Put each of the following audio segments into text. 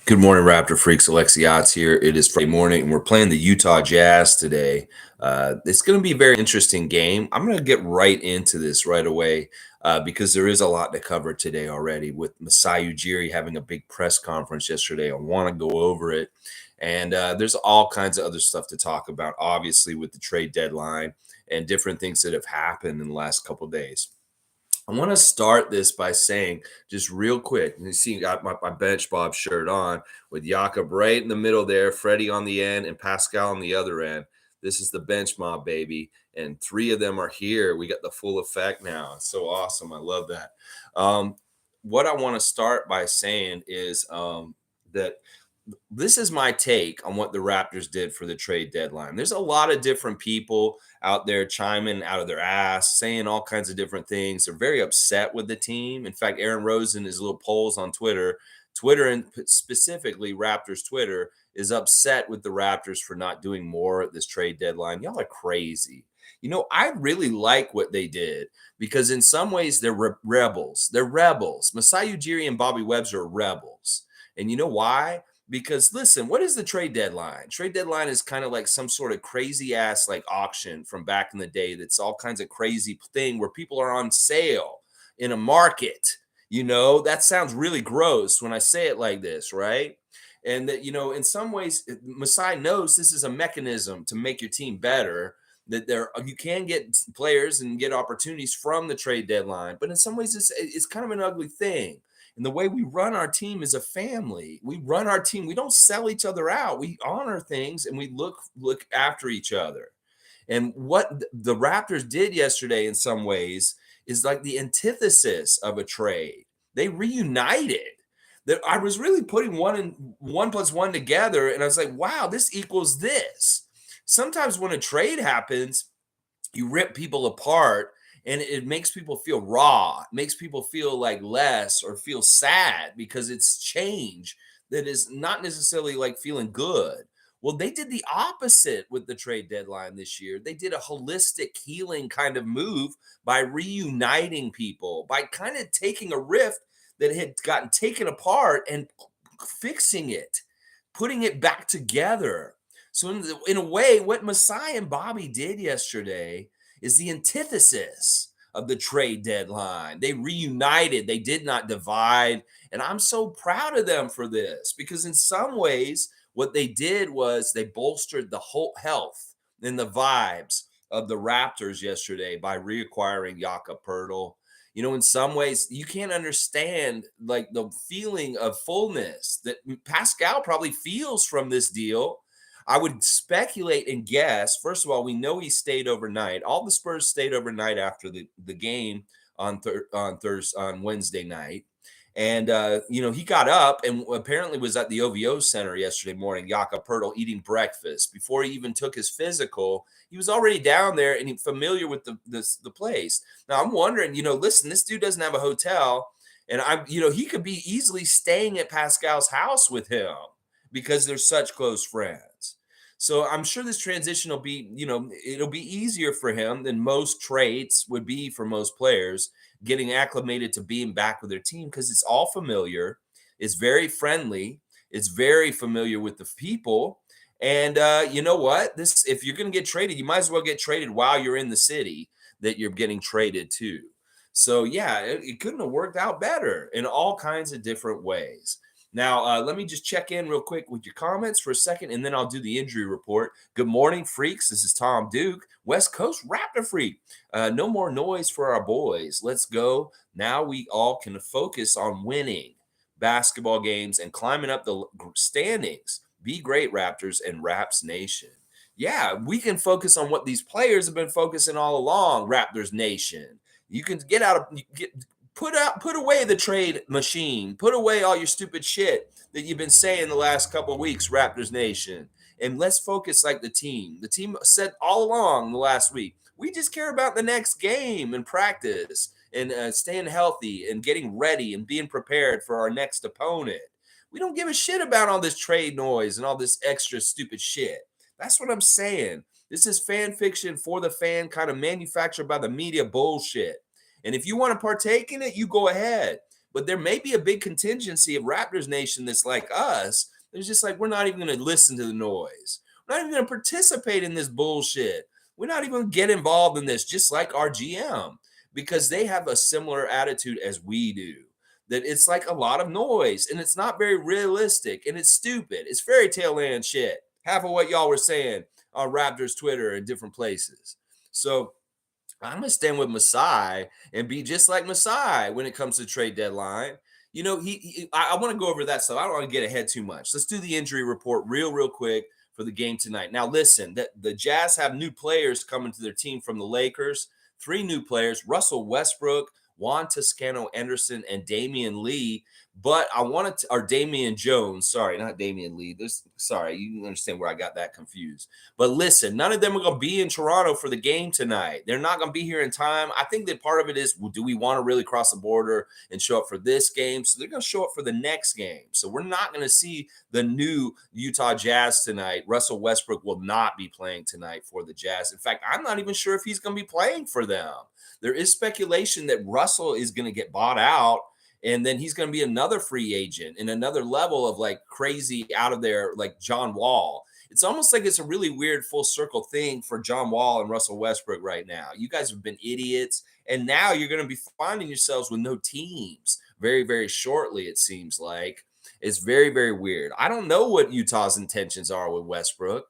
Good morning, Raptor freaks. Oates here. It is Friday morning, and we're playing the Utah Jazz today. It's going to be a very interesting game. I'm going to get right into this right away because there is a lot to cover today already. With Ujiri having a big press conference yesterday, I want to go over it, and there's all kinds of other stuff to talk about. Obviously, with the trade deadline and different things that have happened in the last couple of days. I want to start this by saying just real quick. You see, I got my bench Bob shirt on with Jakob right in the middle there, Freddie on the end, and Pascal on the other end. This is the bench mob, baby. And three of them are here. We got the full effect now. It's so awesome. I love that. What I want to start by saying is that this is my take on what the Raptors did for the trade deadline. There's a lot of different people out there chiming out of their ass, saying all kinds of different things. They're very upset with the team. In fact, Aaron Rose in his little polls on Twitter and specifically Raptors Twitter is upset with the Raptors for not doing more at this trade deadline. Y'all are crazy. You know, I really like what they did because in some ways they're rebels. They're rebels. Masai Ujiri and Bobby Webster are rebels. And you know why? Because listen, what is the trade deadline? Trade deadline is kind of like some sort of crazy ass like auction from back in the day. That's all kinds of crazy thing where people are on sale in a market. You know, that sounds really gross when I say it like this, right? And that, you know, in some ways, Masai knows this is a mechanism to make your team better. That you can get players and get opportunities from the trade deadline, but in some ways, it's kind of an ugly thing. And the way we run our team is a family. We run our team. We don't sell each other out. We honor things and we look after each other. And what the Raptors did yesterday in some ways is like the antithesis of a trade. They reunited. That I was really putting one plus one together, and I was like, wow, this equals this. Sometimes when a trade happens, you rip people apart and it makes people feel raw. It makes people feel like less or feel sad because it's change that is not necessarily like feeling good. Well, they did the opposite with the trade deadline this year. They did a holistic healing kind of move by reuniting people, by kind of taking a rift that had gotten taken apart and fixing it, putting it back together. So in a way, what Masai and Bobby did yesterday is the antithesis of the trade deadline. They reunited. They did not divide. And I'm so proud of them for this because in some ways, what they did was they bolstered the whole health and the vibes of the Raptors yesterday by reacquiring Jakob Poetle. You know, in some ways, you can't understand like the feeling of fullness that Pascal probably feels from this deal. I would speculate and guess. First of all, we know he stayed overnight. All the Spurs stayed overnight after the game on Wednesday night. And, you know, he got up and apparently was at the OVO Center yesterday morning, Jakob Poetle, eating breakfast. Before he even took his physical, he was already down there and he's familiar with the place. Now, I'm wondering, you know, listen, this dude doesn't have a hotel. And, you know, he could be easily staying at Pascal's house with him because they're such close friends. So I'm sure this transition will be, you know, it'll be easier for him than most trades would be for most players getting acclimated to being back with their team because it's all familiar. It's very friendly. It's very familiar with the people. And you know what? If you're going to get traded, you might as well get traded while you're in the city that you're getting traded to. So, yeah, it couldn't have worked out better in all kinds of different ways. Now, let me just check in real quick with your comments for a second, and then I'll do the injury report. Good morning, freaks. This is Tom Duke, West Coast Raptor Freak. No more noise for our boys. Let's go. Now we all can focus on winning basketball games and climbing up the standings. Be great, Raptors and Raps Nation. Yeah, we can focus on what these players have been focusing all along, Raptors Nation. You can put away the trade machine. Put away all your stupid shit that you've been saying the last couple of weeks, Raptors Nation. And let's focus like the team. The team said all along the last week, we just care about the next game and practice and staying healthy and getting ready and being prepared for our next opponent. We don't give a shit about all this trade noise and all this extra stupid shit. That's what I'm saying. This is fan fiction for the fan, kind of manufactured by the media bullshit. And if you want to partake in it, you go ahead. But there may be a big contingency of Raptors Nation that's like us. It's just like, we're not even going to listen to the noise. We're not even going to participate in this bullshit. We're not even going to get involved in this, just like our GM, because they have a similar attitude as we do. That it's like a lot of noise and it's not very realistic and it's stupid. It's fairy tale land shit. Half of what y'all were saying on Raptors Twitter and different places. So I'm gonna stand with Masai and be just like Masai when it comes to trade deadline. You know, I want to go over that stuff. I don't want to get ahead too much. Let's do the injury report real quick for the game tonight. Now, listen, the Jazz have new players coming to their team from the Lakers. 3 new players: Russell Westbrook, Juan Toscano-Anderson, and Damian Lee. But I wanted to, or Damian Jones. Sorry, not Damian Lee. Sorry, you understand where I got that confused. But listen, none of them are going to be in Toronto for the game tonight. They're not going to be here in time. I think that part of it is, well, do we want to really cross the border and show up for this game? So they're going to show up for the next game. So we're not going to see the new Utah Jazz tonight. Russell Westbrook will not be playing tonight for the Jazz. In fact, I'm not even sure if he's going to be playing for them. There is speculation that Russell is going to get bought out, and then he's going to be another free agent in another level of like crazy out of there, like John Wall. It's almost like it's a really weird full circle thing for John Wall and Russell Westbrook right now. You guys have been idiots, and now you're going to be finding yourselves with no teams very, very shortly, it seems like. It's very, very weird. I don't know what Utah's intentions are with Westbrook,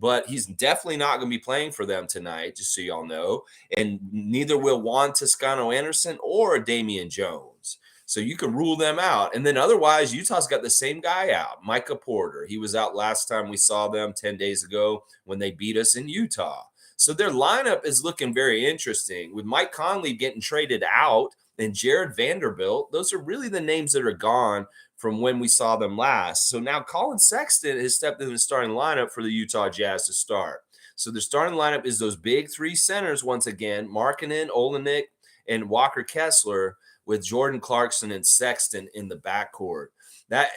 but he's definitely not going to be playing for them tonight, just so y'all know. And neither will Juan Toscano-Anderson or Damian Jones. So you can rule them out. And then otherwise, Utah's got the same guy out, Micah Porter. He was out last time we saw them 10 days ago when they beat us in Utah. So their lineup is looking very interesting. With Mike Conley getting traded out and Jared Vanderbilt, those are really the names that are gone from when we saw them last. So now Colin Sexton has stepped in the starting lineup for the Utah Jazz to start. So the starting lineup is those big 3 centers once again: Markkanen, Olenek, and Walker Kessler, with Jordan Clarkson and Sexton in the backcourt. That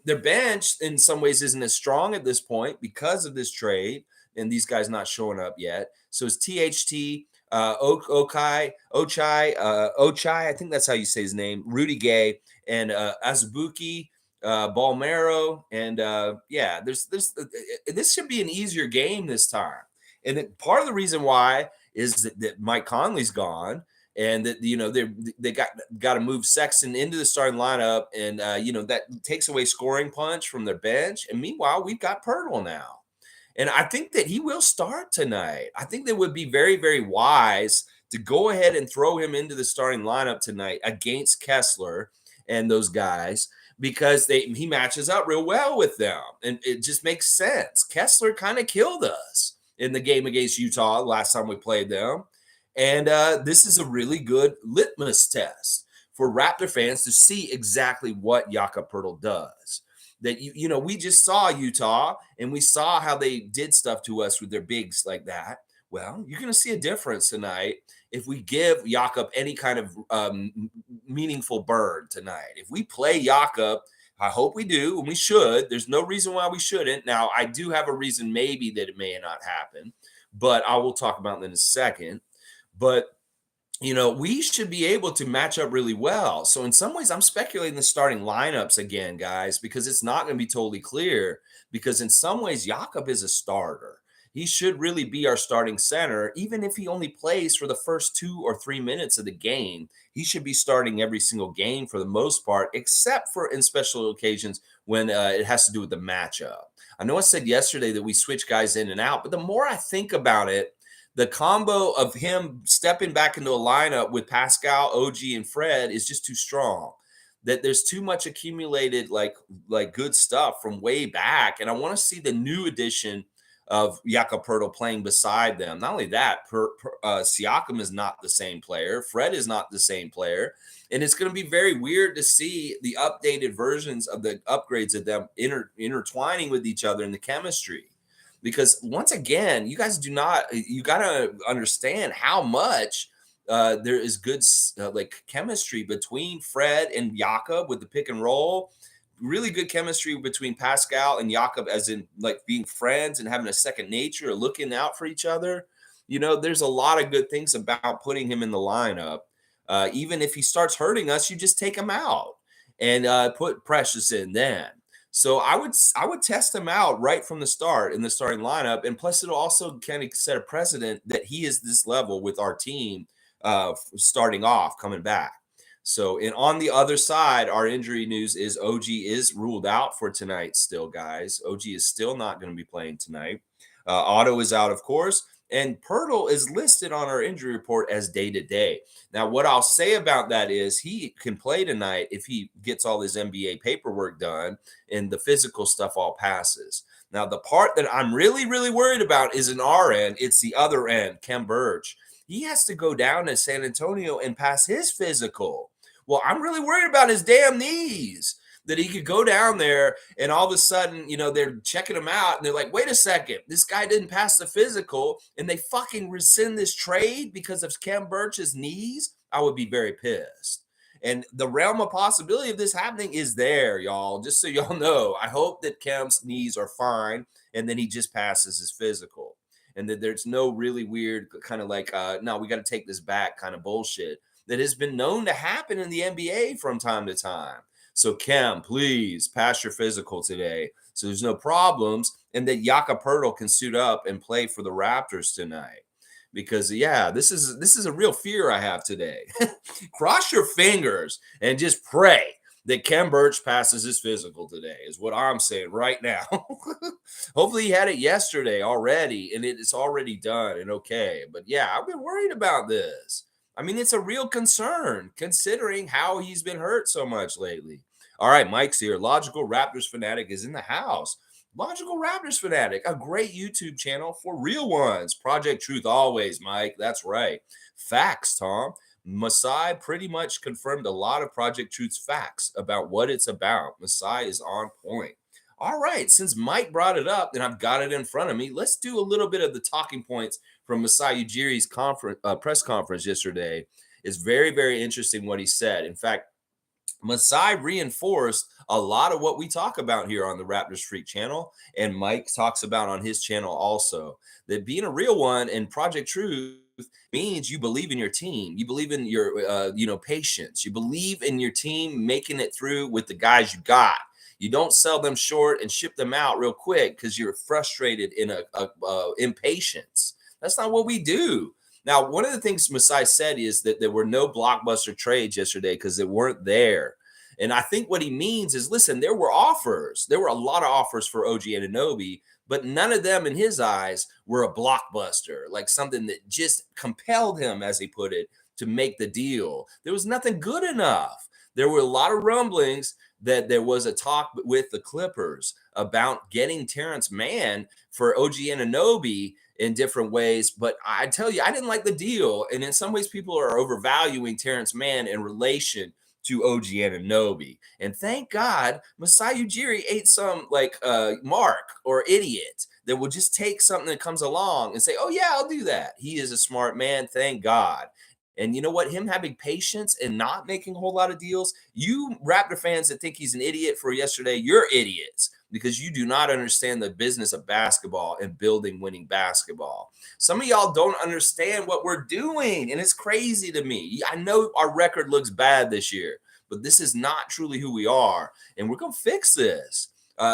their bench in some ways isn't as strong at this point because of this trade and these guys not showing up yet. So it's THT, Ochai, I think that's how you say his name, Rudy Gay, and Azubuike, Balmero, and this should be an easier game this time. And part of the reason why is that Mike Conley's gone, and that they got to move Sexton into the starting lineup, and that takes away scoring punch from their bench. And meanwhile, we've got Poetle now, and I think that he will start tonight. I think that would be very, very wise to go ahead and throw him into the starting lineup tonight against Kessler and those guys, because he matches up real well with them, and it just makes sense. Kessler kind of killed us in the game against Utah last time we played them. And this is a really good litmus test for Raptor fans to see exactly what Jakob Poeltl does. That, we just saw Utah, and we saw how they did stuff to us with their bigs like that. Well, you're going to see a difference tonight if we give Jakob any kind of meaningful burn tonight. If we play Jakob, I hope we do, and we should. There's no reason why we shouldn't. Now, I do have a reason maybe that it may not happen, but I will talk about that in a second. But, we should be able to match up really well. So in some ways, I'm speculating the starting lineups again, guys, because it's not going to be totally clear, because in some ways, Jakob is a starter. He should really be our starting center. Even if he only plays for the first 2 or 3 minutes of the game, he should be starting every single game for the most part, except for in special occasions when it has to do with the matchup. I know I said yesterday that we switch guys in and out, but the more I think about it, the combo of him stepping back into a lineup with Pascal, OG, and Fred is just too strong. That there's too much accumulated like good stuff from way back, and I want to see the new addition of Jakob Poeltl playing beside them. Not only that, Siakam is not the same player. Fred is not the same player. And it's going to be very weird to see the updated versions of the upgrades of them intertwining with each other in the chemistry. Because once again, you got to understand how much there is good chemistry between Fred and Jakob with the pick and roll. Really good chemistry between Pascal and Jakob, as in like being friends and having a second nature, or looking out for each other. There's a lot of good things about putting him in the lineup. Even if he starts hurting us, you just take him out and put Precious in then. So I would test him out right from the start in the starting lineup, and plus it'll also kind of set a precedent that he is this level with our team starting off coming back. So, and on the other side, our injury news is OG is ruled out for tonight still, guys. OG is still not going to be playing tonight. Otto is out, of course, and Poetle is listed on our injury report as day-to-day. Now, what I'll say about that is he can play tonight if he gets all his NBA paperwork done and the physical stuff all passes. Now, the part that I'm really, really worried about is in our end. It's the other end, Khem Birch. He has to go down to San Antonio and pass his physical. Well, I'm really worried about his damn knees, that he could go down there and all of a sudden, they're checking him out and they're like, wait a second, this guy didn't pass the physical and they fucking rescind this trade because of Khem Birch's knees. I would be very pissed. And the realm of possibility of this happening is there, y'all. Just so y'all know, I hope that Khem's knees are fine and then he just passes his physical. And that there's no really weird kind of like, no, we got to take this back kind of bullshit that has been known to happen in the NBA from time to time. So Khem, please pass your physical today so there's no problems, and that Jakob Poetle can suit up and play for the Raptors tonight. Because this is a real fear I have today. Cross your fingers and just pray that Khem Birch passes his physical today is what I'm saying right now. Hopefully he had it yesterday already and it's already done and okay. But yeah, I've been worried about this. I mean, it's a real concern considering how he's been hurt so much lately. All right, Mike's here. Logical Raptors Fanatic is in the house. Logical Raptors Fanatic, a great YouTube channel for real ones. Project Truth always, Mike. That's right. Facts, Tom. MASAI pretty much confirmed a lot of Project Truth's facts about what it's about. MASAI is on point. All right, since Mike brought it up and I've got it in front of me, let's do a little bit of the talking points from Masai Ujiri's press conference yesterday. It's very, very interesting what he said. In fact, Masai reinforced a lot of what we talk about here on the Raptorsfreak channel, and Mike talks about on his channel also, that being a real one and Project Truth means you believe in your team. You believe in your, patience. You believe in your team making it through with the guys you got. You don't sell them short and ship them out real quick because you're frustrated in a impatience. That's not what we do. Now, one of the things Masai said is that there were no blockbuster trades yesterday because they weren't there. And I think what he means is, listen, there were offers. There were a lot of offers for OG Anunoby, but none of them in his eyes were a blockbuster, like something that just compelled him, as he put it, to make the deal. There was nothing good enough. There were a lot of rumblings that there was a talk with the Clippers about getting Terrence Mann for OG Anunoby in different ways. But I tell you, I didn't like the deal. And in some ways, people are overvaluing Terrence Mann in relation to OG Anunoby. And thank God, Masai Ujiri ate some Mark or idiot that will just take something that comes along and say, oh, yeah, I'll do that. He is a smart man. Thank God. And you know what? Him having patience and not making a whole lot of deals, you Raptor fans that think he's an idiot for yesterday, you're idiots because you do not understand the business of basketball and building winning basketball. Some of y'all don't understand what we're doing, and it's crazy to me. I know our record looks bad this year, but this is not truly who we are, and we're going to fix this.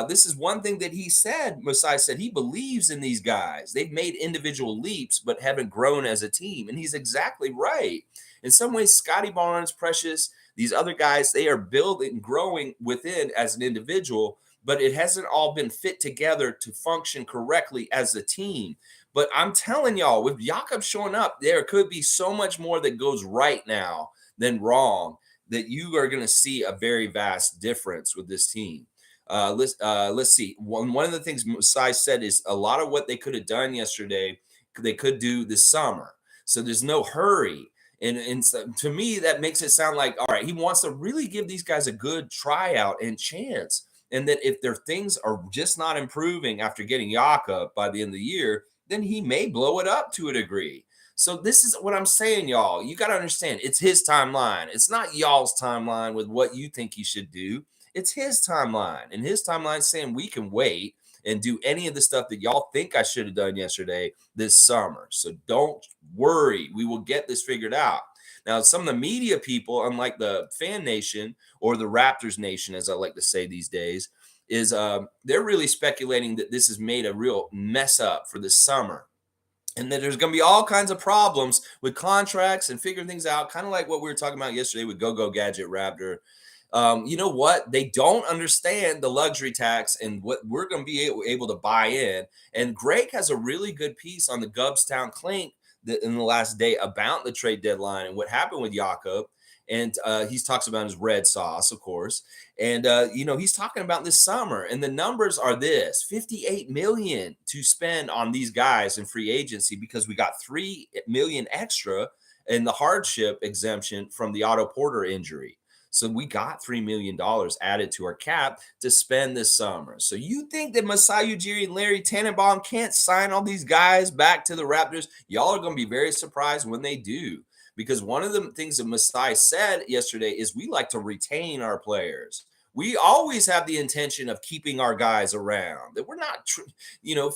This is one thing that he said. Masai said he believes in these guys. They've made individual leaps, but haven't grown as a team. And he's exactly right. In some ways, Scotty Barnes, Precious, these other guys, they are building, growing within as an individual, but it hasn't all been fit together to function correctly as a team. But I'm telling y'all, with Jakob showing up, there could be so much more that goes right now than wrong, that you are going to see a very vast difference with this team. Let's see. One of the things Masai said is a lot of what they could have done yesterday, they could do this summer. So there's no hurry. And so, to me, that makes it sound like, all right, he wants to really give these guys a good tryout and chance. And that if their things are just not improving after getting Jakob by the end of the year, then he may blow it up to a degree. So this is what I'm saying, y'all. You got to understand, it's his timeline. It's not y'all's timeline with what you think he should do. It's his timeline, and his timeline saying we can wait and do any of the stuff that y'all think I should have done yesterday this summer. So don't worry. We will get this figured out. Now, some of the media people, unlike the fan nation or the Raptors nation, as I like to say these days, is they're really speculating that this has made a real mess up for this summer, and that there's going to be all kinds of problems with contracts and figuring things out, kind of like what we were talking about yesterday with Go Gadget Raptor. You know what? They don't understand the luxury tax and what we're going to be able to buy in. And Greg has a really good piece on the Ghubbstown clink in the last day about the trade deadline and what happened with Jakob. And he talks about his Redsauce, of course. And, he's talking about this summer. And the numbers are this: $58 million to spend on these guys in free agency because we got $3 million extra in the hardship exemption from the Otto Porter injury. So we got $3 million added to our cap to spend this summer. So you think that MASAI, Ujiri, and Larry Tannenbaum can't sign all these guys back to the Raptors? Y'all are going to be very surprised when they do. Because one of the things that MASAI said yesterday is we like to retain our players. We always have the intention of keeping our guys around. That we're not,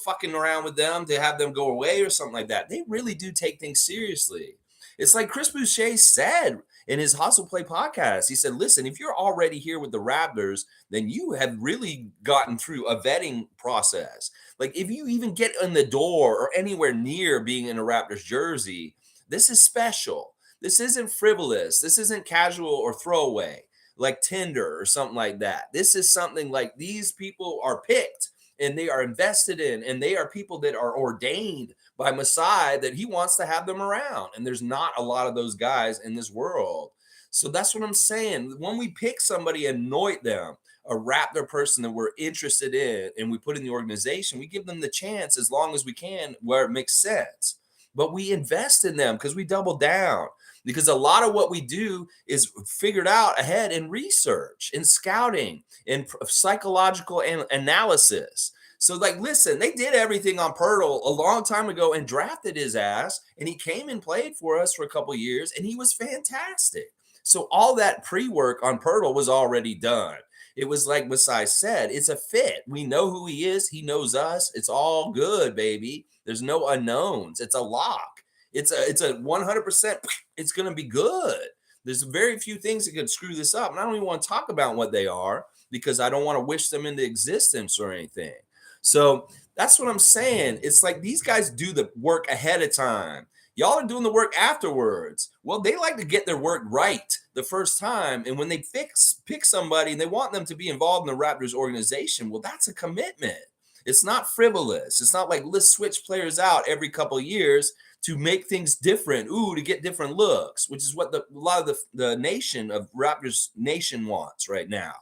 fucking around with them to have them go away or something like that. They really do take things seriously. It's like Chris Boucher said in his Hustle Play podcast. He said, listen, if you're already here with the Raptors, then you have really gotten through a vetting process. Like if you even get in the door or anywhere near being in a Raptors jersey, this is special. This isn't frivolous. This isn't casual or throwaway like Tinder or something like that. This is something like these people are picked and they are invested in, and they are people that are ordained by MASAI that he wants to have them around. And there's not a lot of those guys in this world. So that's what I'm saying. When we pick somebody and anoint them, a Raptor person that we're interested in, and we put in the organization, we give them the chance as long as we can where it makes sense. But we invest in them because we double down. Because a lot of what we do is figured out ahead in research, in scouting, in psychological analysis. So, listen, they did everything on Poetle a long time ago and drafted his ass, and he came and played for us for a couple of years, and he was fantastic. So all that pre-work on Poetle was already done. It was like MASAI said, it's a fit. We know who he is. He knows us. It's all good, baby. There's no unknowns. It's a lock. It's a 100%. It's going to be good. There's very few things that could screw this up. And I don't even want to talk about what they are because I don't want to wish them into existence or anything. So that's what I'm saying. It's like these guys do the work ahead of time. Y'all are doing the work afterwards. Well, they like to get their work right the first time. And when they pick somebody and they want them to be involved in the Raptors organization, well, that's a commitment. It's not frivolous. It's not like let's switch players out every couple of years to make things different, to get different looks, which is what a lot of the nation of Raptors Nation wants right now.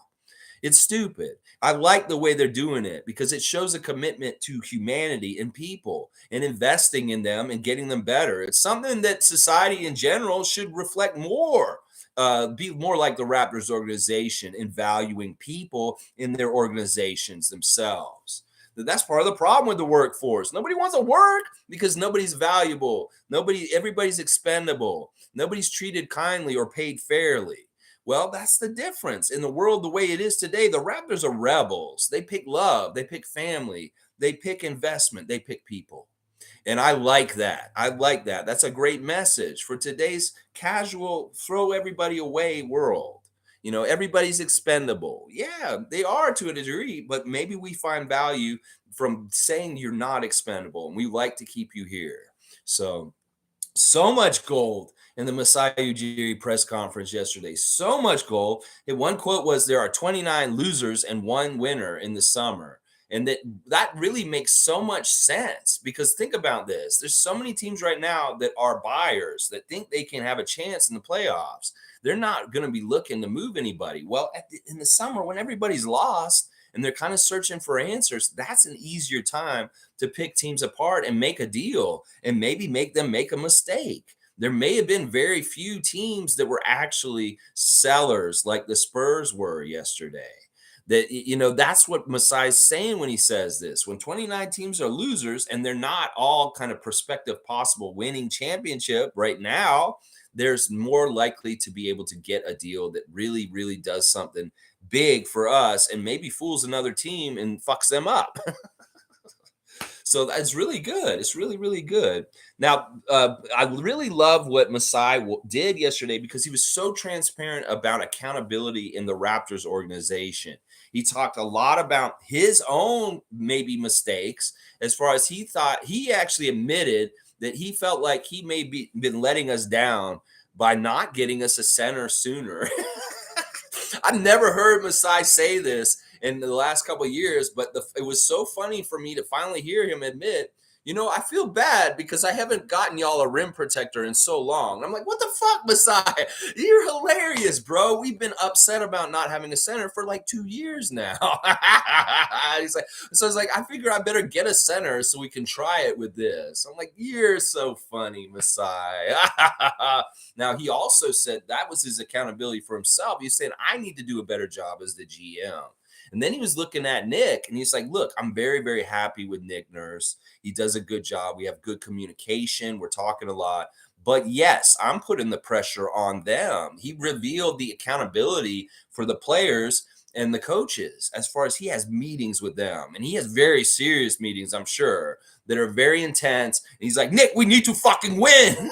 It's stupid. I like the way they're doing it because it shows a commitment to humanity and people and investing in them and getting them better. It's something that society in general should reflect more, be more like the Raptors organization in valuing people in their organizations themselves. That's part of the problem with the workforce. Nobody wants to work because nobody's valuable. Everybody's expendable. Nobody's treated kindly or paid fairly. Well, that's the difference. In the world the way it is today, the Raptors are rebels. They pick love. They pick family. They pick investment. They pick people. And I like that. That's a great message for today's casual, throw everybody away world. Everybody's expendable. Yeah, they are to a degree, but maybe we find value from saying you're not expendable, and we like to keep you here. So much gold in the MASAI Ujiri press conference yesterday. So much gold. And one quote was, there are 29 losers and one winner in the summer. And that really makes so much sense because think about this. There's so many teams right now that are buyers that think they can have a chance in the playoffs. They're not going to be looking to move anybody. Well, in the summer when everybody's lost and they're kind of searching for answers, that's an easier time to pick teams apart and make a deal and maybe make them make a mistake. There may have been very few teams that were actually sellers like the Spurs were yesterday. That's what MASAI's saying when he says this. When 29 teams are losers and they're not all kind of prospective possible winning championship right now, there's more likely to be able to get a deal that really, really does something big for us and maybe fools another team and fucks them up. So that's really good. It's really, really good. Now, I really love what Masai did yesterday because he was so transparent about accountability in the Raptors organization. He talked a lot about his own maybe mistakes as far as he thought he actually admitted that he felt like he may be been letting us down by not getting us a center sooner. I've never heard Masai say this in the last couple of years, but it was so funny for me to finally hear him admit, I feel bad because I haven't gotten y'all a rim protector in so long. I'm like, what the fuck, Masai? You're hilarious, bro. We've been upset about not having a center for like 2 years now. He's like, so I was like, I figure I better get a center so we can try it with this. I'm like, you're so funny, Masai. Now, he also said that was his accountability for himself. He's saying, I need to do a better job as the GM. And then he was looking at Nick and he's like, look, I'm very, very happy with Nick Nurse. He does a good job. We have good communication. We're talking a lot. But yes, I'm putting the pressure on them. He revealed the accountability for the players and the coaches as far as he has meetings with them. And he has very serious meetings, I'm sure, that are very intense. And he's like, Nick, we need to fucking win.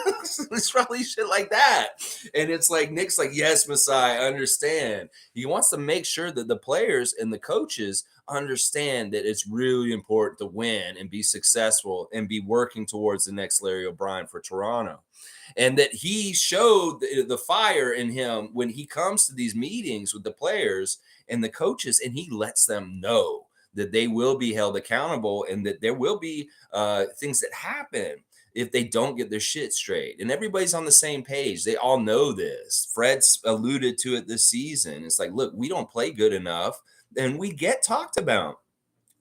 It's probably shit like that. And it's like, Nick's like, yes, Masai, I understand. He wants to make sure that the players and the coaches understand that it's really important to win and be successful and be working towards the next Larry O'Brien for Toronto. And that he showed the fire in him when he comes to these meetings with the players and the coaches, and he lets them know that they will be held accountable and that there will be things that happen if they don't get their shit straight. And everybody's on the same page. They all know this. Fred's alluded to it this season. It's like, look, we don't play good enough, and we get talked about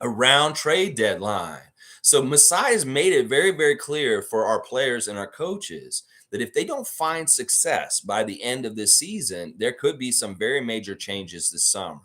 around trade deadline. So Masai has made it very, very clear for our players and our coaches that if they don't find success by the end of this season, there could be some very major changes this summer.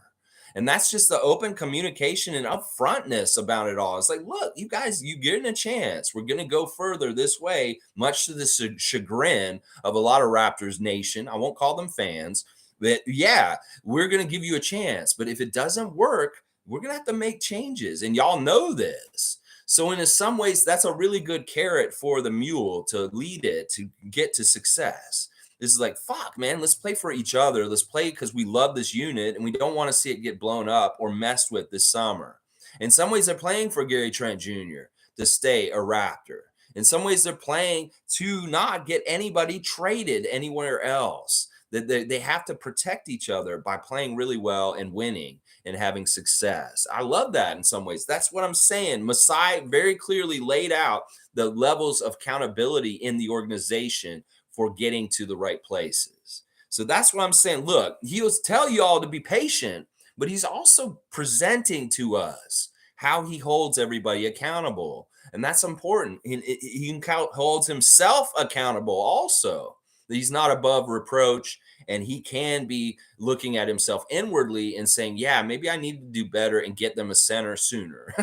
And that's just the open communication and upfrontness about it all. It's like, look, you guys, you're getting a chance. We're going to go further this way, much to the chagrin of a lot of Raptors Nation. I won't call them fans, but yeah, we're going to give you a chance. But if it doesn't work, we're going to have to make changes. And y'all know this. So in some ways, that's a really good carrot for the mule to lead it to get to success. This is like, fuck, man, let's play for each other. Let's play because we love this unit and we don't want to see it get blown up or messed with this summer. In some ways, they're playing for Gary Trent Jr. to stay a Raptor. In some ways, they're playing to not get anybody traded anywhere else. That they have to protect each other by playing really well and winning and having success. I love that in some ways. That's what I'm saying. Masai very clearly laid out the levels of accountability in the organization for getting to the right places. So that's what I'm saying. Look, he'll tell you all to be patient, but he's also presenting to us how he holds everybody accountable. And that's important. He holds himself accountable also. He's not above reproach, and he can be looking at himself inwardly and saying, yeah, maybe I need to do better and get them a center sooner.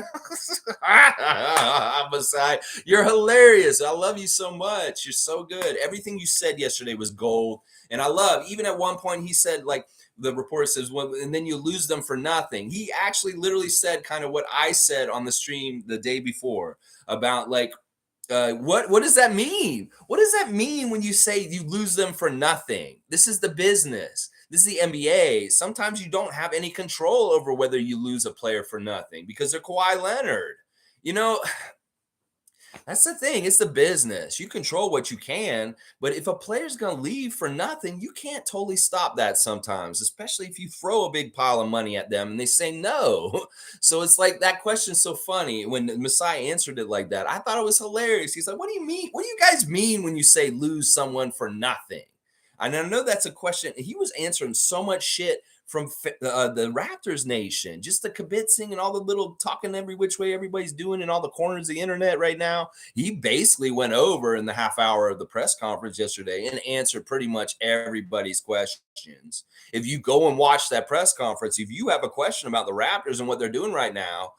Masai, you're hilarious. I love you so much. You're so good. Everything you said yesterday was gold. And I love, even at one point, he said, like, the reporter says, well, and then you lose them for nothing. He actually literally said kind of what I said on the stream the day before about, like, what does that mean? What does that mean when you say you lose them for nothing? This is the business. This is the NBA. Sometimes you don't have any control over whether you lose a player for nothing because they're Kawhi Leonard. That's the thing. It's the business. You control what you can, but if a player's going to leave for nothing, you can't totally stop that sometimes, especially if you throw a big pile of money at them and they say no. So it's like that question's so funny. When Masai answered it like that, I thought it was hilarious. He's like, what do you mean? What do you guys mean when you say lose someone for nothing? And I know that's a question. He was answering so much shit from the Raptors Nation, just the kibitzing and all the little talking every which way everybody's doing in all the corners of the internet right now. He basically went over in the half hour of the press conference yesterday and answered pretty much everybody's questions. If you go and watch that press conference, if you have a question about the Raptors and what they're doing right now,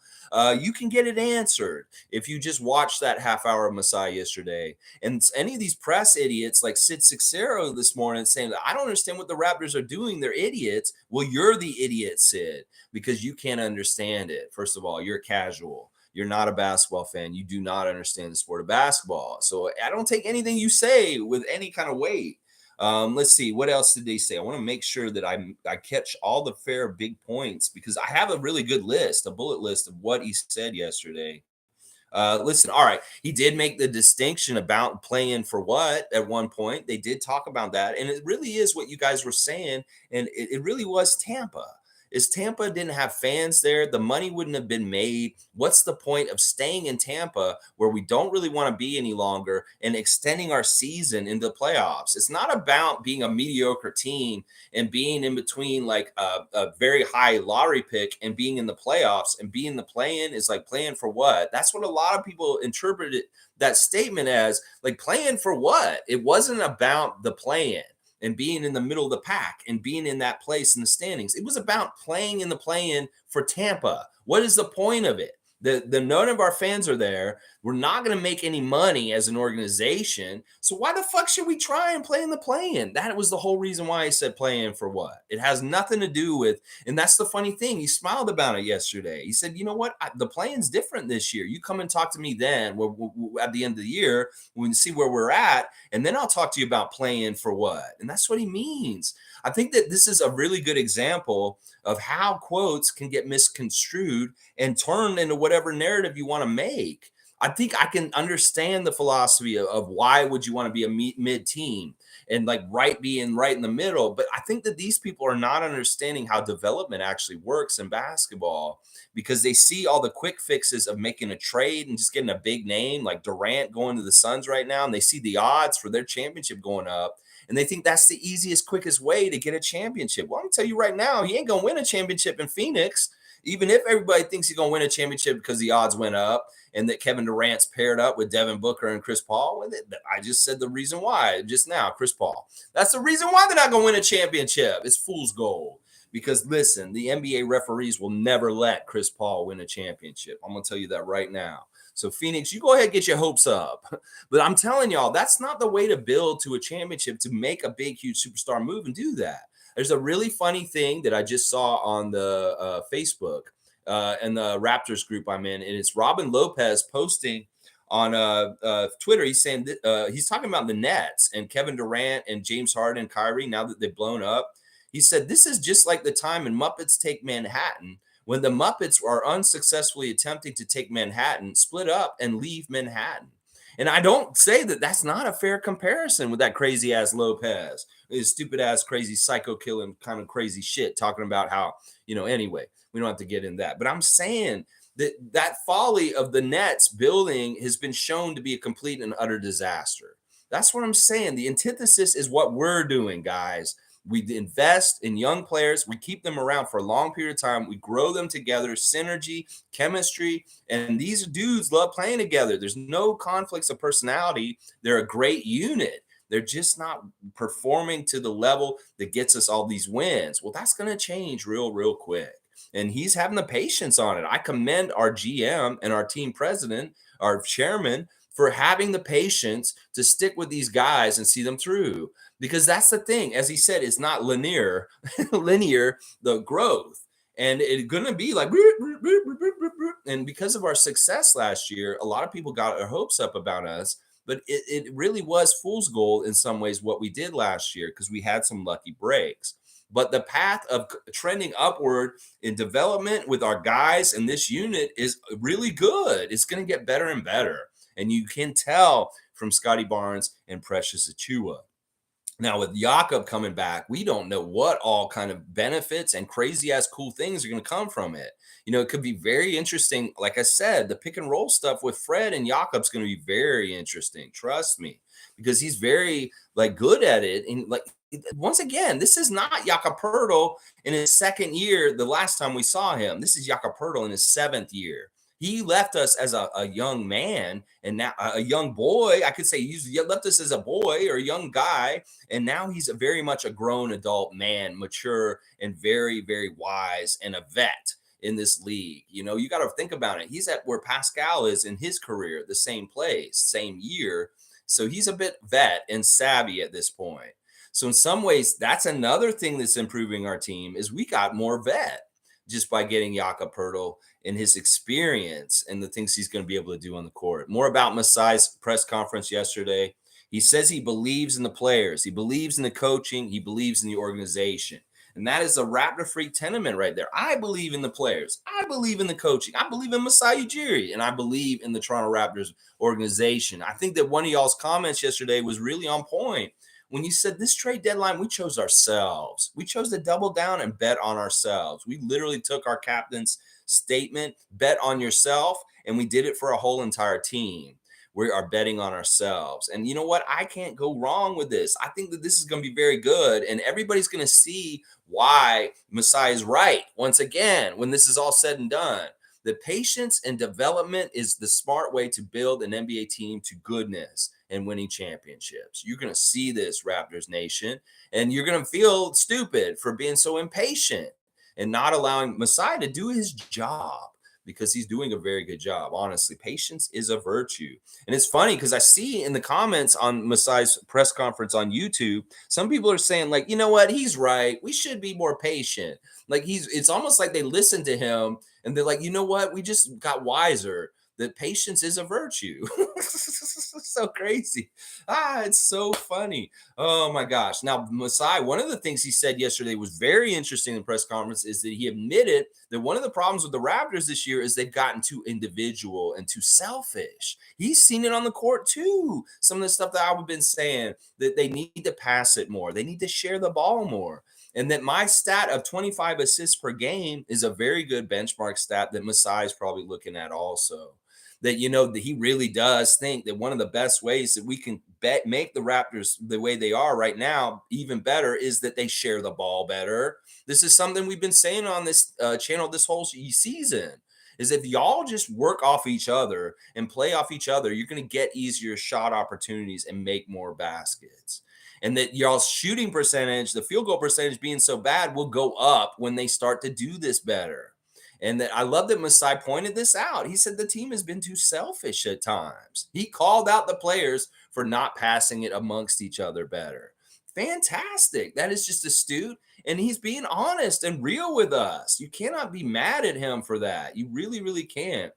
you can get it answered if you just watch that half hour of Masai yesterday. And any of these press idiots like Sid Cicero this morning saying that I don't understand what the Raptors are doing. They're idiots. Well, you're the idiot, Sid, because you can't understand it. First of all, you're casual. you're not a basketball fan. You do not understand the sport of basketball. So I don't take anything you say with any kind of weight. Let's see, what else did they say? I want to make sure that I catch all the fair big points, because I have a really good list, a bullet list of what he said yesterday. Listen, all right, he did make the distinction about playing for what at one point. They did talk about that, and it really is what you guys were saying, and it really was Tampa. Is Tampa didn't have fans there, the money wouldn't have been made. What's the point of staying in Tampa where we don't really want to be any longer and extending our season into the playoffs? It's not about being a mediocre team and being in between like a very high lottery pick and being in the playoffs, and being the play-in is like playing for what? That's what a lot of people interpreted that statement as, like, playing for what? It wasn't about the play-in and being in the middle of the pack and being in that place in the standings. It was about playing in the play-in for Tampa. What is the point of it? The none of our fans are there. We're not going to make any money as an organization. So why the fuck should we try and play in the play-in? That was the whole reason why I said play-in for what? It has nothing to do with, and that's the funny thing. He smiled about it yesterday. He said, you know what? The play-in's different this year. You come and talk to me then at the end of the year, we can see where we're at, and then I'll talk to you about play-in for what? And that's what he means. I think that this is a really good example of how quotes can get misconstrued and turned into whatever narrative you want to make. I think I can understand the philosophy of why would you want to be a mid team and like being right in the middle. But I think that these people are not understanding how development actually works in basketball, because they see all the quick fixes of making a trade and just getting a big name like Durant going to the Suns right now. And they see the odds for their championship going up, and they think that's the easiest, quickest way to get a championship. Well, I'm gonna tell you right now, he ain't gonna win a championship in Pheonix, even if everybody thinks he's gonna win a championship because the odds went up and that Kevin Durant's paired up with Devin Booker and Chris Paul. I just said the reason why just now, Chris Paul. That's the reason why they're not gonna win a championship. It's fool's gold. Because listen, the NBA referees will never let Chris Paul win a championship. I'm gonna tell you that right now. So Pheonix, you go ahead and get your hopes up. But I'm telling y'all, that's not the way to build to a championship, to make a big, huge superstar move and do that. There's a really funny thing that I just saw on the Facebook and the Raptors group I'm in, and it's Robin Lopez posting on Twitter. He's saying he's talking about the Nets and Kevin Durant and James Harden and Kyrie now that they've blown up. He said, this is just like the time in Muppets Take Manhattan, when the Muppets are unsuccessfully attempting to take Manhattan, split up, and leave Manhattan. And I don't say that that's not a fair comparison with that crazy ass Lopez, his stupid ass, crazy psycho killing kind of crazy shit, talking about how, anyway, we don't have to get in that. But I'm saying that folly of the Nets building has been shown to be a complete and utter disaster. That's what I'm saying. The antithesis is what we're doing, guys. We invest in young players. We keep them around for a long period of time. We grow them together, synergy, chemistry, and these dudes love playing together. There's no conflicts of personality. They're a great unit. They're just not performing to the level that gets us all these wins. Well, that's going to change real quick. And he's having the patience on it. I commend our GM and our team president, our chairman, for having the patience to stick with these guys and see them through. Because that's the thing, as he said, it's not linear, the growth. And it's going to be like, and because of our success last year, a lot of people got their hopes up about us, but it really was fool's gold in some ways what we did last year, because we had some lucky breaks. But the path of trending upward in development with our guys in this unit is really good. It's going to get better and better. And you can tell from Scotty Barnes and Precious Achiuwa. Now, with Jakob coming back, we don't know what all kind of benefits and crazy ass cool things are going to come from it. It could be very interesting. Like I said, the pick and roll stuff with Fred and Jakob's going to be very interesting. Trust me, because he's very good at it. And once again, this is not Jakob Poeltle in his second year. The last time we saw him, this is Jakob Poeltle in his seventh year. He left us as a young man, and now a young boy. I could say he's left us as a boy or a young guy, and now he's very much a grown adult man, mature and very, very wise, and a vet in this league. You got to think about it. He's at where Pascal is in his career, the same place, same year. So he's a bit vet and savvy at this point. So in some ways, that's another thing that's improving our team is we got more vet. just by getting Jakob Poetle and his experience and the things he's going to be able to do on the court. More about Masai's press conference yesterday. He says he believes in the players, he believes in the coaching, he believes in the organization. And that is a Raptorsfreak tenement right there. I believe in the players. I believe in the coaching. I believe in Masai Ujiri. And I believe in the Toronto Raptors organization. I think that one of y'all's comments yesterday was really on point when you said this trade deadline, we chose ourselves. We chose to double down and bet on ourselves. We literally took our captain's statement, bet on yourself, and we did it for a whole entire team. We are betting on ourselves. And you know what? I can't go wrong with this. I think that this is going to be very good. And everybody's going to see why Masai is right once again when this is all said and done. The patience and development is the smart way to build an NBA team to goodness and winning championships. You're going to see this, Raptors Nation, and you're going to feel stupid for being so impatient and not allowing Masai to do his job, because he's doing a very good job. Honestly, patience is a virtue. And it's funny because I see in the comments on Masai's press conference on YouTube, some people are saying, like, you know what, he's right. We should be more patient. Like it's almost like they listen to him and they're like, you know what, we just got wiser that patience is a virtue. So crazy. It's so funny. Oh my gosh. Now, Masai, one of the things he said yesterday was very interesting in the press conference is that he admitted that one of the problems with the Raptors this year is they've gotten too individual and too selfish. He's seen it on the court too. Some of the stuff that I've been saying, that they need to pass it more. They need to share the ball more. And that my stat of 25 assists per game is a very good benchmark stat that Masai is probably looking at also. That, you know, that he really does think that one of the best ways that we can make the Raptors the way they are right now even better is that they share the ball better. This is something we've been saying on this channel this whole season, is if y'all just work off each other and play off each other, you're going to get easier shot opportunities and make more baskets. And that y'all's shooting percentage, the field goal percentage being so bad, will go up when they start to do this better. And that I love that Masai pointed this out. He said the team has been too selfish at times. He called out the players for not passing it amongst each other better. Fantastic. That is just astute. And he's being honest and real with us. You cannot be mad at him for that. You really, really can't.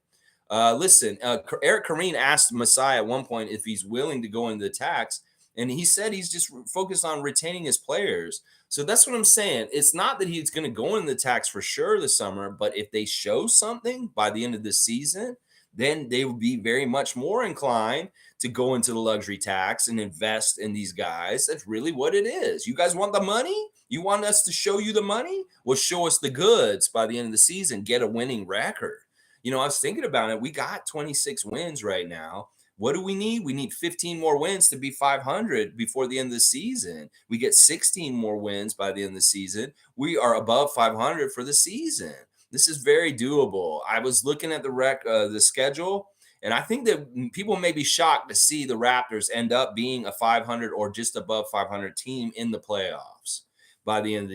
Listen, Eric Kareen asked Masai at one point if he's willing to go into the tax. And he said he's just focused on retaining his players. So that's what I'm saying. It's not that he's going to go in the tax for sure this summer, but if they show something by the end of the season, then they will be very much more inclined to go into the luxury tax and invest in these guys. That's really what it is. You guys want the money? You want us to show you the money? Well, show us the goods by the end of the season. Get a winning record. You know, I was thinking about it. We got 26 wins right now. What do we need? We need 15 more wins to be 500 before the end of the season. We get 16 more wins by the end of the season. We are above 500 for the season. This is very doable. I was looking at the schedule, and I think that people may be shocked to see the Raptors end up being a 500 or just above 500 team in the playoffs by the end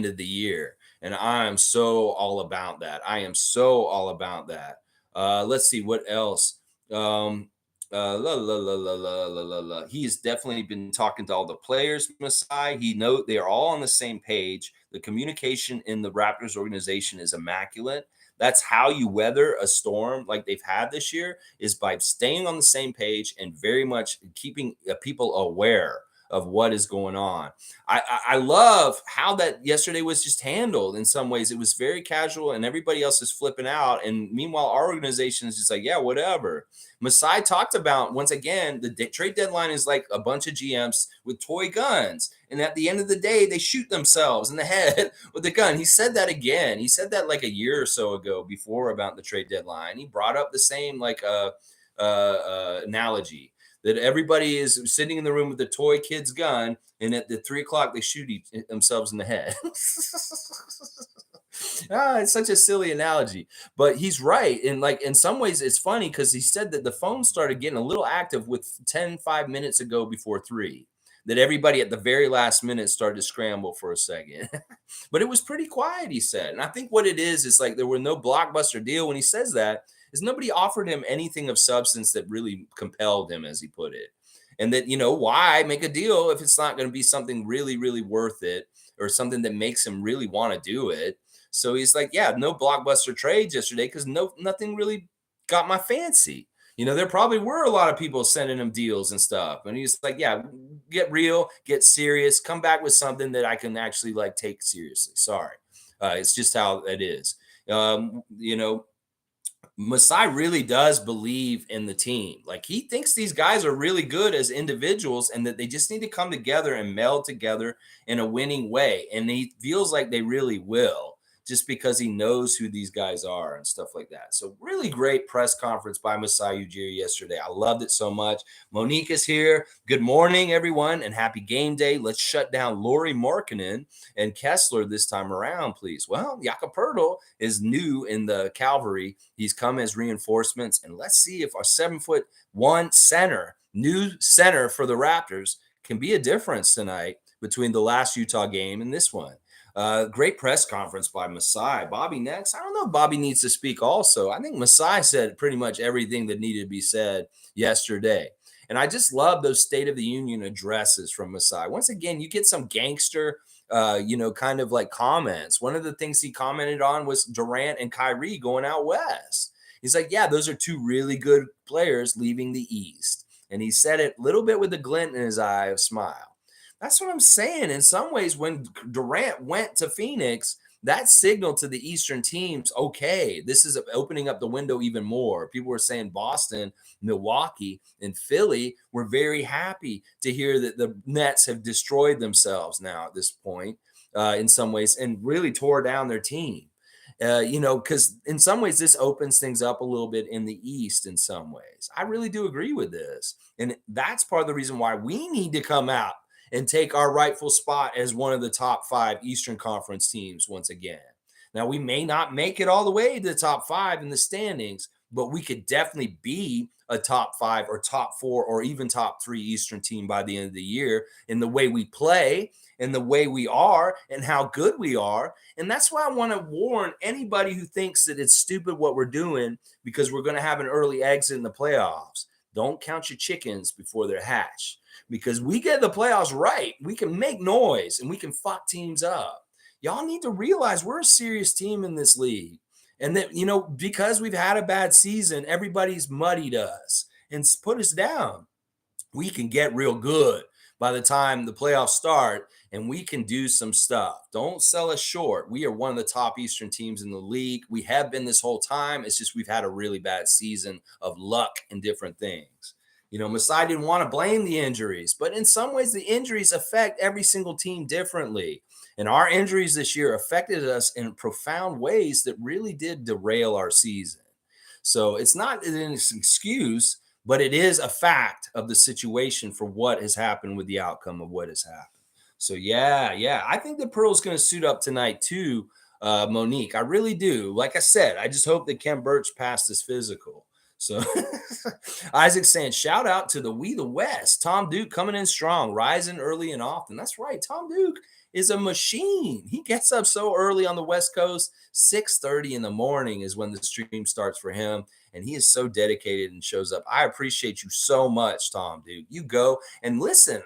of the year. And I am so all about that. I am so all about that. Let's see what else. He has definitely been talking to all the players, Masai. He knows they are all on the same page. The communication in the Raptors organization is immaculate. That's how you weather a storm like they've had this year, is by staying on the same page and very much keeping people aware of what is going on. I love how that yesterday was just handled. In some ways, it was very casual and everybody else is flipping out. And meanwhile, our organization is just like, yeah, whatever. Masai talked about, once again, the trade deadline is like a bunch of GMs with toy guns. And at the end of the day, they shoot themselves in the head with the gun. He said that again. He said that like a year or so ago before about the trade deadline. He brought up the same analogy, that everybody is sitting in the room with the toy kid's gun, and at the 3 o'clock they shoot themselves in the head. It's such a silly analogy, but he's right. And like in some ways, it's funny because he said that the phone started getting a little active with 5 minutes ago before 3. That everybody at the very last minute started to scramble for a second. But it was pretty quiet, he said. And I think what it is like there were no blockbuster deal. When he says that, is nobody offered him anything of substance that really compelled him, as he put it. And that, you know, why make a deal if it's not going to be something really, really worth it, or something that makes him really want to do it? So he's like, yeah, no blockbuster trades yesterday because nothing really got my fancy. There probably were a lot of people sending him deals and stuff. And he's like, yeah, get real, get serious, come back with something that I can actually like take seriously. Sorry. It's just how it is. Masai really does believe in the team. Like he thinks these guys are really good as individuals and that they just need to come together and meld together in a winning way. And he feels like they really will just because he knows who these guys are and stuff like that. So really great press conference by Masai Ujiri yesterday. I loved it so much. Monique is here. Good morning, everyone, and happy game day. Let's shut down Lauri Markkanen and Kessler this time around, please. Well, Jakob Poetle is new in the cavalry. He's come as reinforcements, and let's see if our 7'1" center, new center for the Raptors, can be a difference tonight between the last Utah game and this one. Great press conference by Masai. Bobby next. I don't know if Bobby needs to speak also. I think Masai said pretty much everything that needed to be said yesterday. And I just love those State of the Union addresses from Masai. Once again, you get some gangster, kind of like comments. One of the things he commented on was Durant and Kyrie going out west. He's like, yeah, those are two really good players leaving the East. And he said it a little bit with a glint in his eye of smile. That's what I'm saying. In some ways, when Durant went to Pheonix, that signaled to the Eastern teams, okay, this is opening up the window even more. People were saying Boston, Milwaukee, and Philly were very happy to hear that the Nets have destroyed themselves now at this point in some ways and really tore down their team. Because in some ways, this opens things up a little bit in the East in some ways. I really do agree with this. And that's part of the reason why we need to come out and take our rightful spot as one of the top 5 Eastern Conference teams once again. Now, we may not make it all the way to the top 5 in the standings, but we could definitely be a top 5 or top 4 or even top 3 Eastern team by the end of the year in the way we play and the way we are and how good we are. And that's why I want to warn anybody who thinks that it's stupid what we're doing because we're going to have an early exit in the playoffs. Don't count your chickens before they're hatched. Because we get the playoffs right, we can make noise and we can fuck teams up. Y'all need to realize we're a serious team in this league. And that, because we've had a bad season, everybody's muddied us and put us down. We can get real good by the time the playoffs start and we can do some stuff. Don't sell us short. We are one of the top Eastern teams in the league. We have been this whole time. It's just we've had a really bad season of luck and different things. Masai didn't want to blame the injuries, but in some ways, the injuries affect every single team differently. And our injuries this year affected us in profound ways that really did derail our season. So it's not an excuse, but it is a fact of the situation for what has happened with the outcome of what has happened. So, yeah. I think that Pearl's going to suit up tonight too, Monique. I really do. Like I said, I just hope that Ken Birch passed his physical. So Isaac saying, shout out to the We the West. Tom Duke coming in strong, rising early and often. That's right. Tom Duke is a machine. He gets up so early on the West Coast. 6:30 in the morning is when the stream starts for him. And he is so dedicated and shows up. I appreciate you so much, Tom Duke. You go and listen.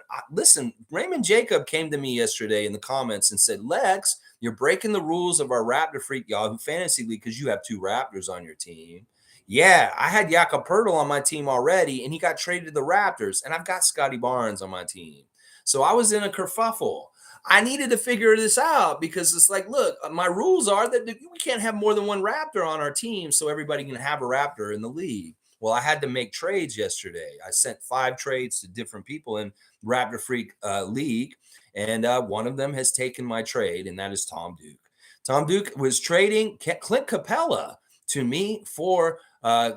Raymond Jacob came to me yesterday in the comments and said, Lex, you're breaking the rules of our Raptorfreak Yahoo Fantasy League because you have 2 Raptors on your team. Yeah, I had Jakob Poetle on my team already, and he got traded to the Raptors, and I've got Scotty Barnes on my team. So I was in a kerfuffle. I needed to figure this out because it's like, look, my rules are that we can't have more than 1 Raptor on our team so everybody can have a Raptor in the league. Well, I had to make trades yesterday. I sent 5 trades to different people in Raptorfreak League, and one of them has taken my trade, and that is Tom Duke. Tom Duke was trading Clint Capella to me for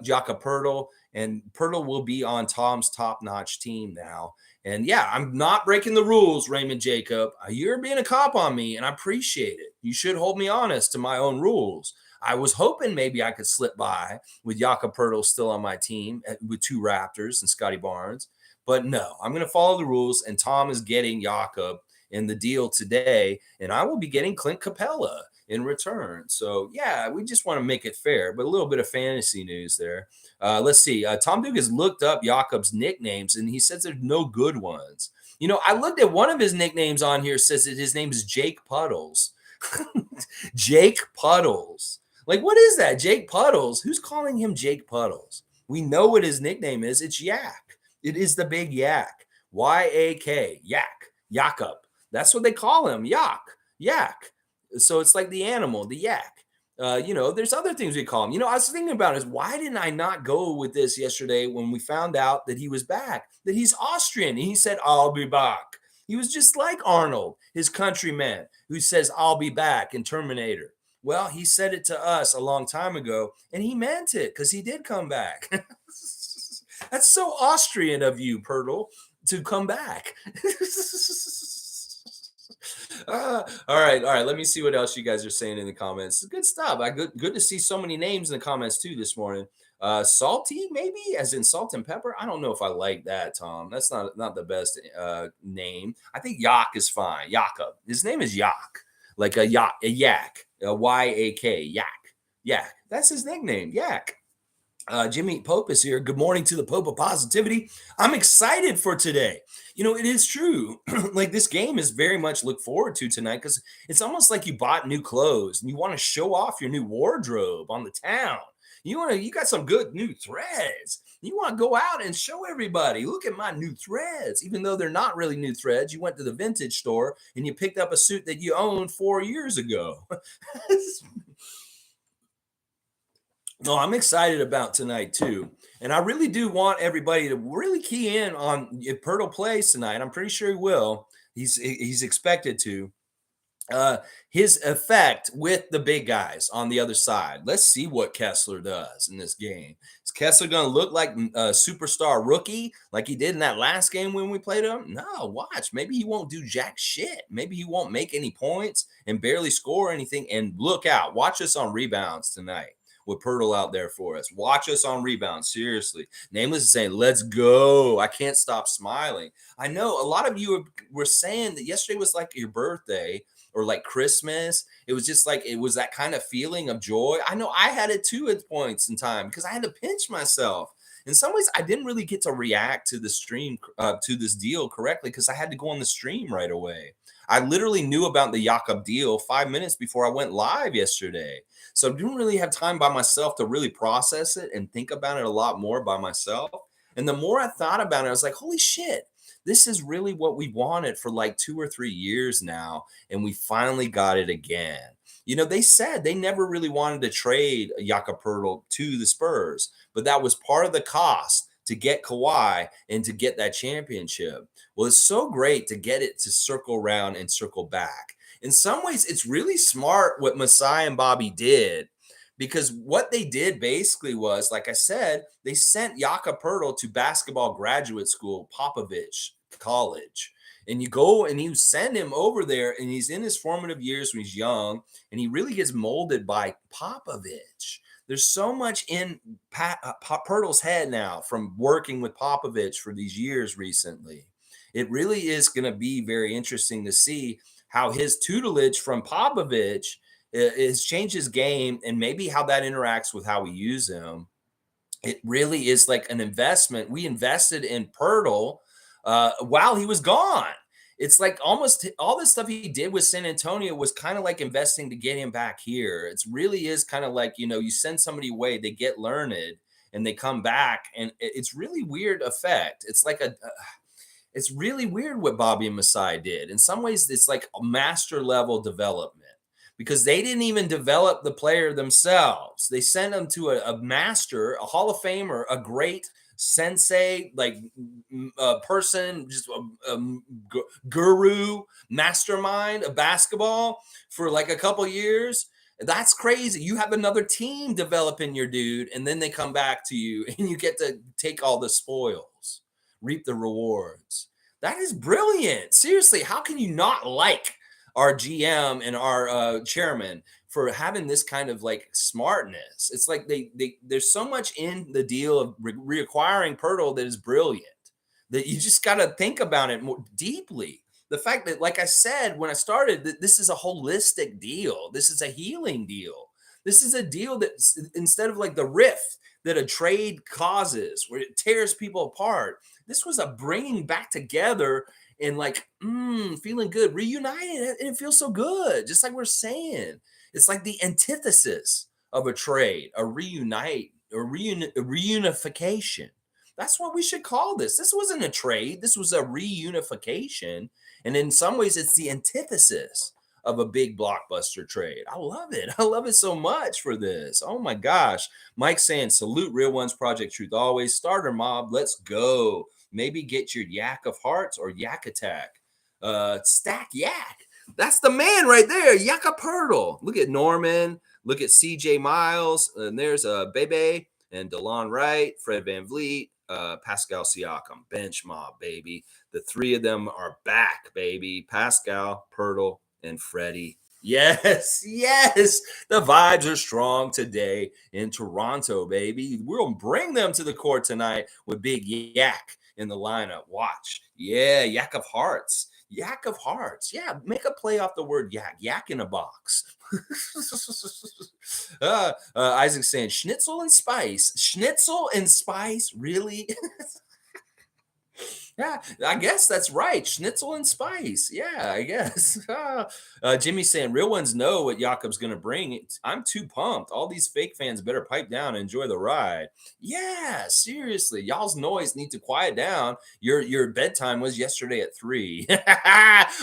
Jakob Poetle, and Poetle will be on Tom's top-notch team now. And yeah, I'm not breaking the rules, Raymond Jacob. You're being a cop on me, and I appreciate it. You should hold me honest to my own rules. I was hoping maybe I could slip by with Jakob Poetle still on my team with 2 Raptors and Scotty Barnes. But no, I'm going to follow the rules, and Tom is getting Jakob in the deal today, and I will be getting Clint Capella in return. So yeah, we just want to make it fair, but a little bit of fantasy news there. Let's see. Tom Duke has looked up Jakob's nicknames, and he says there's no good ones. I looked at one of his nicknames on here, says that his name is Jake Puddles. Jake Puddles. Like, what is that? Jake Puddles? Who's calling him Jake Puddles? We know what his nickname is. It's Yak. It is the big Yak. Y-A-K. Yak. Yakup. That's what they call him. Yak. Yak. So it's like the animal, the yak. There's other things we call him. I was thinking about is why didn't I not go with this yesterday when we found out that he was back, that he's Austrian. And he said, I'll be back. He was just like Arnold, his countryman, who says, I'll be back in Terminator. Well, he said it to us a long time ago, and he meant it because he did come back. That's so Austrian of you, Poetle, to come back. All right. Let me see what else you guys are saying in the comments. Good stuff. Good to see so many names in the comments too this morning. Salty, maybe, as in salt and pepper. I don't know if I like that, Tom. That's not the best name. I think Yak is fine. Yakup. His name is Yak, like a yak, a Y-A-K, Yak. That's his nickname, Yak. Jimmy Pope is here. Good morning to the Pope of Positivity. I'm excited for today. It is true. Like, this game is very much look forward to tonight because it's almost like you bought new clothes and you want to show off your new wardrobe on the town. You got some good new threads. You want to go out and show everybody, look at my new threads, even though they're not really new threads. You went to the vintage store and you picked up a suit that you owned 4 years ago. No, I'm excited about tonight too. And I really do want everybody to really key in on if Poetle plays tonight. I'm pretty sure he will. He's expected to. His effect with the big guys on the other side. Let's see what Kessler does in this game. Is Kessler going to look like a superstar rookie like he did in that last game when we played him? No, watch. Maybe he won't do jack shit. Maybe he won't make any points and barely score anything. And look out. Watch us on rebounds tonight. With Poetle out there for us. Watch us on rebound. Seriously. Nameless is saying, let's go. I can't stop smiling. I know a lot of you were saying that yesterday was like your birthday or like Christmas. It was just like, it was that kind of feeling of joy. I know I had it too at points in time because I had to pinch myself. In some ways, I didn't really get to react to the stream, to this deal correctly because I had to go on the stream right away. I literally knew about the Jakob deal 5 minutes before I went live yesterday. So I didn't really have time by myself to really process it and think about it a lot more by myself. And the more I thought about it, I was like, holy shit, this is really what we wanted for like 2 or 3 years now. And we finally got it again. They said they never really wanted to trade Jakob Poetle to the Spurs, but that was part of the cost to get Kawhi and to get that championship. Well, it's so great to get it to circle around and circle back. In some ways, it's really smart what MASAI and Bobby did, because what they did basically was, like I said, they sent Jakob Poetle to basketball graduate school, Popovich College. And you go and you send him over there, and he's in his formative years when he's young, and he really gets molded by Popovich. There's so much in Poeltle's head now from working with Popovich for these years recently. It really is going to be very interesting to see how his tutelage from Popovich has changed his game and maybe how that interacts with how we use him. It really is like an investment. We invested in Poetle while he was gone. It's like almost all the stuff he did with San Antonio was kind of like investing to get him back here. It really is kind of like, you send somebody away, they get learned and they come back. And it's really weird effect. It's like it's really weird what Bobby and MASAI did. In some ways, it's like a master level development because they didn't even develop the player themselves. They sent them to a master, a Hall of Famer, a great sensei, like a person, just a guru, mastermind of basketball for like a couple years. That's crazy. You have another team developing your dude, and then they come back to you and you get to take all the spoils, reap the rewards. That is brilliant. Seriously, how can you not like our GM and our chairman for having this kind of like smartness? It's like there's so much in the deal of reacquiring Poetle that is brilliant that you just got to think about it more deeply. The fact that, like I said when I started, that this is a holistic deal. This is a healing deal. This is a deal that instead of like the rift that a trade causes where it tears people apart, this was a bringing back together and like, feeling good, reunited. And it feels so good. Just like we're saying, it's like the antithesis of a trade, a reunite, a reunification. That's what we should call this. This wasn't a trade. This was a reunification. And in some ways, it's the antithesis of a big blockbuster trade. I love it. I love it so much for this. Oh my gosh. Mike saying, salute Real Ones, Project Truth always. Starter mob, let's go. Maybe get your Yak of Hearts or Yak Attack. Stack Yak. That's the man right there. Yak of Poetle. Look at Norman. Look at CJ Miles. And there's Bebe and DeLon Wright, Fred VanVleet, Pascal Siakam. Bench mob, baby. The three of them are back, baby. Pascal, Poetle, and Freddie. Yes, yes. The vibes are strong today in Toronto, baby. We'll bring them to the court tonight with Big Yak in the lineup. Watch. Yeah, Yak of Hearts. Yak of Hearts. Yeah, make a play off the word yak. Yak in a box. Isaac saying, schnitzel and spice. Schnitzel and spice? Really? Yeah, I guess that's right. Schnitzel and spice. Yeah, I guess. Jimmy's saying, real ones know what Jakob's going to bring. I'm too pumped. All these fake fans better pipe down and enjoy the ride. Yeah, seriously. Y'all's noise need to quiet down. Your bedtime was yesterday at 3.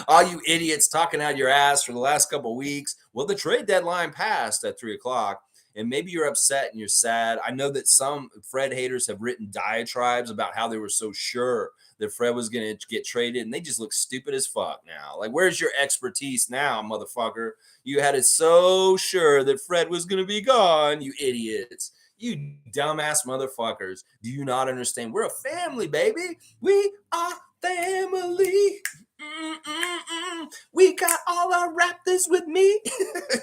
All you idiots talking out your ass for the last couple of weeks. Well, the trade deadline passed at 3 o'clock. And maybe you're upset and you're sad. I know that some Fred haters have written diatribes about how they were so sure that Fred was going to get traded, and they just look stupid as fuck now. Like, where's your expertise now, motherfucker? You had it so sure that Fred was going to be gone, you idiots. You dumbass motherfuckers. Do you not understand? We're a family, baby. We are family. We got all our Raptors with me.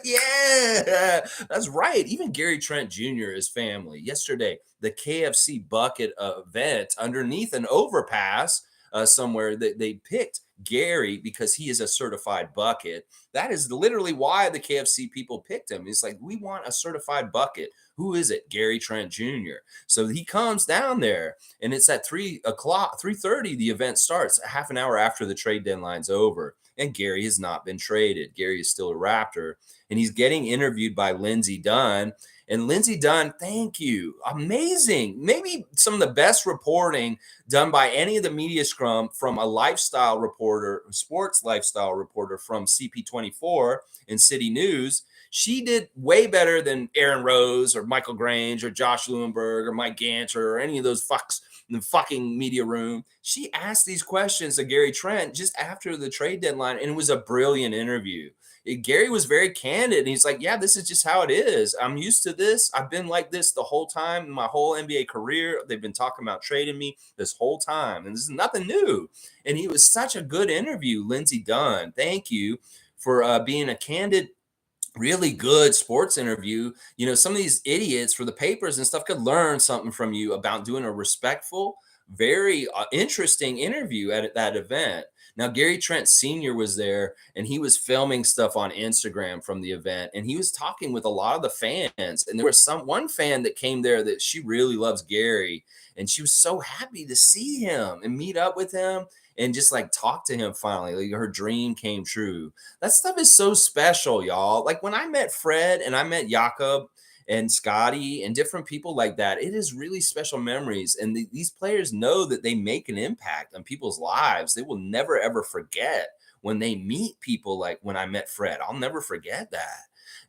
Yeah, that's right. Even Gary Trent Jr. is family. Yesterday, the KFC bucket event underneath an overpass somewhere, that they picked Gary because he is a certified bucket. That is literally why the KFC people picked him. It's like, we want a certified bucket. Who is it? Gary Trent Jr. So he comes down there, and it's at 3 o'clock, 3:30. The event starts half an hour after the trade deadline's over. And Gary has not been traded. Gary is still a Raptor, and he's getting interviewed by L.Dunn. And L.Dunn, thank you. Amazing. Maybe some of the best reporting done by any of the media scrum from a lifestyle reporter, sports lifestyle reporter from CP24 in City News. She did way better than Aaron Rose or Michael Grange or Josh Lewenberg or Mike Ganter or any of those fucks in the fucking media room. She asked these questions to Gary Trent just after the trade deadline, and it was a brilliant interview. Gary was very candid, and he's like, yeah, this is just how it is. I'm used to this. I've been like this the whole time, my whole NBA career. They've been talking about trading me this whole time, and this is nothing new. And he was such a good interview, L.Dunn. Thank you for being a candid, really good sports interview. You know, some of these idiots for the papers and stuff could learn something from you about doing a respectful, very interesting interview at that event. Now, Gary Trent Sr. was there, and he was filming stuff on Instagram from the event, and he was talking with a lot of the fans. And there was one fan that came there that she really loves Gary, and she was so happy to see him and meet up with him and just like talk to him finally. Like, her dream came true. That stuff is so special, y'all. Like, when I met Fred and I met Jakob and Scotty and different people like that, it is really special memories. And these players know that they make an impact on people's lives. They will never, ever forget when they meet people like when I met Fred. I'll never forget that.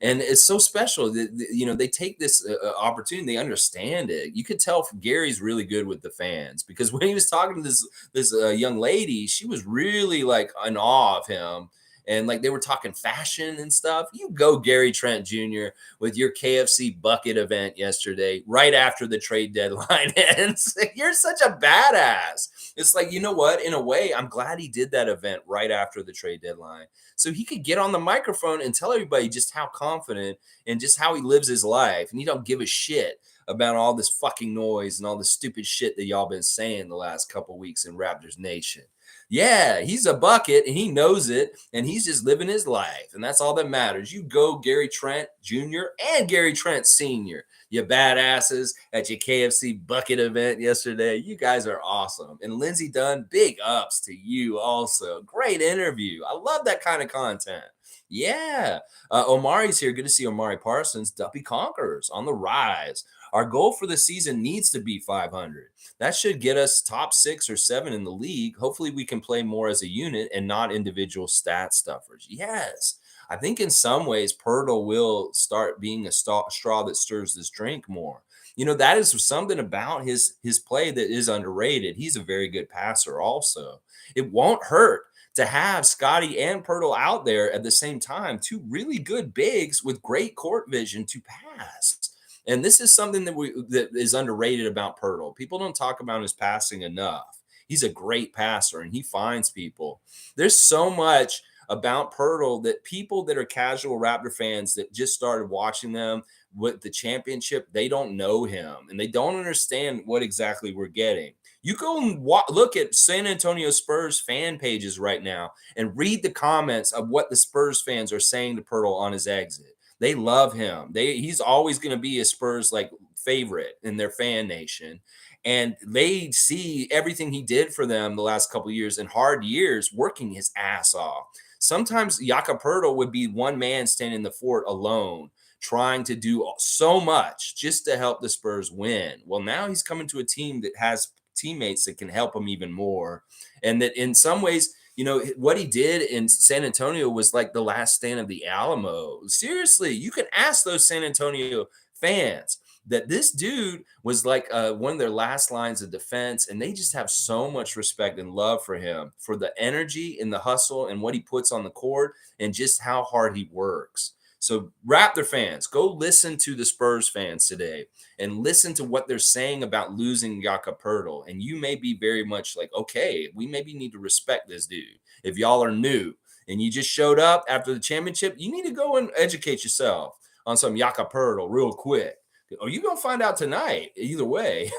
And it's so special that, you know, they take this opportunity. They understand it. You could tell Gary's really good with the fans, because when he was talking to this young lady, she was really like in awe of him. And like, they were talking fashion and stuff. You go, Gary Trent Jr., with your KFC bucket event yesterday, right after the trade deadline ends. You're such a badass. It's like, you know what? In a way, I'm glad he did that event right after the trade deadline, so he could get on the microphone and tell everybody just how confident and just how he lives his life. And he don't give a shit about all this fucking noise and all the stupid shit that y'all been saying the last couple weeks in Raptors Nation. Yeah, he's a bucket and he knows it, and he's just living his life, and that's all that matters. You go, Gary Trent Jr. and Gary Trent Sr., you badasses at your KFC bucket event yesterday. You guys are awesome. And Lindsey Dunn, big ups to you also. Great interview. I love that kind of content. Yeah. Omari's here. Good to see Omari Parsons. Duppy Conquerors on the rise. Our goal for the season needs to be 500. That should get us top 6 or 7 in the league. Hopefully we can play more as a unit and not individual stat stuffers. Yes. I think in some ways, Poetle will start being a straw that stirs this drink more. You know, that is something about his play that is underrated. He's a very good passer also. It won't hurt to have Scotty and Poetle out there at the same time, two really good bigs with great court vision to pass. And this is something that is underrated about Poetle. People don't talk about his passing enough. He's a great passer and he finds people. There's so much about Poetle that people that are casual Raptor fans that just started watching them with the championship, they don't know him and they don't understand what exactly we're getting. You go and look at San Antonio Spurs fan pages right now and read the comments of what the Spurs fans are saying to Poetle on his exit. They love him. He's always going to be a Spurs like favorite in their fan nation. And they see everything he did for them the last couple of years and hard years working his ass off. Sometimes Jakob Poetle would be one man standing in the fort alone, trying to do so much just to help the Spurs win. Well, now he's coming to a team that has teammates that can help him even more. And that in some ways, you know, what he did in San Antonio was like the last stand of the Alamo. Seriously, you can ask those San Antonio fans that this dude was like one of their last lines of defense, and they just have so much respect and love for him, for the energy and the hustle and what he puts on the court and just how hard he works. So Raptor fans, go listen to the Spurs fans today and listen to what they're saying about losing Jakob Poetle. And you may be very much like, okay, we maybe need to respect this dude. If y'all are new and you just showed up after the championship, you need to go and educate yourself on some Jakob Poetle real quick. Or you're going to find out tonight, either way.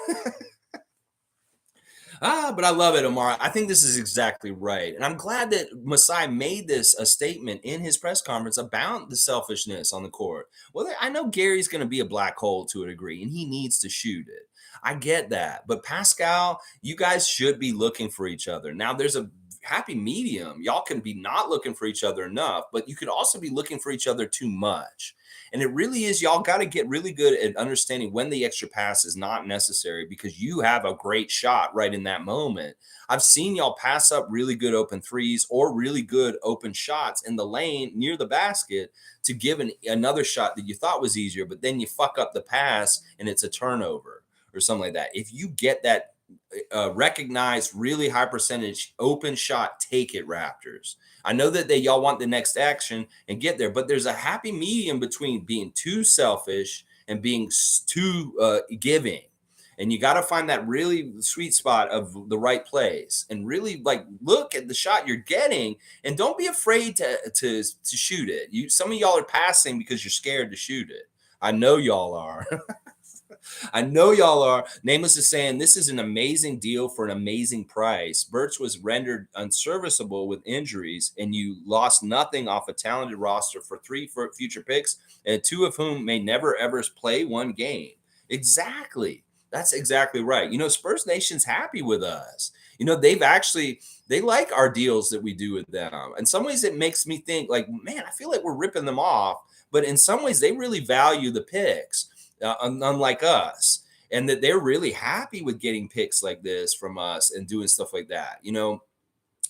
But I love it, Omar. I think this is exactly right. And I'm glad that MASAI made this a statement in his press conference about the selfishness on the court. Well, I know Gary's going to be a black hole to a degree, and he needs to shoot it. I get that. But Pascal, you guys should be looking for each other. Now, there's a happy medium. Y'all can be not looking for each other enough, but you could also be looking for each other too much. And it really is, y'all got to get really good at understanding when the extra pass is not necessary because you have a great shot right in that moment. I've seen y'all pass up really good open threes or really good open shots in the lane near the basket to give another shot that you thought was easier, but then you fuck up the pass and it's a turnover or something like that. If you get that recognized really high percentage open shot, take it, Raptors. I know that y'all want the next action and get there, but there's a happy medium between being too selfish and being too giving. And you got to find that really sweet spot of the right place and really like look at the shot you're getting and don't be afraid to shoot it. Some of y'all are passing because you're scared to shoot it. I know y'all are. I know y'all are. Nameless is saying this is an amazing deal for an amazing price. Birch was rendered unserviceable with injuries, and you lost nothing off a talented roster for 3 future picks, and 2 of whom may never ever play one game. Exactly. That's exactly right. You know, Spurs Nation's happy with us. You know, they like our deals that we do with them. In some ways, it makes me think like, man, I feel like we're ripping them off. But in some ways, they really value the picks. Unlike us, and that they're really happy with getting picks like this from us and doing stuff like that. You know,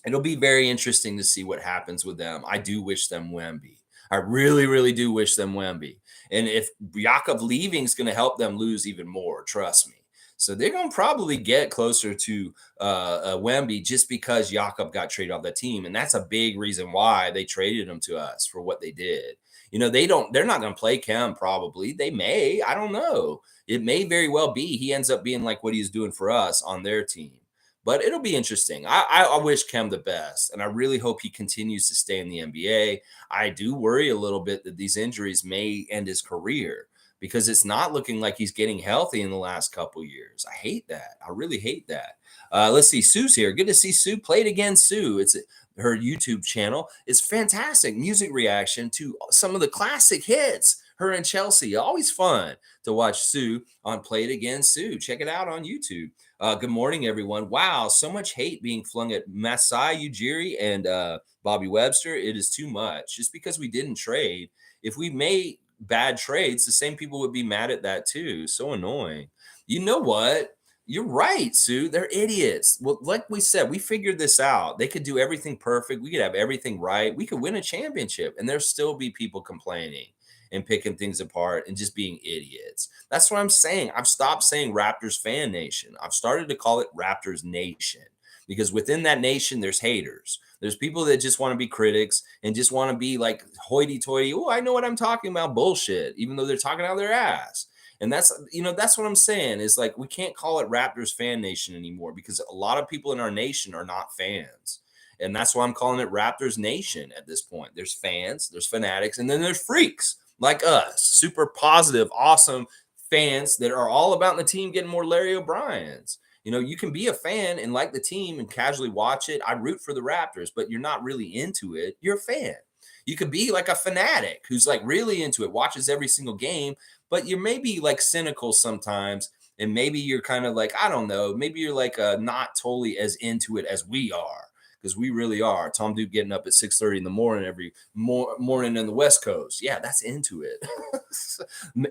it'll be very interesting to see what happens with them. I do wish them Wemby. I really, really do wish them Wemby. And if Jakob leaving is going to help them lose even more, trust me. So they're going to probably get closer to Wemby just because Jakob got traded off that team. And that's a big reason why they traded him to us for what they did. You know, they're not going to play Khem probably. They may, I don't know. It may very well be he ends up being like what he's doing for us on their team. But it'll be interesting. I wish Khem the best, and I really hope he continues to stay in the NBA. I do worry a little bit that these injuries may end his career. because it's not looking like he's getting healthy in the last couple years. I hate that. I really hate that. Let's see. Sue's here. Good to see Sue. Play it again, Sue. It's her YouTube channel. It's fantastic music reaction to some of the classic hits. Her and Chelsea. Always fun to watch Sue on Play It Again, Sue. Check it out on YouTube. Good morning, everyone. Wow, so much hate being flung at MASAI, Ujiri, and Bobby Webster. It is too much. Just because we didn't trade, if we made bad trades, the same people would be mad at that too. So annoying. You know what? You're right, Sue. They're idiots. Well, like we said, we figured this out. They could do everything perfect. We could have everything right. We could win a championship, and there still be people complaining and picking things apart and just being idiots. That's what I'm saying. I've stopped saying Raptors fan nation. I've started to call it Raptors Nation, because within that nation, there's haters. There's people that just want to be critics and just want to be like hoity-toity. Oh, I know what I'm talking about. Bullshit, even though they're talking out of their ass. And that's what I'm saying is, like, we can't call it Raptors fan nation anymore, because a lot of people in our nation are not fans. And that's why I'm calling it Raptors Nation at this point. There's fans, there's fanatics, and then there's freaks like us, super positive, awesome fans that are all about the team getting more Larry O'Briens. You can be a fan and like the team and casually watch it. I root for the Raptors, but you're not really into it. You're a fan. You could be like a fanatic who's like really into it, watches every single game, but you're maybe like cynical sometimes. And maybe you're kind of like, I don't know, maybe you're like not totally as into it as we are, because we really are. Tom Duke getting up at 6:30 in the morning every morning in the West Coast. Yeah, that's into it.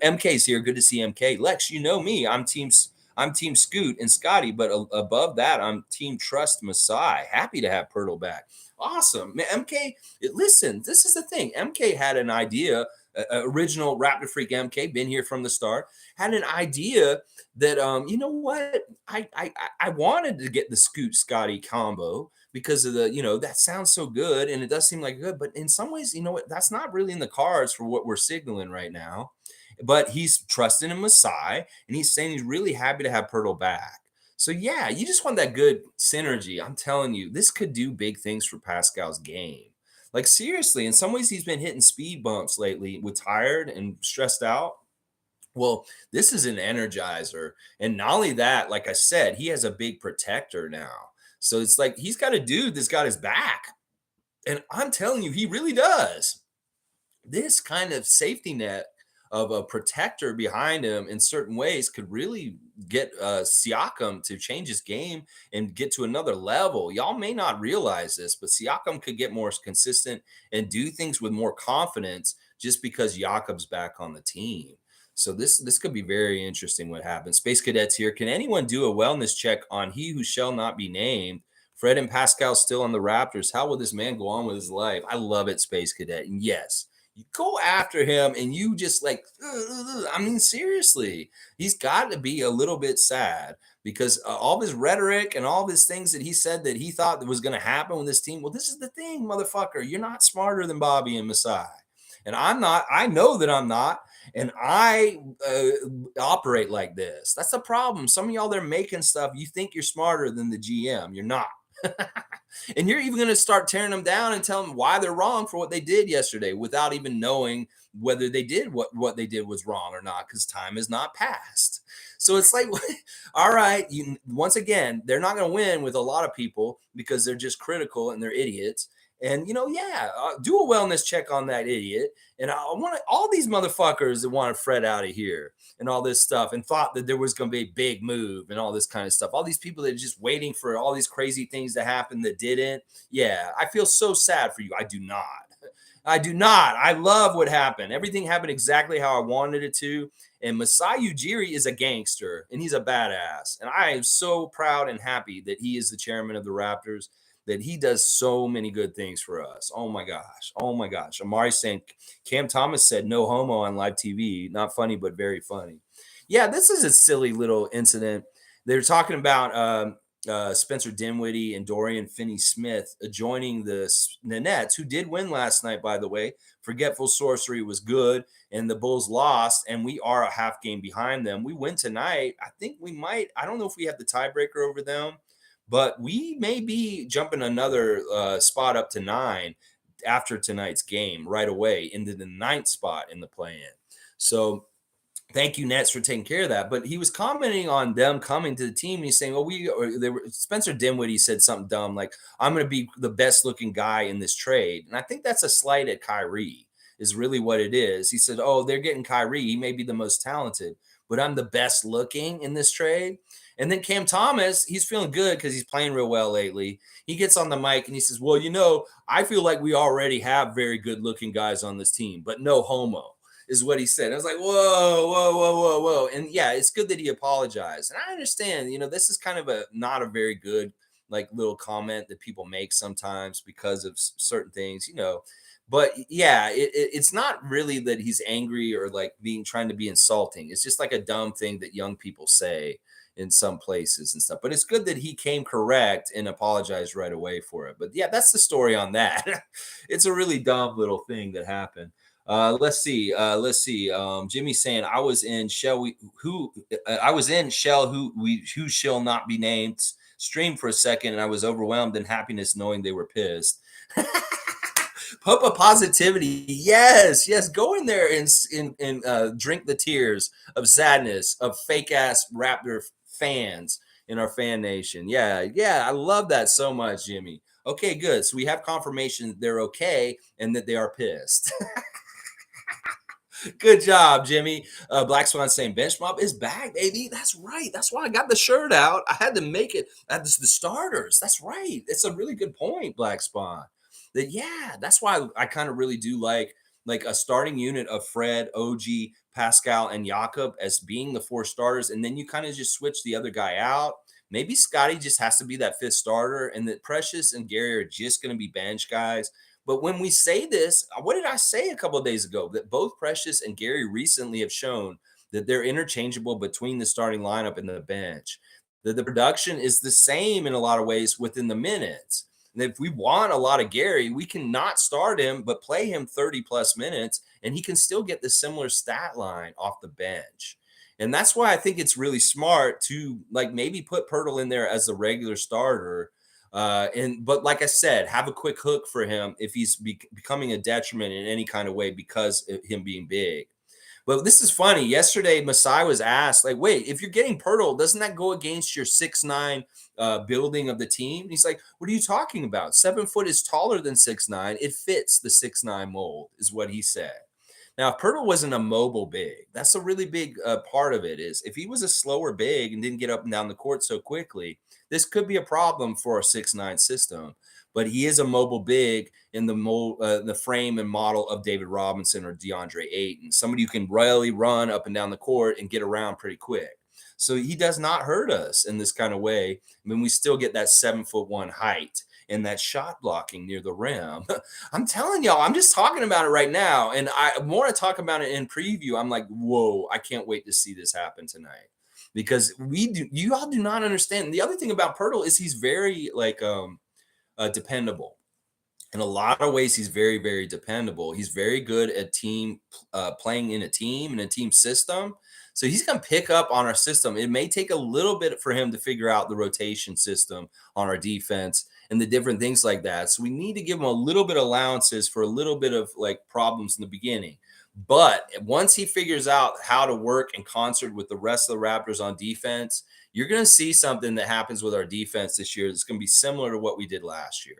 MK's here. Good to see MK. Lex, you know me. I'm Team Scoot and Scotty, but above that, I'm Team Trust Masai. Happy to have Poetle back. Awesome. Man, MK, listen, this is the thing. MK had an idea, original Raptorfreak MK, been here from the start, had an idea that, you know what? I wanted to get the Scoot Scotty combo because of the, that sounds so good and it does seem like good, but in some ways, you know what? That's not really in the cards for what we're signaling right now. But he's trusting in Masai, and he's saying he's really happy to have Poetle back. So, yeah, you just want that good synergy. I'm telling you, this could do big things for Pascal's game. Like, seriously, in some ways, he's been hitting speed bumps lately with tired and stressed out. Well, this is an energizer. And not only that, like I said, he has a big protector now. So it's like he's got a dude that's got his back. And I'm telling you, he really does. This kind of safety net of a protector behind him in certain ways could really get Siakam to change his game and get to another level. Y'all may not realize this, but Siakam could get more consistent and do things with more confidence just because Jakob's back on the team. So this could be very interesting what happens. Space Cadets here. Can anyone do a wellness check on he who shall not be named? Fred and Pascal still on the Raptors. How will this man go on with his life? I love it, Space Cadet. And yes, you go after him and you just like, I mean, seriously, he's got to be a little bit sad because all of his rhetoric and all of his things that he said that he thought that was going to happen with this team. Well, this is the thing, motherfucker. You're not smarter than Bobby and Masai. And I'm not. I know that I'm not. And I operate like this. That's the problem. Some of y'all, they're making stuff. You think you're smarter than the GM. You're not. And you're even going to start tearing them down and tell them why they're wrong for what they did yesterday without even knowing whether they did what they did was wrong or not, because time has not passed. So it's like, all right, once again, they're not going to win with a lot of people because they're just critical and they're idiots. And, do a wellness check on that idiot. And I want all these motherfuckers that want to Fred out of here and all this stuff and thought that there was going to be a big move and all this kind of stuff. All these people that are just waiting for all these crazy things to happen that didn't. Yeah, I feel so sad for you. I do not. I love what happened. Everything happened exactly how I wanted it to. And Masai Ujiri is a gangster and he's a badass. And I am so proud and happy that he is the chairman of the Raptors, that he does so many good things for us. Oh my gosh. Amari saying, Cam Thomas said no homo on live TV. Not funny, but very funny. Yeah, this is a silly little incident. They're talking about Spencer Dinwiddie and Dorian Finney-Smith joining the Nets, who did win last night, by the way. Forgetful Sorcery was good, and the Bulls lost, and we are a half game behind them. We win tonight. I think we might. I don't know if we have the tiebreaker over them, but we may be jumping another spot up to 9 after tonight's game right away into the 9th spot in the play-in. So Thank you, Nets, for taking care of that. But he was commenting on them coming to the team. And he's saying, "Oh, they were Spencer Dinwiddie said something dumb like, I'm going to be the best looking guy in this trade." And I think that's a slight at Kyrie, is really what it is. He said, "Oh, they're getting Kyrie. He may be the most talented, but I'm the best looking in this trade." And then Cam Thomas, he's feeling good because he's playing real well lately. He gets on the mic and he says, "Well, I feel like we already have very good looking guys on this team, but no homo," is what he said. I was like, whoa, whoa, whoa, whoa, whoa. And yeah, it's good that he apologized. And I understand, this is kind of a not a very good like little comment that people make sometimes because of certain things. But yeah, it's not really that he's angry or like being trying to be insulting. It's just like a dumb thing that young people say in some places and stuff. But it's good that he came correct and apologized right away for it. But yeah, that's the story on that. It's a really dumb little thing that happened. Let's see. Jimmy saying I was in Shell. I was in Shell. Who shall not be named. Stream for a second, and I was overwhelmed in happiness knowing they were pissed. Popa positivity. Yes, yes. Go in there and drink the tears of sadness of fake ass Raptor fans in our fan nation. Yeah, yeah. I love that so much, Jimmy. Okay, good. So we have confirmation that they're okay and that they are pissed. Good job, Jimmy. Black Swan saying bench mob is back, baby. That's right. That's why I got the shirt out. I had to make it. That's the starters. That's right. It's a really good point, Black Spawn. Yeah, that's why I kind of really do like a starting unit of Fred, OG, Pascal, and Jakob as being the four starters, and then you kind of just switch the other guy out. Maybe Scotty just has to be that fifth starter, and that Precious and Gary are just going to be bench guys. But when we say this, what did I say a couple of days ago? That both Precious and Gary recently have shown that they're interchangeable between the starting lineup and the bench. That the production is the same in a lot of ways within the minutes. And if we want a lot of Gary, we can not start him, but play him 30 plus minutes, and he can still get the similar stat line off the bench. And that's why I think it's really smart to like maybe put Poetle in there as the regular starter, but like I said, have a quick hook for him if he's becoming a detriment in any kind of way because of him being big. But this is funny. Yesterday, Masai was asked, like, wait, if you're getting Poetle, doesn't that go against your 6'9" building of the team? And he's like, what are you talking about? 7 foot is taller than 6'9". It fits the 6'9" mold, is what he said. Now, if Poetle wasn't a mobile big, that's a really big part of it. Is if he was a slower big and didn't get up and down the court so quickly, this could be a problem for a 6'9" system. But he is a mobile big in the frame and model of David Robinson or DeAndre Ayton, somebody who can really run up and down the court and get around pretty quick. So he does not hurt us in this kind of way. I mean, we still get that 7'1" height and that shot blocking near the rim. I'm telling y'all, I'm just talking about it right now. And more I talk about it in preview, I'm like, whoa, I can't wait to see this happen tonight. Because you all do not understand. The other thing about Poetle is he's very dependable. In a lot of ways, he's very, very dependable. He's very good at playing in a team system. So he's going to pick up on our system. It may take a little bit for him to figure out the rotation system on our defense and the different things like that. So we need to give him a little bit of allowances for a little bit of like problems in the beginning. But once he figures out how to work in concert with the rest of the Raptors on defense, you're going to see something that happens with our defense this year that's going to be similar to what we did last year.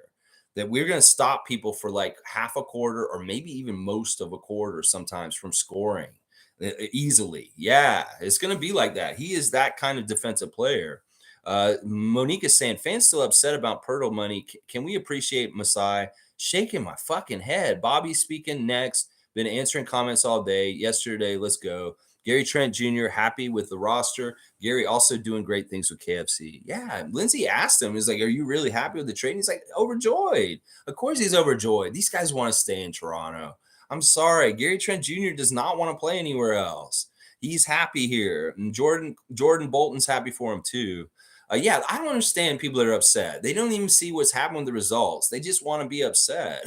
That we're going to stop people for like half a quarter or maybe even most of a quarter sometimes from scoring easily. Yeah, it's going to be like that. He is that kind of defensive player. Monique is saying, fans still upset about Poetle money. Can we appreciate Masai? Shaking my fucking head. Bobby speaking next. Been answering comments all day. Yesterday, let's go. Gary Trent Jr. happy with the roster. Gary also doing great things with KFC. Yeah, Lindsay asked him, he's like, are you really happy with the trade? And he's like, overjoyed. Of course he's overjoyed. These guys want to stay in Toronto. I'm sorry. Gary Trent Jr. does not want to play anywhere else. He's happy here. And Jordan Bolton's happy for him too. Yeah, I don't understand people that are upset. They don't even see what's happening with the results. They just want to be upset.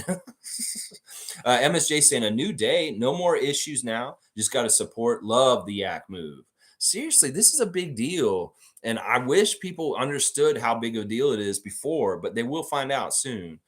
MSJ saying a new day, no more issues now. Just got to support, love the yak move. Seriously, this is a big deal. And I wish people understood how big of a deal it is before, but they will find out soon.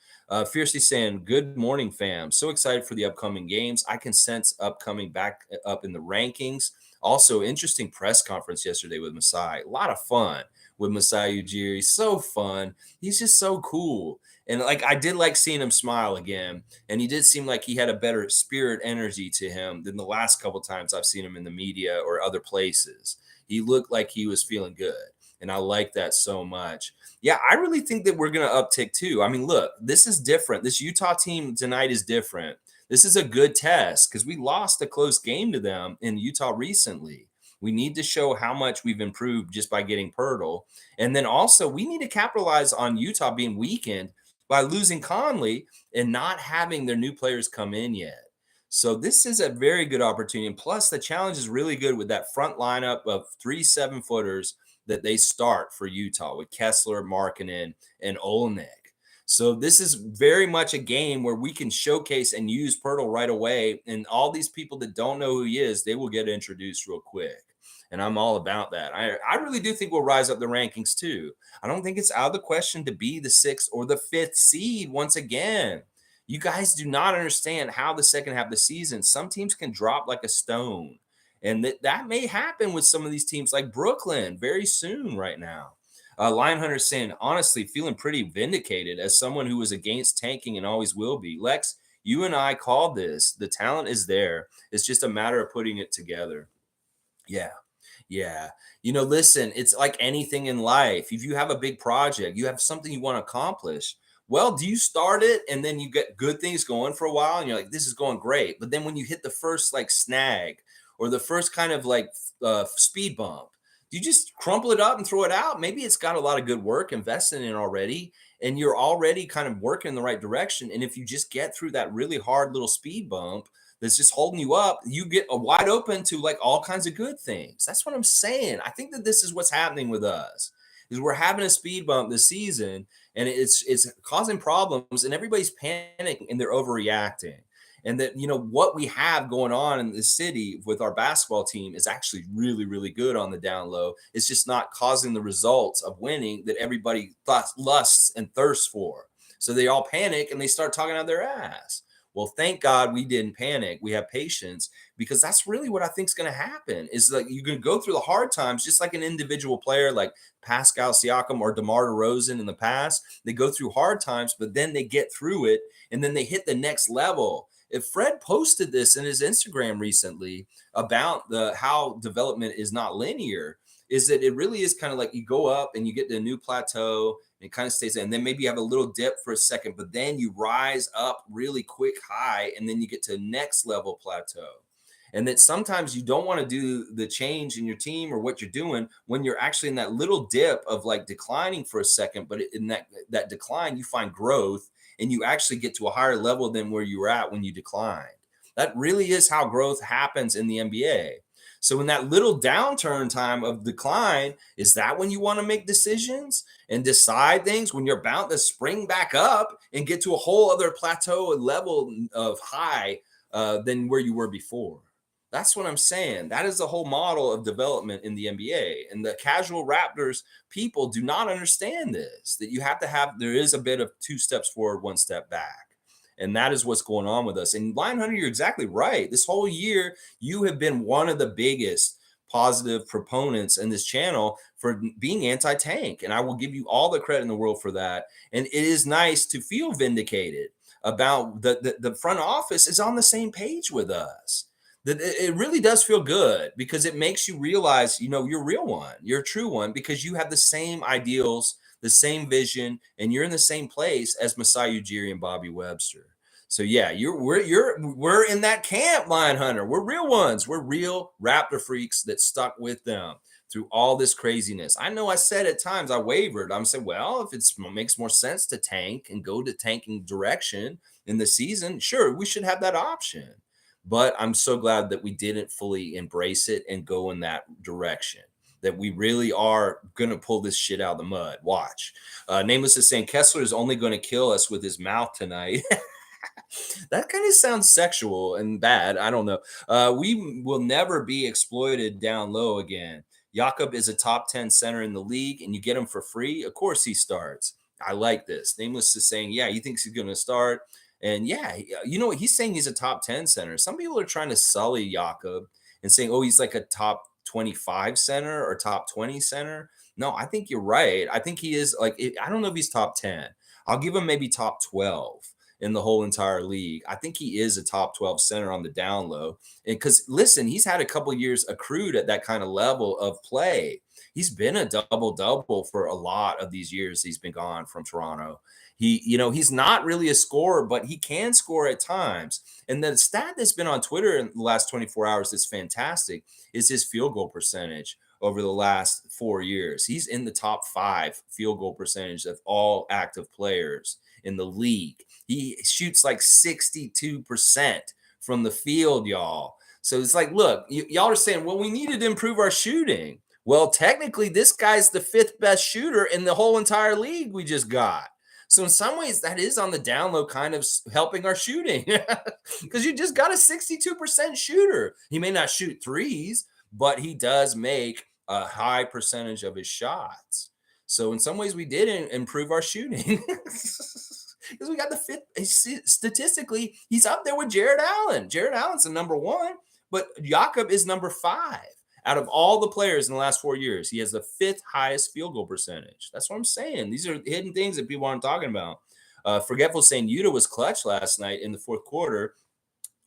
Fiercely saying, good morning, fam. So excited for the upcoming games. I can sense upcoming back up in the rankings. Also, interesting press conference yesterday with Masai. A lot of fun with Masai Ujiri. So fun. He's just so cool. And like I did like seeing him smile again. And he did seem like he had a better spirit energy to him than the last couple times I've seen him in the media or other places. He looked like he was feeling good. And I like that so much. Yeah, I really think that we're going to uptick too. I mean, look, this is different. This Utah team tonight is different. This is a good test because we lost a close game to them in Utah recently. We need to show how much we've improved just by getting Poetle. And then also, we need to capitalize on Utah being weakened by losing Conley and not having their new players come in yet. So this is a very good opportunity. And plus, the challenge is really good with that front lineup of 3 7-footers that they start for Utah with Kessler, Markkanen, and Olenek. So this is very much a game where we can showcase and use Poetle right away. And all these people that don't know who he is, they will get introduced real quick. And I'm all about that. I really do think we'll rise up the rankings too. I don't think it's out of the question to be the 6th or the 5th seed once again. You guys do not understand how the second half of the season, some teams can drop like a stone. And that may happen with some of these teams like Brooklyn very soon right now. Lion Hunter saying, honestly, feeling pretty vindicated as someone who was against tanking and always will be. Lex, you and I called this. The talent is there. It's just a matter of putting it together. Yeah. Yeah. Listen, it's like anything in life. If you have a big project, you have something you want to accomplish. Well, do you start it and then you get good things going for a while and you're like, this is going great. But then when you hit the first like snag or the first kind of like speed bump, do you just crumple it up and throw it out? Maybe it's got a lot of good work invested in it already, and you're already kind of working in the right direction. And if you just get through that really hard little speed bump that's just holding you up, you get a wide open to like all kinds of good things. That's what I'm saying. I think that this is what's happening with us is we're having a speed bump this season and it's causing problems and everybody's panicking and they're overreacting. And that, what we have going on in the city with our basketball team is actually really, really good on the down low. It's just not causing the results of winning that everybody lusts and thirsts for. So they all panic and they start talking out their ass. Well, thank God we didn't panic. We have patience because that's really what I think is going to happen is like you're going to go through the hard times, just like an individual player like Pascal Siakam or DeMar DeRozan in the past. They go through hard times, but then they get through it and then they hit the next level. If Fred posted this in his Instagram recently about how development is not linear, is that it really is kind of like you go up and you get to a new plateau and it kind of stays there. And then maybe you have a little dip for a second, but then you rise up really quick high and then you get to next level plateau. And that sometimes you don't want to do the change in your team or what you're doing when you're actually in that little dip of like declining for a second, but in that decline, you find growth and you actually get to a higher level than where you were at when you declined. That really is how growth happens in the NBA. So in that little downturn time of decline, is that when you want to make decisions and decide things when you're about to spring back up and get to a whole other plateau and level of high than where you were before? That's what I'm saying. That is the whole model of development in the NBA. And the casual Raptors people do not understand this, that you have to have, there is a bit of 2 steps forward, 1 step back. And that is what's going on with us. And Lion Hunter, you're exactly right. This whole year, you have been one of the biggest positive proponents in this channel for being anti-tank. And I will give you all the credit in the world for that. And it is nice to feel vindicated about the front office is on the same page with us. That it really does feel good because it makes you realize, you're a real one, you're a true one because you have the same ideals, the same vision, and you're in the same place as Masai Ujiri and Bobby Webster. So yeah, we're in that camp, Lion Hunter. We're real ones. We're real Raptor freaks that stuck with them through all this craziness. I know I said at times I wavered. I'm saying, well, if it makes more sense to tank and go to tanking direction in the season, sure, we should have that option. But I'm so glad that we didn't fully embrace it and go in that direction, that we really are going to pull this shit out of the mud. Watch. Nameless is saying Kessler is only going to kill us with his mouth tonight. That kind of sounds sexual and bad. I don't know. We will never be exploited down low again. Jakob is a top 10 center in the league and you get him for free. Of course he starts. I like this. Nameless is saying, yeah, he thinks he's going to start. And yeah, you know what? He's saying he's a top 10 center. Some people are trying to sully Jakob and saying, oh, he's like a top 25 center or top 20 center. No, I think you're right. I think he is like, I don't know if he's top 10. I'll give him maybe top 12 in the whole entire league. I think he is a top 12 center on the down low. And because listen, he's had a couple years accrued at that kind of level of play. He's been a double-double for a lot of these years he's been gone from Toronto. He's not really a scorer, but he can score at times. And the stat that's been on Twitter in the last 24 hours that's fantastic is his field goal percentage over the last 4 years. He's in the top 5 field goal percentage of all active players in the league. He shoots like 62% from the field, y'all. So it's like, look, y'all are saying, well, we needed to improve our shooting. Well, technically, this guy's the 5th best shooter in the whole entire league we just got. So in some ways, that is on the down low kind of helping our shooting because you just got a 62% shooter. He may not shoot threes, but he does make a high percentage of his shots. So in some ways, we did improve our shooting because we got the 5th. Statistically, he's up there with Jared Allen. Jared Allen's the number 1, but Jakob is number 5. Out of all the players in the last 4 years, he has the 5th highest field goal percentage. That's what I'm saying. These are hidden things that people aren't talking about. Forgetful saying YUTA was clutch last night in the 4th quarter,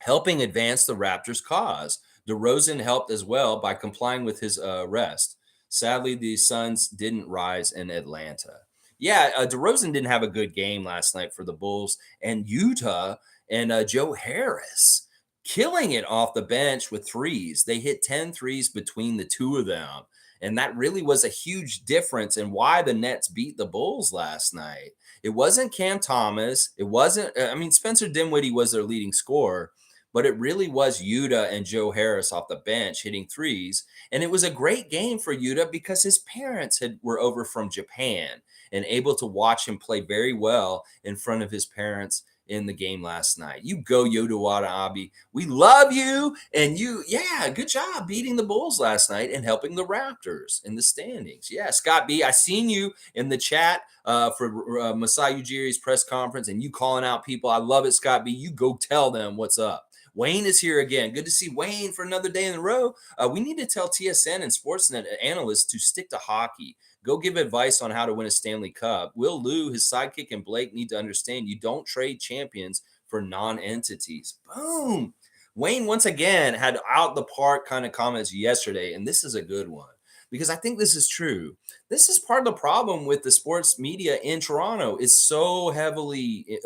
helping advance the Raptors' cause. DeRozan helped as well by complying with his rest. Sadly, the Suns didn't rise in Atlanta. Yeah, DeRozan didn't have a good game last night for the Bulls. And YUTA and Joe Harris killing it off the bench with threes. They hit 10 threes between the two of them. And that really was a huge difference in why the Nets beat the Bulls last night. It wasn't Cam Thomas. It wasn't, Spencer Dinwiddie was their leading scorer, but it really was YUTA and Joe Harris off the bench hitting threes. And it was a great game for YUTA because his parents were over from Japan and able to watch him play very well in front of his parents in the game last night. You go, Yuta Watanabe. We love you. And good job beating the Bulls last night and helping the Raptors in the standings. Yeah, Scott B., I seen you in the chat for Masai Ujiri's press conference and you calling out people. I love it, Scott B. You go tell them what's up. Wayne is here again. Good to see Wayne for another day in a row. We need to tell TSN and Sportsnet analysts to stick to hockey. Go give advice on how to win a Stanley Cup. Will Lou, his sidekick, and Blake need to understand you don't trade champions for non-entities. Boom. Wayne, once again, had out the park kind of comments yesterday, and this is a good one because I think this is true. This is part of the problem with the sports media in Toronto. It's so heavily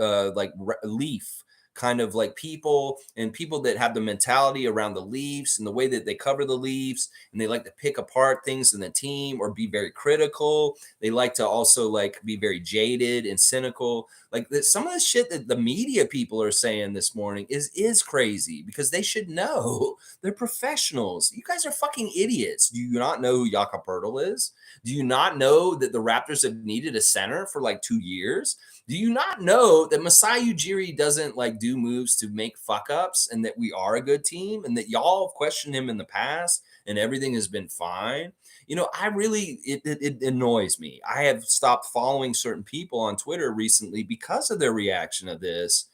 Leaf kind of like people that have the mentality around the Leafs and the way that they cover the Leafs, and they like to pick apart things in the team or be very critical. They like to also like be very jaded and cynical. Like some of the shit that the media people are saying this morning is crazy because they should know. They're professionals. You guys are fucking idiots. Do you not know who Jakob Poetle is? Do you not know that the Raptors have needed a center for like 2 years? Do you not know that Masai Ujiri doesn't like do moves to make fuck ups and that we are a good team and that y'all have questioned him in the past and everything has been fine? It annoys me. I have stopped following certain people on Twitter recently because of their reaction of this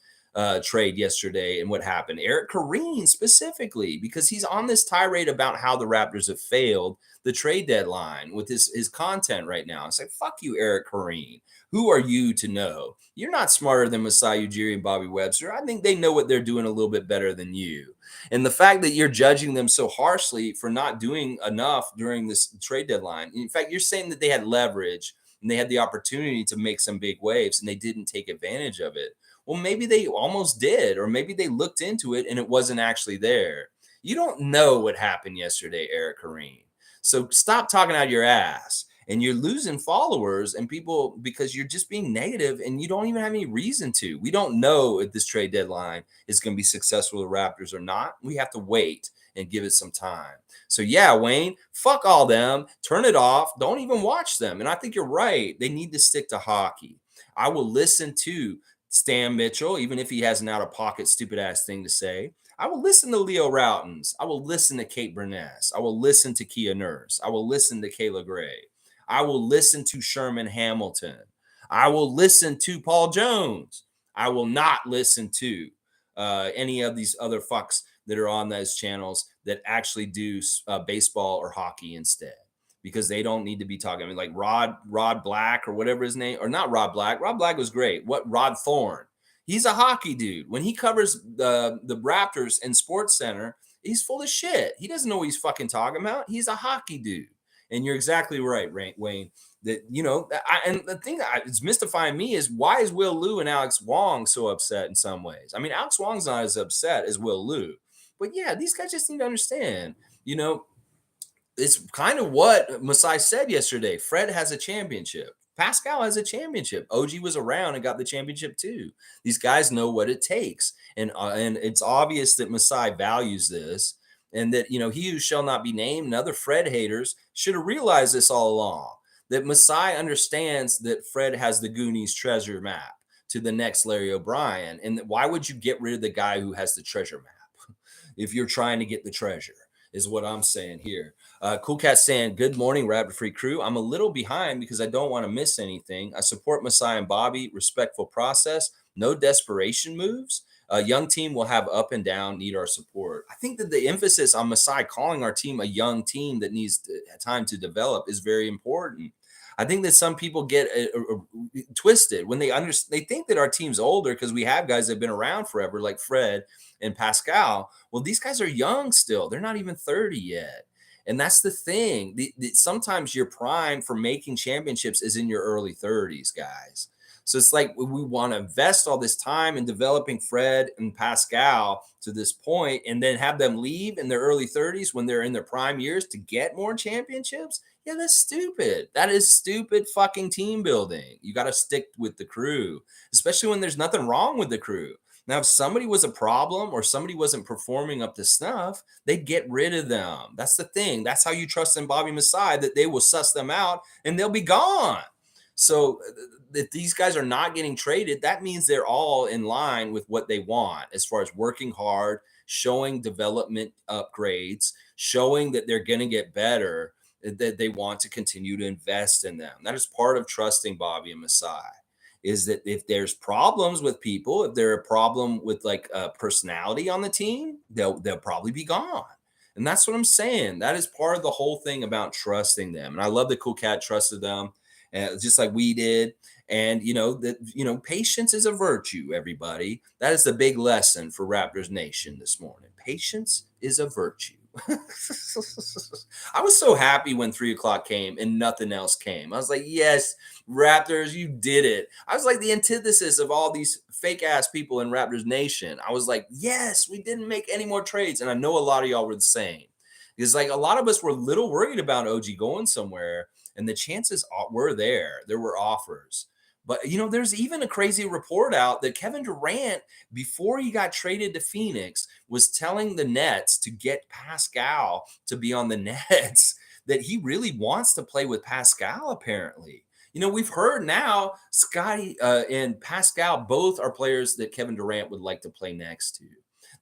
trade yesterday and what happened. Eric Kareen specifically, because he's on this tirade about how the Raptors have failed the trade deadline with his content right now. It's like, fuck you, Eric Kareen. Who are you to know? You're not smarter than Masai Ujiri and Bobby Webster. I think they know what they're doing a little bit better than you. And the fact that you're judging them so harshly for not doing enough during this trade deadline. In fact, you're saying that they had leverage and they had the opportunity to make some big waves and they didn't take advantage of it. Well, maybe they almost did, or maybe they looked into it and it wasn't actually there. You don't know what happened yesterday, Eric Kareen. So stop talking out your ass. And you're losing followers and people because you're just being negative and you don't even have any reason to. We don't know if this trade deadline is going to be successful with the Raptors or not. We have to wait and give it some time. So yeah, Wayne, fuck all them. Turn it off. Don't even watch them. And I think you're right. They need to stick to hockey. I will listen to Stan Mitchell, even if he has an out-of-pocket, stupid-ass thing to say. I will listen to Leo Routens. I will listen to Kate Burness. I will listen to Kia Nurse. I will listen to Kayla Gray. I will listen to Sherman Hamilton. I will listen to Paul Jones. I will not listen to any of these other fucks that are on those channels that actually do baseball or hockey instead, because they don't need to be talking. I mean, like Rod Black or whatever his name, or not Rod Black. Rod Black was great. What Rod Thorne? He's a hockey dude. When he covers the Raptors in Sports Center, he's full of shit. He doesn't know what he's fucking talking about. He's a hockey dude. And you're exactly right, Wayne. That, you know, and the thing that's mystifying me is, why is Will Liu and Alex Wong so upset in some ways? I mean, Alex Wong's not as upset as Will Liu, but yeah, these guys just need to understand, you know, it's kind of what Masai said yesterday. Fred has a championship. Pascal has a championship. OG was around and got the championship too. These guys know what it takes, and it's obvious that Masai values this, and that, you know, he who shall not be named and other Fred haters should have realized this all along. That Masai understands that Fred has the Goonies treasure map to the next Larry O'Brien, and why would you get rid of the guy who has the treasure map if you're trying to get the treasure? Is what I'm saying here. Cool Cat saying, good morning, Raptor-Freak crew. I'm a little behind because I don't want to miss anything. I support Masai and Bobby. Respectful process. No desperation moves. A young team will have up and down, need our support. I think that the emphasis on Masai calling our team a young team that needs time to develop is very important. I think that some people get twisted when they think that our team's older because we have guys that have been around forever, like Fred and Pascal. Well, these guys are young still. They're not even 30 yet. And that's the thing. Sometimes your prime for making championships is in your early 30s, guys. So it's like we want to invest all this time in developing Fred and Pascal to this point and then have them leave in their early 30s when they're in their prime years to get more championships. Yeah, that's stupid. That is stupid fucking team building. You got to stick with the crew, especially when there's nothing wrong with the crew. Now, if somebody was a problem or somebody wasn't performing up to snuff, they'd get rid of them. That's the thing. That's how you trust in Bobby Masai, that they will suss them out and they'll be gone. So if these guys are not getting traded, that means they're all in line with what they want as far as working hard, showing development upgrades, showing that they're going to get better, that they want to continue to invest in them. That is part of trusting Bobby and Masai, is that if there's problems with people, if there's a problem with like a personality on the team, they'll probably be gone. And that's what I'm saying. That is part of the whole thing about trusting them. And I love that Cool Cat trusted them, just like we did. And patience is a virtue, everybody. That is the big lesson for Raptors Nation this morning. Patience is a virtue. I was so happy when 3 o'clock came and nothing else came. I was like, yes, Raptors, you did it. I was like the antithesis of all these fake ass people in Raptors Nation. I was like, yes, we didn't make any more trades. And I know a lot of y'all were the same. Because like a lot of us were a little worried about OG going somewhere, and the chances were there. There were offers. But, there's even a crazy report out that Kevin Durant, before he got traded to Pheonix, was telling the Nets to get Pascal to be on the Nets, that he really wants to play with Pascal, apparently. We've heard now Scotty and Pascal both are players that Kevin Durant would like to play next to.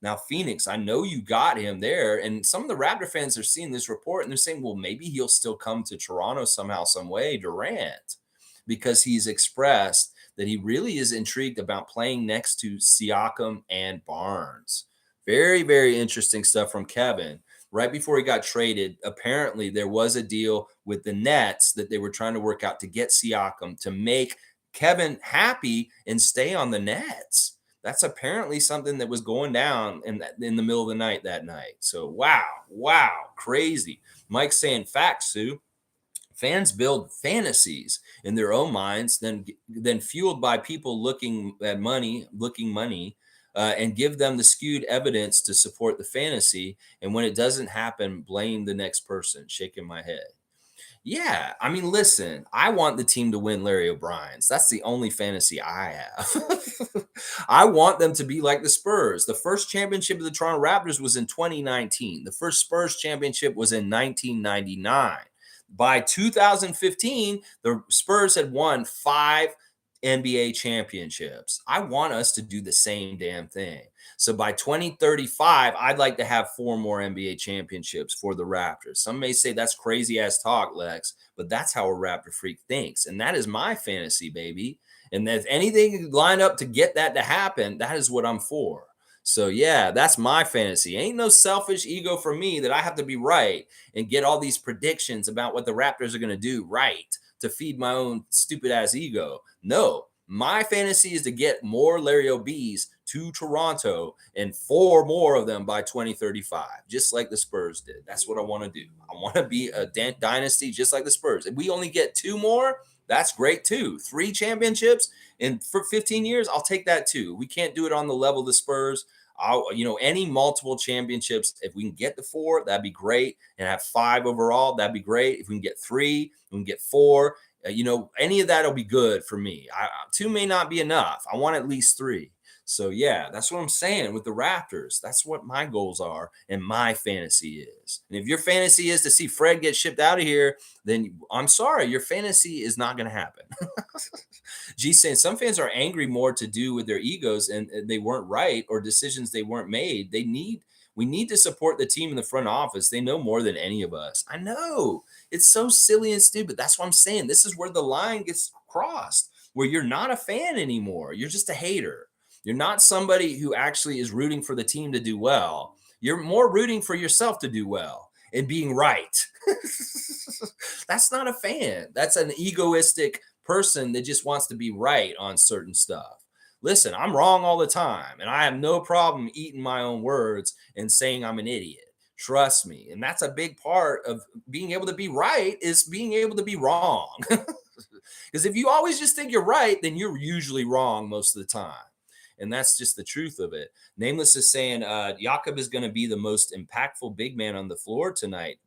Now, Pheonix, I know you got him there, and some of the Raptor fans are seeing this report, and they're saying, well, maybe he'll still come to Toronto somehow, some way, Durant, because he's expressed that he really is intrigued about playing next to Siakam and Barnes. Very, very interesting stuff from Kevin. Right before he got traded, apparently there was a deal with the Nets that they were trying to work out to get Siakam to make Kevin happy and stay on the Nets. That's apparently something that was going down in the middle of the night that night. So, wow, crazy. Mike's saying, facts, Sue. Fans build fantasies in their own minds, then fueled by people looking money, and give them the skewed evidence to support the fantasy. And when it doesn't happen, blame the next person. Shaking my head. Yeah, I mean, listen, I want the team to win Larry O'Brien's. That's the only fantasy I have. I want them to be like the Spurs. The first championship of the Toronto Raptors was in 2019. The first Spurs championship was in 1999. By 2015, the Spurs had won 5 NBA championships. I want us to do the same damn thing. So by 2035, I'd like to have 4 more NBA championships for the Raptors. Some may say that's crazy ass talk, Lex, but that's how a Raptor freak thinks. And that is my fantasy, baby. And if anything lined up to get that to happen, that is what I'm for. So yeah, that's my fantasy. Ain't no selfish ego for me that I have to be right and get all these predictions about what the Raptors are going to do right to feed my own stupid ass ego. No, my fantasy is to get more Larry OBs to Toronto and 4 more of them by 2035, just like the Spurs did. That's what I want to do. I want to be a dynasty just like the Spurs. If we only get 2 more, that's great too. 3 championships and for 15 years, I'll take that too. We can't do it on the level of the Spurs. Any multiple championships, if we can get the 4, that'd be great. And have 5 overall, that'd be great. If we can get 3, we can get 4. Any of that'll be good for me. 2 may not be enough. I want at least 3. So yeah, that's what I'm saying with the Raptors. That's what my goals are and my fantasy is. And if your fantasy is to see Fred get shipped out of here, then I'm sorry, your fantasy is not going to happen. G saying some fans are angry more to do with their egos and they weren't right or decisions they weren't made. We need to support the team in the front office. They know more than any of us. I know. It's so silly and stupid. That's what I'm saying. This is where the line gets crossed, where you're not a fan anymore. You're just a hater. You're not somebody who actually is rooting for the team to do well. You're more rooting for yourself to do well and being right. That's not a fan. That's an egoistic person that just wants to be right on certain stuff. Listen, I'm wrong all the time, and I have no problem eating my own words and saying I'm an idiot. Trust me. And that's a big part of being able to be right is being able to be wrong. Because if you always just think you're right, then you're usually wrong most of the time. And that's just the truth of it. Nameless is saying Jakob is going to be the most impactful big man on the floor tonight.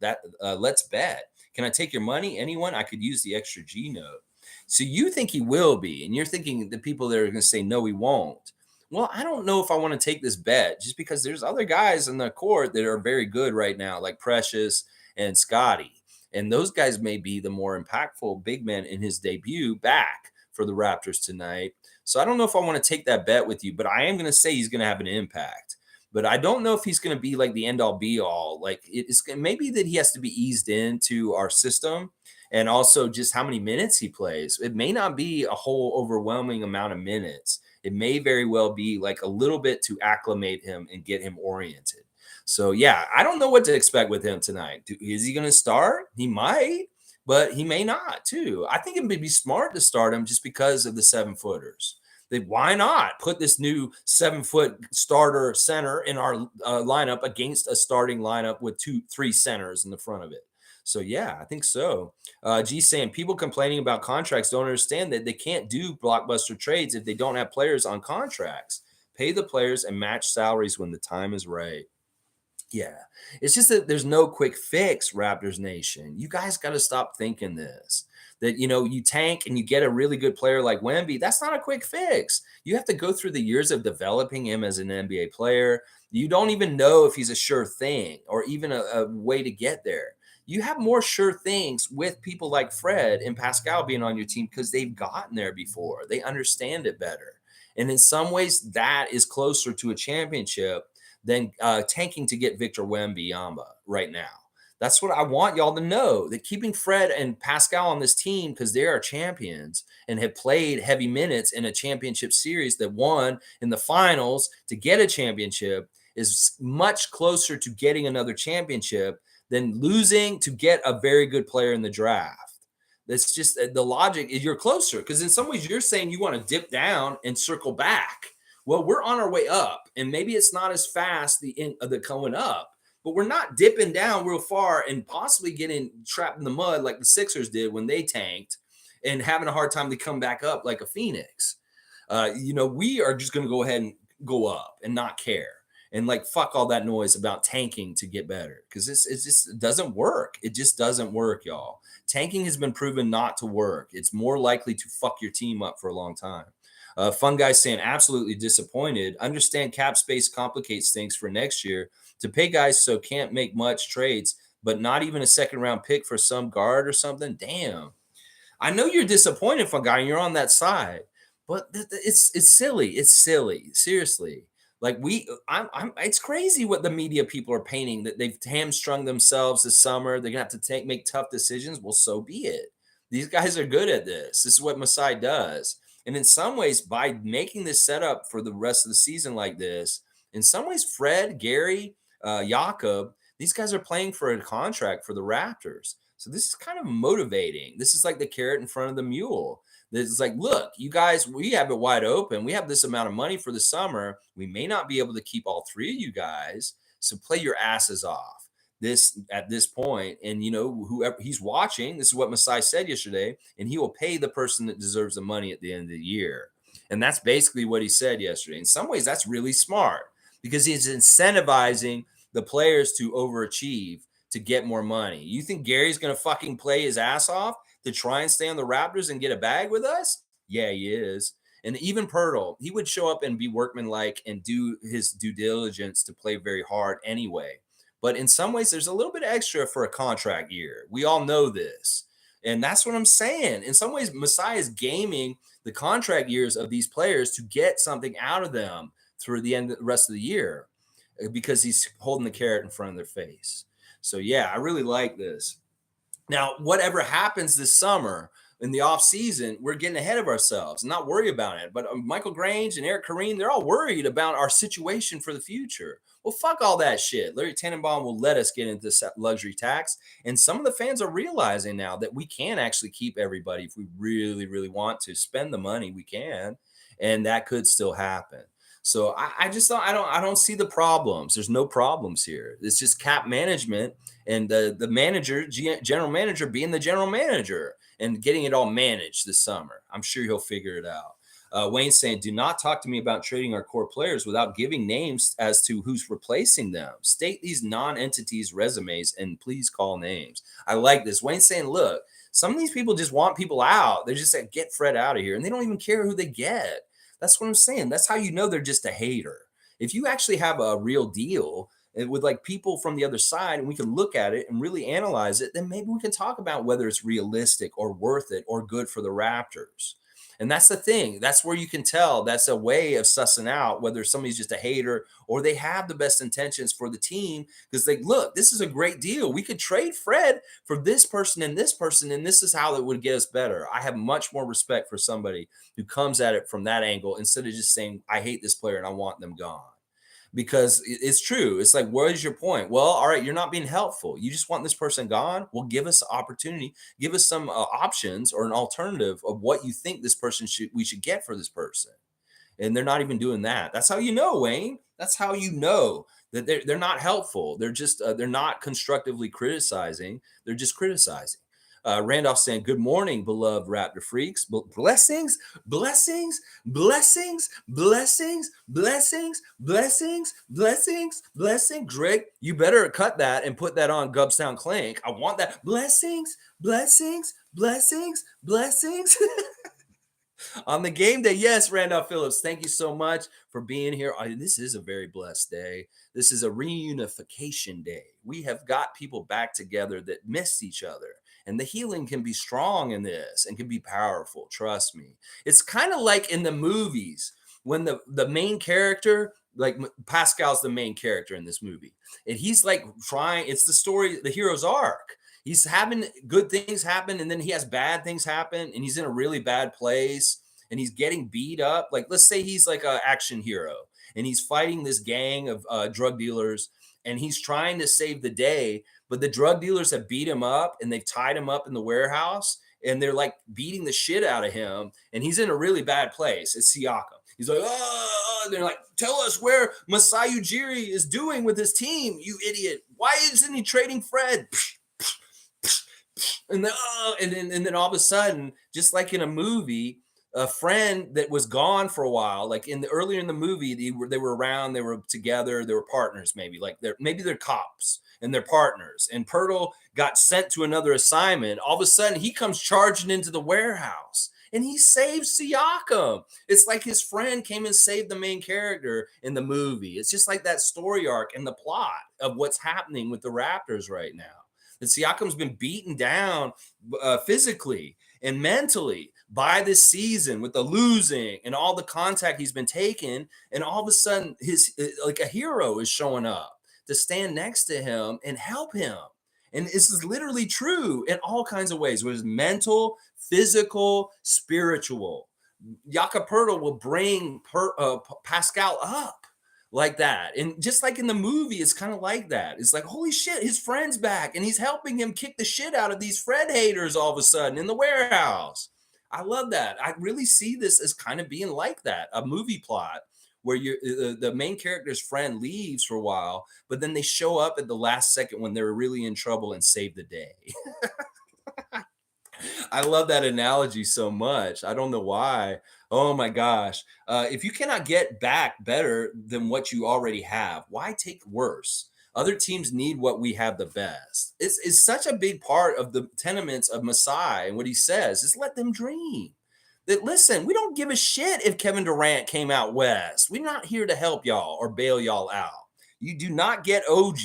Let's bet. Can I take your money? Anyone? I could use the extra G note. So you think he will be, and you're thinking the people that are going to say no, he won't. Well, I don't know if I want to take this bet just because there's other guys in the court that are very good right now, like Precious and Scotty. And those guys may be the more impactful big men in his debut back for the Raptors tonight. So I don't know if I want to take that bet with you, but I am going to say he's going to have an impact. But I don't know if he's going to be like the end all be all. Like it's maybe that he has to be eased into our system and also just how many minutes he plays. It may not be a whole overwhelming amount of minutes. It may very well be like a little bit to acclimate him and get him oriented. So yeah, I don't know what to expect with him tonight. Is he going to start? He might, but he may not too. I think it would be smart to start him just because of the 7-footers. Why not put this new 7-foot starter center in our lineup against a starting lineup with 2-3 centers in the front of it? So yeah, I think so. G saying people complaining about contracts don't understand that they can't do blockbuster trades if they don't have players on contracts. Pay the players and match salaries when the time is right. Yeah, it's just that there's no quick fix, Raptors Nation. You guys got to stop thinking this. That, you tank and you get a really good player like Wemby. That's not a quick fix. You have to go through the years of developing him as an NBA player. You don't even know if he's a sure thing or even a way to get there. You have more sure things with people like Fred and Pascal being on your team because they've gotten there before. They understand it better. And in some ways, that is closer to a championship than tanking to get Victor Wembanyama right now. That's what I want y'all to know, that keeping Fred and Pascal on this team because they are champions and have played heavy minutes in a championship series that won in the finals to get a championship is much closer to getting another championship than losing to get a very good player in the draft. That's just the logic is you're closer because in some ways you're saying you want to dip down and circle back. Well, we're on our way up, and maybe it's not as fast the going up, but we're not dipping down real far and possibly getting trapped in the mud like the Sixers did when they tanked and having a hard time to come back up like a Pheonix. We are just going to go ahead and go up and not care and like fuck all that noise about tanking to get better because it doesn't work. It just doesn't work, y'all. Tanking has been proven not to work. It's more likely to fuck your team up for a long time. Fun guy saying absolutely disappointed. Understand cap space complicates things for next year to pay guys so can't make much trades, but not even a second round pick for some guard or something. Damn. I know you're disappointed, fun guy, and you're on that side, but it's silly. It's silly. Seriously. Like it's crazy what the media people are painting that they've hamstrung themselves this summer. They're gonna have to make tough decisions. Well, so be it. These guys are good at this. This is what MASAI does. And in some ways, by making this setup for the rest of the season like this, In some ways, Fred, Gary, Jakob, these guys are playing for a contract for the Raptors. So this is kind of motivating. This is like the carrot in front of the mule. This is like, look, you guys, we have it wide open. We have this amount of money for the summer. We may not be able to keep all three of you guys. So play your asses off this at this point. And whoever he's watching, this is what Masai said yesterday, and he will pay the person that deserves the money at the end of the year. And that's basically what he said yesterday. In some ways, that's really smart because he's incentivizing the players to overachieve to get more money. You think Gary's going to fucking play his ass off to try and stay on the Raptors and get a bag with us? Yeah, he is. And even Poetle, he would show up and be workmanlike and do his due diligence to play very hard anyway. But in some ways, there's a little bit extra for a contract year. We all know this. And that's what I'm saying. In some ways, Masai is gaming the contract years of these players to get something out of them through the rest of the year because he's holding the carrot in front of their face. So, yeah, I really like this. Now, whatever happens this summer in the offseason, we're getting ahead of ourselves and not worry about it. But Michael Grange and Eric Kareem, they're all worried about our situation for the future. Well, fuck all that shit. Larry Tannenbaum will let us get into this luxury tax. And some of the fans are realizing now that we can actually keep everybody if we really, really want to spend the money. We can. And that could still happen. So I just don't see the problems. There's no problems here. It's just cap management and the manager, general manager, being the general manager and getting it all managed this summer. I'm sure he'll figure it out. Wayne's saying, do not talk to me about trading our core players without giving names as to who's replacing them. State these non-entities' resumes and please call names. I like this. Wayne's saying, look, some of these people just want people out. They're just like, get Fred out of here. And they don't even care who they get. That's what I'm saying. That's how you know they're just a hater. If you actually have a real deal with like people from the other side and we can look at it and really analyze it, then maybe we can talk about whether it's realistic or worth it or good for the Raptors. And that's the thing. That's where you can tell. That's a way of sussing out whether somebody's just a hater or they have the best intentions for the team because they look, this is a great deal. We could trade Fred for this person, and this is how it would get us better. I have much more respect for somebody who comes at it from that angle instead of just saying, I hate this player and I want them gone. Because it's true. It's like, what is your point? Well, all right, you're not being helpful. You just want this person gone? Well, give us an opportunity. Give us some options or an alternative of what you think this person we should get for this person. And they're not even doing that. That's how you know, Wayne. That's how you know that they're not helpful. They're just they're not constructively criticizing. They're just criticizing. Randolph saying, good morning, beloved Raptor freaks. Blessings, blessings, blessings, blessings, blessings, blessings, blessings, blessings. Greg, you better cut that and put that on Ghubbstown Clank. I want that. Blessings, blessings, blessings, blessings. On the game day, yes, Randolph Phillips, thank you so much for being here. This is a very blessed day. This is a reunification day. We have got people back together that missed each other. And the healing can be strong in this and can be powerful. Trust me. It's kind of like in the movies when the main character, like Pascal's the main character in this movie. And he's like trying, it's the story, the hero's arc. He's having good things happen and then he has bad things happen and he's in a really bad place and he's getting beat up. Like, let's say he's like an action hero and he's fighting this gang of drug dealers and he's trying to save the day. But the drug dealers have beat him up and they've tied him up in the warehouse and they're like beating the shit out of him. And he's in a really bad place. It's Siakam. He's like, oh, they're like, tell us where Masai Ujiri is doing with his team, you idiot. Why isn't he trading Fred? And then all of a sudden, just like in a movie, a friend that was gone for a while, like earlier in the movie, they were around, they were together, they were partners, maybe they're cops and they're partners. And Poetle got sent to another assignment. All of a sudden, he comes charging into the warehouse and he saves Siakam. It's like his friend came and saved the main character in the movie. It's just like that story arc and the plot of what's happening with the Raptors right now. And Siakam's been beaten down physically and mentally by this season with the losing and all the contact he's been taking. And all of a sudden, like a hero is showing up to stand next to him and help him. And this is literally true in all kinds of ways, whether it's mental, physical, spiritual. Jakob Poetle will bring Pascal up. like that. And just like in the movie, it's kind of like that. It's like, holy shit, his friend's back and he's helping him kick the shit out of these Fred haters all of a sudden in the warehouse. I love that. I really see this as kind of being like that, a movie plot where the main character's friend leaves for a while, but then they show up at the last second when they're really in trouble and save the day. I love that analogy so much. I don't know why. Oh my gosh. If you cannot get back better than what you already have, why take worse? Other teams need what we have the best. It's such a big part of the tenements of Masai. And what he says is let them dream. That listen, we don't give a shit if Kevin Durant came out west. We're not here to help y'all or bail y'all out. You do not get OG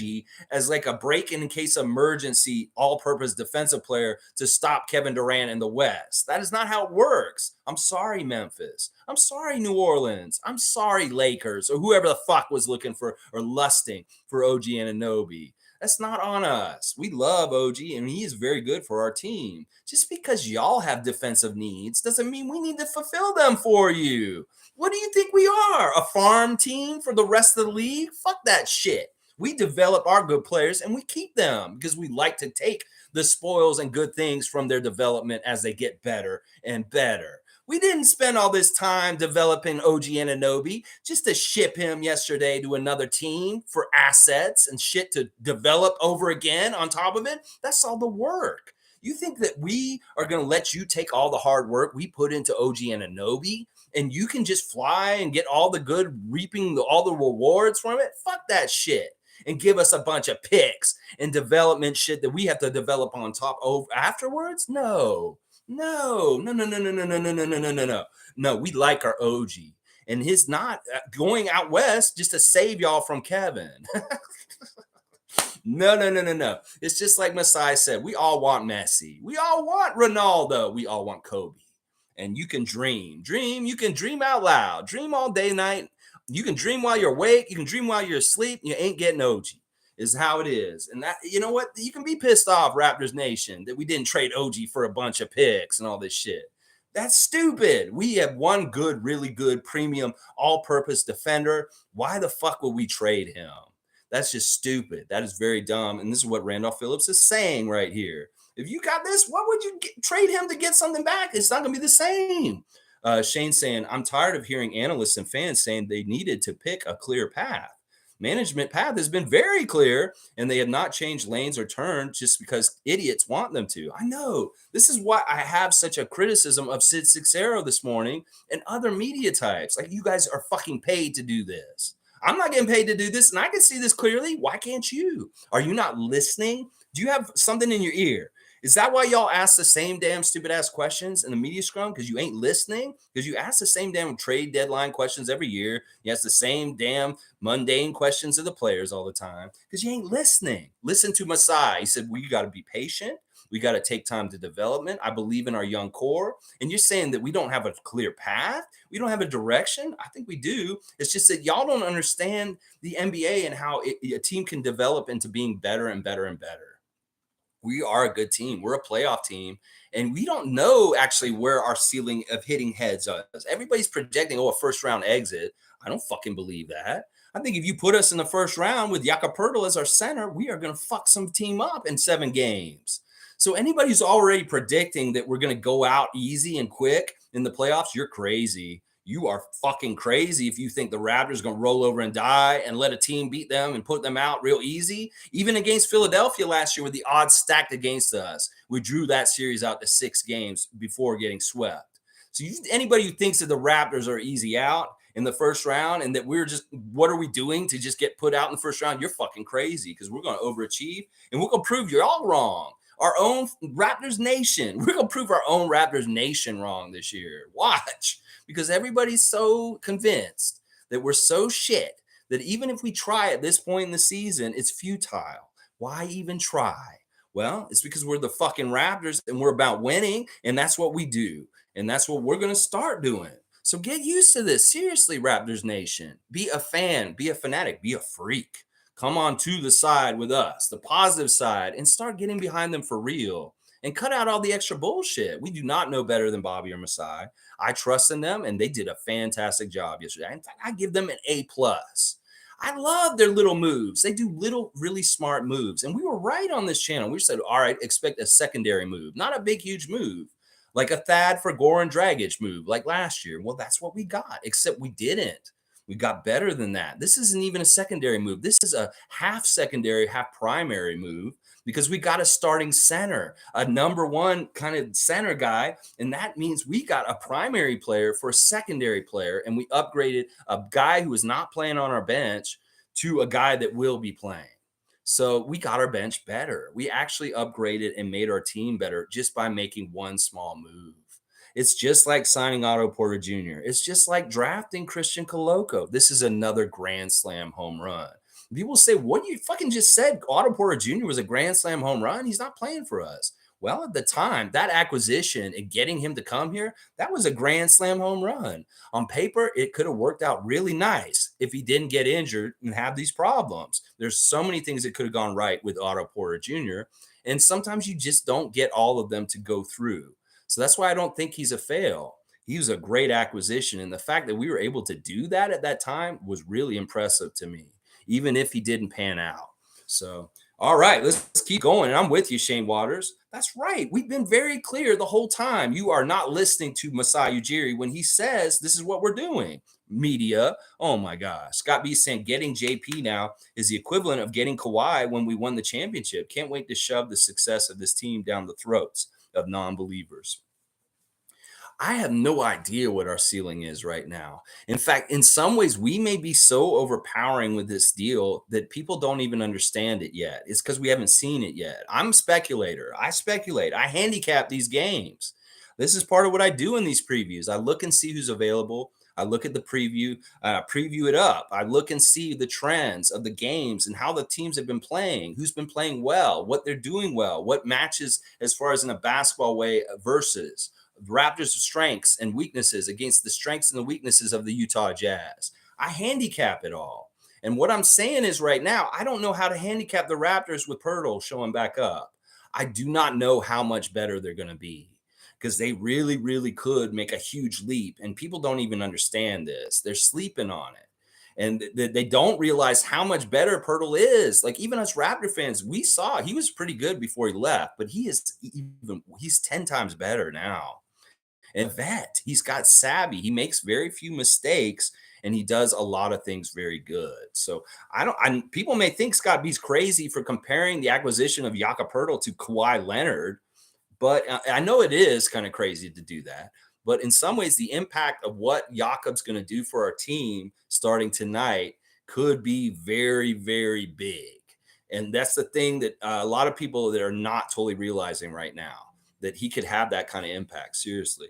as like a break in case of emergency all-purpose defensive player to stop Kevin Durant in the West. That is not how it works. I'm sorry, Memphis. I'm sorry, New Orleans. I'm sorry, Lakers, or whoever the fuck was looking for or lusting for OG Anunoby. That's not on us. We love OG, and he is very good for our team. Just because y'all have defensive needs doesn't mean we need to fulfill them for you. What do you think we are? A farm team for the rest of the league? Fuck that shit. We develop our good players and we keep them because we like to take the spoils and good things from their development as they get better and better. We didn't spend all this time developing OG Anunoby just to ship him yesterday to another team for assets and shit to develop over again on top of it. That's all the work. You think that we are going to let you take all the hard work we put into OG Anunoby and you can just fly and get all the good, reaping all the rewards from it? Fuck that shit. And give us a bunch of picks and development shit that we have to develop on top over afterwards? No. No. No, we like our OG. And his not going out west just to save y'all from Kevin. No. It's just like Masai said. We all want Messi. We all want Ronaldo. We all want Kobe. And you can dream. You can dream out loud. Dream all day, night. You can dream while you're awake. You can dream while you're asleep. You ain't getting OG. Is how it is. And that, you know what? You can be pissed off, Raptors Nation, that we didn't trade OG for a bunch of picks and all this shit. That's stupid. We have one good, really good premium all-purpose defender. Why the fuck would we trade him? That's just stupid. That is very dumb. And this is what Randolph Phillips is saying right here. If you got this, what would you trade him to get something back? It's not going to be the same. Shane saying, I'm tired of hearing analysts and fans saying they needed to pick a clear path. Management path has been very clear, and they have not changed lanes or turns just because idiots want them to. I know. This is why I have such a criticism of Sid Sixero this morning and other media types. Like, you guys are fucking paid to do this. I'm not getting paid to do this, and I can see this clearly. Why can't you? Are you not listening? Do you have something in your ear? Is that why y'all ask the same damn stupid ass questions in the media scrum? Because you ain't listening? Because you ask the same damn trade deadline questions every year. You ask the same damn mundane questions of the players all the time. Because you ain't listening. Listen to Masai. He said, we got to be patient. We got to take time to development. I believe in our young core. And you're saying that we don't have a clear path? We don't have a direction? I think we do. It's just that y'all don't understand the NBA and how a team can develop into being better and better and better. We are a good team. We're a playoff team. And we don't know actually where our ceiling of hitting heads is. Everybody's projecting, a first round exit. I don't fucking believe that. I think if you put us in the first round with Jakob Poeltle as our center, we are going to fuck some team up in 7 games. So anybody who's already predicting that we're going to go out easy and quick in the playoffs, you're crazy. You are fucking crazy if you think the Raptors are going to roll over and die and let a team beat them and put them out real easy. Even against Philadelphia last year with the odds stacked against us, we drew that series out to 6 games before getting swept. So anybody who thinks that the Raptors are easy out in the first round and that we're just, what are we doing to just get put out in the first round? You're fucking crazy because we're going to overachieve and we're going to prove you're all wrong. Our own Raptors Nation. We're going to prove our own Raptors Nation wrong this year. Watch. Because everybody's so convinced that we're so shit that even if we try at this point in the season, it's futile. Why even try? Well, it's because we're the fucking Raptors and we're about winning, and that's what we do. And that's what we're going to start doing. So get used to this. Seriously, Raptors Nation. Be a fan. Be a fanatic. Be a freak. Come on to the side with us, the positive side, and start getting behind them for real. And cut out all the extra bullshit. We do not know better than Bobby or Masai. I trust in them, and they did a fantastic job yesterday. In fact, I give them an A+. I love their little moves. They do little, really smart moves. And we were right on this channel. We said, all right, expect a secondary move, not a big, huge move, like a Thad for Goran Dragic move, like last year. Well, that's what we got, except we didn't. We got better than that. This isn't even a secondary move. This is a half secondary, half primary move because we got a starting center, a number one kind of center guy. And that means we got a primary player for a secondary player. And we upgraded a guy who is not playing on our bench to a guy that will be playing. So we got our bench better. We actually upgraded and made our team better just by making one small move. It's just like signing Otto Porter Jr. It's just like drafting Christian Coloco. This is another Grand Slam home run. People say, what you fucking just said? Otto Porter Jr. was a Grand Slam home run. He's not playing for us. Well, at the time, that acquisition and getting him to come here, that was a Grand Slam home run. On paper, it could have worked out really nice if he didn't get injured and have these problems. There's so many things that could have gone right with Otto Porter Jr., and sometimes you just don't get all of them to go through. So that's why I don't think he's a fail. He was a great acquisition. And the fact that we were able to do that at that time was really impressive to me, even if he didn't pan out. So, all right, let's keep going. And I'm with you, Shane Waters. That's right. We've been very clear the whole time. You are not listening to Masai Ujiri when he says this is what we're doing. Media. Oh my gosh. Scott B saying getting JP now is the equivalent of getting Kawhi when we won the championship. Can't wait to shove the success of this team down the throats of non-believers. I have no idea what our ceiling is right now. In fact, in some ways, we may be so overpowering with this deal that people don't even understand it yet. It's because we haven't seen it yet. I'm a speculator. I speculate. I handicap these games. This is part of what I do in these previews. I look and see who's available. I look at the preview, preview it up. I look and see the trends of the games and how the teams have been playing, who's been playing well, what they're doing well, what matches as far as in a basketball way versus Raptors' strengths and weaknesses against the strengths and the weaknesses of the Utah Jazz. I handicap it all. And what I'm saying is right now, I don't know how to handicap the Raptors with Poetle showing back up. I do not know how much better they're going to be because they really, really could make a huge leap. And people don't even understand this. They're sleeping on it. And they don't realize how much better Poetle is. Like even us Raptor fans, we saw he was pretty good before he left, but he's 10 times better now. And vet, he's got savvy. He makes very few mistakes, and he does a lot of things very good. So people may think Scott B's crazy for comparing the acquisition of Jakob Poeltl to Kawhi Leonard, but I know it is kind of crazy to do that. But in some ways, the impact of what Jakob's going to do for our team starting tonight could be very, very big. And that's the thing that a lot of people that are not totally realizing right now, that he could have that kind of impact. Seriously.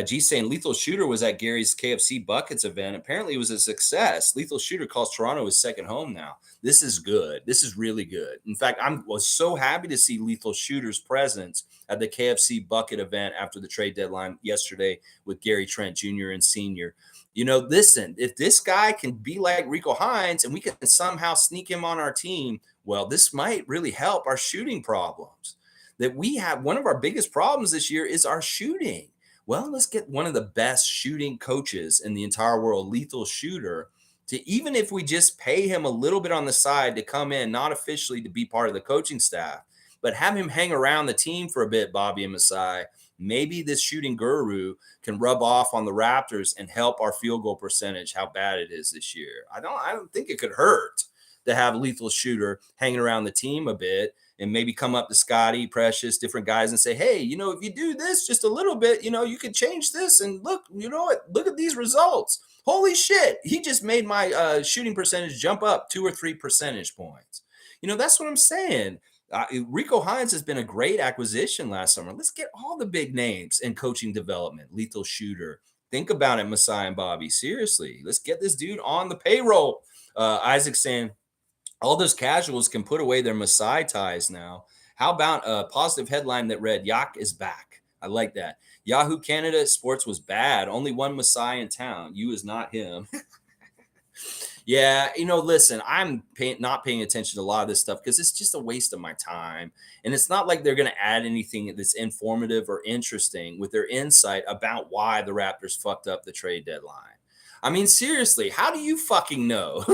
G saying Lethal Shooter was at Gary's KFC Buckets event. Apparently it was a success. Lethal Shooter calls Toronto his second home now. This is good. This is really good. In fact, I was so happy to see Lethal Shooter's presence at the KFC Bucket event after the trade deadline yesterday with Gary Trent Jr. and Sr. You know, listen, if this guy can be like Rico Hines and we can somehow sneak him on our team, well, this might really help our shooting problems. That we have one of our biggest problems this year is our shooting. Well, let's get one of the best shooting coaches in the entire world, Lethal Shooter, to even if we just pay him a little bit on the side to come in, not officially to be part of the coaching staff, but have him hang around the team for a bit, Bobby and Masai. Maybe this shooting guru can rub off on the Raptors and help our field goal percentage, how bad it is this year. I don't think it could hurt to have Lethal Shooter hanging around the team a bit and maybe come up to Scotty, Precious, different guys and say, hey, you know, if you do this just a little bit, you know, you could change this. And look, you know what? Look at these results. Holy shit. He just made my shooting percentage jump up 2 or 3 percentage points. You know, that's what I'm saying. Rico Hines has been a great acquisition last summer. Let's get all the big names in coaching development. Lethal Shooter. Think about it, Masai and Bobby. Seriously, let's get this dude on the payroll. Isaac saying, all those casuals can put away their Masai ties now. How about a positive headline that read, Yak is back? I like that. Yahoo Canada Sports was bad. Only one Masai in town. You is not him. Yeah, you know, listen, I'm not paying attention to a lot of this stuff because it's just a waste of my time. And it's not like they're going to add anything that's informative or interesting with their insight about why the Raptors fucked up the trade deadline. I mean, seriously, how do you fucking know?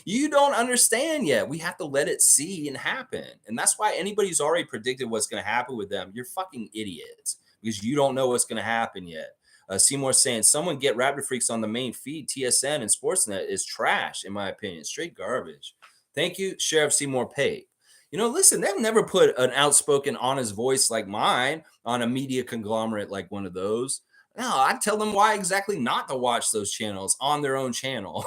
You don't understand yet. We have to let it see and happen. And that's why anybody who's already predicted what's going to happen with them, you're fucking idiots because you don't know what's going to happen yet. Seymour saying, someone get Raptor Freaks on the main feed. TSN and Sportsnet is trash, in my opinion. Straight garbage. Thank you, Sheriff Seymour Pate. You know, listen, they've never put an outspoken, honest voice like mine on a media conglomerate like one of those. No, I tell them why exactly not to watch those channels on their own channel.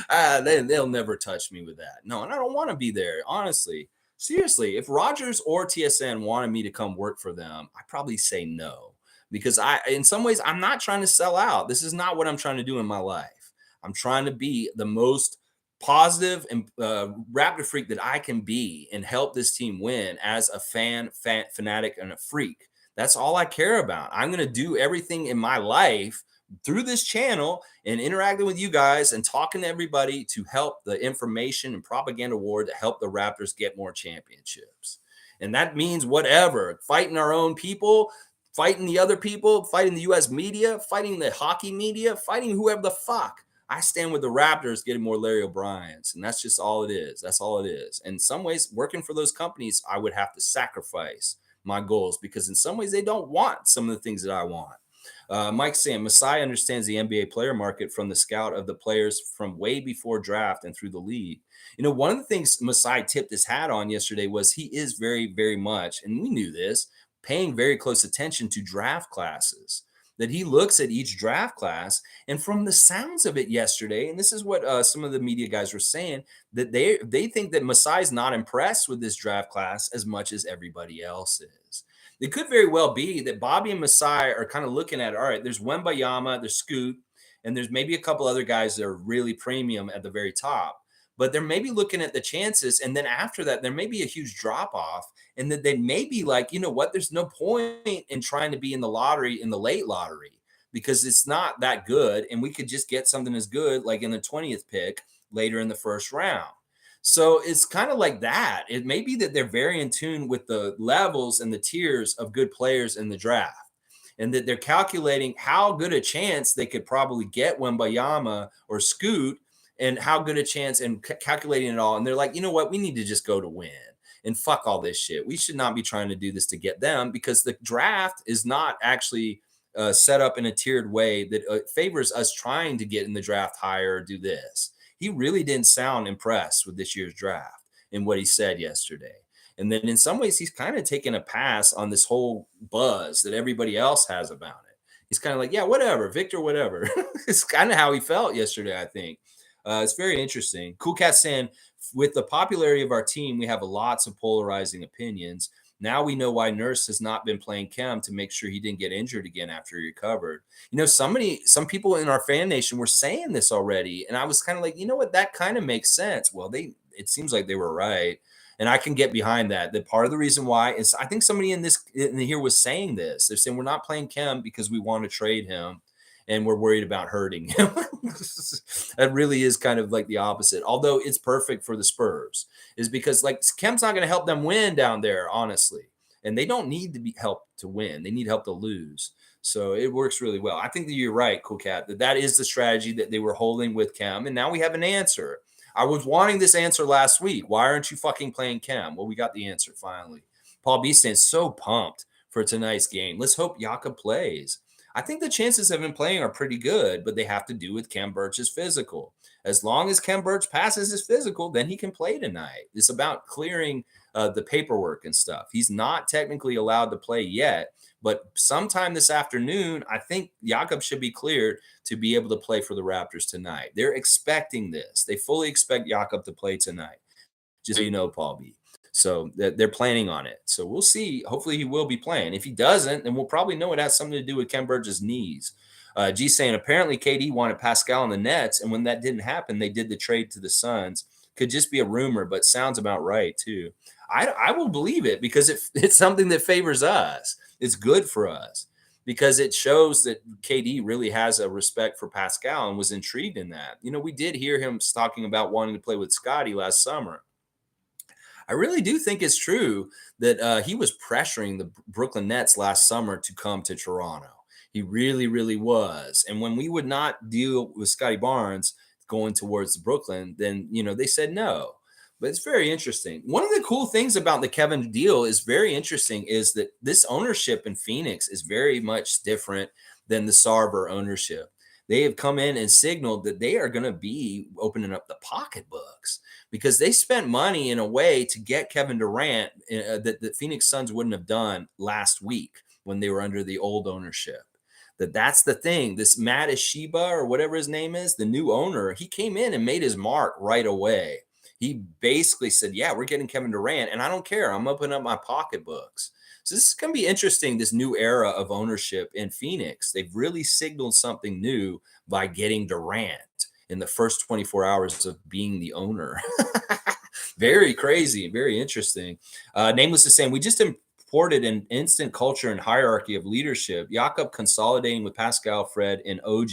They'll never touch me with that. No, and I don't want to be there, honestly. Seriously, if Rogers or TSN wanted me to come work for them, I'd probably say no. Because in some ways, I'm not trying to sell out. This is not what I'm trying to do in my life. I'm trying to be the most positive and Raptor freak that I can be and help this team win as a fanatic, and a freak. That's all I care about. I'm going to do everything in my life through this channel and interacting with you guys and talking to everybody to help the information and propaganda war to help the Raptors get more championships. And that means whatever, fighting our own people, fighting the other people, fighting the U.S. media, fighting the hockey media, fighting whoever the fuck. I stand with the Raptors getting more Larry O'Briens, and that's just all it is. That's all it is. And in some ways, working for those companies, I would have to sacrifice my goals because in some ways they don't want some of the things that I want. Mike saying, Masai understands the NBA player market from the scout of the players from way before draft and through the league. You know, one of the things Masai tipped his hat on yesterday was he is very, very much, and we knew this, paying very close attention to draft classes. That he looks at each draft class, and from the sounds of it yesterday, and this is what some of the media guys were saying, that they think that Masai's not impressed with this draft class as much as everybody else is. It could very well be that Bobby and Masai are kind of looking at, all right, there's Wembayama, there's Scoot, and there's maybe a couple other guys that are really premium at the very top. But they're maybe looking at the chances, and then after that, there may be a huge drop off, and that they may be like, you know what, there's no point in trying to be in the lottery, in the late lottery, because it's not that good, and we could just get something as good like in the 20th pick later in the first round. So it's kind of like that. It may be that they're very in tune with the levels and the tiers of good players in the draft, and that they're calculating how good a chance they could probably get Wembayama or Scoot, and how good a chance, and calculating it all. And they're like, you know what? We need to just go to win and fuck all this shit. We should not be trying to do this to get them, because the draft is not actually set up in a tiered way that favors us trying to get in the draft higher or do this. He really didn't sound impressed with this year's draft and what he said yesterday. And then in some ways, he's kind of taking a pass on this whole buzz that everybody else has about it. He's kind of like, yeah, whatever, Victor, whatever. It's kind of how he felt yesterday, I think. It's very interesting. Cool Cat saying, with the popularity of our team, we have lots of polarizing opinions. Now we know why Nurse has not been playing Khem, to make sure he didn't get injured again after he recovered. You know, some people in our fan nation were saying this already, and I was kind of like, you know what, that kind of makes sense. Well, it seems like they were right, and I can get behind that. That part of the reason why is, I think somebody in here was saying this. They're saying we're not playing Khem because we want to trade him, and we're worried about hurting him. That really is kind of like the opposite. Although it's perfect for the Spurs, is because like Khem's not going to help them win down there, honestly. And they don't need to be helped to win. They need help to lose. So it works really well. I think that you're right, Cool Cat, that is the strategy that they were holding with Khem. And now we have an answer. I was wanting this answer last week. Why aren't you fucking playing Khem? Well, we got the answer finally. Paul B stands so pumped for tonight's game. Let's hope YUTA plays. I think the chances of him playing are pretty good, but they have to do with Khem Birch's physical. As long as Khem Birch passes his physical, then he can play tonight. It's about clearing the paperwork and stuff. He's not technically allowed to play yet, but sometime this afternoon, I think YUTA should be cleared to be able to play for the Raptors tonight. They're expecting this. They fully expect YUTA to play tonight. Just so you know, Paul B. So they're planning on it. So we'll see. Hopefully he will be playing. If he doesn't, then we'll probably know it has something to do with Khem Birch's knees. G saying, apparently KD wanted Pascal on the Nets, and when that didn't happen, they did the trade to the Suns. Could just be a rumor, but sounds about right too. I will believe it, because it's something that favors us. It's good for us, because it shows that KD really has a respect for Pascal and was intrigued in that. You know, we did hear him talking about wanting to play with Scotty last summer. I really do think it's true that he was pressuring the Brooklyn Nets last summer to come to Toronto. He really, really was. And when we would not deal with Scotty Barnes going towards Brooklyn, then, they said no. But it's very interesting. One of the cool things about the Kevin deal is very interesting is that this ownership in Pheonix is very much different than the Sarver ownership. They have come in and signaled that they are going to be opening up the pocketbooks because they spent money in a way to get Kevin Durant that the Phoenix Suns wouldn't have done last week when they were under the old ownership. That's the thing. This Matt Ishiba or whatever his name is, the new owner, he came in and made his mark right away. He basically said, yeah, we're getting Kevin Durant, and I don't care. I'm opening up my pocketbooks. So this is going to be interesting, this new era of ownership in Phoenix. They've really signaled something new by getting Durant in the first 24 hours of being the owner. Very crazy, very interesting. Nameless is saying, we just imported an instant culture and hierarchy of leadership. Jakob consolidating with Pascal, Fred, and OG.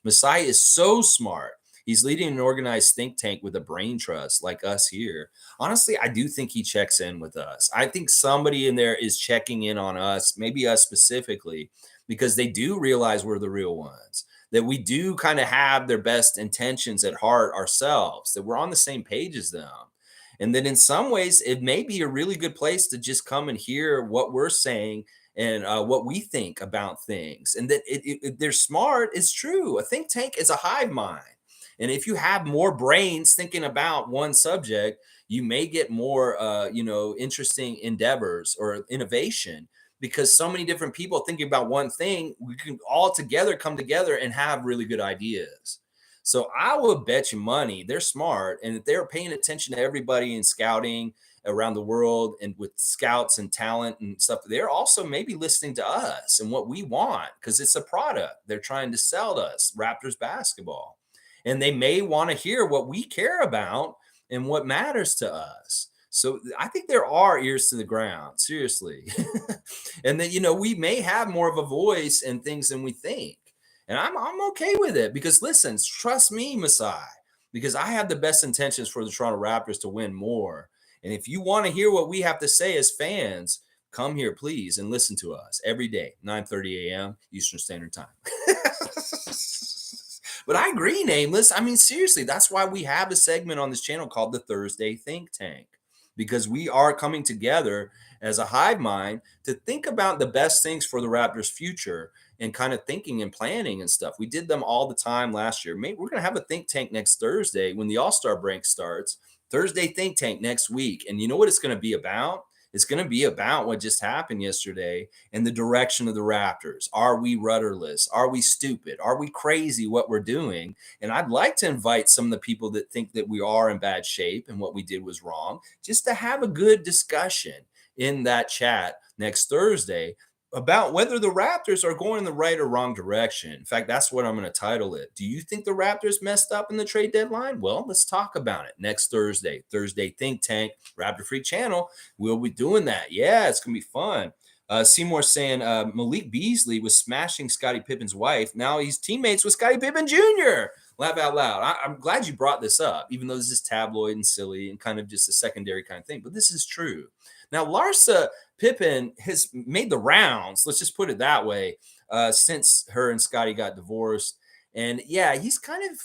MASAI is so smart. He's leading an organized think tank with a brain trust like us here. Honestly, I do think he checks in with us. I think somebody in there is checking in on us, maybe us specifically, because they do realize we're the real ones, that we do kind of have their best intentions at heart ourselves, that we're on the same page as them. And that in some ways, it may be a really good place to just come and hear what we're saying and what we think about things. And that they're smart. It's true. A think tank is a hive mind. And if you have more brains thinking about one subject, you may get more, interesting endeavors or innovation because so many different people thinking about one thing, we can all together come together and have really good ideas. So I would bet you money they're smart. And if they're paying attention to everybody in scouting around the world and with scouts and talent and stuff, they're also maybe listening to us and what we want because it's a product they're trying to sell to us, Raptors basketball. And they may want to hear what we care about and what matters to us. So I think there are ears to the ground, seriously. And that, we may have more of a voice in things than we think. And I'm okay with it because, listen, trust me, MASAI, because I have the best intentions for the Toronto Raptors to win more. And if you want to hear what we have to say as fans, come here, please, and listen to us every day, 9:30 a.m. Eastern Standard Time. But I agree, Nameless. I mean, seriously, that's why we have a segment on this channel called the Thursday Think Tank, because we are coming together as a hive mind to think about the best things for the Raptors' future and kind of thinking and planning and stuff. We did them all the time last year. Maybe we're going to have a think tank next Thursday when the All-Star break starts. Thursday Think Tank next week. And you know what it's going to be about? It's going to be about what just happened yesterday and the direction of the Raptors. Are we rudderless? Are we stupid? Are we crazy what we're doing? And I'd like to invite some of the people that think that we are in bad shape and what we did was wrong, just to have a good discussion in that chat next Thursday about whether the Raptors are going in the right or wrong direction. In fact, that's what I'm going to title it. Do you think the Raptors messed up in the trade deadline? Well, let's talk about it next Thursday. Thursday Think Tank, Raptorfreak channel. We'll be doing that. Yeah, it's going to be fun. Seymour saying Malik Beasley was smashing Scottie Pippen's wife. Now he's teammates with Scottie Pippen Jr. Laugh out loud. I'm glad you brought this up, even though this is tabloid and silly and kind of just a secondary kind of thing. But this is true. Now, Larsa Pippen has made the rounds, let's just put it that way, since her and Scotty got divorced. And yeah,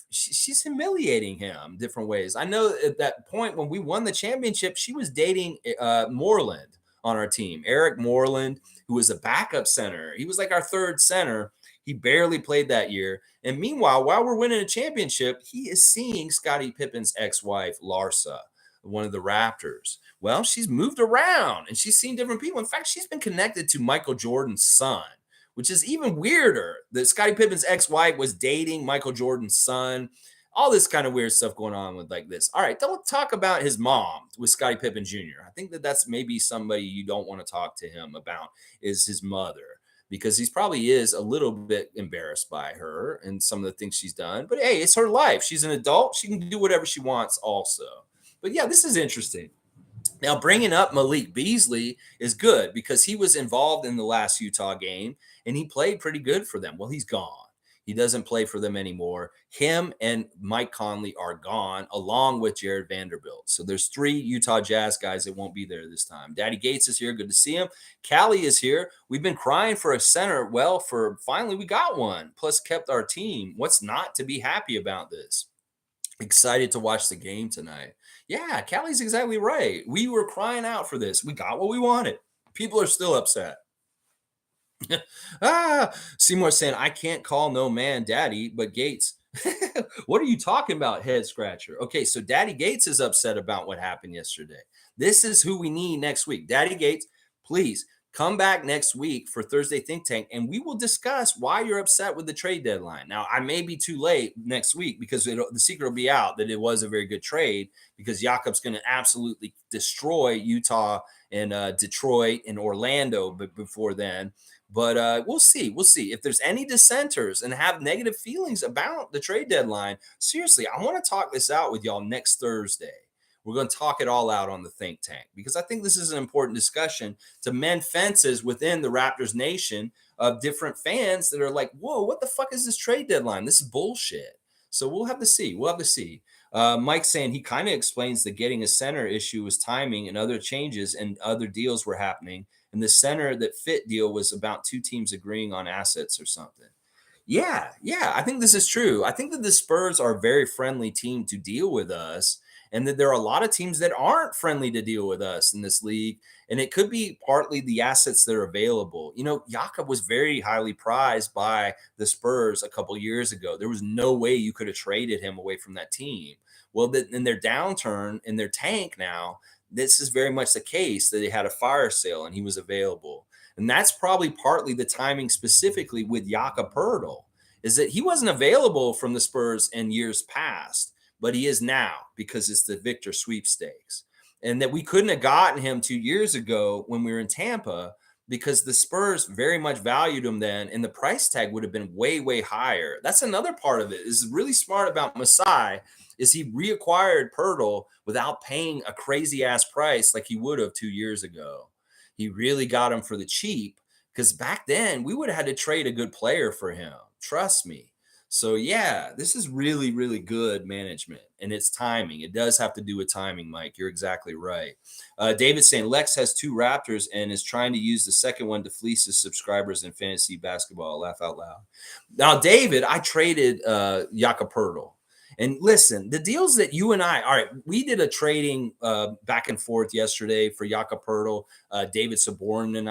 she's humiliating him different ways. I know at that point when we won the championship, she was dating Moreland on our team, Eric Moreland, who was a backup center. He was like our third center. He barely played that year. And meanwhile, while we're winning a championship, he is seeing Scottie Pippen's ex-wife, Larsa, one of the Raptors. Well, she's moved around and she's seen different people. In fact, she's been connected to Michael Jordan's son, which is even weirder that Scottie Pippen's ex-wife was dating Michael Jordan's son. All this kind of weird stuff going on with like this. All right, don't talk about his mom with Scottie Pippen Jr. I think that's maybe somebody you don't want to talk to him about is his mother, because he's probably is a little bit embarrassed by her and some of the things she's done. But hey, it's her life. She's an adult. She can do whatever she wants also. But yeah, this is interesting. Now, bringing up Malik Beasley is good because he was involved in the last Utah game and he played pretty good for them. Well, he's gone. He doesn't play for them anymore. Him and Mike Conley are gone, along with Jared Vanderbilt. So there's 3 Utah Jazz guys that won't be there this time. Daddy Gates is here. Good to see him. Callie is here. We've been crying for a center. Well, for finally we got one. Plus kept our team. What's not to be happy about this? Excited to watch the game tonight. Yeah, Callie's exactly right. We were crying out for this. We got what we wanted. People are still upset. Seymour saying, I can't call no man daddy, but Gates. What are you talking about, head scratcher? Okay, so Daddy Gates is upset about what happened yesterday. This is who we need next week. Daddy Gates, please come back next week for Thursday Think Tank, and we will discuss why you're upset with the trade deadline. Now, I may be too late next week because the secret will be out that it was a very good trade because Jakob's going to absolutely destroy Utah and Detroit and Orlando before then. But we'll see. We'll see. If there's any dissenters and have negative feelings about the trade deadline, seriously, I want to talk this out with y'all next Thursday. We're going to talk it all out on the Think Tank because I think this is an important discussion to mend fences within the Raptors Nation of different fans that are like, whoa, what the fuck is this trade deadline? This is bullshit. So we'll have to see. We'll have to see. Mike saying he kind of explains the getting a center issue was timing and other changes and other deals were happening. And the center that fit deal was about 2 teams agreeing on assets or something. Yeah, I think this is true. I think that the Spurs are a very friendly team to deal with us, and that there are a lot of teams that aren't friendly to deal with us in this league. And it could be partly the assets that are available. You know, Jakob was very highly prized by the Spurs a couple years ago. There was no way you could have traded him away from that team. Well, in their downturn, in their tank now, this is very much the case that they had a fire sale and he was available. And that's probably partly the timing specifically with Jakob Poetle, is that he wasn't available from the Spurs in years past, but he is now because it's the Victor sweepstakes. And that we couldn't have gotten him 2 years ago when we were in Tampa because the Spurs very much valued him then, and the price tag would have been way, way higher. That's another part of it. Is really smart about Masai is he reacquired Poetle without paying a crazy ass price like he would have 2 years ago. He really got him for the cheap because back then we would have had to trade a good player for him. Trust me. So yeah, this is really, really good management and it's timing. It does have to do with timing, Mike. You're exactly right. David's saying Lex has 2 Raptors and is trying to use the second one to fleece his subscribers in fantasy basketball. Laugh out loud. Now, David, I traded Jakob Poetle. And listen, the deals that you and I, all right, we did a trading back and forth yesterday for Jakob Poetle, David Saborn and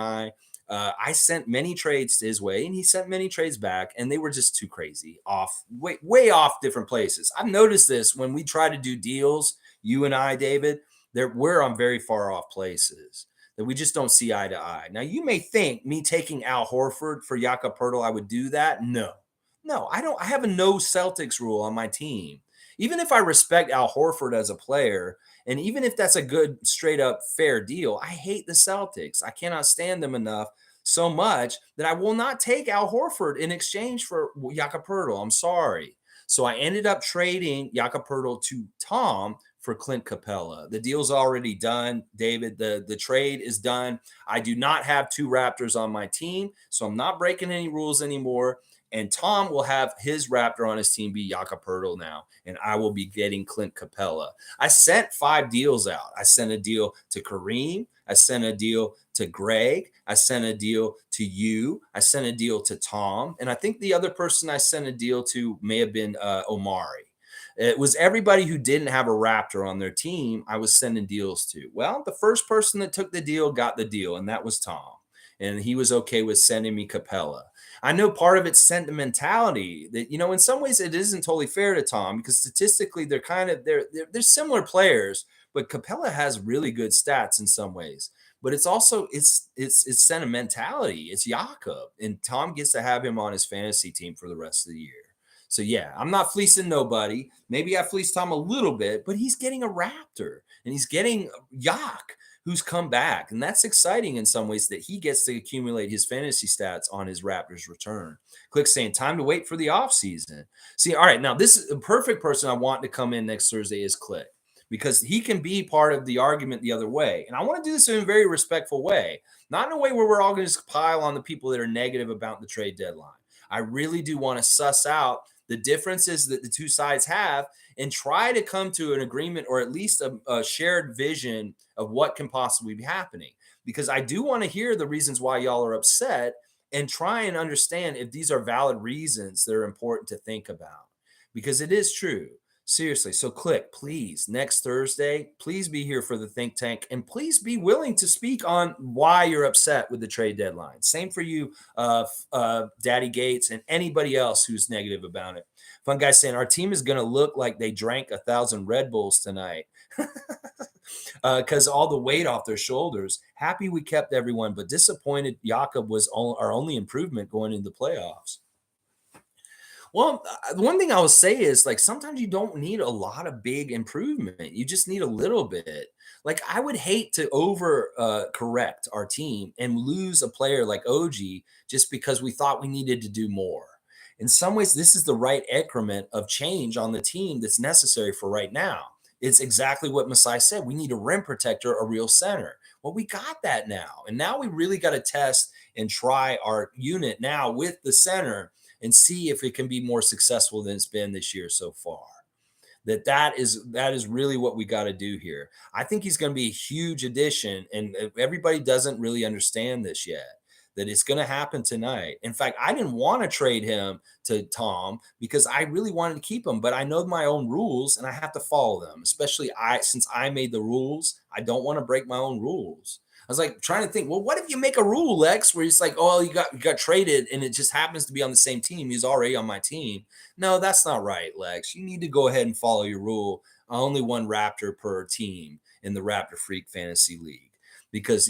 I sent many trades to his way and he sent many trades back and they were just too crazy off, way off different places. I've noticed this when we try to do deals, you and I, David, we're on very far off places that we just don't see eye to eye. Now, you may think me taking Al Horford for Jakob Poetle, I would do that. No, I don't. I have a no Celtics rule on my team. Even if I respect Al Horford as a player, and even if that's a good, straight up, fair deal, I hate the Celtics. I cannot stand them enough so much that I will not take Al Horford in exchange for Jakob Poetle. I'm sorry. So I ended up trading Jakob Poetle to Tom for Clint Capella. The deal's already done, David. The trade is done. I do not have 2 Raptors on my team, so I'm not breaking any rules anymore. And Tom will have his Raptor on his team be Jakob Poetle now, and I will be getting Clint Capella. I sent 5 deals out. I sent a deal to Kareem. I sent a deal to Greg. I sent a deal to you. I sent a deal to Tom. And I think the other person I sent a deal to may have been Omari. It was everybody who didn't have a Raptor on their team I was sending deals to. Well, the first person that took the deal got the deal, and that was Tom. And he was okay with sending me Capella. I know part of it's sentimentality that, you know, in some ways it isn't totally fair to Tom because statistically they're similar players, but Capella has really good stats in some ways. But it's also it's sentimentality. It's Jakob, and Tom gets to have him on his fantasy team for the rest of the year. So yeah, I'm not fleecing nobody. Maybe I fleeced Tom a little bit, but he's getting a Raptor and he's getting Yak, who's come back. And that's exciting in some ways that he gets to accumulate his fantasy stats on his Raptors return. Click saying, time to wait for the offseason. See, all right, now this is a perfect person I want to come in next Thursday is Click, because he can be part of the argument the other way. And I want to do this in a very respectful way, not in a way where we're all going to pile on the people that are negative about the trade deadline. I really do want to suss out the differences that the two sides have and try to come to an agreement or at least a shared vision of what can possibly be happening. Because I do want to hear the reasons why y'all are upset and try and understand if these are valid reasons that are important to think about. Because it is true. Seriously. So click, please, next Thursday, please be here for the think tank and please be willing to speak on why you're upset with the trade deadline. Same for you, Daddy Gates, and anybody else who's negative about it. Fun guy saying our team is going to look like they drank 1,000 Red Bulls tonight because all the weight off their shoulders. Happy we kept everyone, but disappointed Jakob was our only improvement going into the playoffs. Well, one thing I will say is like sometimes you don't need a lot of big improvement. You just need a little bit. Like I would hate to over correct our team and lose a player like OG just because we thought we needed to do more. In some ways, this is the right increment of change on the team that's necessary for right now. It's exactly what Masai said. We need a rim protector, a real center. Well, we got that now. And now we really got to test and try our unit now with the center and see if it can be more successful than it's been this year so far. That is really what we got to do here. I think he's going to be a huge addition, and everybody doesn't really understand this yet. That it's going to happen tonight. In fact, I didn't want to trade him to Tom because I really wanted to keep him, but I know my own rules and I have to follow them. Especially since I made the rules, I don't want to break my own rules. I was like trying to think, well, what if you make a rule, Lex, where it's like, oh, you got traded and it just happens to be on the same team. He's already on my team. No, that's not right, Lex. You need to go ahead and follow your rule. Only one Raptor per team in the Raptorsfreak Fantasy League. Because,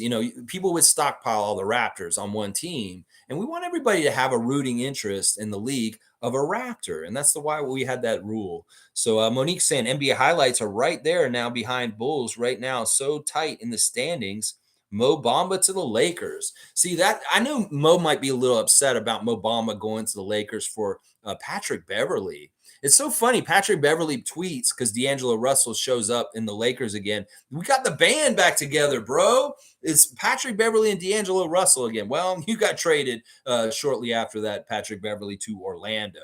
people would stockpile all the Raptors on one team. And we want everybody to have a rooting interest in the league of a Raptor. And that's why we had that rule. So Monique's saying NBA highlights are right there now behind Bulls right now. So tight in the standings. Mo Bamba to the Lakers. See that I knew Mo might be a little upset about Mo Bamba going to the Lakers for Patrick Beverly. It's so funny. Patrick Beverly tweets because D'Angelo Russell shows up in the Lakers again. We got the band back together, bro. It's Patrick Beverly and D'Angelo Russell again. Well, you got traded shortly after that, Patrick Beverly to Orlando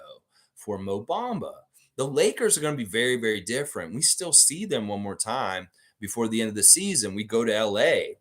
for Mo Bamba. The Lakers are going to be very, very different. We still see them one more time before the end of the season. We go to L.A.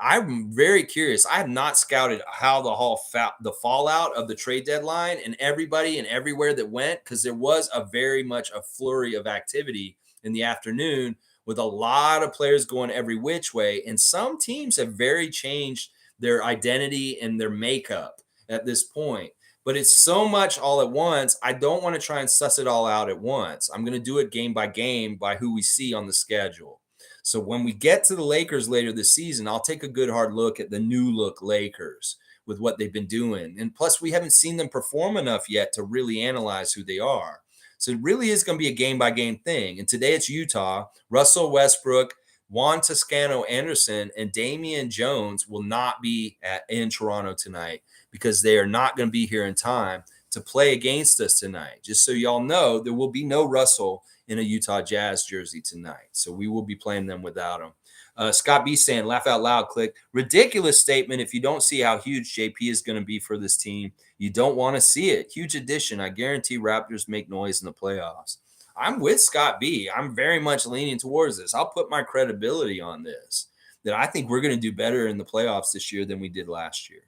I'm very curious. I have not scouted how the fallout of the trade deadline and everybody and everywhere that went, because there was a very much a flurry of activity in the afternoon with a lot of players going every which way. And some teams have very changed their identity and their makeup at this point. But it's so much all at once. I don't want to try and suss it all out at once. I'm going to do it game by who we see on the schedule. So when we get to the Lakers later this season, I'll take a good hard look at the new look Lakers with what they've been doing. And plus, we haven't seen them perform enough yet to really analyze who they are. So it really is going to be a game-by-game thing. And today it's Utah. Russell Westbrook, Juan Toscano Anderson, and Damian Jones will not be in Toronto tonight because they are not going to be here in time to play against us tonight. Just so y'all know, there will be no Russell in a Utah Jazz jersey tonight. So we will be playing them without him. Scott B saying, laugh out loud, click. Ridiculous statement. If you don't see how huge JP is going to be for this team, you don't want to see it. Huge addition. I guarantee Raptors make noise in the playoffs. I'm with Scott B. I'm very much leaning towards this. I'll put my credibility on this, that I think we're going to do better in the playoffs this year than we did last year.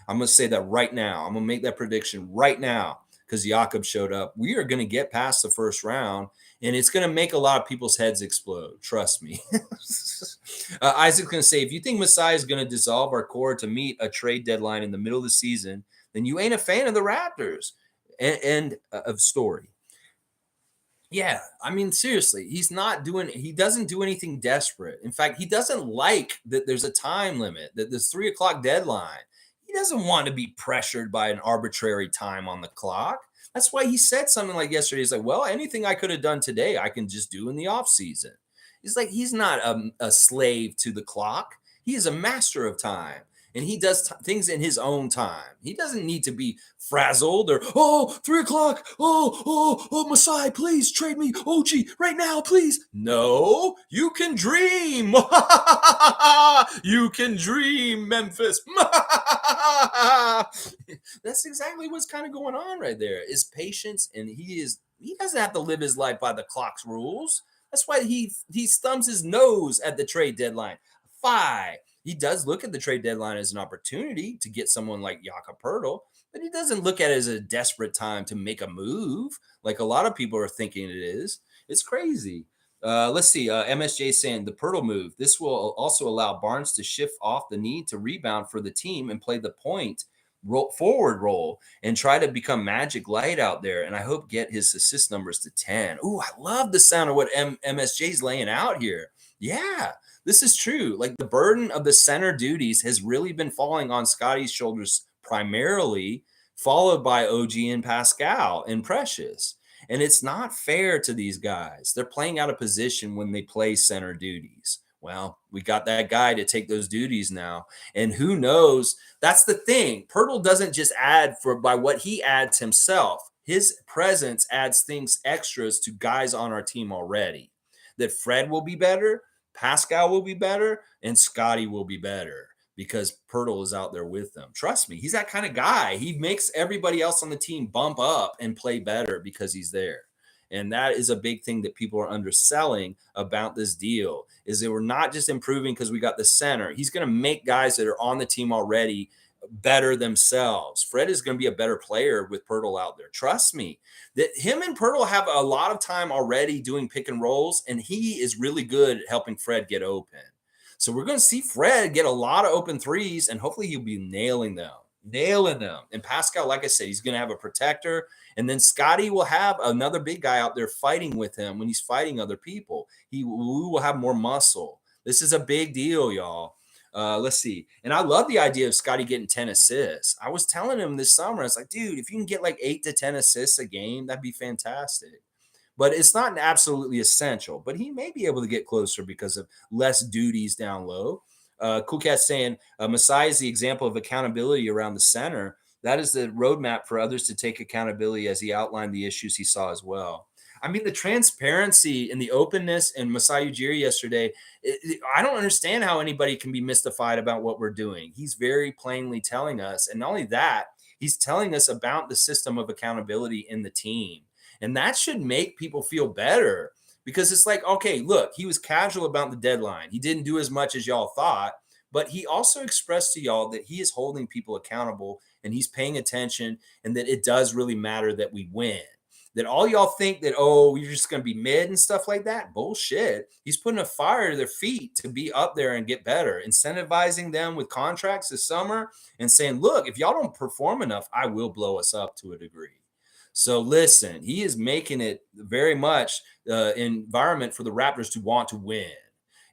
I'm going to say that right now. I'm going to make that prediction right now because Jakob showed up. We are going to get past the first round, and it's going to make a lot of people's heads explode. Trust me. Isaac's going to say, if you think Masai is going to dissolve our core to meet a trade deadline in the middle of the season, then you ain't a fan of the Raptors. End of story. Yeah, I mean, seriously, he doesn't do anything desperate. In fact, he doesn't like that there's a time limit, that there's 3 o'clock deadline. He doesn't want to be pressured by an arbitrary time on the clock. That's why he said something like yesterday. He's like, well, anything I could have done today, I can just do in the off season. He's like, he's not a slave to the clock. He is a master of time. and he does things in his own time. He doesn't need to be frazzled or, oh, 3 o'clock. Oh, Masai, please trade me OG right now, please. No, you can dream. You can dream, Memphis. That's exactly what's kind of going on right there. Is patience, and he doesn't have to live his life by the clock's rules. That's why he thumbs his nose at the trade deadline. He does look at the trade deadline as an opportunity to get someone like Jakob Poetle, but he doesn't look at it as a desperate time to make a move like a lot of people are thinking it is. It's crazy. Let's see. MSJ saying the Poetle move. This will also allow Barnes to shift off the need to rebound for the team and play the point forward role and try to become Magic Light out there. And I hope get his assist numbers to 10. Ooh, I love the sound of what MSJ's laying out here. Yeah, this is true. Like the burden of the center duties has really been falling on Scotty's shoulders primarily, followed by OG and Pascal and Precious. And it's not fair to these guys. They're playing out of position when they play center duties. Well, we got that guy to take those duties now. And who knows? That's the thing. Poetle doesn't just add by what he adds himself. His presence adds things extras to guys on our team already. That Fred will be better, Pascal will be better, and Scotty will be better because Poetle is out there with them. Trust me, he's that kind of guy. He makes everybody else on the team bump up and play better because he's there. And that is a big thing that people are underselling about this deal is that we're not just improving because we got the center. He's going to make guys that are on the team already better themselves. Fred is going to be a better player with Poetle out there. Trust me that him and Poetle have a lot of time already doing pick and rolls, and he is really good at helping Fred get open. So we're going to see Fred get a lot of open threes, and hopefully he'll be nailing them. And Pascal, like I said, he's going to have a protector. And then Scotty will have another big guy out there fighting with him when he's fighting other people. We will have more muscle. This is a big deal, y'all. Let's see. And I love the idea of Scotty getting 10 assists. I was telling him this summer, I was like, dude, if you can get like 8 to 10 assists a game, that'd be fantastic. But it's not absolutely essential. But he may be able to get closer because of less duties down low. Cool Cat saying Masai is the example of accountability around the center. That is the roadmap for others to take accountability as he outlined the issues he saw as well. I mean, the transparency and the openness in Masai Ujiri yesterday, I don't understand how anybody can be mystified about what we're doing. He's very plainly telling us. And not only that, he's telling us about the system of accountability in the team. And that should make people feel better. Because it's like, okay, look, he was casual about the deadline. He didn't do as much as y'all thought, but he also expressed to y'all that he is holding people accountable and he's paying attention and that it does really matter that we win. That all y'all think that, oh, we're just going to be mid and stuff like that. Bullshit. He's putting a fire to their feet to be up there and get better, incentivizing them with contracts this summer and saying, look, if y'all don't perform enough, I will blow us up to a degree. So listen, he is making it very much environment for the Raptors to want to win.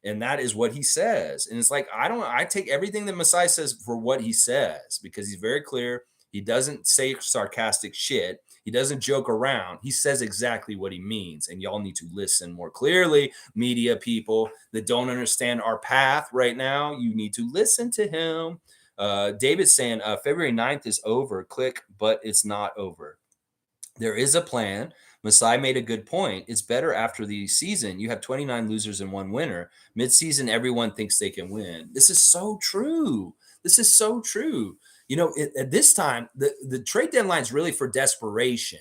And that is what he says. And it's like, I take everything that Masai says for what he says because he's very clear. He doesn't say sarcastic shit. He doesn't joke around. He says exactly what he means. And y'all need to listen more clearly. Media people that don't understand our path right now, you need to listen to him. David's saying February 9th is over. Click, but it's not over. There is a plan. Masai made a good point. It's better after the season. You have 29 losers and 1 winner. Mid-season, everyone thinks they can win. This is so true. This is so true. You know, at this time, the trade deadline is really for desperation.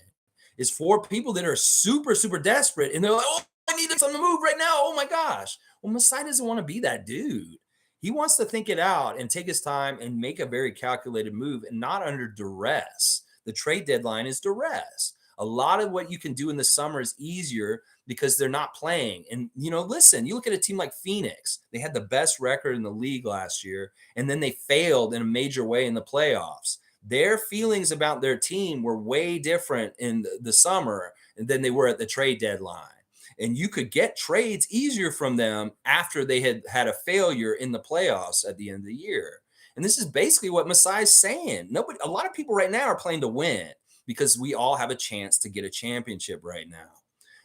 It's for people that are super, super desperate. And they're like, oh, I need something to move right now. Oh, my gosh. Well, Masai doesn't want to be that dude. He wants to think it out and take his time and make a very calculated move and not under duress. The trade deadline is duress. A lot of what you can do in the summer is easier because they're not playing. And, you know, listen, you look at a team like Pheonix. They had the best record in the league last year, and then they failed in a major way in the playoffs. Their feelings about their team were way different in the summer than they were at the trade deadline. And you could get trades easier from them after they had a failure in the playoffs at the end of the year. And this is basically what Masai's saying. A lot of people right now are playing to win because we all have a chance to get a championship right now.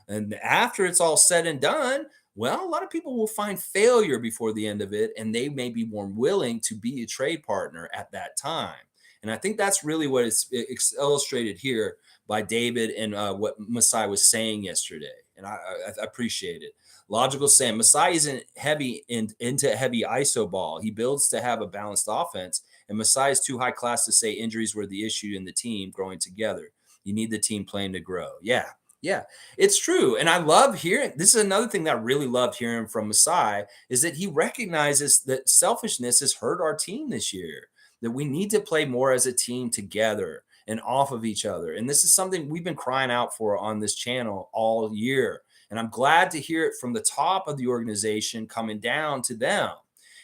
And after it's all said and done, Well, a lot of people will find failure before the end of it, and they may be more willing to be a trade partner at that time. And I think that's really what it's illustrated here by David and what Masai was saying yesterday. And I appreciate it. Logical saying Masai isn't into heavy ISO ball. He builds to have a balanced offense, and Masai is too high class to say injuries were the issue in the team growing together. You need the team playing to grow. Yeah, yeah, it's true. And I love hearing this is another thing that I really loved hearing from Masai is that he recognizes that selfishness has hurt our team this year, that we need to play more as a team together and off of each other. And this is something we've been crying out for on this channel all year. And I'm glad to hear it from the top of the organization coming down to them.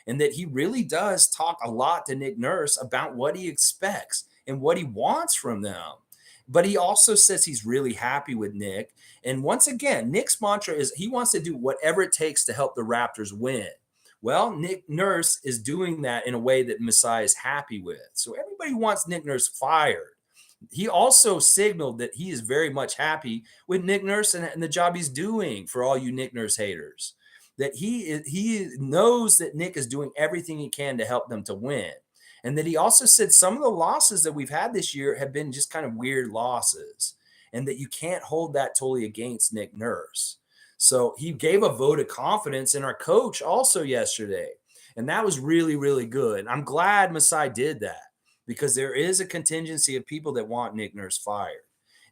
And that he really does talk a lot to Nick Nurse about what he expects and what he wants from them. But he also says he's really happy with Nick. And once again, Nick's mantra is he wants to do whatever it takes to help the Raptors win. Well, Nick Nurse is doing that in a way that Masai is happy with. So everybody wants Nick Nurse fired. He also signaled that he is very much happy with Nick Nurse and the job he's doing for all you Nick Nurse haters. That he knows that Nick is doing everything he can to help them to win. And that he also said some of the losses that we've had this year have been just kind of weird losses, and that you can't hold that totally against Nick Nurse. So he gave a vote of confidence in our coach also yesterday. And that was really, really good. I'm glad Masai did that because there is a contingency of people that want Nick Nurse fired.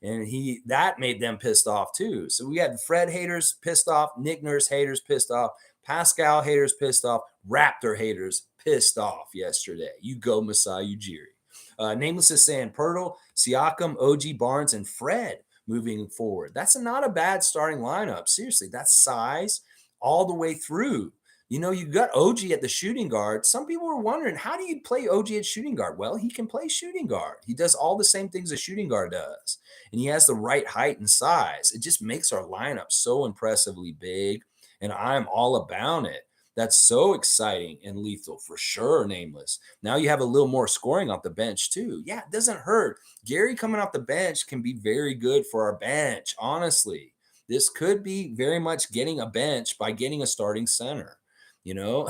And that made them pissed off too. So we had Fred haters pissed off, Nick Nurse haters pissed off, Pascal haters pissed off, Raptor haters pissed off yesterday. You go, Masai Ujiri. Nameless is saying Poetle, Siakam, OG, Barnes, and Fred moving forward. That's not a bad starting lineup. Seriously, that's size all the way through. You know, you got OG at the shooting guard. Some people were wondering, how do you play OG at shooting guard? Well, he can play shooting guard. He does all the same things a shooting guard does. And he has the right height and size. It just makes our lineup so impressively big. And I'm all about it. That's so exciting and lethal for sure, Nameless. Now you have a little more scoring off the bench too. Yeah, it doesn't hurt. Gary coming off the bench can be very good for our bench, honestly. This could be very much getting a bench by getting a starting center. You know,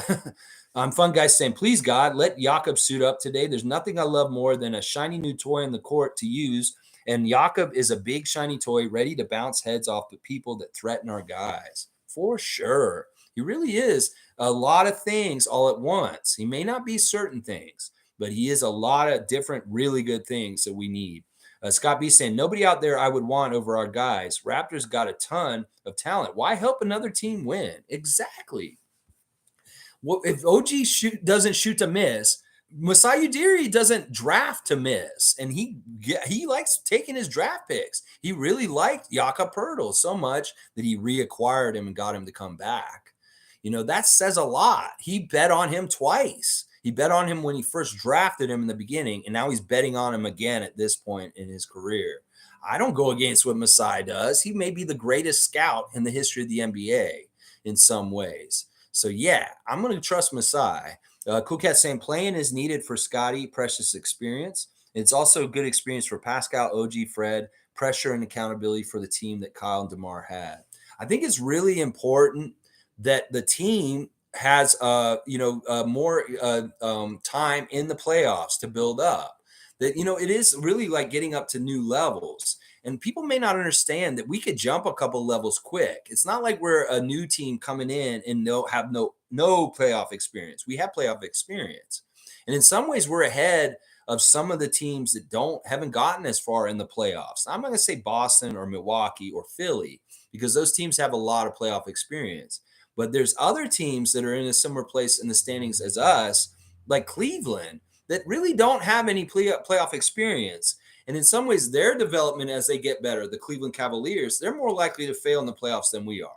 Fun Guy saying, please, God, let Jakob suit up today. There's nothing I love more than a shiny new toy in the court to use. And Jakob is a big shiny toy ready to bounce heads off the people that threaten our guys. For sure. He really is a lot of things all at once. He may not be certain things, but he is a lot of different really good things that we need. Scott B saying, nobody out there I would want over our guys. Raptors got a ton of talent. Why help another team win? Exactly. Well, if OG doesn't shoot to miss, Masai Ujiri doesn't draft to miss, and he likes taking his draft picks. He really liked Jakob Poetle so much that he reacquired him and got him to come back. You know, that says a lot. He bet on him twice. He bet on him when he first drafted him in the beginning, and now he's betting on him again at this point in his career. I don't go against what Masai does. He may be the greatest scout in the history of the NBA in some ways. So, yeah, I'm going to trust Masai. Cool Cat saying playing is needed for Scotty, precious experience. It's also a good experience for Pascal, OG, Fred, pressure and accountability for the team that Kyle and DeMar had. I think it's really important that the team has, more time in the playoffs to build up. That, you know, it is really like getting up to new levels. And people may not understand that we could jump a couple levels quick. It's not like we're a new team coming in and have no playoff experience. We have playoff experience. And in some ways, we're ahead of some of the teams that haven't gotten as far in the playoffs. I'm not going to say Boston or Milwaukee or Philly, because those teams have a lot of playoff experience. But there's other teams that are in a similar place in the standings as us, like Cleveland, that really don't have any playoff experience. And in some ways, their development as they get better, the Cleveland Cavaliers, they're more likely to fail in the playoffs than we are.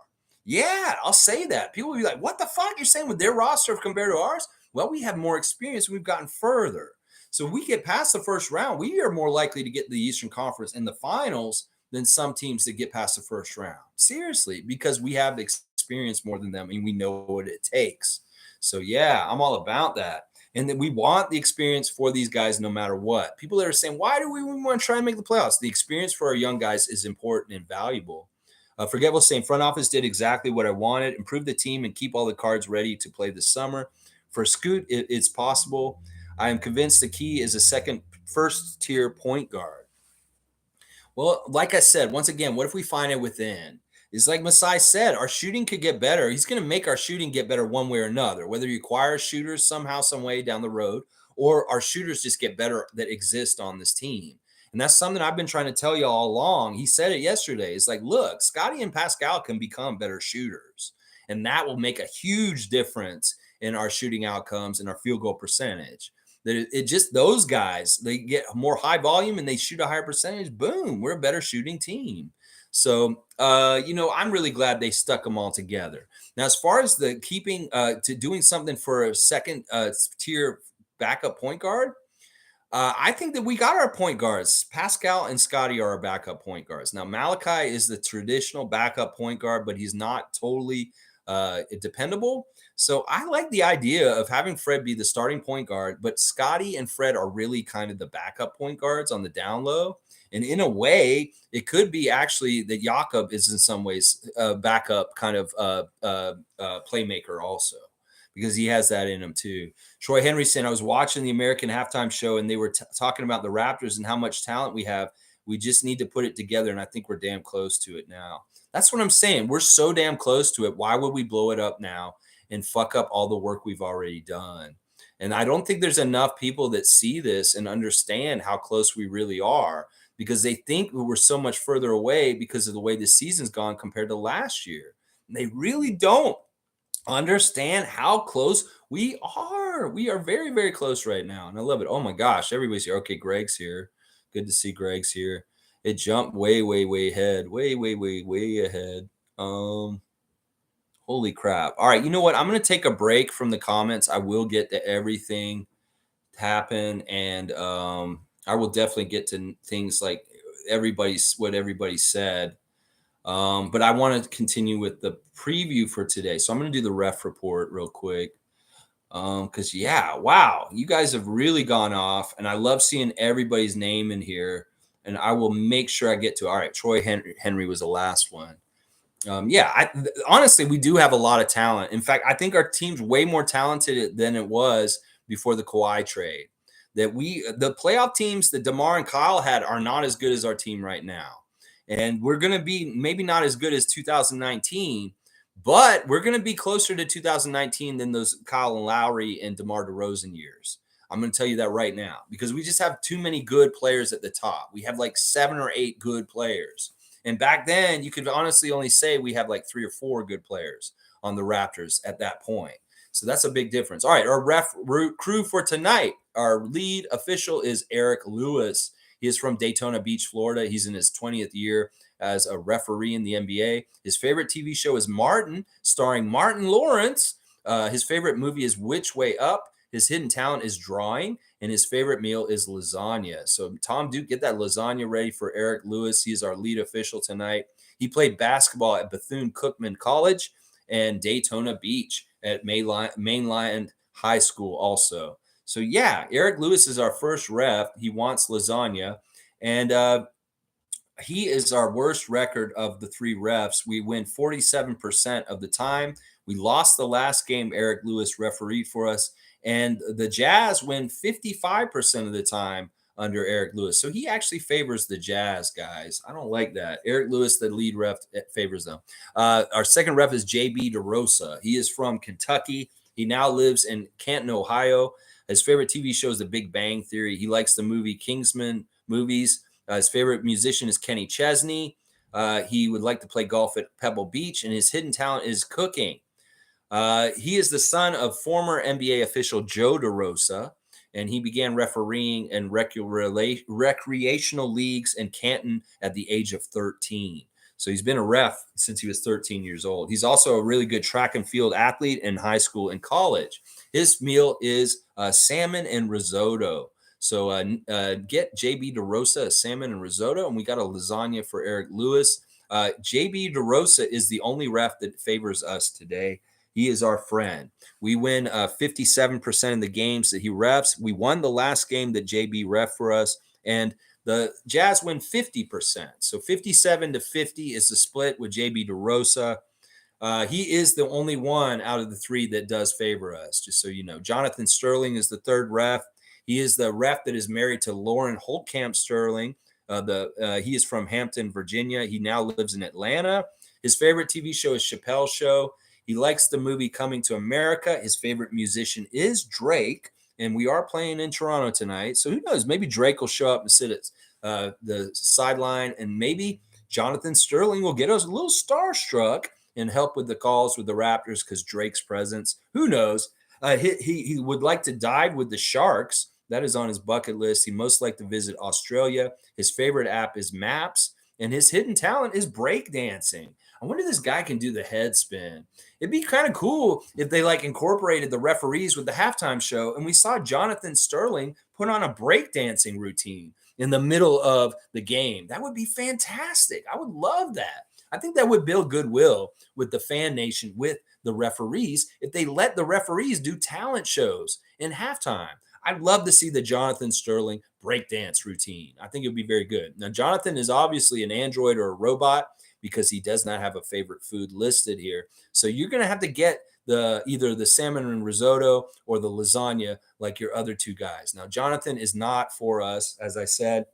Yeah, I'll say that. People will be like, what the fuck? You're saying with their roster compared to ours? Well, we have more experience. We've gotten further. So we get past the first round. We are more likely to get the Eastern Conference in the finals than some teams that get past the first round. Seriously, because we have experience more than them and we know what it takes. So, yeah, I'm all about that. And that we want the experience for these guys no matter what. People that are saying, why do we want to try and make the playoffs? The experience for our young guys is important and valuable. Forgetful saying front office did exactly what I wanted, improve the team and keep all the cards ready to play this summer. For Scoot, it's possible. I am convinced the key is a first tier point guard. Well, like I said, once again, what if we find it within? It's like Masai said, our shooting could get better. He's going to make our shooting get better one way or another, whether you acquire shooters somehow, some way down the road, or our shooters just get better that exist on this team. And that's something I've been trying to tell you all along. He said it yesterday. It's like, look, Scotty and Pascal can become better shooters, and that will make a huge difference in our shooting outcomes and our field goal percentage. That it just those guys, they get more high volume and they shoot a higher percentage. Boom, we're a better shooting team. So, I'm really glad they stuck them all together. Now, as far as the keeping to doing something for a second tier backup point guard, I think that we got our point guards. Pascal and Scotty are our backup point guards. Now, Malachi is the traditional backup point guard, but he's not totally dependable. So I like the idea of having Fred be the starting point guard, but Scotty and Fred are really kind of the backup point guards on the down low. And in a way, it could be actually that Jakob is in some ways a backup kind of playmaker also, because he has that in him too. Troy Henry said, I was watching the American halftime show and they were talking about the Raptors and how much talent we have. We just need to put it together. And I think we're damn close to it now. That's what I'm saying. We're so damn close to it. Why would we blow it up now and fuck up all the work we've already done? And I don't think there's enough people that see this and understand how close we really are, because they think we're so much further away because of the way the season's gone compared to last year. And they really don't understand how close we are. We are very, very close right now. And I love it. Oh my gosh, everybody's here. Okay, Greg's here. Good to see Greg's here. It jumped way, way, way ahead. Way, way, way, way ahead. Holy crap. All right, you know what? I'm going to take a break from the comments. I will get to everything happen, and I will definitely get to things like what everybody said. But I want to continue with the preview for today. So I'm going to do the ref report real quick. Because, wow, you guys have really gone off, and I love seeing everybody's name in here, and I will make sure I get to it. All right, Troy Henry was the last one. Honestly, we do have a lot of talent. In fact, I think our team's way more talented than it was before the Kawhi trade. The playoff teams that DeMar and Kyle had are not as good as our team right now. And we're going to be maybe not as good as 2019, but we're going to be closer to 2019 than those Kyle and Lowry and DeMar DeRozan years. I'm going to tell you that right now, because we just have too many good players at the top. We have like 7 or 8 good players. And back then, you could honestly only say we have like 3 or 4 good players on the Raptors at that point. So that's a big difference. All right, our ref crew for tonight, our lead official is Eric Lewis. He is from Daytona Beach, Florida. He's in his 20th year as a referee in the NBA. His favorite TV show is Martin, starring Martin Lawrence. His favorite movie is Which Way Up. His hidden talent is drawing, and his favorite meal is lasagna. So, Tom Duke, get that lasagna ready for Eric Lewis. He is our lead official tonight. He played basketball at Bethune-Cookman College and Daytona Beach at Mainland High School also. So, Eric Lewis is our first ref. He wants lasagna, and he is our worst record of the 3 refs. We win 47% of the time. We lost the last game Eric Lewis refereed for us. And the Jazz win 55% of the time under Eric Lewis. So he actually favors the Jazz, guys. I don't like that. Eric Lewis, the lead ref, favors them. Our second ref is JB DeRosa. He is from Kentucky. He now lives in Canton, Ohio. His favorite TV show is The Big Bang Theory. He likes the movie Kingsman movies. His favorite musician is Kenny Chesney. He would like to play golf at Pebble Beach, and his hidden talent is cooking. He is the son of former NBA official Joe DeRosa, and he began refereeing in recreational leagues in Canton at the age of 13. So he's been a ref since he was 13 years old. He's also a really good track and field athlete in high school and college. His meal is salmon and risotto. So get JB DeRosa a salmon and risotto, and we got a lasagna for Eric Lewis. JB DeRosa is the only ref that favors us today. He is our friend. We win 57% of the games that he refs. We won the last game that JB ref for us. And The Jazz win 50%. So 57-50 is the split with JB DeRosa. He is the only one out of the three that does favor us, just so you know. Jonathan Sterling is the third ref. He is the ref that is married to Lauren Holtkamp Sterling. He is from Hampton, Virginia. He now lives in Atlanta. His favorite TV show is Chappelle's Show. He likes the movie Coming to America. His favorite musician is Drake. And we are playing in Toronto tonight. So who knows? Maybe Drake will show up and sit at the sideline. And maybe Jonathan Sterling will get us a little starstruck and help with the calls with the Raptors because Drake's presence. Who knows? He would like to dive with the Sharks. That is on his bucket list. He most like to visit Australia. His favorite app is Maps. And his hidden talent is breakdancing. I wonder if this guy can do the head spin. It'd be kind of cool if they incorporated the referees with the halftime show and we saw Jonathan Sterling put on a breakdancing routine in the middle of the game. That would be fantastic. I would love that. I think that would build goodwill with the fan nation, with the referees, if they let the referees do talent shows in halftime. I'd love to see the Jonathan Sterling breakdance routine. I think it would be very good. Now, Jonathan is obviously an android or a robot because he does not have a favorite food listed here. So you're going to have to get either the salmon and risotto or the lasagna like your other two guys. Now, Jonathan is not for us, as I said.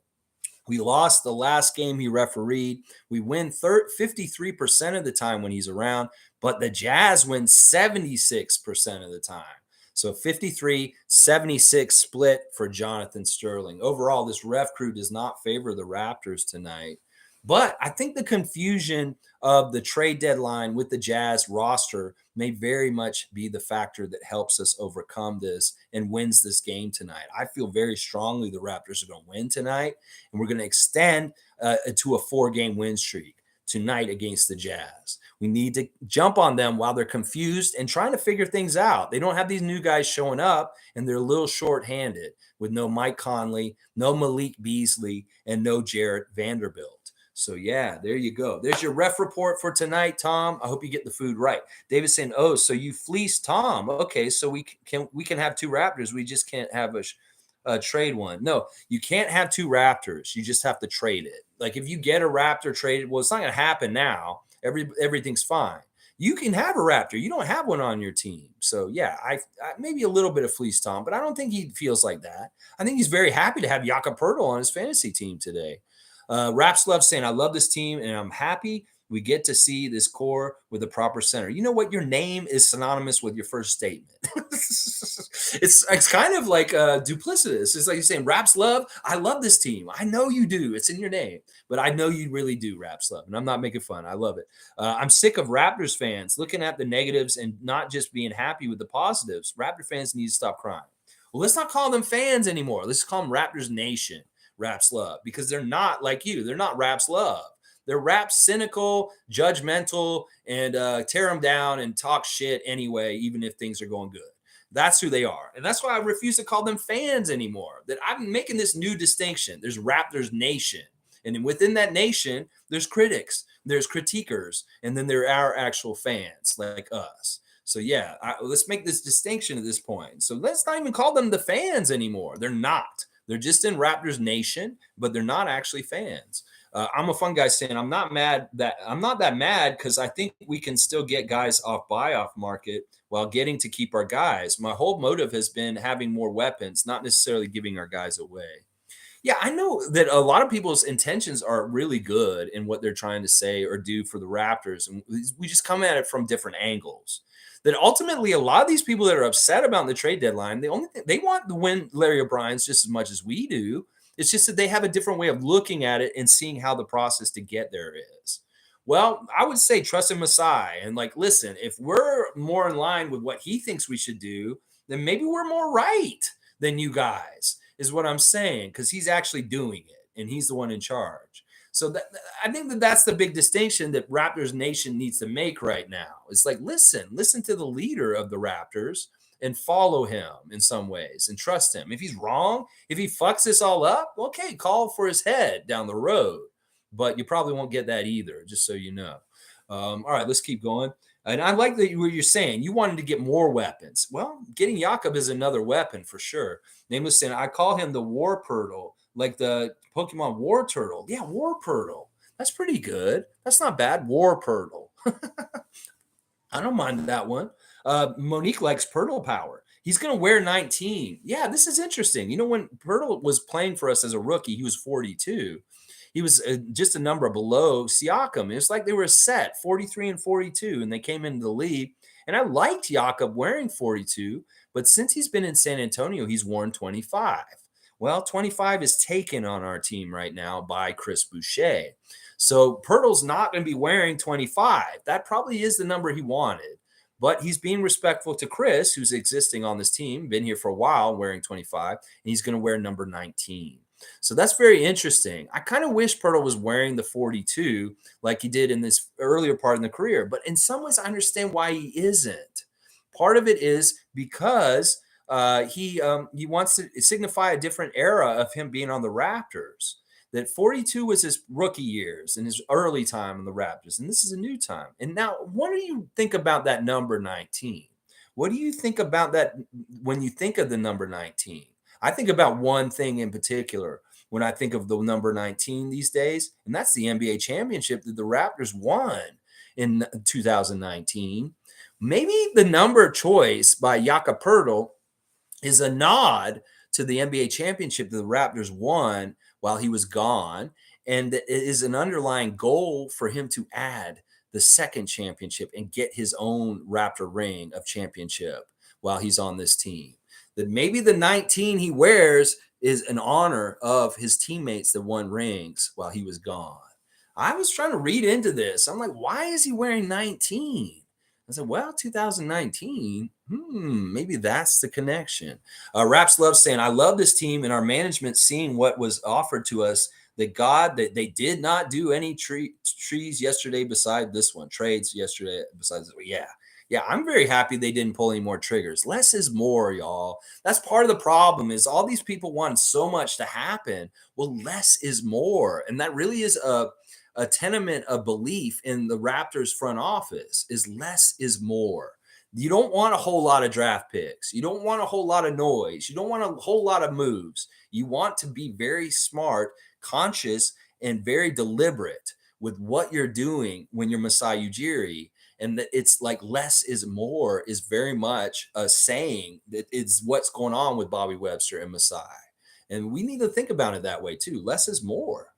We lost the last game he refereed. We win 53% of the time when he's around, but the Jazz win 76% of the time. So 53-76 split for Jonathan Sterling. Overall, this ref crew does not favor the Raptors tonight. But I think the confusion of the trade deadline with the Jazz roster may very much be the factor that helps us overcome this and wins this game tonight. I feel very strongly the Raptors are going to win tonight, and we're going to extend to a 4-game win streak tonight against the Jazz. We need to jump on them while they're confused and trying to figure things out. They don't have these new guys showing up, and they're a little short-handed with no Mike Conley, no Malik Beasley, and no Jarrett Vanderbilt. So, yeah, there you go. There's your ref report for tonight, Tom. I hope you get the food right. David's saying, oh, so you fleeced Tom. Okay, so we can have two Raptors. We just can't have a trade one. No, you can't have two Raptors. You just have to trade it. Like if you get a Raptor traded, well, it's not going to happen now. Everything's fine. You can have a Raptor. You don't have one on your team. So, yeah, I maybe a little bit of fleece Tom, but I don't think he feels like that. I think he's very happy to have Poetle on his fantasy team today. Raps Love saying, I love this team, and I'm happy we get to see this core with a proper center. You know what? Your name is synonymous with your first statement. It's kind of like duplicitous. It's like you're saying, Raps Love, I love this team. I know you do. It's in your name. But I know you really do, Raps Love. And I'm not making fun. I love it. I'm sick of Raptors fans looking at the negatives and not just being happy with the positives. Raptor fans need to stop crying. Well, let's not call them fans anymore. Let's call them Raptors Nation. Raps Love, because they're not like you. They're not Raps Love. They're Raps cynical, judgmental, and tear them down and talk shit anyway, even if things are going good. That's who they are. And that's why I refuse to call them fans anymore. That I'm making this new distinction. There's Raptors Nation. And within that nation, there's critics, there's critiquers, and then there are actual fans like us. So, yeah, let's make this distinction at this point. So let's not even call them the fans anymore. They're not. They're just in Raptors Nation, but they're not actually fans. I'm a fun guy saying I'm not that mad because I think we can still get guys off buy-off market while getting to keep our guys. My whole motive has been having more weapons, not necessarily giving our guys away. Yeah, I know that a lot of people's intentions are really good in what they're trying to say or do for the Raptors, and we just come at it from different angles. That ultimately a lot of these people that are upset about the trade deadline, the only thing they want to win Larry O'Brien's just as much as we do. It's just that they have a different way of looking at it and seeing how the process to get there is. Well, I would say trust in Masai and listen, if we're more in line with what he thinks we should do, then maybe we're more right than you guys is what I'm saying, because he's actually doing it and he's the one in charge. So I think that's the big distinction that Raptors Nation needs to make right now. It's like, listen to the leader of the Raptors and follow him in some ways and trust him. If he's wrong, if he fucks this all up, okay, call for his head down the road. But you probably won't get that either, just so you know. All right, let's keep going. And I like that what you're saying. You wanted to get more weapons. Well, getting Jakob is another weapon for sure. Nameless saying, I call him the War Poetle. like the Pokemon War Turtle. Yeah, Warpurtle. That's pretty good. That's not bad. Warpurtle. I don't mind that one. Monique likes Pirtle Power. He's going to wear 19. Yeah, this is interesting. When Pirtle was playing for us as a rookie, he was 42. He was just a number below Siakam. It's like they were set 43 and 42, and they came into the league. And I liked Jakob wearing 42, but since he's been in San Antonio, he's worn 25. Well, 25 is taken on our team right now by Chris Boucher. So Pirtle's not going to be wearing 25. That probably is the number he wanted. But he's being respectful to Chris, who's existing on this team, been here for a while, wearing 25, and he's going to wear number 19. So that's very interesting. I kind of wish Pirtle was wearing the 42 like he did in this earlier part in the career. But in some ways, I understand why he isn't. Part of it is because he wants to signify a different era of him being on the Raptors. That 42 was his rookie years and his early time in the Raptors, and this is a new time. And now, what do you think about that number 19? What do you think about that when you think of the number 19? I think about one thing in particular when I think of the number 19 these days, and that's the NBA championship that the Raptors won in 2019. Maybe the number choice by Jakob Poetle is a nod to the NBA championship that the Raptors won while he was gone, and it is an underlying goal for him to add the second championship and get his own Raptor ring of championship while he's on this team. That maybe the 19 he wears is an honor of his teammates that won rings while he was gone. I was trying to read into this. I'm like, why is he wearing 19? I said, well, 2019, maybe that's the connection. Raps Love saying, I love this team and our management seeing what was offered to us. That they did not do any trees yesterday beside this one. Trades yesterday besides this one. Yeah, I'm very happy they didn't pull any more triggers. Less is more, y'all. That's part of the problem is all these people want so much to happen. Well, less is more. And that really is a tenement of belief in the Raptors front office is less is more. You don't want a whole lot of draft picks. You don't want a whole lot of noise. You don't want a whole lot of moves. You want to be very smart, conscious, and very deliberate with what you're doing when you're Masai Ujiri. And that it's like less is more is very much a saying that it's what's going on with Bobby Webster and Masai. And we need to think about it that way too. Less is more.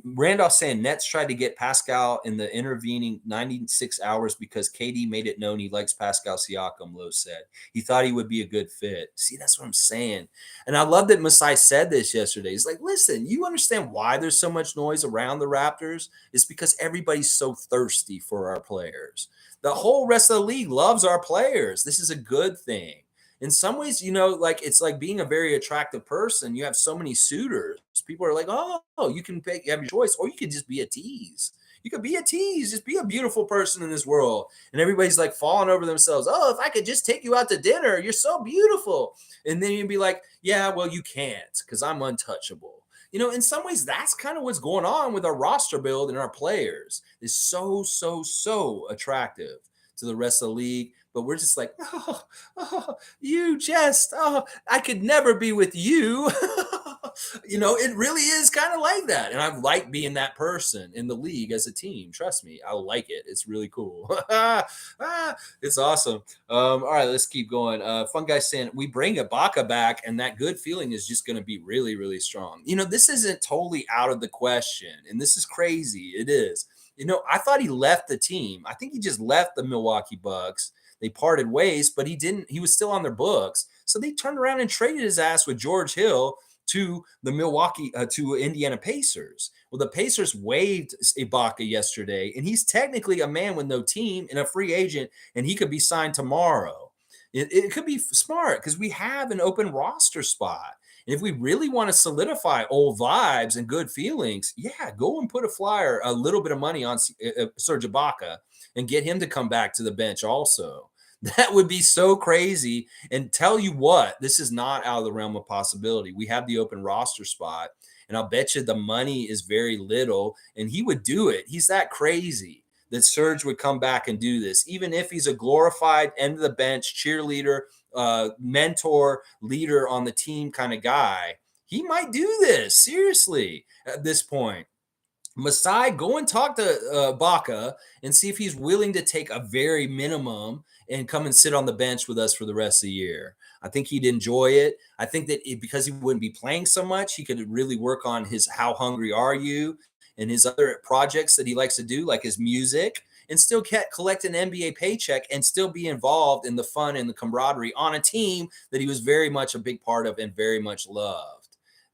Randolph saying Nets tried to get Pascal in the intervening 96 hours because KD made it known he likes Pascal Siakam, Lowe said. He thought he would be a good fit. See, that's what I'm saying. And I love that Masai said this yesterday. He's like, listen, you understand why there's so much noise around the Raptors? It's because everybody's so thirsty for our players. The whole rest of the league loves our players. This is a good thing. In some ways, like it's like being a very attractive person. You have so many suitors. People are like, oh, you can pick, you have your choice, or you could just be a tease. You could be a tease, just be a beautiful person in this world. And everybody's like falling over themselves. Oh, if I could just take you out to dinner, you're so beautiful. And then you'd be like, yeah, well, you can't because I'm untouchable. In some ways, that's kind of what's going on with our roster build and our players. It's so attractive to the rest of the league. But we're just like, I could never be with you. It really is kind of like that. And I like being that person in the league as a team. Trust me, I like it. It's really cool. It's awesome. All right, let's keep going. Fun guy saying, we bring Ibaka back, and that good feeling is just going to be really, really strong. This isn't totally out of the question. And this is crazy. It is. I thought he left the team. I think he just left the Milwaukee Bucks. They parted ways, but he didn't. He was still on their books. So they turned around and traded his ass with George Hill to the to Indiana Pacers. Well, the Pacers waived Ibaka yesterday, and he's technically a man with no team and a free agent, and he could be signed tomorrow. It could be smart because we have an open roster spot. And if we really want to solidify old vibes and good feelings, go and put a little bit of money on Serge Ibaka and get him to come back to the bench also. That would be so crazy. And tell you what, this is not out of the realm of possibility. We have the open roster spot, and I'll bet you the money is very little, and he would do it. He's that crazy that Serge would come back and do this, even if he's a glorified end of the bench cheerleader, mentor, leader on the team kind of guy. He might do this seriously at this point. Masai, go and talk to Baca and see if he's willing to take a very minimum and come and sit on the bench with us for the rest of the year. I think he'd enjoy it. I think that because he wouldn't be playing so much, he could really work on his "How Hungry Are You" and his other projects that he likes to do, like his music, and still collect an NBA paycheck and still be involved in the fun and the camaraderie on a team that he was very much a big part of and very much loved.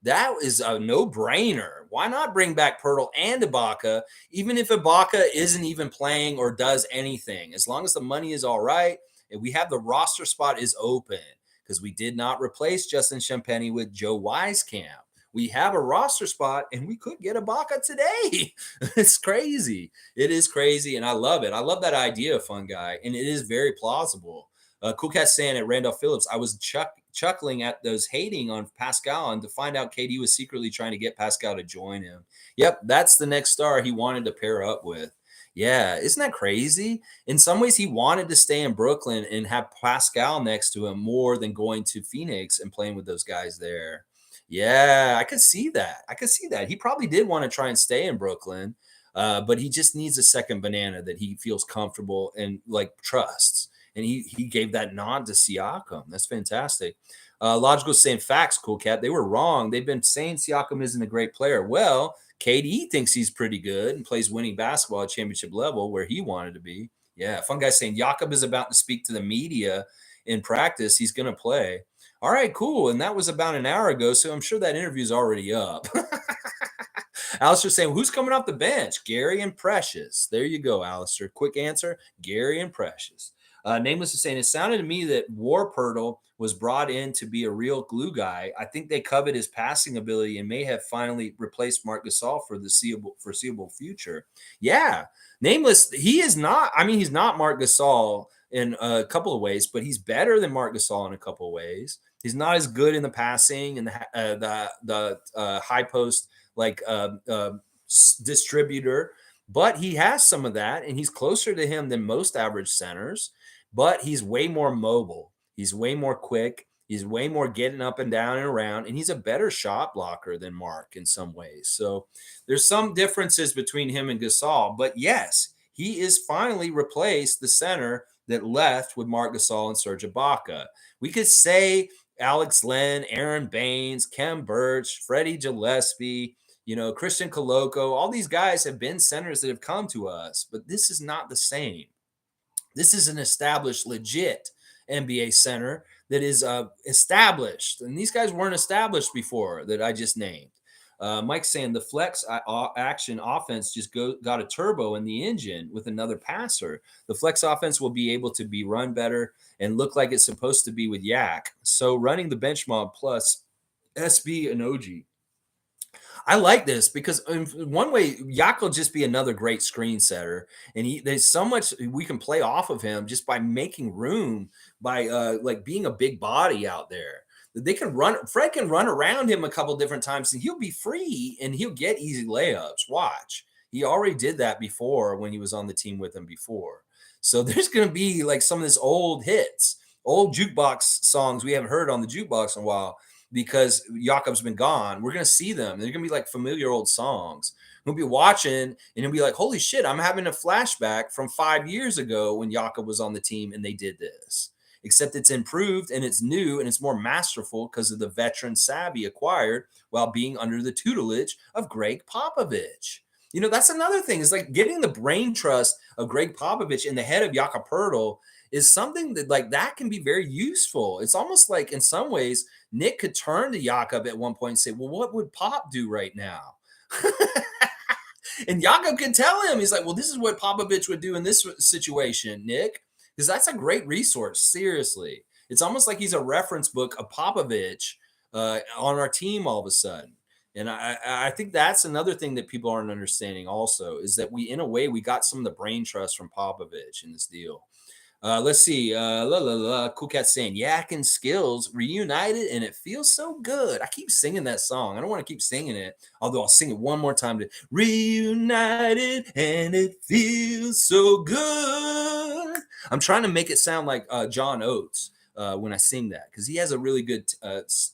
That is a no-brainer. Why not bring back Poetle and Ibaka, even if Ibaka isn't even playing or does anything? As long as the money is all right, and we have the roster spot is open, because we did not replace Justin Champagny with Joe Wieskamp. We have a roster spot, and we could get Ibaka today. It's crazy. It is crazy, and I love it. I love that idea, Fun Guy, and it is very plausible. Cool Cat saying at Randolph Phillips, I was chuckling at those hating on Pascal and to find out KD was secretly trying to get Pascal to join him. Yep, that's the next star he wanted to pair up with. Yeah, isn't that crazy? In some ways, he wanted to stay in Brooklyn and have Pascal next to him more than going to Pheonix and playing with those guys there. Yeah, I could see that. I could see that. He probably did want to try and stay in Brooklyn, but he just needs a second banana that he feels comfortable and like trusts. And he gave that nod to Siakam. That's fantastic. Logical saying facts, Cool Cat. They were wrong. They've been saying Siakam isn't a great player. Well, KD thinks he's pretty good and plays winning basketball at championship level where he wanted to be. Yeah, Fun Guy saying Jakob is about to speak to the media in practice. He's going to play. All right, cool. And that was about an hour ago, so I'm sure that interview's already up. Alistair saying, who's coming off the bench? Gary and Precious. There you go, Alistair. Quick answer, Gary and Precious. Nameless is saying, it sounded to me that Warpurtle was brought in to be a real glue guy. I think they covet his passing ability and may have finally replaced Marc Gasol for the foreseeable future. Yeah, Nameless, he is not. I mean, he's not Marc Gasol in a couple of ways, but he's better than Marc Gasol in a couple of ways. He's not as good in the passing and the high post distributor, but he has some of that, and he's closer to him than most average centers. But he's way more mobile. He's way more quick. He's way more getting up and down and around, and he's a better shot blocker than Marc in some ways. So there's some differences between him and Gasol. But yes, he is finally replaced the center that left with Marc Gasol and Serge Ibaka. We could say Alex Len, Aaron Baines, Kem Birch, Freddie Gillespie, Christian Coloco. All these guys have been centers that have come to us, but this is not the same. This is an established, legit NBA center that is established. And these guys weren't established before that I just named. Mike's saying the flex action offense just got a turbo in the engine with another passer. The flex offense will be able to be run better and look like it's supposed to be with Yak. So running the bench mob plus SB and OG. I like this because in one way, Yak will just be another great screen setter, and there's so much we can play off of him just by making room, by being a big body out there. They can run. Fred can run around him a couple different times, and he'll be free, and he'll get easy layups. Watch, he already did that before when he was on the team with him before. So there's going to be like some of this old hits, old jukebox songs we haven't heard on the jukebox in a while, because Jakob's been gone. We're going to see them. They're going to be like familiar old songs. We'll be watching, and he'll be like, holy shit, I'm having a flashback from 5 years ago when Jakob was on the team and they did this. Except it's improved and it's new and it's more masterful because of the veteran savvy acquired while being under the tutelage of Greg Popovich. That's another thing, is like getting the brain trust of Greg Popovich in the head of Jakob Poeltl is something that that can be very useful. It's almost like in some ways, Nick could turn to Jakob at one point and say, well, what would Pop do right now? And Jakob can tell him, he's like, well, this is what Popovich would do in this situation, Nick, because that's a great resource. Seriously. It's almost like he's a reference book of Popovich on our team all of a sudden. And I think that's another thing that people aren't understanding also, is that in a way, we got some of the brain trust from Popovich in this deal. Let's see. Cool Cat saying, Yak and Skills reunited, and it feels so good. I keep singing that song. I don't want to keep singing it, although I'll sing it one more time. Reunited, and it feels so good. I'm trying to make it sound like John Oates. when I sing that, because he has a really good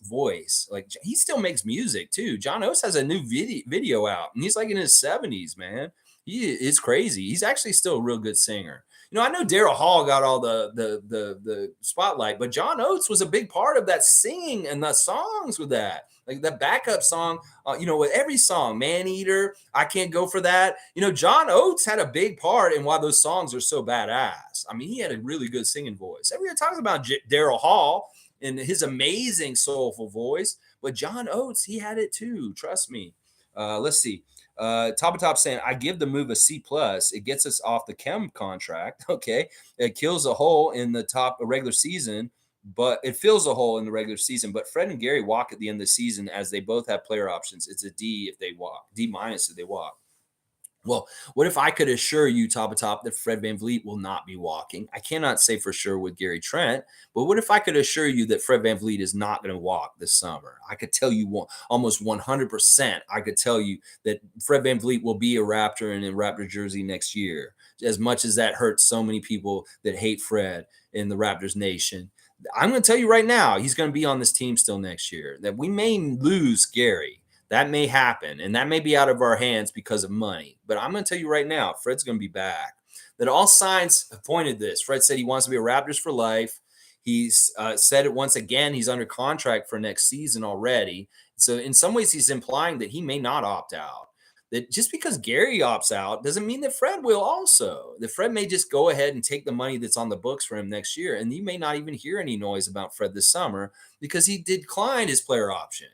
voice. Like, he still makes music too. John Oates has a new video out, and he's like in his 70s, man. He is crazy. He's actually still a real good singer. I know Daryl Hall got all the spotlight, but John Oates was a big part of that singing and the songs with that. Like the backup song, with every song, Man Eater, I Can't Go For That. John Oates had a big part in why those songs are so badass. I mean, he had a really good singing voice. Everyone talks about Daryl Hall and his amazing soulful voice, but John Oates, he had it too. Trust me. Let's see. Top saying, I give the move a C plus. It gets us off the Khem contract. Okay. It kills a hole in the top regular season, but it fills a hole in the regular season. But Fred and Gary walk at the end of the season as they both have player options. It's a D if they walk, D minus if they walk. Well, what if I could assure you, top, that Fred VanVleet will not be walking? I cannot say for sure with Gary Trent, but what if I could assure you that Fred VanVleet is not going to walk this summer? I could tell you almost 100%. I could tell you that Fred VanVleet will be a Raptor in a Raptor jersey next year. As much as that hurts so many people that hate Fred in the Raptors Nation, I'm going to tell you right now, he's going to be on this team still next year. That we may lose Gary. That may happen, and that may be out of our hands because of money. But I'm going to tell you right now, Fred's going to be back. That all signs have pointed this. Fred said he wants to be a Raptors for life. He's said it once again. He's under contract for next season already. So in some ways, he's implying that he may not opt out. That just because Gary opts out doesn't mean that Fred will also. That Fred may just go ahead and take the money that's on the books for him next year. And you may not even hear any noise about Fred this summer because he declined his player option.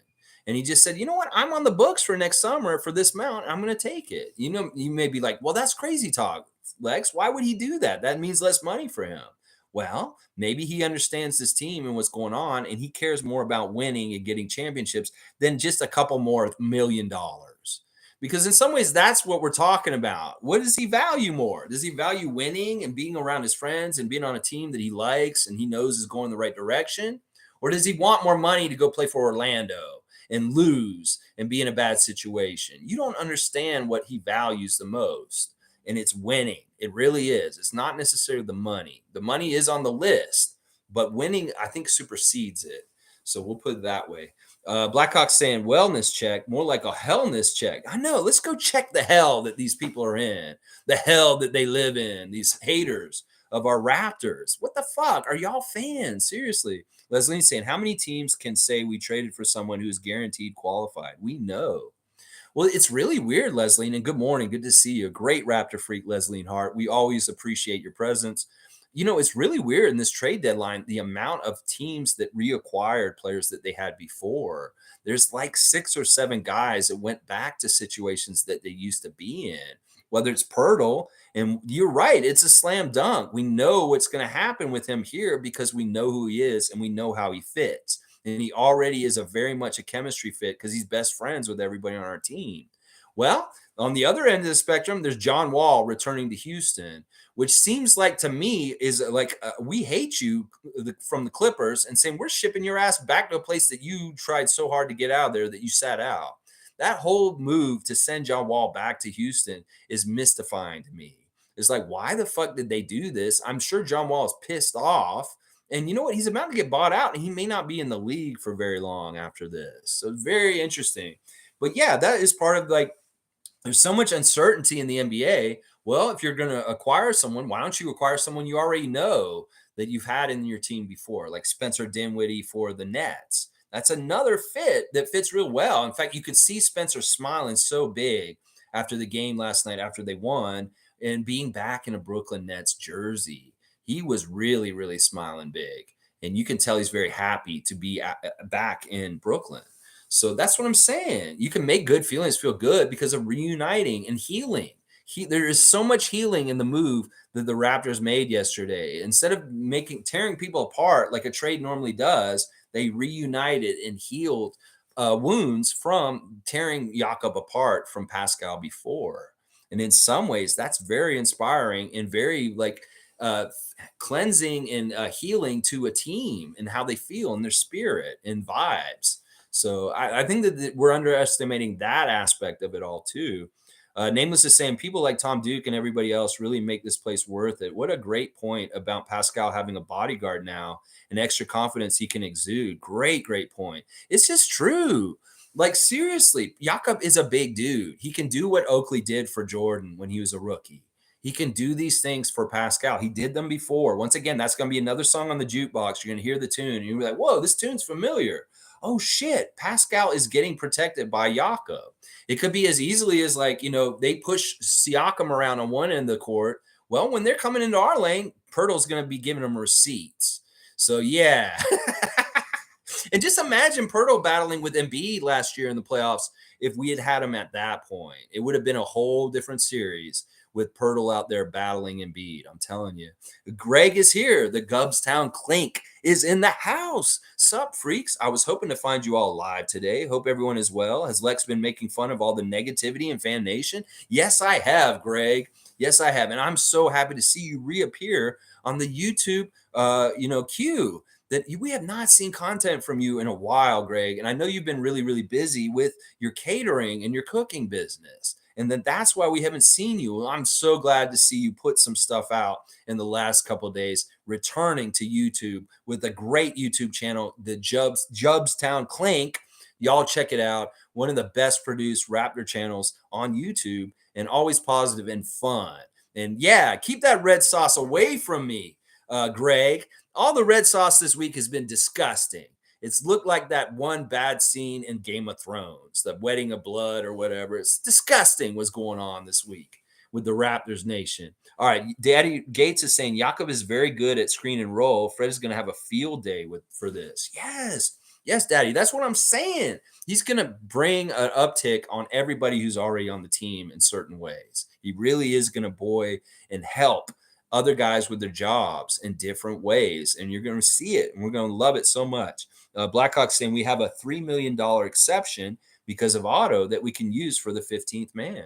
And he just said, you know what? I'm on the books for next summer for this amount. I'm going to take it. You may be like, well, that's crazy talk, Lex. Why would he do that? That means less money for him. Well, maybe he understands this team and what's going on, and he cares more about winning and getting championships than just a couple more $1 million. Because in some ways, that's what we're talking about. What does he value more? Does he value winning and being around his friends and being on a team that he likes and he knows is going the right direction? Or does he want more money to go play for Orlando and lose and be in a bad situation? You don't understand what he values the most, and it's winning. It really is. It's not necessarily the money. The money is on the list, but winning, I think, supersedes it. So we'll put it that way. Blackhawk saying wellness check, more like a hellness check. I know. Let's go check the hell that these people are in, the hell that they live in, these haters of our Raptors. What the fuck? Are y'all fans? Seriously. Leslie's saying, how many teams can say we traded for someone who is guaranteed qualified? We know. Well, it's really weird, Leslie, and good morning. Good to see you. Great Raptor freak, Leslie Hart. We always appreciate your presence. It's really weird in this trade deadline, the amount of teams that reacquired players that they had before. There's like 6 or 7 guys that went back to situations that they used to be in, whether it's Poetle. And you're right, it's a slam dunk. We know what's going to happen with him here because we know who he is and we know how he fits. And he already is very much a chemistry fit because he's best friends with everybody on our team. Well, on the other end of the spectrum, there's John Wall returning to Houston, which seems like to me is like we hate you from the Clippers and saying we're shipping your ass back to a place that you tried so hard to get out of there that you sat out. That whole move to send John Wall back to Houston is mystifying to me. It's like, why the fuck did they do this? I'm sure John Wall is pissed off. And you know what? He's about to get bought out, and he may not be in the league for very long after this. So very interesting. But yeah, that is part of like, there's so much uncertainty in the NBA. Well, if you're going to acquire someone, why don't you acquire someone you already know that you've had in your team before, like Spencer Dinwiddie for the Nets? That's another fit that fits real well. In fact, you could see Spencer smiling so big after the game last night after they won and being back in a Brooklyn Nets jersey. He was really, really smiling big. And you can tell he's very happy to be back in Brooklyn. So that's what I'm saying. You can make good feelings feel good because of reuniting and healing. There is so much healing in the move that the Raptors made yesterday. Instead of tearing people apart like a trade normally does, they reunited and healed wounds from tearing Jakob apart from Pascal before. And in some ways, that's very inspiring and very cleansing and healing to a team and how they feel and their spirit and vibes. So I think that we're underestimating that aspect of it all too. Nameless is saying people like Tom Duke and everybody else really make this place worth it. What a great point about Pascal having a bodyguard now and extra confidence he can exude. Great point. It's just true. Like, seriously, Jakob is a big dude. He can do what Oakley did for Jordan when he was a rookie. He can do these things for Pascal. He did them before. Once again, that's going to be another song on the jukebox. You're going to hear the tune, and you're like, whoa, this tune's familiar. Oh, shit, Pascal is getting protected by Jakob. It could be as easily as, like, they push Siakam around on one end of the court. Well, when they're coming into our lane, Poeltle's going to be giving them receipts. So, yeah. And just imagine Poeltle battling with Embiid last year in the playoffs. If we had him at that point, it would have been a whole different series with Poeltle out there battling Embiid. I'm telling you. Greg is here. The Ghubbstown Clink is in the house. Sup, freaks? I was hoping to find you all live today. Hope everyone is well. Has Lex been making fun of all the negativity in Fan Nation? Yes, I have, Greg. Yes, I have. And I'm so happy to see you reappear on the YouTube, queue. That we have not seen content from you in a while, Greg. And I know you've been really, really busy with your catering and your cooking business. And then that's why we haven't seen you. I'm so glad to see you put some stuff out in the last couple of days, returning to YouTube with a great YouTube channel, the Ghubbstown Clink. Y'all check it out. One of the best produced Raptor channels on YouTube, and always positive and fun. And yeah, keep that red sauce away from me, Greg. All the red sauce this week has been disgusting. It's looked like that one bad scene in Game of Thrones, the wedding of blood or whatever. It's disgusting what's going on this week with the Raptors Nation. All right, Daddy Gates is saying Jakob is very good at screen and roll. Fred is going to have a field day for this. Yes, Daddy. That's what I'm saying. He's going to bring an uptick on everybody who's already on the team in certain ways. He really is going to buoy and help other guys with their jobs in different ways, and you're going to see it, and we're going to love it so much. Blackhawk saying we have a $3 million exception because of Otto that we can use for the 15th man.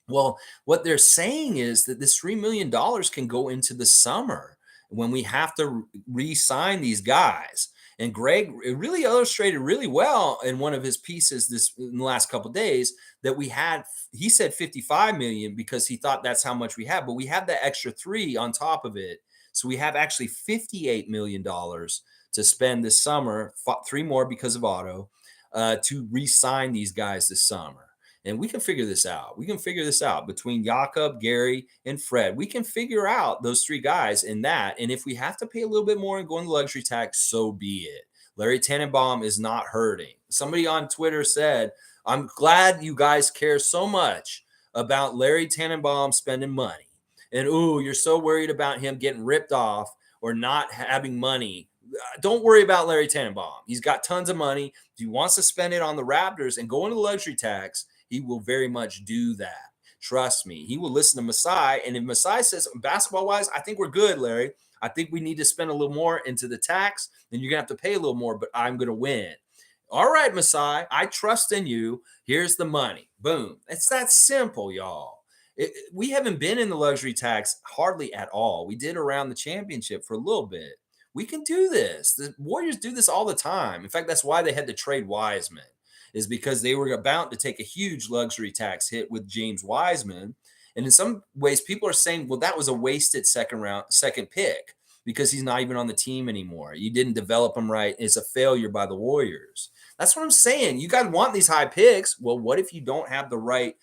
Well, what they're saying is that this $3 million can go into the summer when we have to re-sign these guys. And Greg, it really illustrated really well in one of his pieces in the last couple of days that he said 55 million because he thought that's how much we have, but we have that extra 3 on top of it. So we have actually $58 million to spend this summer, 3 more because of Otto, to re-sign these guys this summer. And we can figure this out. We can figure this out between Jakob, Gary, and Fred. We can figure out those 3 guys in that. And if we have to pay a little bit more and go into luxury tax, so be it. Larry Tannenbaum is not hurting. Somebody on Twitter said, I'm glad you guys care so much about Larry Tannenbaum spending money. And, you're so worried about him getting ripped off or not having money. Don't worry about Larry Tannenbaum. He's got tons of money. If he wants to spend it on the Raptors and go into luxury tax, he will very much do that. Trust me. He will listen to Masai. And if Masai says, basketball-wise, I think we're good, Larry. I think we need to spend a little more into the tax. Then you're going to have to pay a little more, but I'm going to win. All right, Masai, I trust in you. Here's the money. Boom. It's that simple, y'all. We haven't been in the luxury tax hardly at all. We did around the championship for a little bit. We can do this. The Warriors do this all the time. In fact, that's why they had to trade Wiseman. Is because they were about to take a huge luxury tax hit with James Wiseman. And in some ways, people are saying, well, that was a wasted second pick because he's not even on the team anymore. You didn't develop him right. It's a failure by the Warriors. That's what I'm saying. You guys want these high picks. Well, what if you don't have the right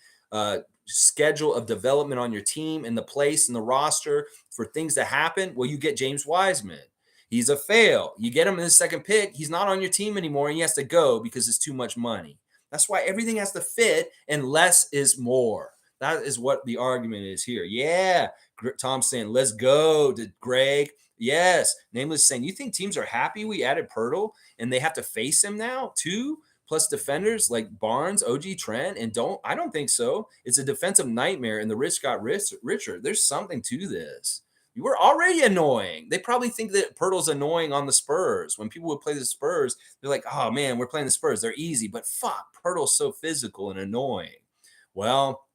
schedule of development on your team and the place and the roster for things to happen? Well, you get James Wiseman. He's a fail. You get him in the second pick. He's not on your team anymore, and he has to go because it's too much money. That's why everything has to fit, and less is more. That is what the argument is here. Yeah, Tom's saying, let's go to Greg. Yes, Nameless saying, you think teams are happy we added Poeltle, and they have to face him now, 2 plus defenders like Barnes, OG Trent, and I don't think so. It's a defensive nightmare, and the rich got richer. There's something to this. You were already annoying. They probably think that Poeltle's annoying on the Spurs. When people would play the Spurs, they're like, oh, man, we're playing the Spurs. They're easy. But fuck, Poeltle's so physical and annoying. Well,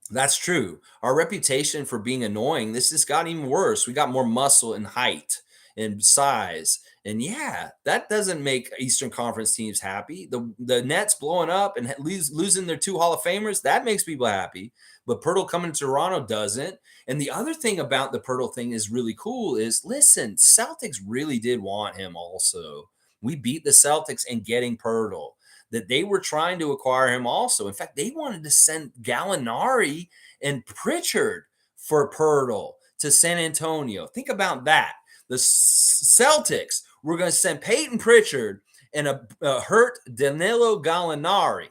that's true. Our reputation for being annoying, this has got even worse. We got more muscle and height. and size. And yeah, that doesn't make Eastern Conference teams happy. The Nets blowing up and losing their 2 Hall of Famers, that makes people happy. But Poetle coming to Toronto doesn't. And the other thing about the Poetle thing is really cool is, listen, Celtics really did want him also. We beat the Celtics in getting Poetle. That they were trying to acquire him also. In fact, they wanted to send Gallinari and Pritchard for Poetle to San Antonio. Think about that. The Celtics were going to send Peyton Pritchard and a hurt Danilo Gallinari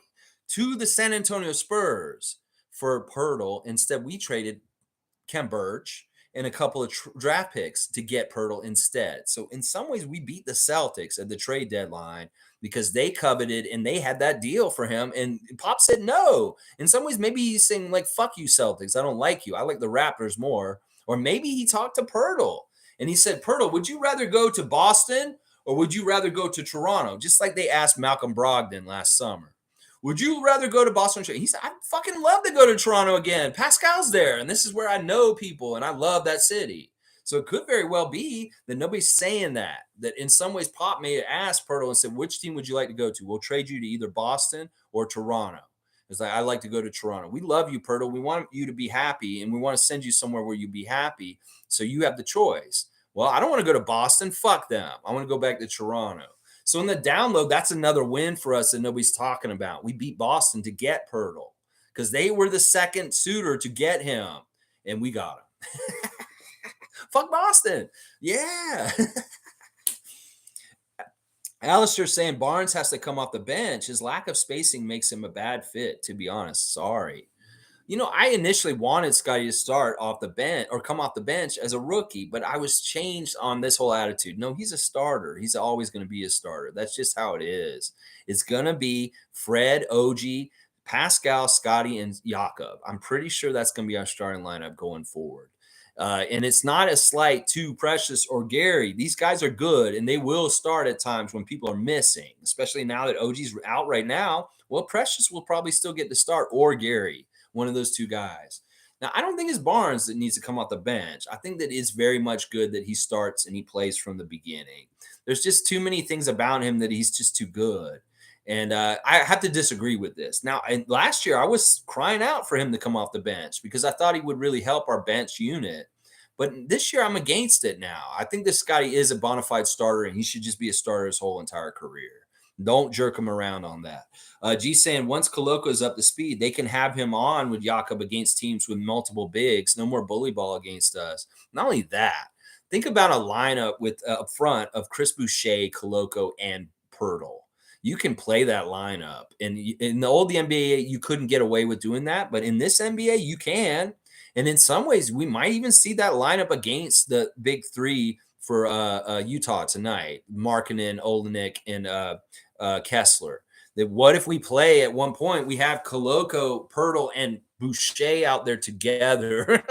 to the San Antonio Spurs for Poetle. Instead, we traded Kem Birch and a couple of draft picks to get Poetle instead. So in some ways, we beat the Celtics at the trade deadline because they coveted and they had that deal for him. And Pop said no. In some ways, maybe he's saying, like, fuck you, Celtics. I don't like you. I like the Raptors more. Or maybe he talked to Poetle and he said, Poetle, would you rather go to Boston or would you rather go to Toronto? Just like they asked Malcolm Brogdon last summer. Would you rather go to Boston? He said, I'd fucking love to go to Toronto again. Pascal's there, and this is where I know people, and I love that city. So it could very well be that nobody's saying that. That in some ways, Pop may have asked Poetle and said, which team would you like to go to? We'll trade you to either Boston or Toronto. It's like, I'd like to go to Toronto. We love you, Poetle. We want you to be happy, and we want to send you somewhere where you be happy. So you have the choice. Well, I don't want to go to Boston. Fuck them. I want to go back to Toronto. So in the download, that's another win for us that nobody's talking about. We beat Boston to get Poetle because they were the second suitor to get him, and we got him. Fuck Boston. Yeah. Alistair saying Barnes has to come off the bench. His lack of spacing makes him a bad fit, to be honest. Sorry. You know, I initially wanted Scotty to start off the bench or come off the bench as a rookie, but I was changed on this whole attitude. No, he's a starter. He's always going to be a starter. That's just how it is. It's going to be Fred, OG, Pascal, Scotty, and Jakob. I'm pretty sure that's going to be our starting lineup going forward. And it's not a slight to Precious or Gary. These guys are good, and they will start at times when people are missing, especially now that OG's out right now. Well, Precious will probably still get the start, or Gary, one of those two guys. Now, I don't think it's Barnes that needs to come off the bench. I think that it's very much good that he starts and he plays from the beginning. There's just too many things about him that he's just too good. And I have to disagree with this. Now, last year, I was crying out for him to come off the bench because I thought he would really help our bench unit. But this year, I'm against it now. I think this guy is a bona fide starter, and he should just be a starter his whole entire career. Don't jerk him around on that. G saying once Koloko is up to speed, they can have him on with Jakob against teams with multiple bigs. No more bully ball against us. Not only that, think about a lineup with up front of Chris Boucher, Koloko, and Poetle. You can play that lineup. And in the old NBA, you couldn't get away with doing that. But in this NBA, you can. And in some ways, we might even see that lineup against the big three for Utah tonight, Markkanen, Olenek, and Kessler. That what if we play at one point, we have Koloko, Poetle, and Boucher out there together.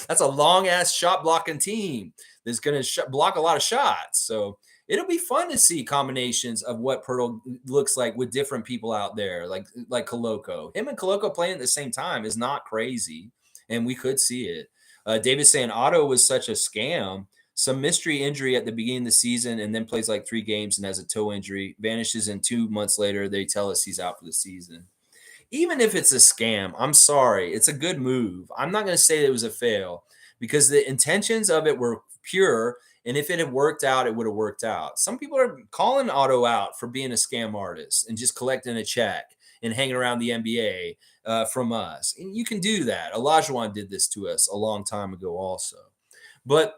That's a long-ass shot-blocking team that's going to block a lot of shots. So it'll be fun to see combinations of what Poetle looks like with different people out there, like Koloko. Him and Koloko playing at the same time is not crazy, and we could see it. David saying Otto was such a scam. Some mystery injury at the beginning of the season and then plays like 3 games and has a toe injury, vanishes, and 2 months later, they tell us he's out for the season. Even if it's a scam, I'm sorry. It's a good move. I'm not going to say it was a fail because the intentions of it were pure. And if it had worked out, it would have worked out. Some people are calling Otto out for being a scam artist and just collecting a check and hanging around the NBA from us. And you can do that. Olajuwon did this to us a long time ago also. But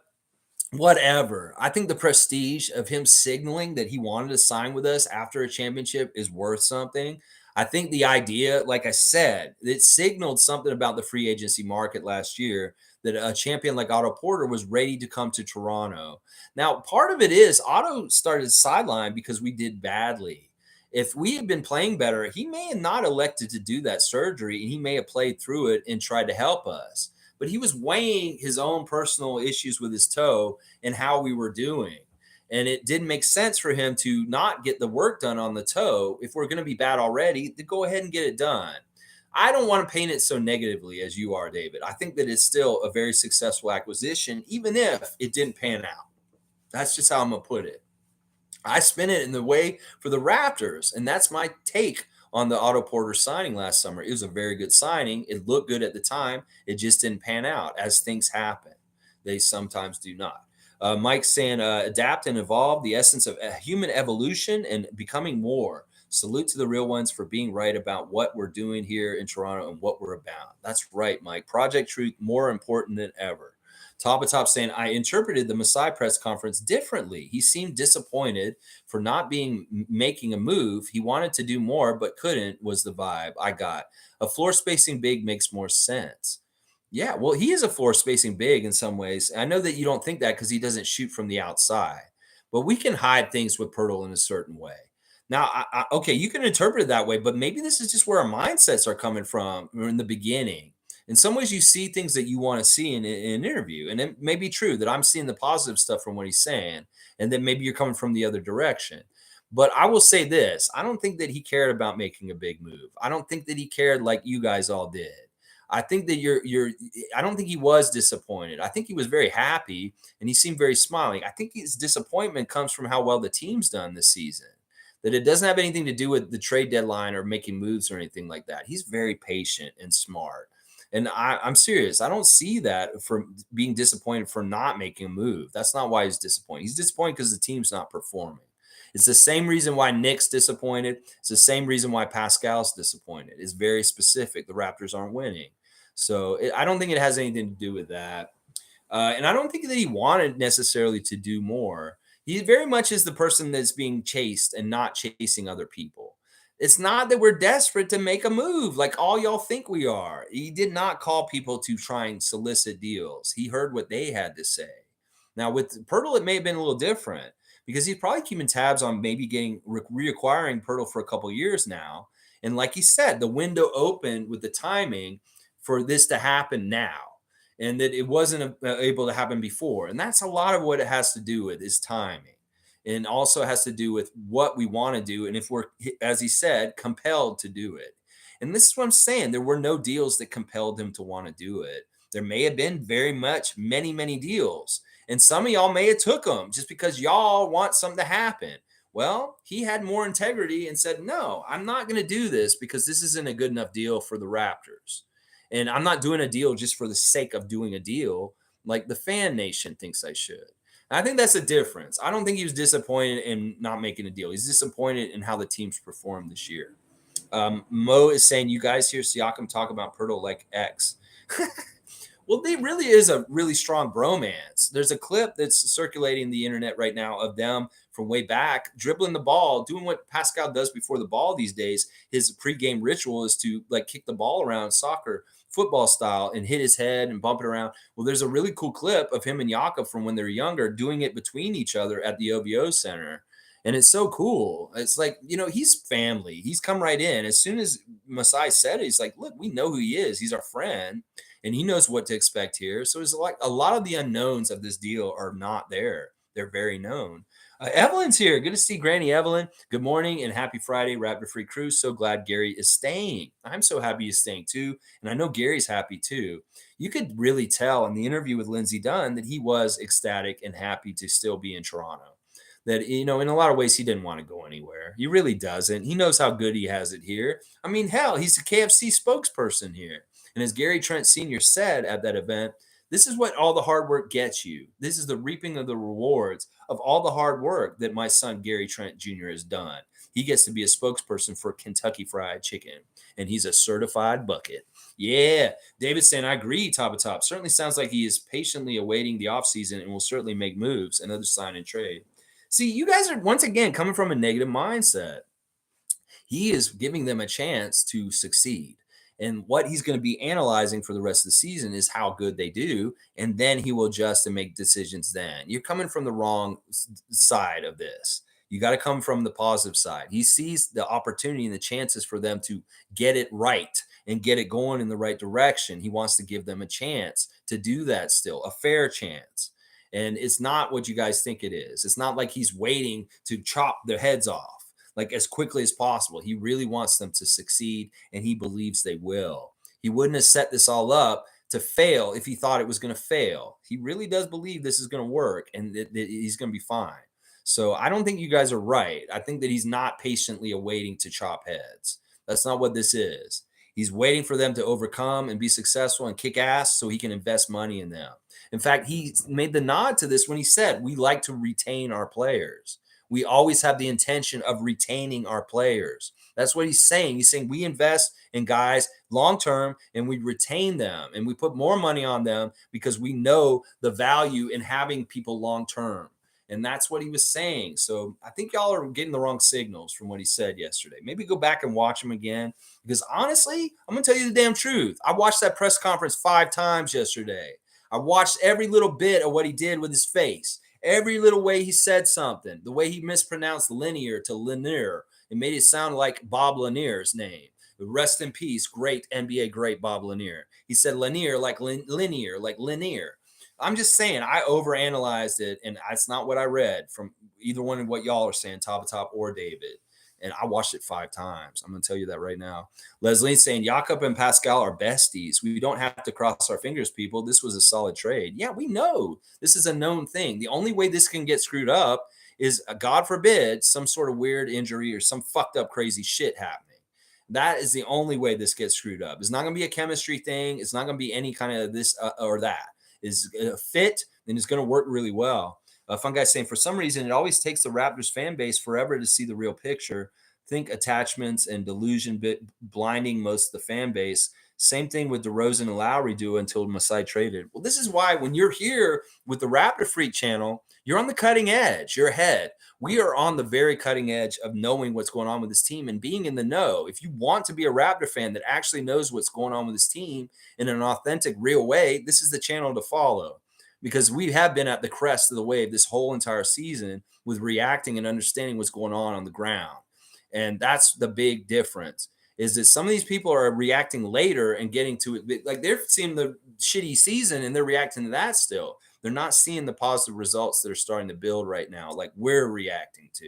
whatever. I think the prestige of him signaling that he wanted to sign with us after a championship is worth something. I think the idea, like I said, it signaled something about the free agency market last year that a champion like Otto Porter was ready to come to Toronto. Now, part of it is Otto started sideline because we did badly. If we had been playing better, he may have not elected to do that surgery, and he may have played through it and tried to help us. But he was weighing his own personal issues with his toe and how we were doing. And it didn't make sense for him to not get the work done on the toe. If we're going to be bad already, to go ahead and get it done. I don't want to paint it so negatively as you are, David. I think that it's still a very successful acquisition, even if it didn't pan out. That's just how I'm going to put it. I spin it in the way for the Raptors, and that's my take on the Otto Porter signing last summer. It was a very good signing. It looked good at the time. It just didn't pan out, as things happen. They sometimes do not. Mike's saying, adapt and evolve, the essence of human evolution and becoming more. Salute to the real ones for being right about what we're doing here in Toronto and what we're about. That's right, Mike. Project Truth, more important than ever. Top of Top saying, I interpreted the Masai press conference differently. He seemed disappointed for not making a move. He wanted to do more, but couldn't, was the vibe I got. A floor spacing big makes more sense. Yeah, well, he is a floor spacing big in some ways. I know that you don't think that because he doesn't shoot from the outside, but we can hide things with Poetle in a certain way. Now, okay, you can interpret it that way, but maybe this is just where our mindsets are coming from in the beginning. In some ways, you see things that you want to see in an interview, and it may be true that I'm seeing the positive stuff from what he's saying, and then maybe you're coming from the other direction. But I will say this: I don't think that he cared about making a big move. I don't think that he cared like you guys all did. I think that I don't think he was disappointed. I think he was very happy and he seemed very smiling. I think his disappointment comes from how well the team's done this season. That it doesn't have anything to do with the trade deadline or making moves or anything like that. He's very patient and smart. And I'm serious. I don't see that for being disappointed for not making a move. That's not why he's disappointed. He's disappointed because the team's not performing. It's the same reason why Nick's disappointed. It's the same reason why Pascal's disappointed. It's very specific. The Raptors aren't winning. So I don't think it has anything to do with that. And I don't think that he wanted necessarily to do more. He very much is the person that's being chased and not chasing other people. It's not that we're desperate to make a move like all y'all think we are. He did not call people to try and solicit deals. He heard what they had to say. Now, with Poetle, it may have been a little different because he's probably keeping tabs on maybe reacquiring Poetle for a couple of years now. And like he said, the window opened with the timing for this to happen now, and that it wasn't able to happen before. And that's a lot of what it has to do with is timing, and also has to do with what we want to do. And if we're, as he said, compelled to do it. And this is what I'm saying. There were no deals that compelled him to want to do it. There may have been very much many deals. And some of y'all may have took them just because y'all want something to happen. Well, he had more integrity and said, no, I'm not going to do this because this isn't a good enough deal for the Raptors. And I'm not doing a deal just for the sake of doing a deal like the fan nation thinks I should. And I think that's a difference. I don't think he was disappointed in not making a deal. He's disappointed in how the team's performed this year. Mo is saying, you guys hear Siakam talk about Poetle like X. Well, there really is a really strong bromance. There's a clip that's circulating the internet right now of them from way back, dribbling the ball, doing what Pascal does before the ball these days. His pregame ritual is to like kick the ball around soccer, football style, and hit his head and bump it around. Well, there's a really cool clip of him and Jakob from when they're younger doing it between each other at the OVO Center. And it's so cool. It's like, he's family. He's come right in. As soon as Masai said it, he's like, look, we know who he is. He's our friend. And he knows what to expect here. So it's like a lot of the unknowns of this deal are not there. They're very known. Evelyn's here. Good to see Granny Evelyn. Good morning and happy Friday, Raptor-Free crew. So glad Gary is staying. I'm so happy he's staying too. And I know Gary's happy too. You could really tell in the interview with L.Dunn that he was ecstatic and happy to still be in Toronto. That, in a lot of ways, he didn't want to go anywhere. He really doesn't. He knows how good he has it here. I mean, hell, he's a KFC spokesperson here. And as Gary Trent Sr. said at that event, this is what all the hard work gets you. This is the reaping of the rewards of all the hard work that my son, Gary Trent Jr. has done. He gets to be a spokesperson for Kentucky Fried Chicken, and he's a certified bucket. Yeah, David saying, I agree, Top of Top. Certainly sounds like he is patiently awaiting the offseason and will certainly make moves, another sign and trade. See, you guys are, once again, coming from a negative mindset. He is giving them a chance to succeed. And what he's going to be analyzing for the rest of the season is how good they do. And then he will adjust and make decisions then. You're coming from the wrong side of this. You got to come from the positive side. He sees the opportunity and the chances for them to get it right and get it going in the right direction. He wants to give them a chance to do that still, a fair chance. And it's not what you guys think it is. It's not like he's waiting to chop their heads off like as quickly as possible. He really wants them to succeed, and he believes they will. He wouldn't have set this all up to fail if he thought it was going to fail. He really does believe this is going to work and that he's going to be fine. So I don't think you guys are right. I think that he's not patiently awaiting to chop heads. That's not what this is. He's waiting for them to overcome and be successful and kick ass so he can invest money in them. In fact, he made the nod to this when he said, we like to retain our players. We always have the intention of retaining our players. That's what he's saying. He's saying we invest in guys long term and we retain them and we put more money on them because we know the value in having people long term. And that's what he was saying. So I think y'all are getting the wrong signals from what he said yesterday. Maybe go back and watch him again. Because honestly, I'm going to tell you the damn truth. I watched that press conference 5 times yesterday. I watched every little bit of what he did with his face. Every little way he said something. The way he mispronounced linear to linear. It made it sound like Bob Lanier's name. Rest in peace, great NBA great Bob Lanier. He said linear like linear, like linear. I'm just saying I overanalyzed it, and that's not what I read from either one of what y'all are saying, Top or David. And I watched it 5 times. I'm going to tell you that right now. Leslie's saying Jakob and Pascal are besties. We don't have to cross our fingers, people. This was a solid trade. Yeah, we know. This is a known thing. The only way this can get screwed up is, God forbid, some sort of weird injury or some fucked up crazy shit happening. That is the only way this gets screwed up. It's not going to be a chemistry thing. It's not going to be any kind of this or that. Is a fit, then it's going to work really well. Fun guy saying, for some reason, it always takes the Raptors fan base forever to see the real picture. Think attachments and delusion blinding most of the fan base. Same thing with DeRozan and Lowry do until MASAI traded. Well, this is why when you're here with the Raptorsfreak channel, you're on the cutting edge. You're ahead. We are on the very cutting edge of knowing what's going on with this team and being in the know. If you want to be a Raptor fan that actually knows what's going on with this team in an authentic, real way, this is the channel to follow, because we have been at the crest of the wave this whole entire season with reacting and understanding what's going on the ground. And that's the big difference, is that some of these people are reacting later and getting to it. Like, they're seeing the shitty season and they're reacting to that still. They're not seeing the positive results that are starting to build right now, like we're reacting to.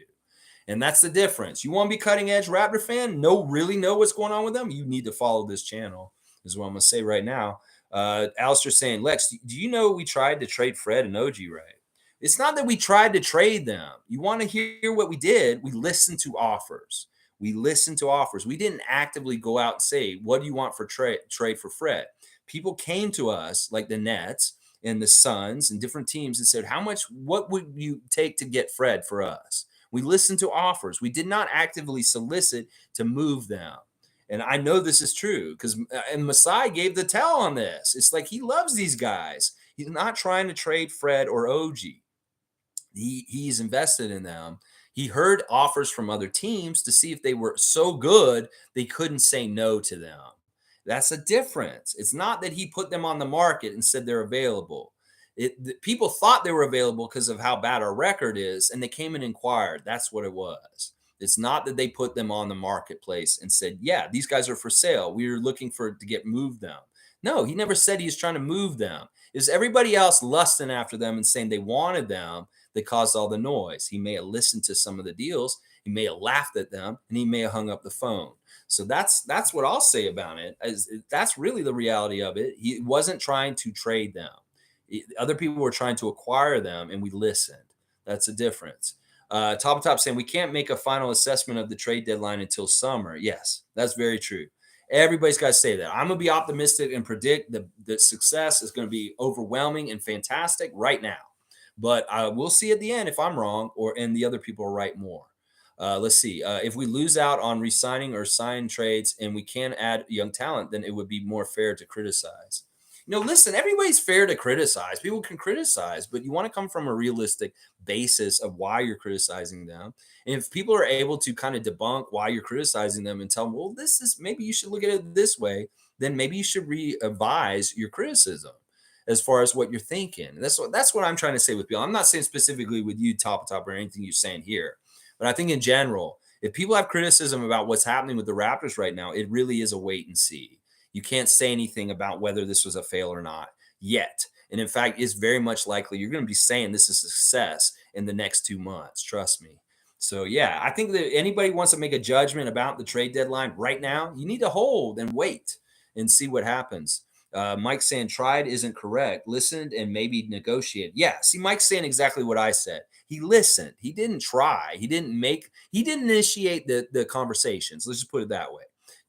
And that's the difference. You want to be cutting edge Raptor fan? Really know what's going on with them? You need to follow this channel, is what I'm going to say right now. Alistair saying, Lex, do you know we tried to trade Fred and OG, right? It's not that we tried to trade them. You want to hear what we did? We listened to offers. We listened to offers. We didn't actively go out and say, what do you want for trade for Fred? People came to us, like the Nets and the Suns and different teams, and said, what would you take to get Fred for us? We listened to offers. We did not actively solicit to move them. And I know this is true because MASAI gave the tell on this. It's like he loves these guys. He's not trying to trade Fred or OG. He's invested in them. He heard offers from other teams to see if they were so good they couldn't say no to them. That's a difference. It's not that he put them on the market and said they're available. People thought they were available because of how bad our record is, and they came and inquired. That's what it was. It's not that they put them on the marketplace and said, yeah, these guys are for sale. We were looking to get moved them. No, he never said he was trying to move them. It was everybody else lusting after them and saying they wanted them that caused all the noise. He may have listened to some of the deals. He may have laughed at them, and he may have hung up the phone. So that's what I'll say about it. That's really the reality of it. He wasn't trying to trade them. Other people were trying to acquire them, and we listened. That's the difference. Top saying we can't make a final assessment of the trade deadline until summer. Yes, that's very true. Everybody's got to say that. I'm going to be optimistic and predict the success is going to be overwhelming and fantastic right now. But we'll see at the end if I'm wrong and the other people are right more. Let's see. If we lose out on re-signing or sign trades and we can add young talent, then it would be more fair to criticize. Listen, everybody's fair to criticize. People can criticize, but you want to come from a realistic basis of why you're criticizing them. And if people are able to kind of debunk why you're criticizing them and tell them, well, maybe you should look at it this way, then maybe you should revise your criticism as far as what you're thinking. That's what I'm trying to say with people. I'm not saying specifically with you, top or anything you're saying here, but I think in general, if people have criticism about what's happening with the Raptors right now, it really is a wait and see. You can't say anything about whether this was a fail or not yet. And in fact, it's very much likely you're going to be saying this is a success in the next 2 months. Trust me. So, yeah, I think that anybody wants to make a judgment about the trade deadline right now, you need to hold and wait and see what happens. Mike's saying tried isn't correct. Listened and maybe negotiated. Yeah, see, Mike's saying exactly what I said. He listened. He didn't try. He didn't initiate the conversations. Let's just put it that way.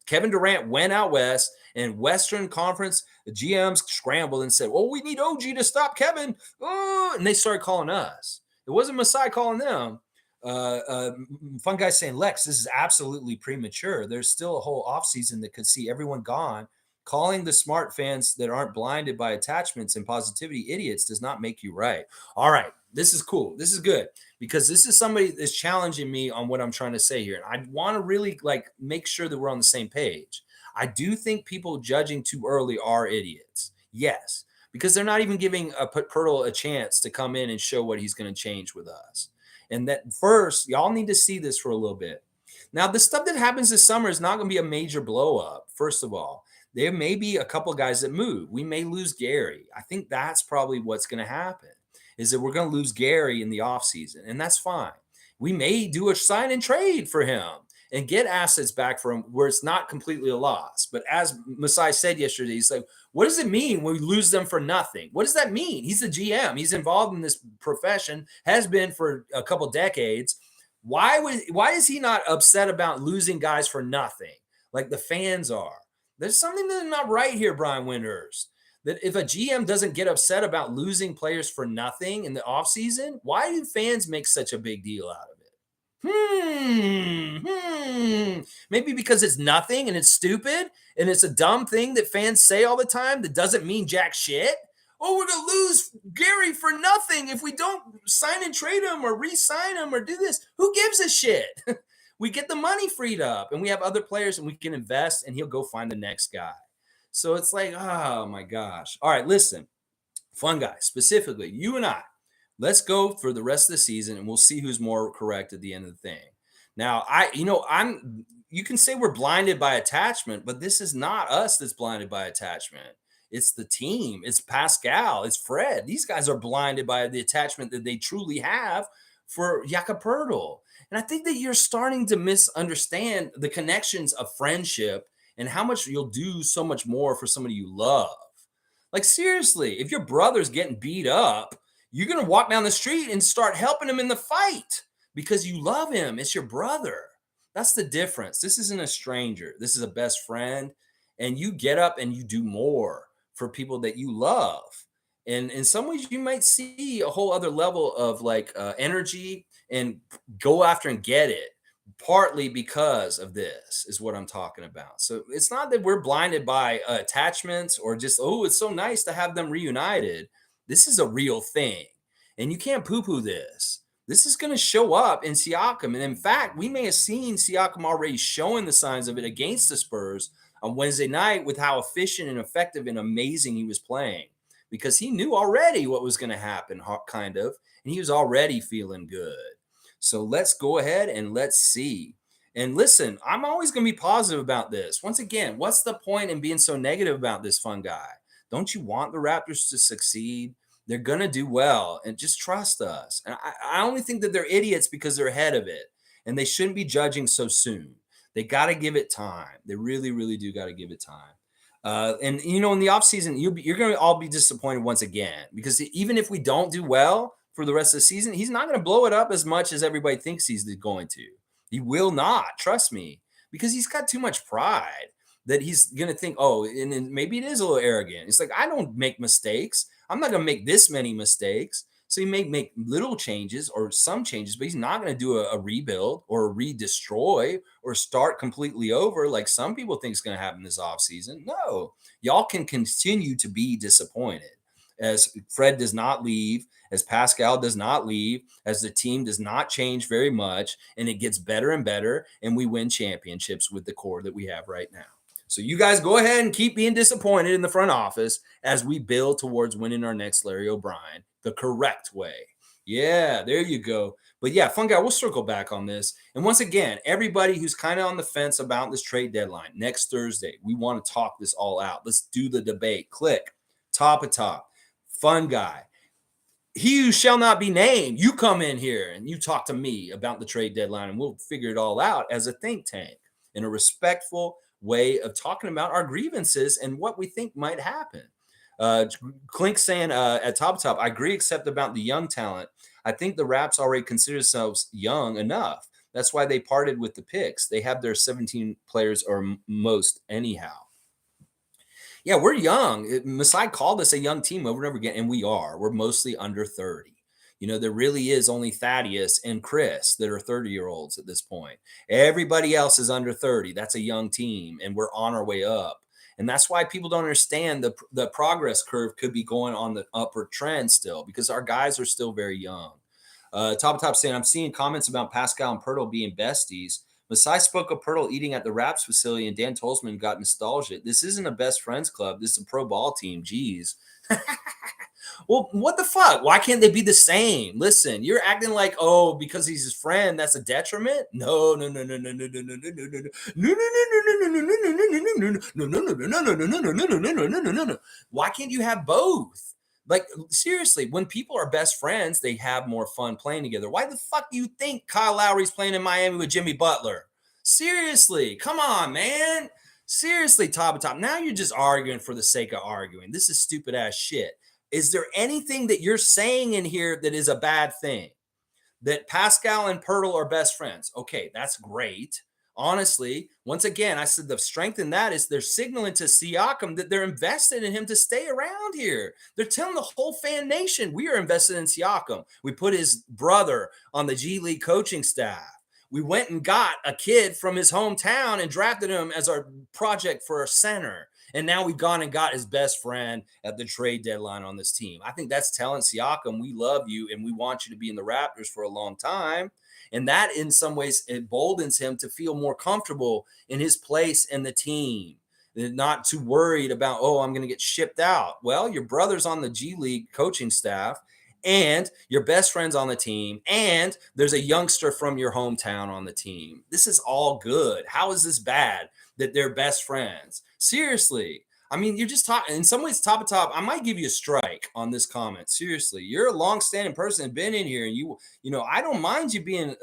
Kevin Durant went out west, and Western Conference GMs scrambled and said, well, we need OG to stop Kevin. Oh, and they started calling us. It wasn't Masai calling them. Fun guy saying, Lex, this is absolutely premature. There's still a whole offseason that could see everyone gone. Calling the smart fans that aren't blinded by attachments and positivity idiots does not make you right. All right. This is cool. This is good because this is somebody that's challenging me on what I'm trying to say here. And I want to really make sure that we're on the same page. I do think people judging too early are idiots. Yes, because they're not even giving Poetle a chance to come in and show what he's going to change with us. And that first, y'all need to see this for a little bit. Now, the stuff that happens this summer is not going to be a major blow up, first of all. There may be a couple guys that move. We may lose Gary. I think that's probably what's going to happen, is that we're going to lose Gary in the offseason, and that's fine. We may do a sign and trade for him and get assets back for him where it's not completely a loss. But as Masai said yesterday, he's like, what does it mean when we lose them for nothing? What does that mean? He's the GM. He's involved in this profession, has been for a couple decades. Why is he not upset about losing guys for nothing like the fans are? There's something that's not right here, Brian Windhurst. That if a GM doesn't get upset about losing players for nothing in the offseason, why do fans make such a big deal out of it? Maybe because it's nothing and it's stupid and it's a dumb thing that fans say all the time that doesn't mean jack shit. Oh, we're going to lose Gary for nothing if we don't sign and trade him or re-sign him or do this. Who gives a shit? We get the money freed up and we have other players and we can invest and he'll go find the next guy. So it's like, oh my gosh. All right, listen, fun guy, specifically, you and I, let's go for the rest of the season and we'll see who's more correct at the end of the thing. Now, you can say we're blinded by attachment, but this is not us that's blinded by attachment. It's the team. It's Pascal. It's Fred. These guys are blinded by the attachment that they truly have for Jakob Poeltl. And I think that you're starting to misunderstand the connections of friendship and how much you'll do so much more for somebody you love. Like, seriously, if your brother's getting beat up, you're going to walk down the street and start helping him in the fight because you love him. It's your brother. That's the difference. This isn't a stranger. This is a best friend. And you get up and you do more for people that you love. And in some ways, you might see a whole other level of energy and go after and get it. Partly because of this is what I'm talking about. So it's not that we're blinded by attachments or just, oh, it's so nice to have them reunited. This is a real thing. And you can't poo-poo this. This is going to show up in Siakam. And in fact, we may have seen Siakam already showing the signs of it against the Spurs on Wednesday night with how efficient and effective and amazing he was playing. Because he knew already what was going to happen, kind of. And he was already feeling good. So let's go ahead and let's see. And listen, I'm always going to be positive about this. Once again, what's the point in being so negative about this, fun guy? Don't you want the Raptors to succeed? They're going to do well, and just trust us. And I only think that they're idiots because they're ahead of it, and they shouldn't be judging so soon. They got to give it time. They really, really do got to give it time. And, in the offseason, you're going to all be disappointed once again, because even if we don't do well for the rest of the season, he's not going to blow it up as much as everybody thinks he's going to. He will not, trust me, because he's got too much pride that he's going to think, oh, and maybe it is a little arrogant. It's like, I don't make mistakes. I'm not going to make this many mistakes. So he may make little changes or some changes, but he's not going to do a rebuild or a re-destroy or start completely over like some people think is going to happen this offseason. No, y'all can continue to be disappointed as Fred does not leave, as Pascal does not leave, as the team does not change very much, and it gets better and better, and we win championships with the core that we have right now. So you guys go ahead and keep being disappointed in the front office as we build towards winning our next Larry O'Brien the correct way. Yeah, there you go. But yeah, fun guy, we'll circle back on this. And once again, everybody who's kind of on the fence about this trade deadline, next Thursday, we want to talk this all out. Let's do the debate. Click, top of top. Fun guy. He who shall not be named, you come in here and you talk to me about the trade deadline and we'll figure it all out as a think tank in a respectful, way of talking about our grievances and what we think might happen. Clink saying at top, I agree, except about the young talent. I think the Raps already consider themselves young enough. That's why they parted with the picks. They have their 17 players or most anyhow. Yeah, we're young. Masai called us a young team over and over again, and we are. We're mostly under 30. There really is only Thaddeus and Chris that are 30-year-olds at this point. Everybody else is under 30. That's a young team, and we're on our way up. And that's why people don't understand the progress curve could be going on the upward trend still, because our guys are still very young. Top saying, I'm seeing comments about Pascal and Poetle being besties. Masai spoke of Poetle eating at the Raps facility, and Dan Tolzman got nostalgia. This isn't a best friends club. This is a pro ball team. Jeez. Well, what the fuck? Why can't they be the same? Listen, you're acting like, oh, because he's his friend, that's a detriment? No. Why can't you have both? Like, seriously, when people are best friends, they have more fun playing together. Why the fuck do you think Kyle Lowry's playing in Miami with Jimmy Butler? Seriously, come on, man. Seriously, top. Now you're just arguing for the sake of arguing. This is stupid ass shit. Is there anything that you're saying in here that is a bad thing? That Pascal and Poetle are best friends? Okay, that's great. Honestly, once again, I said the strength in that is they're signaling to Siakam that they're invested in him to stay around here. They're telling the whole fan nation, we are invested in Siakam. We put his brother on the G League coaching staff. We went and got a kid from his hometown and drafted him as our project for our center. And now we've gone and got his best friend at the trade deadline on this team. I think that's telling Siakam, we love you and we want you to be in the Raptors for a long time. And that in some ways emboldens him to feel more comfortable in his place in the team. Not too worried about, oh, I'm going to get shipped out. Well, your brother's on the G League coaching staff, and your best friend's on the team, and there's a youngster from your hometown on the team. This is all good. How is this bad that they're best friends? Seriously. I mean, you're just talking, in some ways, top, I might give you a strike on this comment. Seriously, you're a long-standing person and been in here, and I don't mind you being,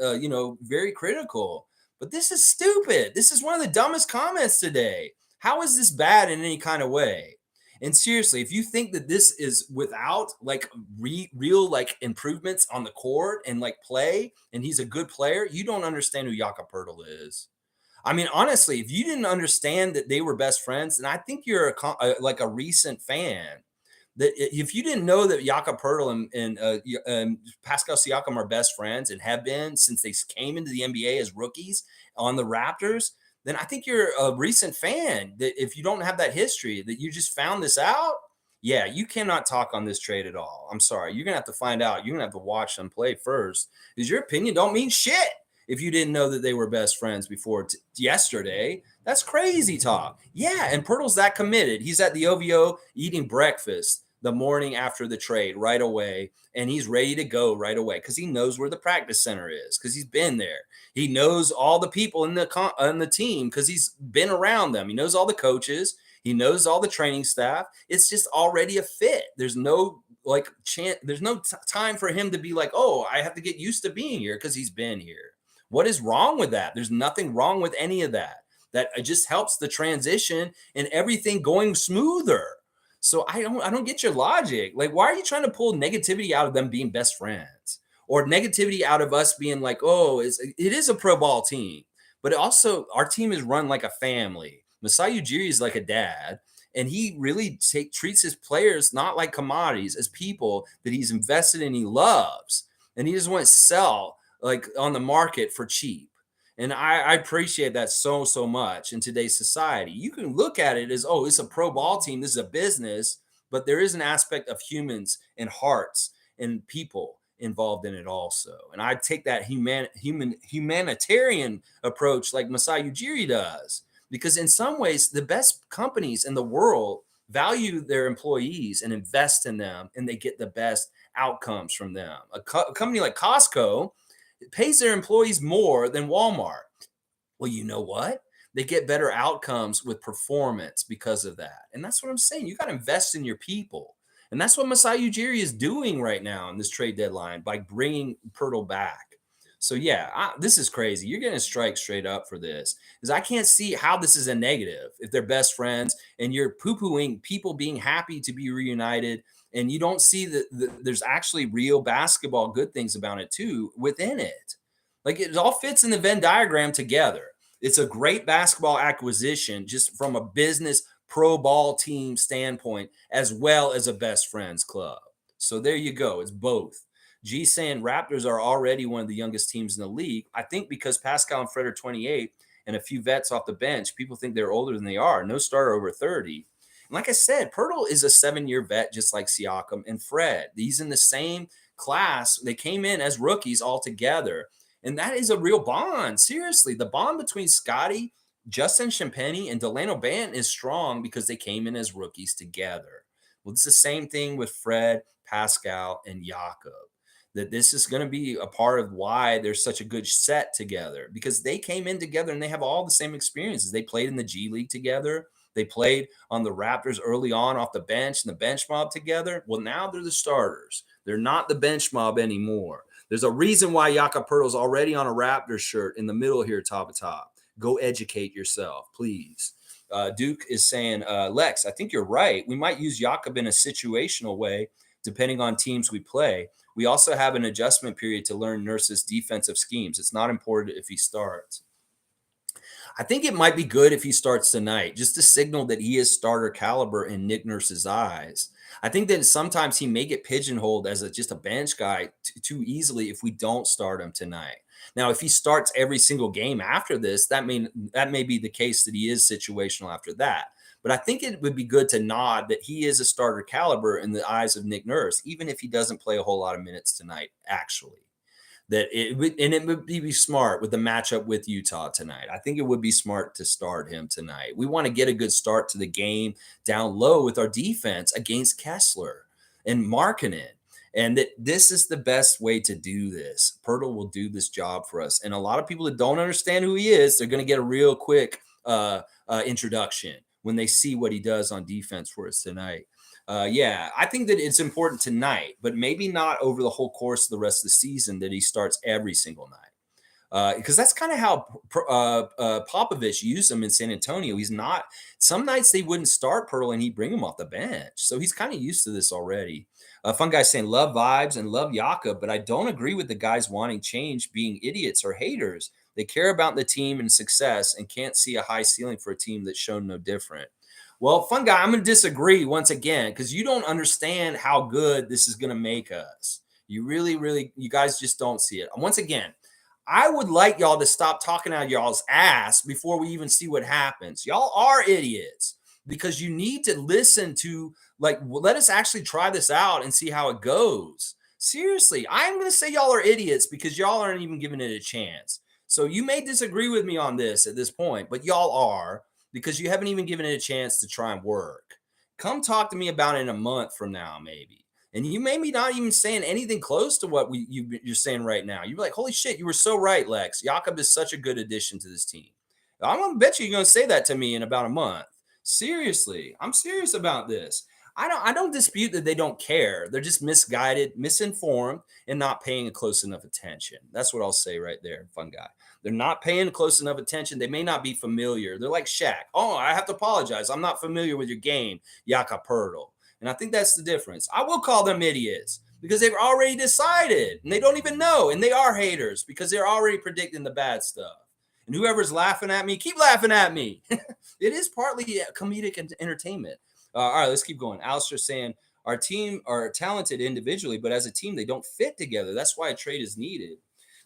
very critical, but this is stupid. This is one of the dumbest comments today. How is this bad in any kind of way? And seriously, if you think that this is without like real like improvements on the court and like play, and he's a good player, you don't understand who Jakob Poetle is. I mean, honestly, if you didn't understand that they were best friends, then I think you're like a recent fan. That if you didn't know that Jakob Poetle and Pascal Siakam are best friends and have been since they came into the NBA as rookies on the Raptors, then I think you're a recent fan. That if you don't have that history, that you just found this out, yeah, you cannot talk on this trade at all. I'm sorry. You're going to have to find out. You're going to have to watch them play first, because your opinion don't mean shit if you didn't know that they were best friends before yesterday. That's crazy talk. Yeah, and Poeltle's that committed. He's at the OVO eating breakfast the morning after the trade right away, and he's ready to go right away because he knows where the practice center is, because he's been there. He knows all the people in the team because he's been around them. He knows all the coaches. He knows all the training staff. It's just already a fit. There's no there's no time for him to be like, oh, I have to get used to being here because he's been here. What is wrong with that? There's nothing wrong with any of that. That it just helps the transition and everything going smoother. So I don't get your logic. Like, why are you trying to pull negativity out of them being best friends, or negativity out of us being like, oh, it is a pro ball team, but also our team is run like a family. Masai Ujiri is like a dad, and he really treats his players not like commodities, as people that he's invested in, he loves, and he doesn't want to sell like on the market for cheap. And I appreciate that so much in today's society. You can look at it as, oh, it's a pro ball team, this is a business, but there is an aspect of humans and hearts and people involved in it also. And I take that humanitarian approach like Masai Ujiri does, because in some ways, the best companies in the world value their employees and invest in them, and they get the best outcomes from them. A company like Costco, it pays their employees more than Walmart. Well, you know what? They get better outcomes with performance because of that. And that's what I'm saying. You got to invest in your people. And that's what Masai Ujiri is doing right now in this trade deadline by bringing Poetle back. So yeah, this is crazy. You're getting a strike straight up for this because I can't see how this is a negative if they're best friends and you're poo-pooing people being happy to be reunited, and you don't see that there's actually real basketball good things about it too within it. Like it all fits in the Venn diagram together. It's a great basketball acquisition just from a business pro ball team standpoint, as well as a best friends club. So there you go. It's both. G saying Raptors are already one of the youngest teams in the league. I think because Pascal and Fred are 28 and a few vets off the bench, people think they're older than they are. No starter over 30. And like I said, Poetle is a 7-year vet, just like Siakam and Fred. He's in the same class. They came in as rookies all together. And that is a real bond. Seriously, the bond between Scotty, Justin Champagnie, and Delano Banton is strong because they came in as rookies together. Well, it's the same thing with Fred, Pascal, and Jakob. That this is going to be a part of why there's such a good set together, because they came in together and they have all the same experiences. They played in the G League together. They played on the Raptors early on off the bench and the bench mob together. Well, now they're the starters. They're not the bench mob anymore. There's a reason why Jakob Poeltle's already on a Raptors shirt in the middle here, top of top. Go educate yourself, please. Duke is saying, Lex, I think you're right. We might use Jakob in a situational way, depending on teams we play. We also have an adjustment period to learn Nurse's defensive schemes. It's not important if he starts. I think it might be good if he starts tonight, just to signal that he is starter caliber in Nick Nurse's eyes. I think that sometimes he may get pigeonholed as just a bench guy too easily if we don't start him tonight. Now, if he starts every single game after this, that may be the case that he is situational after that. But I think it would be good to nod that he is a starter caliber in the eyes of Nick Nurse, even if he doesn't play a whole lot of minutes tonight, actually. It would be smart with the matchup with Utah tonight. I think it would be smart to start him tonight. We want to get a good start to the game down low with our defense against Kessler and Markkanen. And that this is the best way to do this. Poetle will do this job for us. And a lot of people that don't understand who he is, they're going to get a real quick introduction when they see what he does on defense for us tonight. Yeah, I think that it's important tonight, but maybe not over the whole course of the rest of the season that he starts every single night. Because that's kind of how Popovich used him in San Antonio. He's not, some nights they wouldn't start Poetle and he'd bring him off the bench. So he's kind of used to this already. Fun guy saying, love vibes and love Jakob, but I don't agree with the guys wanting change being idiots or haters. They care about the team and success and can't see a high ceiling for a team that's shown no different. Well, fun guy, I'm going to disagree once again because you don't understand how good this is going to make us. You really, you guys just don't see it. Once again, I would like y'all to stop talking out of y'all's ass before we even see what happens. Y'all are idiots because you need to listen to, let us actually try this out and see how it goes. Seriously, I'm going to say y'all are idiots because y'all aren't even giving it a chance. So you may disagree with me on this at this point, but y'all are, because you haven't even given it a chance to try and work. Come talk to me about it in a month from now, maybe. And you may be not even saying anything close to what you're saying right now. You're like, holy shit, you were so right, Lex. Jakob is such a good addition to this team. I'm going to bet you're going to say that to me in about a month. Seriously, I'm serious about this. I don't dispute that they don't care. They're just misguided, misinformed, and not paying close enough attention. That's what I'll say right there, fun guy. They're not paying close enough attention. They may not be familiar. They're like Shaq. Oh, I have to apologize. I'm not familiar with your game, Jakob Poetle. And I think that's the difference. I will call them idiots because they've already decided and they don't even know. And they are haters because they're already predicting the bad stuff. And whoever's laughing at me, keep laughing at me. It is partly comedic entertainment. All right, let's keep going. Alistair saying, our team are talented individually, but as a team, they don't fit together. That's why a trade is needed.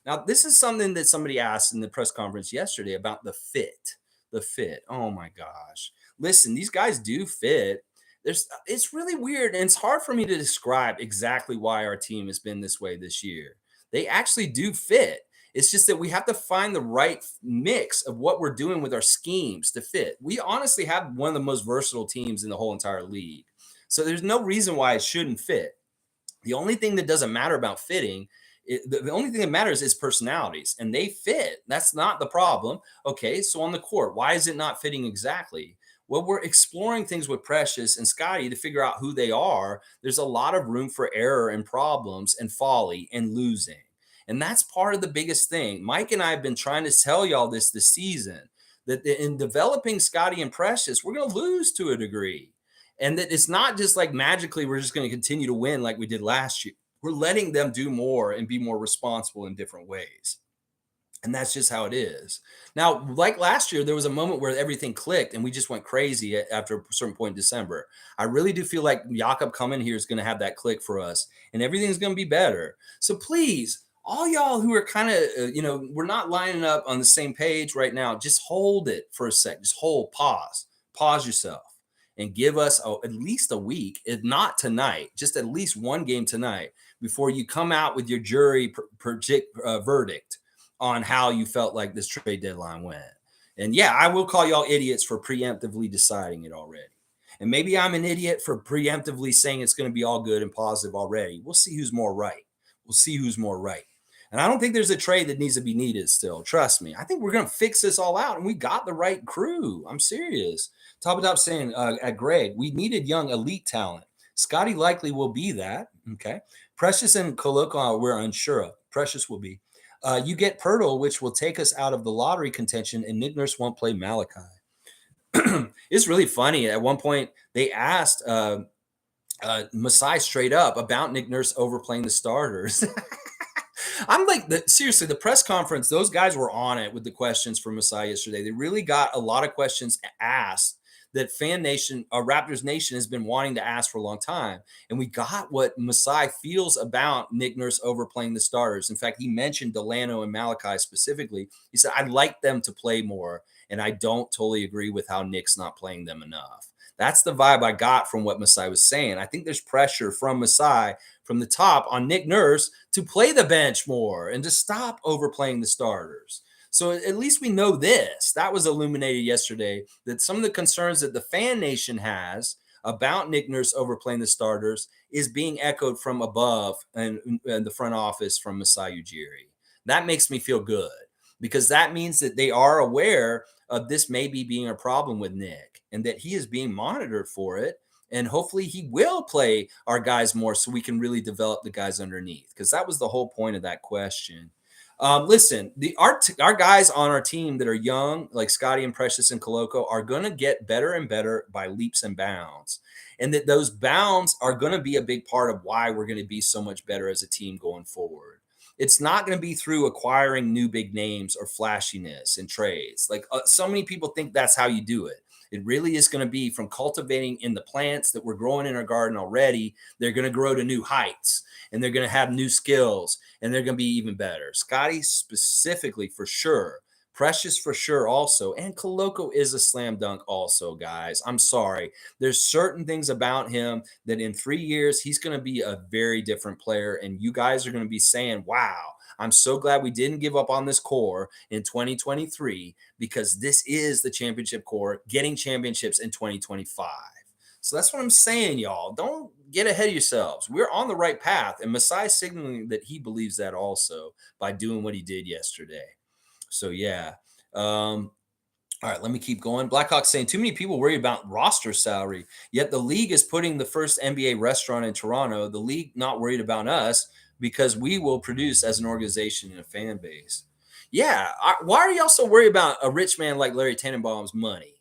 Now, this is something that somebody asked in the press conference yesterday about the fit. The fit. Oh, my gosh. Listen, these guys do fit. It's really weird, and it's hard for me to describe exactly why our team has been this way this year. They actually do fit. It's just that we have to find the right mix of what we're doing with our schemes to fit. We honestly have one of the most versatile teams in the whole entire league. So there's no reason why it shouldn't fit. The only thing that doesn't matter about fitting, the only thing that matters is personalities, and they fit. That's not the problem. Okay, so on the court, why is it not fitting exactly? Well, we're exploring things with Precious and Scotty to figure out who they are. There's a lot of room for error and problems and folly and losing. And that's part of the biggest thing. Mike and I have been trying to tell y'all this season, that in developing Scotty and Precious, we're going to lose to a degree. And that it's not just like magically we're just going to continue to win like we did last year. We're letting them do more and be more responsible in different ways. And that's just how it is. Now, like last year, there was a moment where everything clicked and we just went crazy after a certain point in December. I really do feel like Jakob coming here is going to have that click for us and everything's going to be better. So please, all y'all who are kind of, we're not lining up on the same page right now, just hold it for a sec. Just pause yourself and give us at least a week, if not tonight, just at least one game tonight before you come out with your jury verdict on how you felt like this trade deadline went. And yeah, I will call y'all idiots for preemptively deciding it already. And maybe I'm an idiot for preemptively saying it's going to be all good and positive already. We'll see who's more right. And I don't think there's a trade that needs to be needed still. Trust me. I think we're going to fix this all out, and we got the right crew. I'm serious. Top saying at Greg, we needed young elite talent. Scotty likely will be that. Okay. Precious and Coloco, we're unsure of. Precious will be. You get Poetle, which will take us out of the lottery contention, and Nick Nurse won't play Malachi. It's really funny. At one point, they asked MASAI straight up about Nick Nurse overplaying the starters. I'm like, seriously, the press conference, those guys were on it with the questions for MASAI yesterday. They really got a lot of questions asked that Fan Nation, Raptors Nation, has been wanting to ask for a long time. And we got what MASAI feels about Nick Nurse overplaying the starters. In fact, he mentioned Delano and Malachi specifically. He said, I'd like them to play more, and I don't totally agree with how Nick's not playing them enough. That's the vibe I got from what MASAI was saying. I think there's pressure from MASAI from the top on Nick Nurse to play the bench more and to stop overplaying the starters. So at least we know this. That was illuminated yesterday, that some of the concerns that the Fan Nation has about Nick Nurse overplaying the starters is being echoed from above and the front office from Masai Ujiri. That makes me feel good because that means that they are aware of this maybe being a problem with Nick and that he is being monitored for it. And hopefully he will play our guys more so we can really develop the guys underneath, because that was the whole point of that question. Listen, our guys on our team that are young, like Scotty and Precious and Coloco, are going to get better and better by leaps and bounds. And that those bounds are going to be a big part of why we're going to be so much better as a team going forward. It's not going to be through acquiring new big names or flashiness in trades. Like so many people think that's how you do it. It really is going to be from cultivating in the plants that we're growing in our garden already. They're going to grow to new heights, and they're going to have new skills, and they're going to be even better. Scotty specifically for sure. Precious for sure also. And Coloco is a slam dunk also, guys. I'm sorry. There's certain things about him that in 3 years, he's going to be a very different player. And you guys are going to be saying, wow, I'm so glad we didn't give up on this core in 2023, because this is the championship core getting championships in 2025. So that's what I'm saying, y'all. Don't get ahead of yourselves. We're on the right path. And Masai signaling that he believes that also by doing what he did yesterday. So, yeah. All right, let me keep going. Blackhawk saying too many people worry about roster salary, yet the league is putting the first NBA restaurant in Toronto. The league not worried about us because we will produce as an organization and a fan base. Yeah, why are y'all so worried about a rich man like Larry Tannenbaum's money?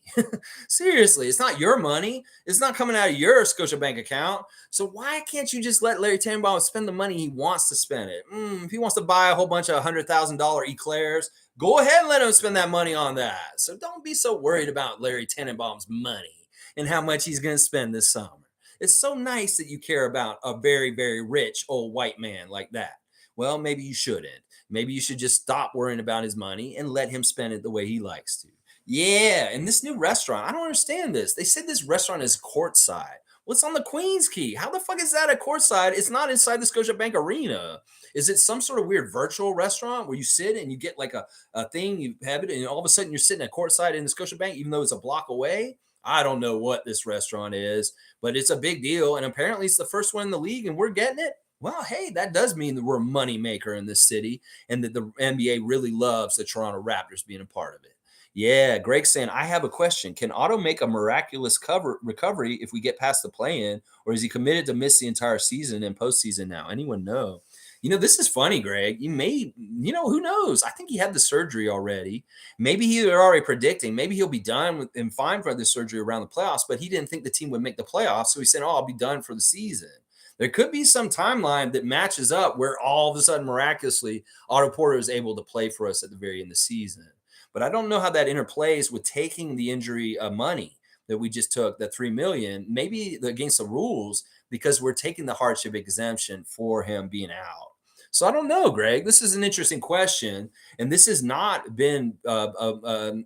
Seriously, it's not your money. It's not coming out of your Scotiabank account. So why can't you just let Larry Tannenbaum spend the money he wants to spend it? If he wants to buy a whole bunch of $100,000 eclairs, go ahead and let him spend that money on that. So don't be so worried about Larry Tannenbaum's money and how much he's going to spend this summer. It's so nice that you care about a very, very rich old white man like that. Well, maybe you shouldn't. Maybe you should just stop worrying about his money and let him spend it the way he likes to. Yeah, and this new restaurant, I don't understand this. They said this restaurant is courtside. Well, it's on the Queens Key. How the fuck is that a courtside? It's not inside the Scotiabank Arena. Is it some sort of weird virtual restaurant where you sit and you get like a thing, you have it, and all of a sudden you're sitting at courtside in the Scotiabank, even though it's a block away? I don't know what this restaurant is, but it's a big deal. And apparently it's the first one in the league and we're getting it. Well, hey, that does mean that we're a money maker in this city and that the NBA really loves the Toronto Raptors being a part of it. Yeah, Greg saying, I have a question. Can Otto make a miraculous recovery if we get past the play-in, or is he committed to miss the entire season and postseason now? Anyone know? This is funny, Greg. Who knows? I think he had the surgery already. Maybe he was already predicting. Maybe he'll be done with and fine for the surgery around the playoffs, but he didn't think the team would make the playoffs. So he said, I'll be done for the season. There could be some timeline that matches up where all of a sudden, miraculously, Otto Porter is able to play for us at the very end of the season. But I don't know how that interplays with taking the injury money that we just took, the $3 million, maybe against the rules, because we're taking the hardship exemption for him being out. So I don't know, Greg. This is an interesting question, and this has not been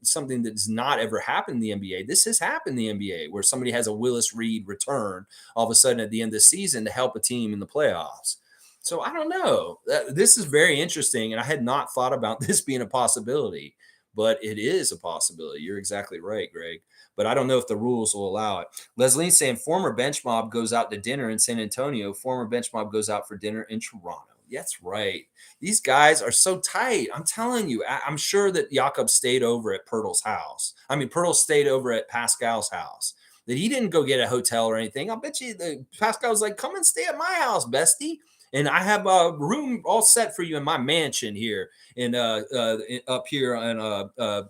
something that has not ever happened in the NBA. This has happened in the NBA where somebody has a Willis Reed return all of a sudden at the end of the season to help a team in the playoffs. So I don't know. This is very interesting, and I had not thought about this being a possibility, but it is a possibility. You're exactly right, Greg. But I don't know if the rules will allow it. Leslie's saying former bench mob goes out to dinner in San Antonio. Former bench mob goes out for dinner in Toronto. That's right. These guys are so tight. I'm telling you, I'm sure that Jakob stayed over at Poeltle's house. I mean, Poeltle stayed over at Pascal's house. That he didn't go get a hotel or anything. I'll bet you Pascal was like, come and stay at my house, bestie. And I have a room all set for you in my mansion here up here in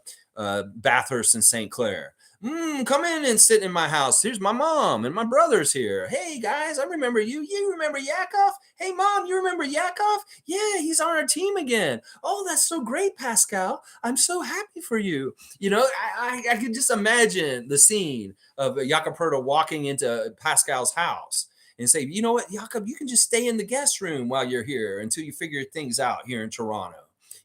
Bathurst and St. Clair. Come in and sit in my house. Here's my mom and my brother's here. Hey, guys, I remember you. You remember Yakov? Hey, Mom, you remember Yakov? Yeah, he's on our team again. Oh, that's so great, Pascal. I'm so happy for you. I can just imagine the scene of Jakob Poeltle walking into Pascal's house and say, you know what, Jakob, you can just stay in the guest room while you're here until you figure things out here in Toronto.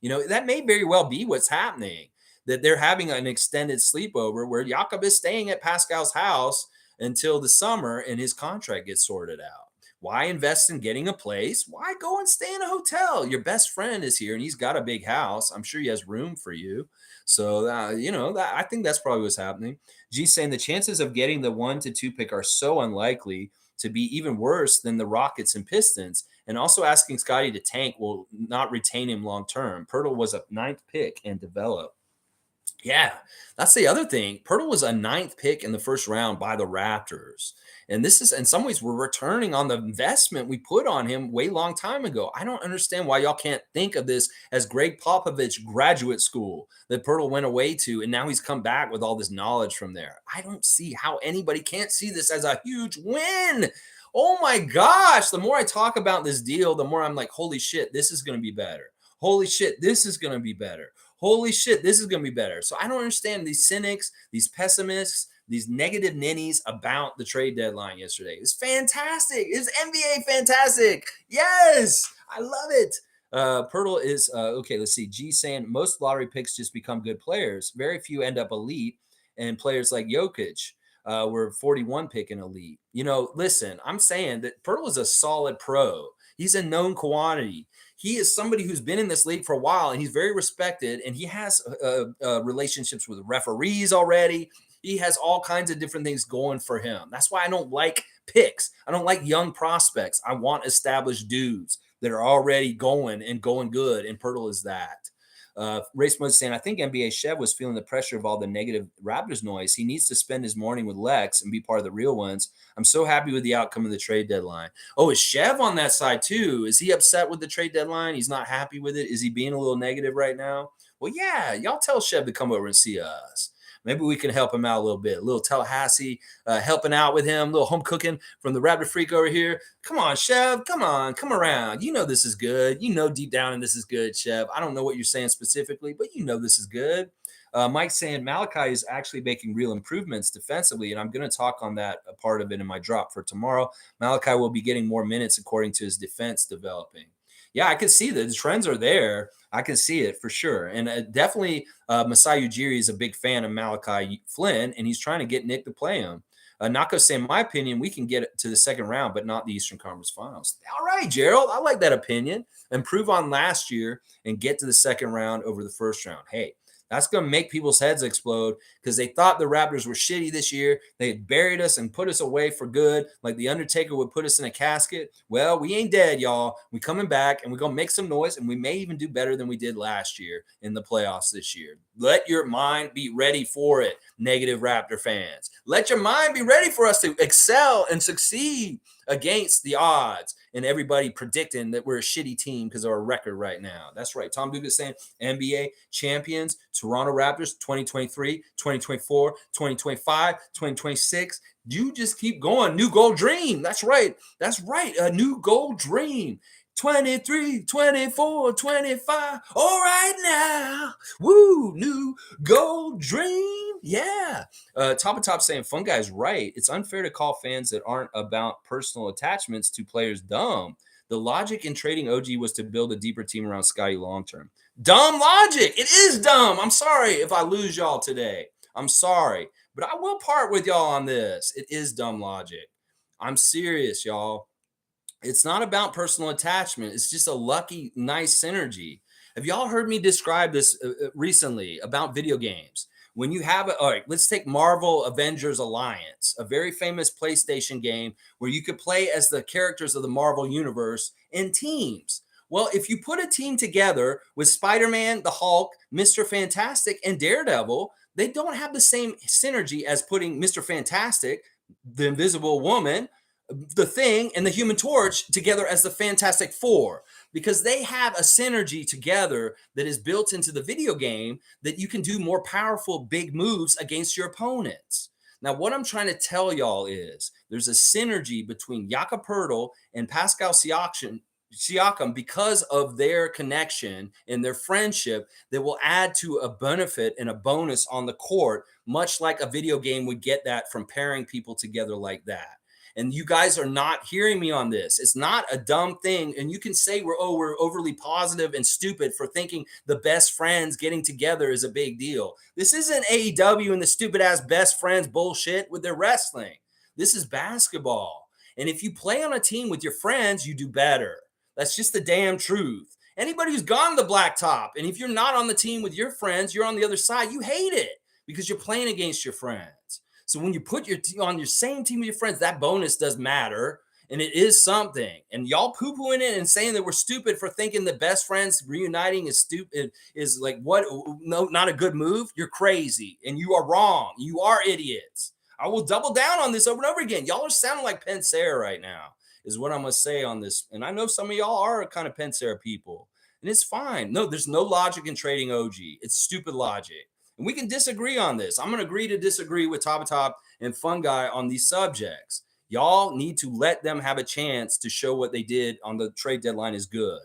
That may very well be what's happening, that they're having an extended sleepover where Jakob is staying at Pascal's house until the summer and his contract gets sorted out. Why invest in getting a place? Why go and stay in a hotel? Your best friend is here and he's got a big house. I'm sure he has room for you. So, I think that's probably what's happening. G's saying the chances of getting the 1 to 2 pick are so unlikely to be even worse than the Rockets and Pistons. And also asking Scotty to tank will not retain him long term. Poeltle was a 9th pick and developed. Yeah, that's the other thing. Poeltle was a 9th pick in the first round by the Raptors. And this is, in some ways, we're returning on the investment we put on him way long time ago. I don't understand why y'all can't think of this as Greg Popovich graduate school that Poeltle went away to, and now he's come back with all this knowledge from there. I don't see how anybody can't see this as a huge win. Oh my gosh, the more I talk about this deal, the more I'm like, holy shit, this is going to be better. Holy shit, this is going to be better. Holy shit, this is going to be better. So I don't understand these cynics, these pessimists, these negative ninnies about the trade deadline yesterday. It's fantastic. It's NBA fantastic. Yes, I love it. Poeltle is, okay, let's see. G saying most lottery picks just become good players. Very few end up elite. And players like Jokic were 41 pick and elite. Listen, I'm saying that Poeltle is a solid pro. He's a known quantity. He is somebody who's been in this league for a while, and he's very respected, and he has relationships with referees already. He has all kinds of different things going for him. That's why I don't like picks. I don't like young prospects. I want established dudes that are already going and going good, and Poeltle is that. Race Mode saying, I think NBA Chev was feeling the pressure of all the negative Raptors noise. He needs to spend his morning with Lex and be part of the real ones. I'm so happy with the outcome of the trade deadline. Oh, is Chev on that side too? Is he upset with the trade deadline? He's not happy with it? Is he being a little negative right now? Well, yeah, y'all tell Chev to come over and see us. Maybe we can help him out a little bit. A little Tallahassee helping out with him, a little home cooking from the Raptorsfreak over here. Come on, Chev. Come on. Come around. You know this is good. You know deep down and this is good, Chev. I don't know what you're saying specifically, but you know this is good. Mike's saying Malachi is actually making real improvements defensively, and I'm going to talk on that a part of it in my drop for tomorrow. Malachi will be getting more minutes according to his defense developing. Yeah, I can see that the trends are there. I can see it for sure. And definitely MASAI Ujiri is a big fan of Malachi Flynn, and he's trying to get Nick to play him. Nako saying, in my opinion, we can get to the second round, but not the Eastern Conference Finals. All right, Gerald, I like that opinion. Improve on last year and get to the second round over the first round. Hey, that's going to make people's heads explode because they thought the Raptors were shitty this year. They had buried us and put us away for good, like the Undertaker would put us in a casket. Well, we ain't dead, y'all. We coming back, and we're going to make some noise, and we may even do better than we did last year in the playoffs this year. Let your mind be ready for it, negative Raptor fans. Let your mind be ready for us to excel and succeed. against the odds and everybody predicting that we're a shitty team because of our record right now. That's right. Tom Duke is saying NBA champions, Toronto Raptors 2023, 2024, 2025, 2026. You just keep going. New goal dream. That's right. That's right. A new goal dream. 23, 24, 25. All right now. Woo, new gold dream. Yeah. Top of Top saying, Fun Guy's right. It's unfair to call fans that aren't about personal attachments to players dumb. The logic in trading OG was to build a deeper team around Scotty long term. Dumb logic. It is dumb. I'm sorry if I lose y'all today. I'm sorry. But I will part with y'all on this. It is dumb logic. I'm serious, y'all. It's not about personal attachment. It's just a lucky, nice synergy. Have y'all heard me describe this recently about video games? When you have all right, let's take Marvel Avengers Alliance, a very famous PlayStation game where you could play as the characters of the Marvel universe in teams. Well, if you put a team together with Spider-Man, the Hulk, Mr. Fantastic, and Daredevil, they don't have the same synergy as putting Mr. Fantastic, the Invisible Woman, the Thing, and the Human Torch together as the Fantastic Four, because they have a synergy together that is built into the video game that you can do more powerful big moves against your opponents. Now, what I'm trying to tell y'all is there's a synergy between Jakob Poeltle and Pascal Siakam because of their connection and their friendship that will add to a benefit and a bonus on the court, much like a video game would get that from pairing people together like that. And you guys are not hearing me on this. It's not a dumb thing. And you can say we're overly positive and stupid for thinking the best friends getting together is a big deal. This isn't AEW and the stupid ass best friends bullshit with their wrestling. This is basketball. And if you play on a team with your friends, you do better. That's just the damn truth. Anybody who's gone to the blacktop, and if you're not on the team with your friends, you're on the other side, you hate it because you're playing against your friends. So when you put your on your same team with your friends, that bonus does matter, and it is something. And y'all poo-pooing it and saying that we're stupid for thinking that best friends reuniting is stupid, is like what? No, not a good move. You're crazy, and you are wrong. You are idiots. I will double down on this over and over again. Y'all are sounding like Pensera right now, is what I'm gonna say on this. And I know some of y'all are kind of Pensera people, and it's fine. No, there's no logic in trading OG. It's stupid logic. And we can disagree on this. I'm going to agree to disagree with Top and Fun Guy on these subjects. Y'all need to let them have a chance to show what they did on the trade deadline is good.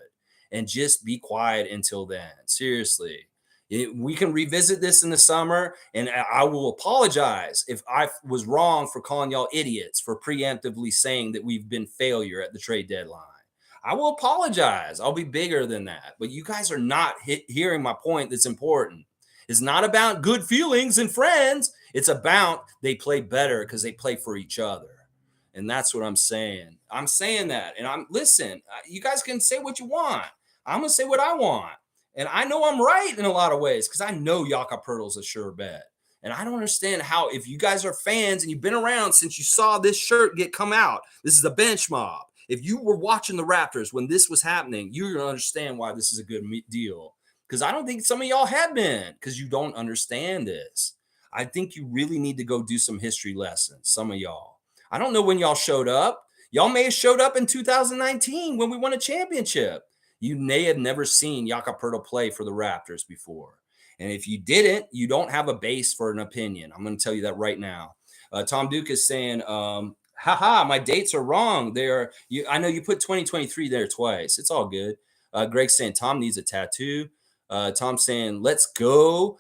And just be quiet until then. Seriously. We can revisit this in the summer, and I will apologize if I was wrong for calling y'all idiots for preemptively saying that we've been failure at the trade deadline. I will apologize. I'll be bigger than that. But you guys are not hearing my point that's important. It's not about good feelings and friends. It's about they play better because they play for each other. And that's what I'm saying. I'm saying that. And listen, you guys can say what you want. I'm going to say what I want. And I know I'm right in a lot of ways because I know Jakob Poeltl's a sure bet. And I don't understand how, if you guys are fans and you've been around since you saw this shirt come out, this is a bench mob. If you were watching the Raptors when this was happening, you're going to understand why this is a good deal. Because I don't think some of y'all have been, because you don't understand this. I think you really need to go do some history lessons, some of y'all. I don't know when y'all showed up. Y'all may have showed up in 2019 when we won a championship. You may have never seen Jakob Poeltl play for the Raptors before. And if you didn't, you don't have a base for an opinion. I'm going to tell you that right now. Tom Duke is saying, haha, my dates are wrong. I know you put 2023 there twice. It's all good. Greg's saying Tom needs a tattoo. Tom saying, let's go.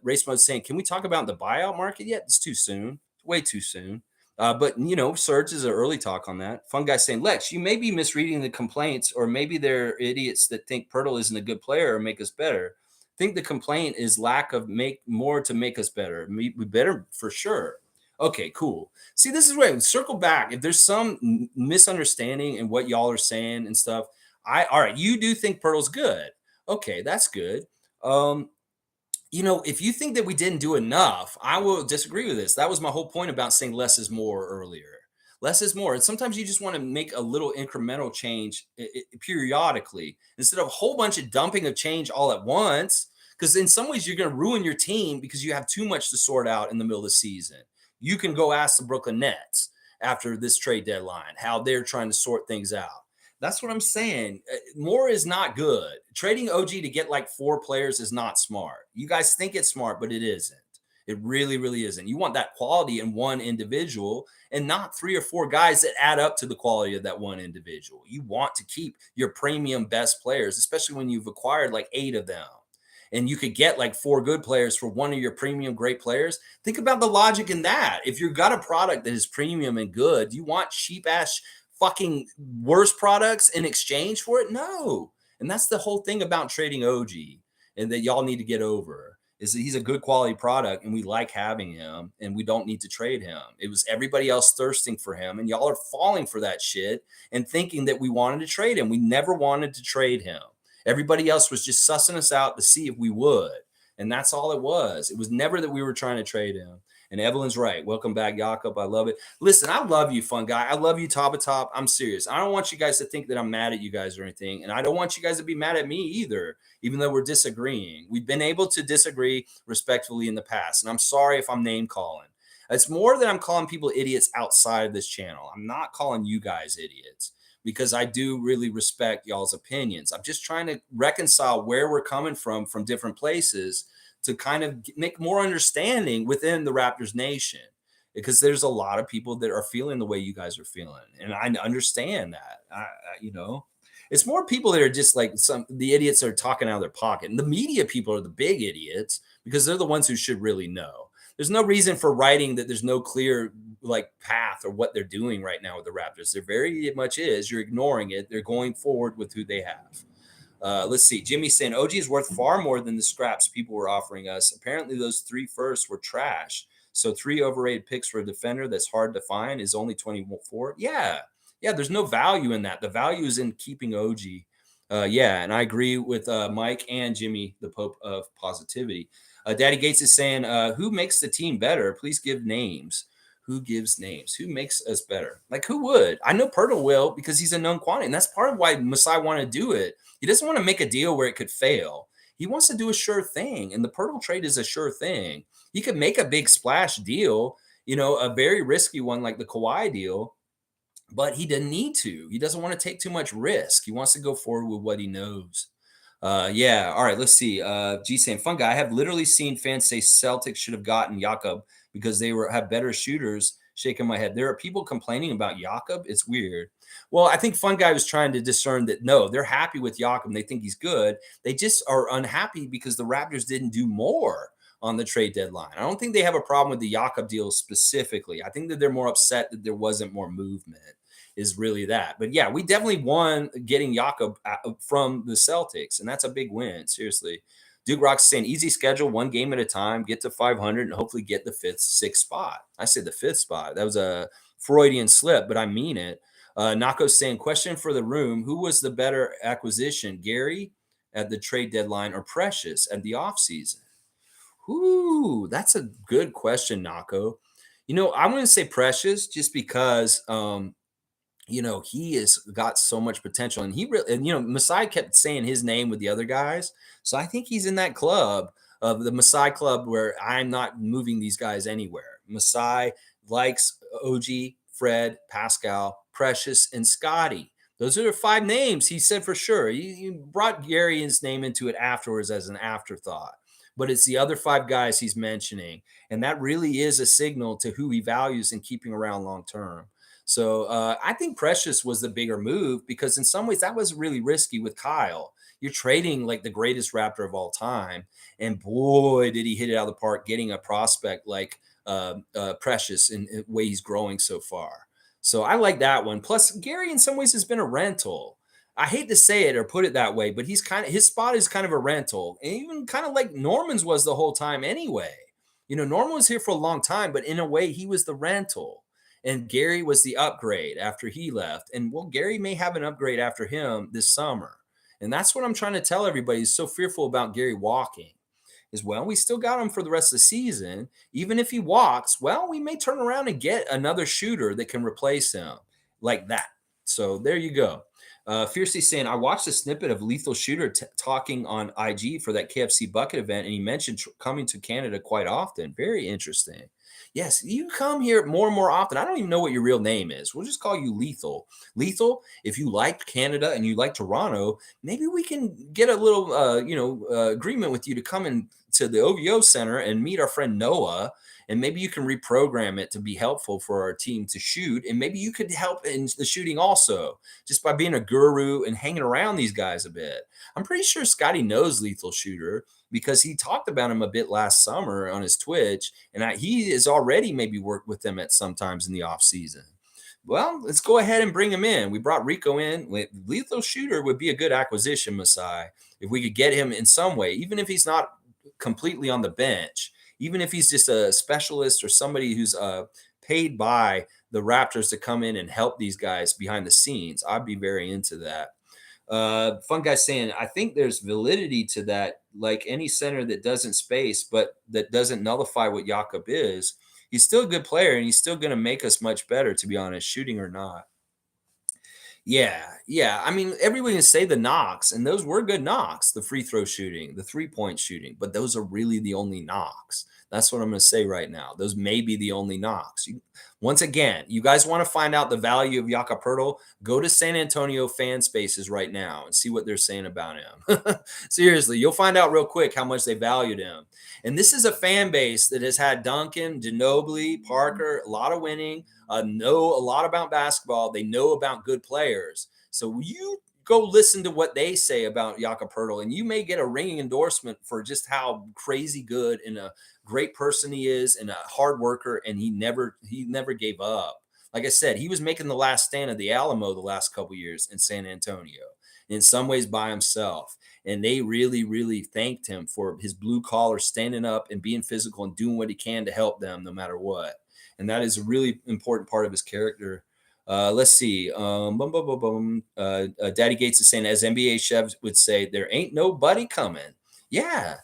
Race Mode saying, can we talk about the buyout market yet? It's too soon. Way too soon. But, Surge is an early talk on that. Fun Guy saying, Lex, you may be misreading the complaints, or maybe they're idiots that think Poeltl isn't a good player or make us better. I think the complaint is lack of make more to make us better. We better for sure. Okay, cool. See, this is where we circle back. If there's some misunderstanding in what y'all are saying and stuff, all right, you do think Poeltl's good. Okay, that's good. If you think that we didn't do enough, I will disagree with this. That was my whole point about saying less is more earlier. Less is more. And sometimes you just want to make a little incremental change periodically instead of a whole bunch of dumping of change all at once. Because in some ways, you're going to ruin your team because you have too much to sort out in the middle of the season. You can go ask the Brooklyn Nets. after this trade deadline, how they're trying to sort things out. That's what I'm saying. More is not good. Trading OG to get like 4 players is not smart. You guys think it's smart, but it isn't. It really, really isn't. You want that quality in one individual and not 3 or 4 guys that add up to the quality of that one individual. You want to keep your premium best players, especially when you've acquired like 8 of them. And you could get like 4 good players for one of your premium great players. Think about the logic in that. If you've got a product that is premium and good, you want cheap ass fucking worse products in exchange for it? No. And that's the whole thing about trading OG, and that y'all need to get over, is that he's a good quality product and we like having him and we don't need to trade him. It was everybody else thirsting for him, and y'all are falling for that shit and thinking that we wanted to trade him. We never wanted to trade him. Everybody else was just sussing us out to see if we would. And that's all it was. It was never that we were trying to trade him. And Evelyn's right. Welcome back, Jakob. I love it. Listen, I love you, fun guy. I love you, top of top. I'm serious. I don't want you guys to think that I'm mad at you guys or anything. And I don't want you guys to be mad at me either, even though we're disagreeing. We've been able to disagree respectfully in the past. And I'm sorry if I'm name calling. It's more that I'm calling people idiots outside of this channel. I'm not calling you guys idiots, because I do really respect y'all's opinions. I'm just trying to reconcile where we're coming from different places, to kind of make more understanding within the Raptors Nation, because there's a lot of people that are feeling the way you guys are feeling. And I understand that. It's more people that are just like the idiots that are talking out of their pocket. And the media people are the big idiots, because they're the ones who should really know. There's no reason for writing that there's no clear like path or what they're doing right now with the Raptors. There very much is. You're ignoring it. They're going forward with who they have. Let's see. Jimmy's saying OG is worth far more than the scraps people were offering us. Apparently, those 3 firsts were trash. So 3 overrated picks for a defender that's hard to find is only 24. Yeah. There's no value in that. The value is in keeping OG. And I agree with Mike and Jimmy, the Pope of Positivity. Daddy Gates is saying, who makes the team better? Please give names. Who gives names? Who makes us better? Like, who would? I know Poetle will, because he's a known quantity. And that's part of why MASAI wanted to do it. He doesn't want to make a deal where it could fail. He wants to do a sure thing. And the Poetle trade is a sure thing. He could make a big splash deal, a very risky one like the Kawhi deal, but he didn't need to. He doesn't want to take too much risk. He wants to go forward with what he knows. All right, let's see. G saying, fun guy, I have literally seen fans say Celtics should have gotten Jakob because they have better shooters. Shaking my head. There are people complaining about Jakob. It's weird. Well, I think fun guy was trying to discern that no, they're happy with Jakob. They think he's good. They just are unhappy because the Raptors didn't do more on the trade deadline. I don't think they have a problem with the Jakob deal specifically. I think that they're more upset that there wasn't more movement, is really that. But yeah, we definitely won getting Jakob from the Celtics, and that's a big win, seriously. Duke Rock's saying, easy schedule, 1 game at a time, get to 500, and hopefully get the 5th, 6th spot. I said the 5th spot. That was a Freudian slip, but I mean it. Nako's saying, question for the room, who was the better acquisition, Gary at the trade deadline or Precious at the offseason? Ooh, that's a good question, Nako. I'm going to say Precious just because he has got so much potential, and MASAI kept saying his name with the other guys. So I think he's in that club of the MASAI club where I'm not moving these guys anywhere. MASAI likes OG, Fred, Pascal, Precious, and Scotty. Those are the 5 names he said for sure. He brought Gary's name into it afterwards as an afterthought. But it's the other 5 guys he's mentioning. And that really is a signal to who he values in keeping around long term. So I think Precious was the bigger move, because in some ways that was really risky with Kyle. You're trading like the greatest Raptor of all time. And boy, did he hit it out of the park getting a prospect like Precious in the way he's growing so far. So I like that one. Plus, Gary in some ways has been a rental. I hate to say it or put it that way, but his spot is kind of a rental. And even kind of like Norman's was the whole time anyway. Norman was here for a long time, but in a way he was the rental. And Gary was the upgrade after he left. And Gary may have an upgrade after him this summer. And that's what I'm trying to tell everybody who's so fearful about Gary walking is, we still got him for the rest of the season. Even if he walks, we may turn around and get another shooter that can replace him like that. So there you go. Fiercely saying, I watched a snippet of Lethal Shooter talking on IG for that KFC bucket event, and he mentioned coming to Canada quite often. Very interesting. Yes, you come here more and more often. I don't even know what your real name is. We'll just call you Lethal. Lethal, if you like Canada and you like Toronto, maybe we can get a little, agreement with you to come in to the OVO Center and meet our friend Noah. And maybe you can reprogram it to be helpful for our team to shoot. And maybe you could help in the shooting also, just by being a guru and hanging around these guys a bit. I'm pretty sure Scotty knows Lethal Shooter because he talked about him a bit last summer on his Twitch, and he has already maybe worked with them at sometimes in the off season. Well, let's go ahead and bring him in. We brought Rico in. Lethal Shooter would be a good acquisition, Masai, if we could get him in some way, even if he's not completely on the bench, even if he's just a specialist or somebody who's paid by the Raptors to come in and help these guys behind the scenes. I'd be very into that. Fun guy saying, I think there's validity to that. Like any center that doesn't space, but that doesn't nullify what Jakob is, he's still a good player and he's still going to make us much better, to be honest, shooting or not. Yeah. I mean, everybody can say the knocks, and those were good knocks, the free throw shooting, the 3-point shooting, but those are really the only knocks. That's what I'm going to say right now. Those may be the only knocks. Once again, you guys want to find out the value of Jakob Poetle, go to San Antonio fan spaces right now and see what they're saying about him. Seriously, you'll find out real quick how much they valued him. And this is a fan base that has had Duncan, Ginobili, Parker, a lot of winning, know a lot about basketball. They know about good players. So you go listen to what they say about Jakob Poetle, and you may get a ringing endorsement for just how crazy good and a great person he is and a hard worker, and he never gave up. Like I said, he was making the last stand of the Alamo the last couple years in San Antonio, in some ways by himself. And they really, really thanked him for his blue collar standing up and being physical and doing what he can to help them no matter what. And that is a really important part of his character. Let's see. Daddy Gates is saying, as NBA chefs would say, there ain't nobody coming. Yeah.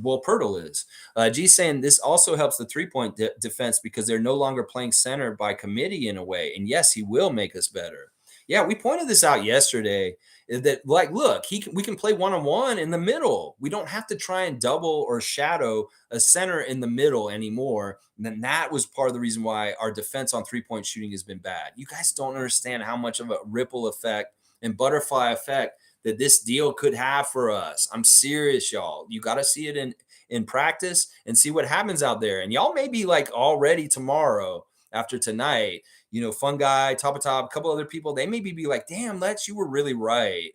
Well, Poetle is. G saying this also helps the 3-point defense because they're no longer playing center by committee in a way. And yes, he will make us better. Yeah, we pointed this out yesterday that, like, look, we can play one-on-one in the middle. We don't have to try and double or shadow a center in the middle anymore. And then that was part of the reason why our defense on 3-point shooting has been bad. You guys don't understand how much of a ripple effect and butterfly effect that this deal could have for us. I'm serious, y'all. You got to see it in practice and see what happens out there. And y'all may be like already tomorrow after tonight, Fun Guy, Top, a couple other people, they maybe be like, damn, Lex, you were really right.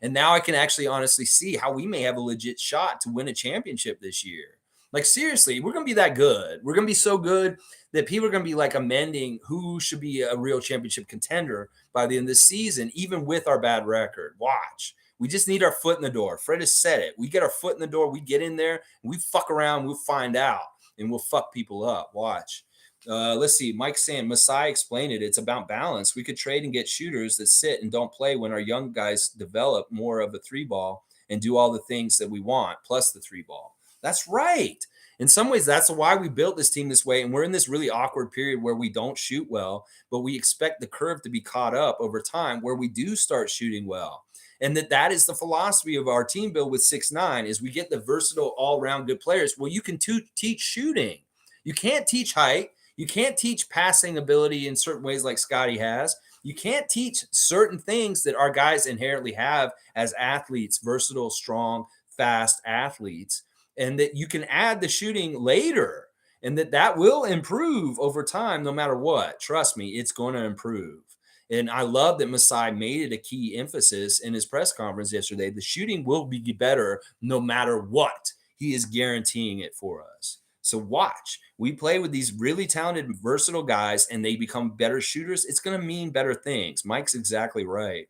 And now I can actually honestly see how we may have a legit shot to win a championship this year. Like, seriously, we're going to be that good. We're going to be so good that people are going to be like amending who should be a real championship contender by the end of the season, even with our bad record. Watch. We just need our foot in the door. Fred has said it. We get our foot in the door. We get in there. And we fuck around. We'll find out. And we'll fuck people up. Watch. Let's see. Mike saying, Masai explained it. It's about balance. We could trade and get shooters that sit and don't play when our young guys develop more of a 3-ball and do all the things that we want, plus the 3-ball. That's right. In some ways, that's why we built this team this way. And we're in this really awkward period where we don't shoot well, but we expect the curve to be caught up over time where we do start shooting well. And that is the philosophy of our team build with 6'9" is we get the versatile all-around good players. Well, you can teach shooting. You can't teach height. You can't teach passing ability in certain ways like Scotty has. You can't teach certain things that our guys inherently have as athletes, versatile, strong, fast athletes, and that you can add the shooting later and that will improve over time no matter what. Trust me, it's going to improve. And I love that Masai made it a key emphasis in his press conference yesterday. The shooting will be better no matter what. He is guaranteeing it for us. So watch. We play with these really talented, versatile guys, and they become better shooters. It's going to mean better things. Mike's exactly right.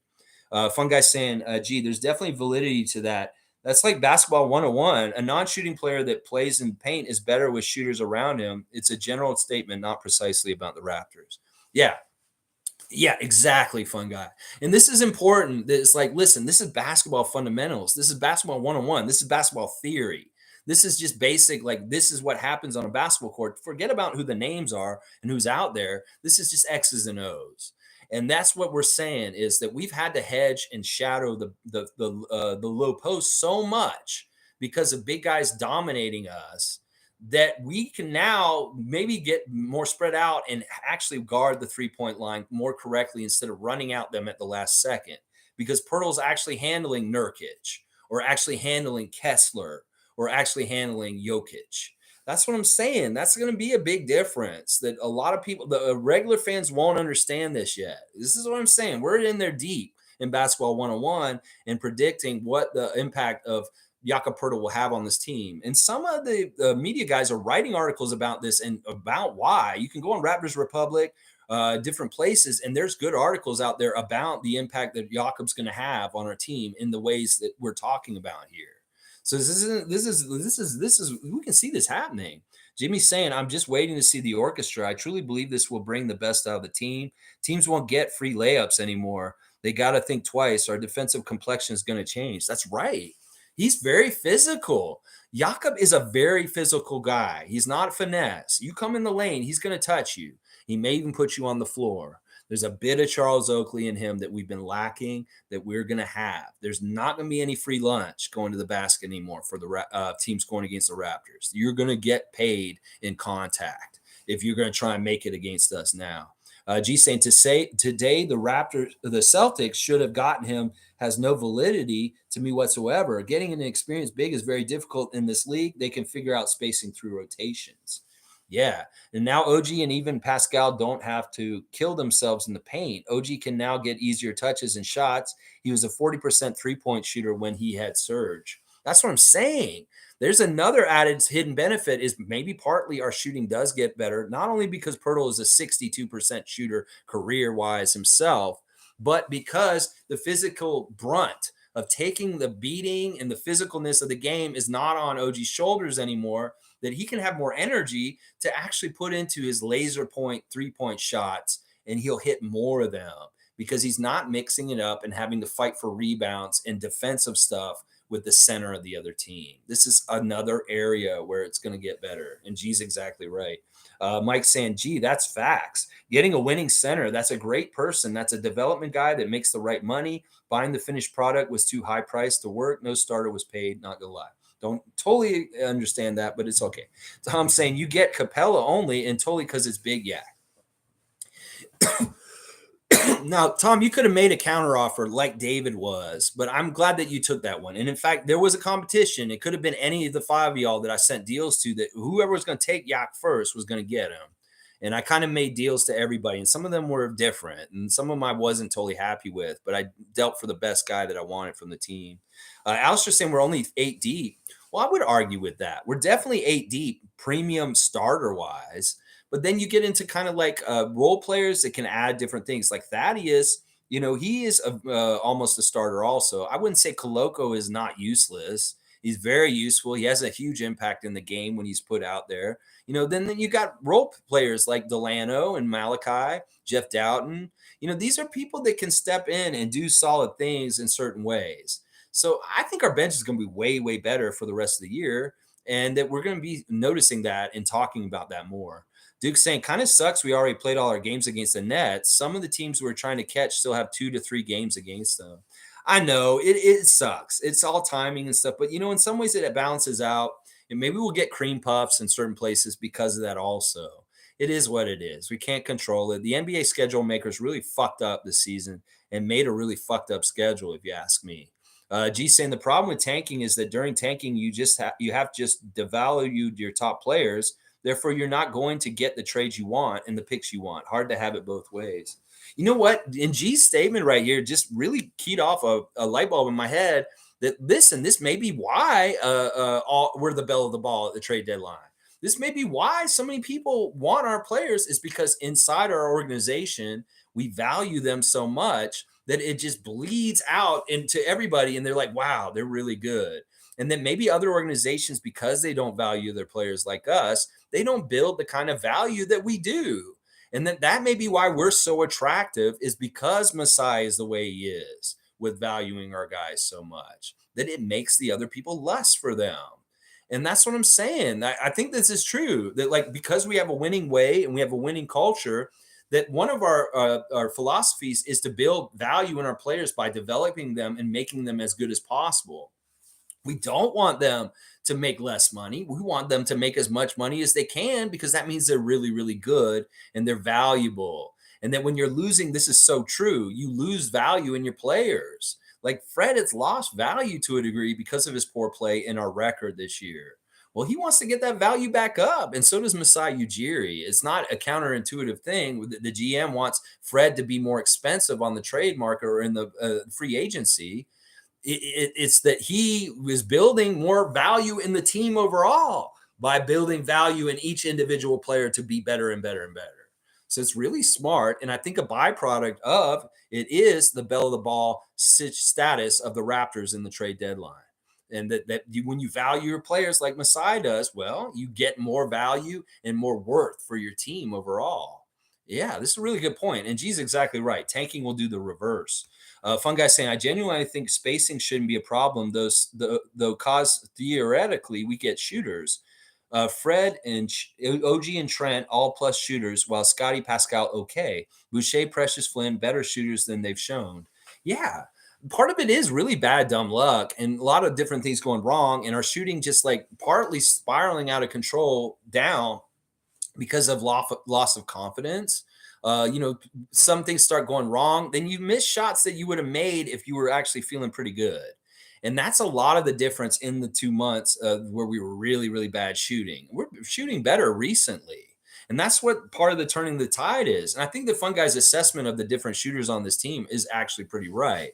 Fun guy saying, gee, there's definitely validity to that. That's like basketball 101. A non-shooting player that plays in paint is better with shooters around him. It's a general statement, not precisely about the Raptors. Yeah, exactly, Fun Guy. And this is important. It's like, listen, this is basketball fundamentals. This is basketball 101. This is basketball theory. This is just basic, like, this is what happens on a basketball court. Forget about who the names are and who's out there. This is just X's and O's. And that's what we're saying is that we've had to hedge and shadow the low post so much because of big guys dominating us that we can now maybe get more spread out and actually guard the 3-point line more correctly instead of running out them at the last second, because Poeltle's actually handling Nurkic or actually handling Kessler or actually handling Jokic. That's what I'm saying. That's going to be a big difference that a lot of people, the regular fans, won't understand this yet. This is what I'm saying. We're in there deep in basketball 101 and predicting what the impact of Jakob Poeltle will have on this team. And some of the media guys are writing articles about this and about why. You can go on Raptors Republic, different places, and there's good articles out there about the impact that Jakob's going to have on our team in the ways that we're talking about here. So this is we can see this happening. Jimmy's saying, I'm just waiting to see the orchestra. I truly believe this will bring the best out of the team. Teams won't get free layups anymore. They got to think twice. Our defensive complexion is going to change. That's right. He's very physical. Jakob is a very physical guy. He's not finesse. You come in the lane, he's going to touch you. He may even put you on the floor. There's a bit of Charles Oakley in him that we've been lacking that we're going to have. There's not going to be any free lunch going to the basket anymore for the teams going against the Raptors. You're going to get paid in contact if you're going to try and make it against us now. G saying to say today the Celtics should have gotten him has no validity to me whatsoever. Getting an experienced big is very difficult in this league. They can figure out spacing through rotations. Yeah. And now OG and even Pascal don't have to kill themselves in the paint. OG can now get easier touches and shots. He was a 40% 3-point shooter when he had Surge. That's what I'm saying. There's another added hidden benefit is maybe partly our shooting does get better, not only because Poeltle is a 62% shooter career-wise himself, but because the physical brunt of taking the beating and the physicalness of the game is not on OG's shoulders anymore, that he can have more energy to actually put into his laser point 3-point shots, and he'll hit more of them because he's not mixing it up and having to fight for rebounds and defensive stuff with the center of the other team. This is another area where it's going to get better. And G's exactly right. Mike saying, gee, that's facts. Getting a winning center, that's a great person. That's a development guy that makes the right money. Buying the finished product was too high priced to work. No starter was paid, not gonna lie. Don't totally understand that, but it's okay. Tom saying, you get Capella only and totally because it's Big Yak. Now, Tom, you could have made a counteroffer like David was, but I'm glad that you took that one. And in fact, there was a competition. It could have been any of the 5 of y'all that I sent deals to that whoever was going to take Yak first was going to get him. And I kind of made deals to everybody. And some of them were different. And some of them I wasn't totally happy with, but I dealt for the best guy that I wanted from the team. Alistair's saying we're only 8 deep. Well, I would argue with that. We're definitely 8 deep, premium starter-wise. But then you get into kind of like role players that can add different things. Like Thaddeus, you know, he is almost a starter also. I wouldn't say Koloko is not useless. He's very useful. He has a huge impact in the game when he's put out there. You know, then you got role players like Delano and Malachi, Jeff Doughton. You know, these are people that can step in and do solid things in certain ways. So I think our bench is going to be way, way better for the rest of the year, and that we're going to be noticing that and talking about that more. Duke's saying, kind of sucks. We already played all our games against the Nets. Some of the teams we're trying to catch still have 2 to 3 games against them. I know it sucks. It's all timing and stuff, but you know, in some ways it balances out, and maybe we'll get cream puffs in certain places because of that. Also, it is what it is. We can't control it. The NBA schedule makers really fucked up this season and made a really fucked up schedule, if you ask me. G saying the problem with tanking is that during tanking, you have just devalued your top players. Therefore, you're not going to get the trades you want and the picks you want. Hard to have it both ways. You know what? In G's statement right here, just really keyed off a light bulb in my head that this may be why we're the belle of the ball at the trade deadline. This may be why so many people want our players, is because inside our organization, we value them so much that it just bleeds out into everybody. And they're like, wow, they're really good. And then maybe other organizations, because they don't value their players like us, they don't build the kind of value that we do. And that may be why we're so attractive, is because Masai is the way he is with valuing our guys so much that it makes the other people lust for them. And that's what I'm saying. I think this is true, that like, because we have a winning way and we have a winning culture, that one of our philosophies is to build value in our players by developing them and making them as good as possible. We don't want them to make less money. We want them to make as much money as they can because that means they're really, really good and they're valuable. And then when you're losing, this is so true, you lose value in your players. Like Fred has lost value to a degree because of his poor play in our record this year. Well, he wants to get that value back up, and so does MASAI Ujiri. It's not a counterintuitive thing. The GM wants Fred to be more expensive on the trade market or in the free agency. It's that he was building more value in the team overall by building value in each individual player to be better and better and better. So it's really smart. And I think a byproduct of it is the bell of the ball status of the Raptors in the trade deadline. And when you value your players like Masai does, well, you get more value and more worth for your team overall. Yeah, this is a really good point. And G's exactly right. Tanking will do the reverse. Fun guy saying, I genuinely think spacing shouldn't be a problem, though cause theoretically we get shooters. Fred and OG and Trent all plus shooters, while Scotty, Pascal okay. Boucher, Precious, Flynn better shooters than they've shown. Yeah, part of it is really bad dumb luck and a lot of different things going wrong, and our shooting just like partly spiraling out of control down because of loss of confidence. Some things start going wrong, then you miss shots that you would have made if you were actually feeling pretty good. And that's a lot of the difference in the 2 months where we were really, really bad shooting. We're shooting better recently. And that's what part of the turning the tide is. And I think the Fun Guy's assessment of the different shooters on this team is actually pretty right.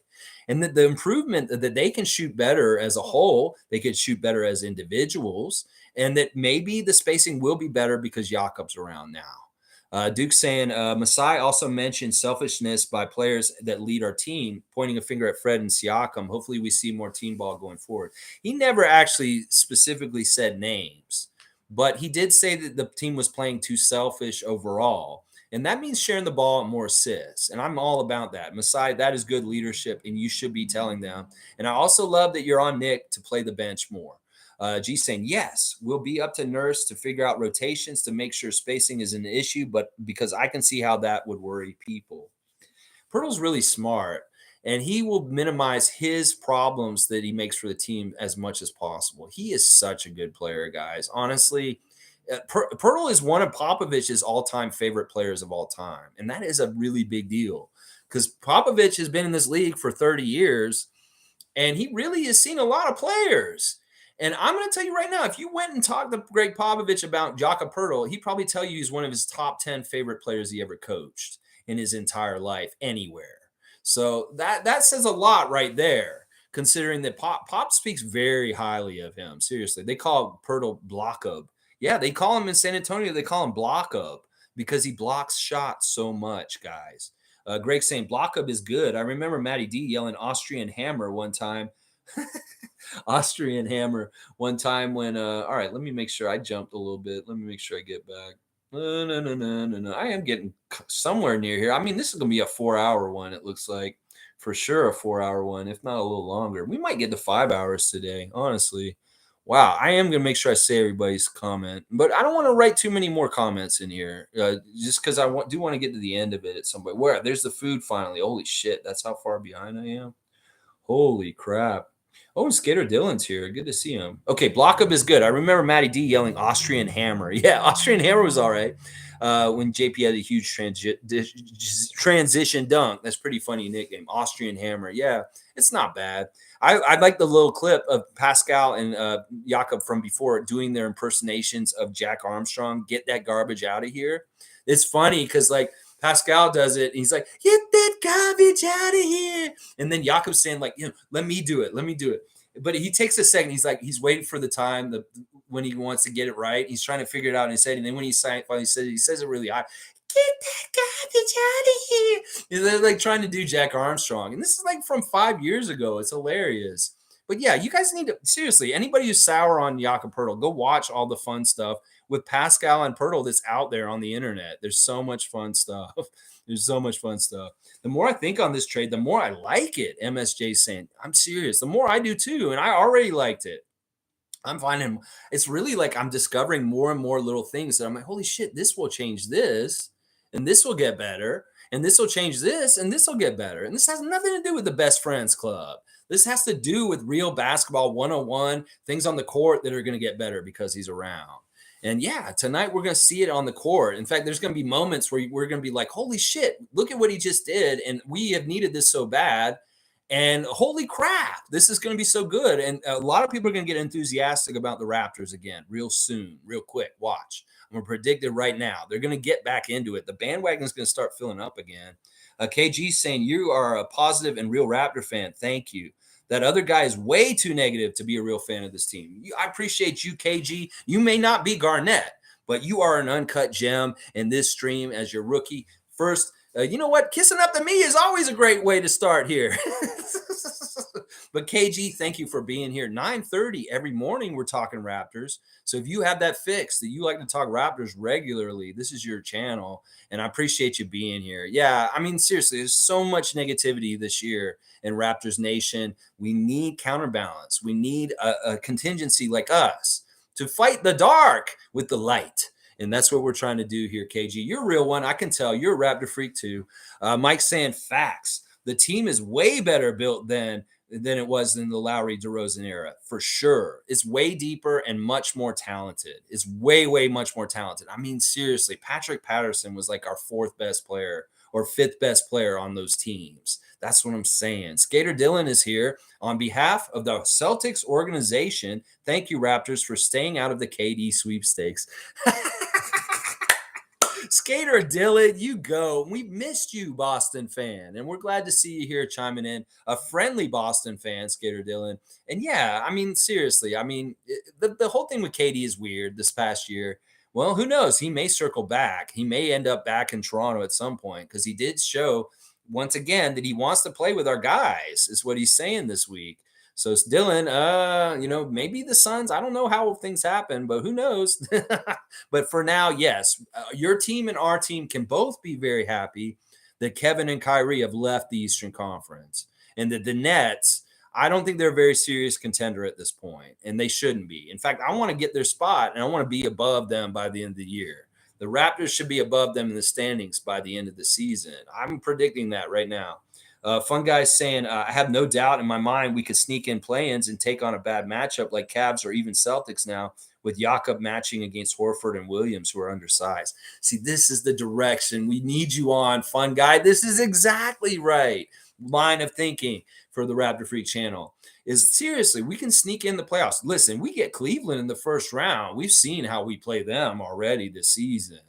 And that the improvement that they can shoot better as a whole, they could shoot better as individuals, and that maybe the spacing will be better because Jakob's around now. Duke saying, Masai also mentioned selfishness by players that lead our team, pointing a finger at Fred and Siakam. Hopefully we see more team ball going forward. He never actually specifically said names, but he did say that the team was playing too selfish overall. And that means sharing the ball and more assists. And I'm all about that. Masai, that is good leadership, and you should be telling them. And I also love that you're on Nick to play the bench more. G saying, yes, we'll be up to Nurse to figure out rotations to make sure spacing is an issue, but because I can see how that would worry people. Pirtle's really smart, and he will minimize his problems that he makes for the team as much as possible. He is such a good player, guys. Honestly, Pirtle is one of Popovich's all-time favorite players of all time, and that is a really big deal because Popovich has been in this league for 30 years, and he really has seen a lot of players. And I'm going to tell you right now, if you went and talked to Greg Popovich about Jakob Pirtle, he'd probably tell you he's one of his top 10 favorite players he ever coached in his entire life anywhere. So that says a lot right there, considering that Pop speaks very highly of him. Seriously, they call Pirtle Block-up. Yeah, they call him in San Antonio, they call him Block-up because he blocks shots so much, guys. Greg saying Block-up is good. I remember Matty D yelling Austrian Hammer one time. Austrian Hammer one time when all right, let me make sure I jumped a little bit. Let me make sure I get back. No. I am getting somewhere near here. I mean, this is gonna be a 4-hour one, it looks like. For sure a 4-hour one, if not a little longer. We might get to 5 hours today, honestly. Wow, I am gonna make sure I say everybody's comment, but I don't want to write too many more comments in here, just because I do want to get to the end of it at some point. Where there's the food finally. Holy shit, that's how far behind I am. Holy crap. Oh, Skater Dylan's here. Good to see him. Okay, Block-up is good. I remember Matty D yelling Austrian Hammer. Yeah, Austrian Hammer was all right when JP had a huge transition dunk. That's pretty funny nickname, Austrian Hammer. Yeah, it's not bad. I like the little clip of Pascal and Jakob from before doing their impersonations of Jack Armstrong. Get that garbage out of here. It's funny because, like, Pascal does it, and he's like, get that garbage out of here. And then Jakob's saying, like, let me do it. Let me do it. But he takes a second. He's like, he's waiting for the time when he wants to get it right. He's trying to figure it out in his head. And then when he finally says it, he says it really high. Get that garbage out of here. And they're like trying to do Jack Armstrong. And this is like from 5 years ago. It's hilarious. But yeah, you guys need to, seriously, anybody who's sour on Jakob Pirtle, go watch all the fun stuff with Pascal and Pirtle that's out there on the internet. There's so much fun stuff. There's so much fun stuff. The more I think on this trade, the more I like it. MSJ saying, I'm serious. The more I do too. And I already liked it. I'm finding it's really like I'm discovering more and more little things that I'm like, holy shit, this will change this. And this will get better. And this will change this. And this will get better. And this has nothing to do with the best friends club. This has to do with real basketball 101, things on the court that are going to get better because he's around. And yeah, tonight we're going to see it on the court. In fact, there's going to be moments where we're going to be like, holy shit, look at what he just did. And we have needed this so bad. And holy crap, this is going to be so good. And a lot of people are going to get enthusiastic about the Raptors again real soon, real quick. Watch. I'm going to predict it right now. They're going to get back into it. The bandwagon is going to start filling up again. KG saying, you are a positive and real Raptor fan. Thank you. That other guy is way too negative to be a real fan of this team. I appreciate you, KG. You may not be Garnett, but you are an uncut gem in this stream as your rookie. First, you know what? Kissing up to me is always a great way to start here. But KG, thank you for being here. 9:30 every morning, we're talking Raptors. So if you have that fix that you like to talk Raptors regularly, this is your channel. And I appreciate you being here. Yeah, I mean, seriously, there's so much negativity this year in Raptors Nation. We need counterbalance. We need a contingency like us to fight the dark with the light. And that's what we're trying to do here, KG. You're a real one. I can tell. You're a Raptor freak too. Mike's saying facts. The team is way better built than it was in the Lowry DeRozan era, for sure. It's way deeper and much more talented. It's way, way much more talented. I mean, seriously, Patrick Patterson was like our fourth best player or fifth best player on those teams. That's what I'm saying. Skater Dylan is here on behalf of the Celtics organization. Thank you, Raptors, for staying out of the KD sweepstakes. Skater Dylan, you go. We missed you, Boston fan, and we're glad to see you here chiming in. A friendly Boston fan, Skater Dylan. And yeah, I mean, seriously, I mean, the whole thing with KD is weird this past year. Well, who knows? He may circle back. He may end up back in Toronto at some point because he did show once again that he wants to play with our guys, is what he's saying this week. So it's Dylan, you know, maybe the Suns, I don't know how things happen, but who knows? But for now, yes, your team and our team can both be very happy that Kevin and Kyrie have left the Eastern Conference and that the Nets, I don't think they're a very serious contender at this point, and they shouldn't be. In fact, I want to get their spot, and I want to be above them by the end of the year. The Raptors should be above them in the standings by the end of the season. I'm predicting that right now. Fun guys saying, I have no doubt in my mind we could sneak in play-ins and take on a bad matchup like Cavs or even Celtics now with Jakob matching against Horford and Williams, who are undersized. See, this is the direction we need you on, fun guy. This is exactly right. Line of thinking for the Raptor Freak channel is seriously, we can sneak in the playoffs. Listen, we get Cleveland in the first round. We've seen how we play them already this season.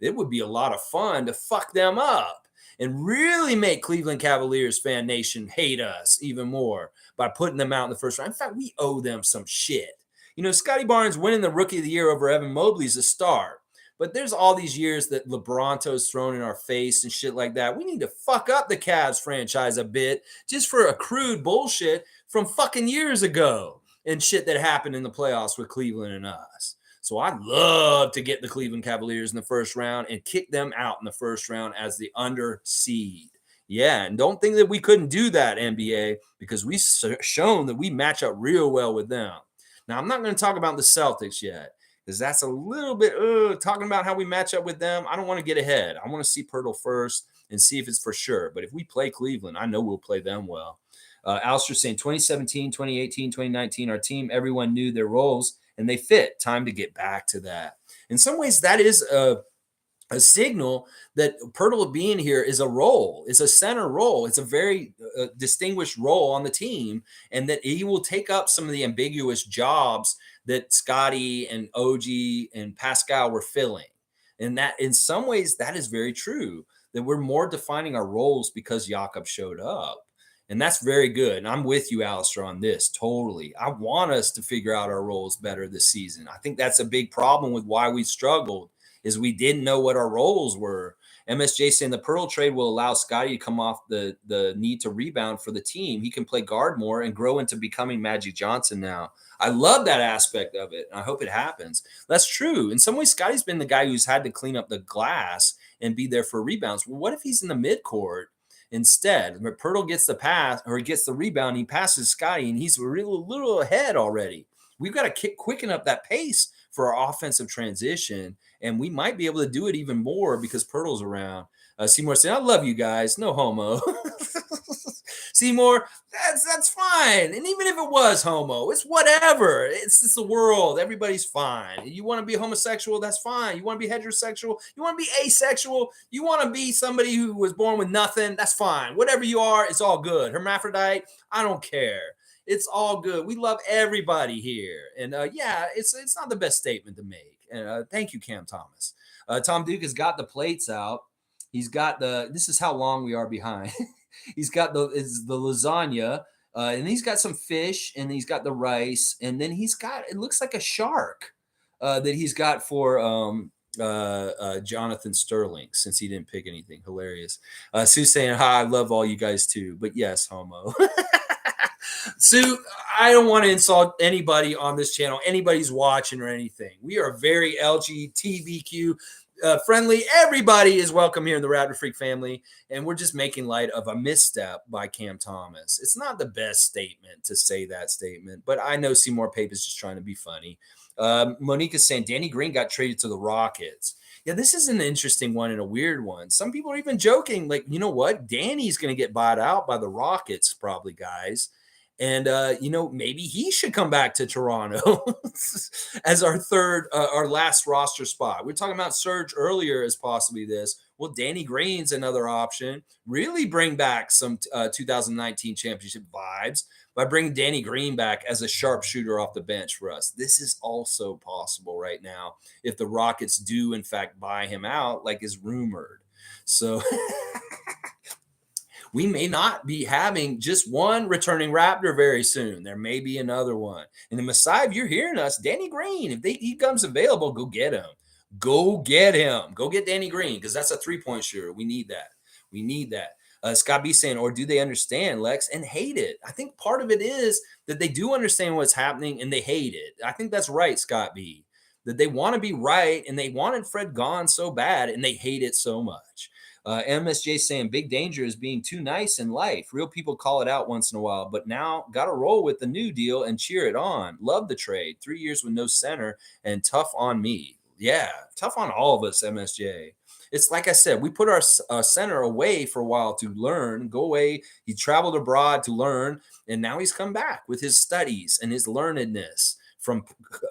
It would be a lot of fun to fuck them up and really make Cleveland Cavaliers fan nation hate us even more by putting them out in the first round. In fact, we owe them some shit. You know, Scotty Barnes winning the Rookie of the Year over Evan Mobley is a start. But there's all these years that LeBronto's thrown in our face and shit like that. We need to fuck up the Cavs franchise a bit just for accrued bullshit from fucking years ago and shit that happened in the playoffs with Cleveland and us. So I'd love to get the Cleveland Cavaliers in the first round and kick them out in the first round as the under seed. Yeah, and don't think that we couldn't do that, NBA, because we've shown that we match up real well with them. Now, I'm not going to talk about the Celtics yet, because that's a little bit talking about how we match up with them. I don't want to get ahead. I want to see Poetle first and see if it's for sure. But if we play Cleveland, I know we'll play them well. Alistair saying 2017, 2018, 2019, our team, everyone knew their roles and they fit. Time to get back to that. In some ways, that is a signal that Poetle being here is a role, is a center role. It's a very distinguished role on the team, and that he will take up some of the ambiguous jobs that Scotty and OG and Pascal were filling. And that in some ways, that is very true, that we're more defining our roles because Jakob showed up. And that's very good. And I'm with you, Alistair, on this. Totally. I want us to figure out our roles better this season. I think that's a big problem with why we struggled, is we didn't know what our roles were. MSJ saying the Pearl trade will allow Scotty to come off the need to rebound for the team. He can play guard more and grow into becoming Magic Johnson now. I love that aspect of it, and I hope it happens. That's true. In some ways, Scotty's been the guy who's had to clean up the glass and be there for rebounds. Well, what if he's in the midcourt instead? Poetle gets the pass, or he gets the rebound, he passes Scotty, and he's a little ahead already. We've got to quicken up that pace for our offensive transition, and we might be able to do it even more because Poeltle's around. Seymour saying, I love you guys. No homo. Seymour, That's fine. And even if it was homo, it's whatever. It's the world. Everybody's fine. You want to be homosexual, that's fine. You want to be heterosexual, you want to be asexual, you want to be somebody who was born with nothing, that's fine. Whatever you are, it's all good. Hermaphrodite, I don't care. It's all good. We love everybody here. And yeah, it's not the best statement to make. And thank you, Cam Thomas. Tom Duke has got the plates out. He's got this is how long we are behind. He's got the lasagna, and he's got some fish, and he's got the rice, and then he's got, it looks like a shark that he's got for Jonathan Sterling, since he didn't pick anything. Hilarious. Sue's saying, hi, I love all you guys too, but yes, homo. Sue, I don't want to insult anybody on this channel, anybody's watching or anything. We are very LGBTQ friendly. Everybody is welcome here in the Raptorsfreak family, and we're just making light of a misstep by Cam Thomas. It's not the best statement to say that statement, but I know Seymour Pape is just trying to be funny. Monique is saying Danny Green got traded to the Rockets. Yeah, this is an interesting one and a weird one. Some people are even joking, like, you know what? Danny's going to get bought out by the Rockets, probably, guys. And, maybe he should come back to Toronto as our last roster spot. We were talking about Serge earlier as possibly this. Well, Danny Green's another option. Really bring back some 2019 championship vibes by bringing Danny Green back as a sharpshooter off the bench for us. This is also possible right now if the Rockets do, in fact, buy him out like is rumored. So... we may not be having just one returning Raptor very soon. There may be another one. And in MASAI, if you're hearing us, Danny Green, if he comes available, go get him. Go get him. Go get Danny Green, because that's a three-point shooter. We need that. We need that. Scott B saying, or do they understand, Lex, and hate it? I think part of it is that they do understand what's happening and they hate it. I think that's right, Scott B. That they want to be right and they wanted Fred gone so bad and they hate it so much. MSJ saying big danger is being too nice in life. Real people call it out once in a while, but now got to roll with the new deal and cheer it on. Love the trade. 3 years with no center and tough on me. Yeah, tough on all of us, MSJ. It's like I said, we put our center away for a while to learn, go away. He traveled abroad to learn, and now he's come back with his studies and his learnedness from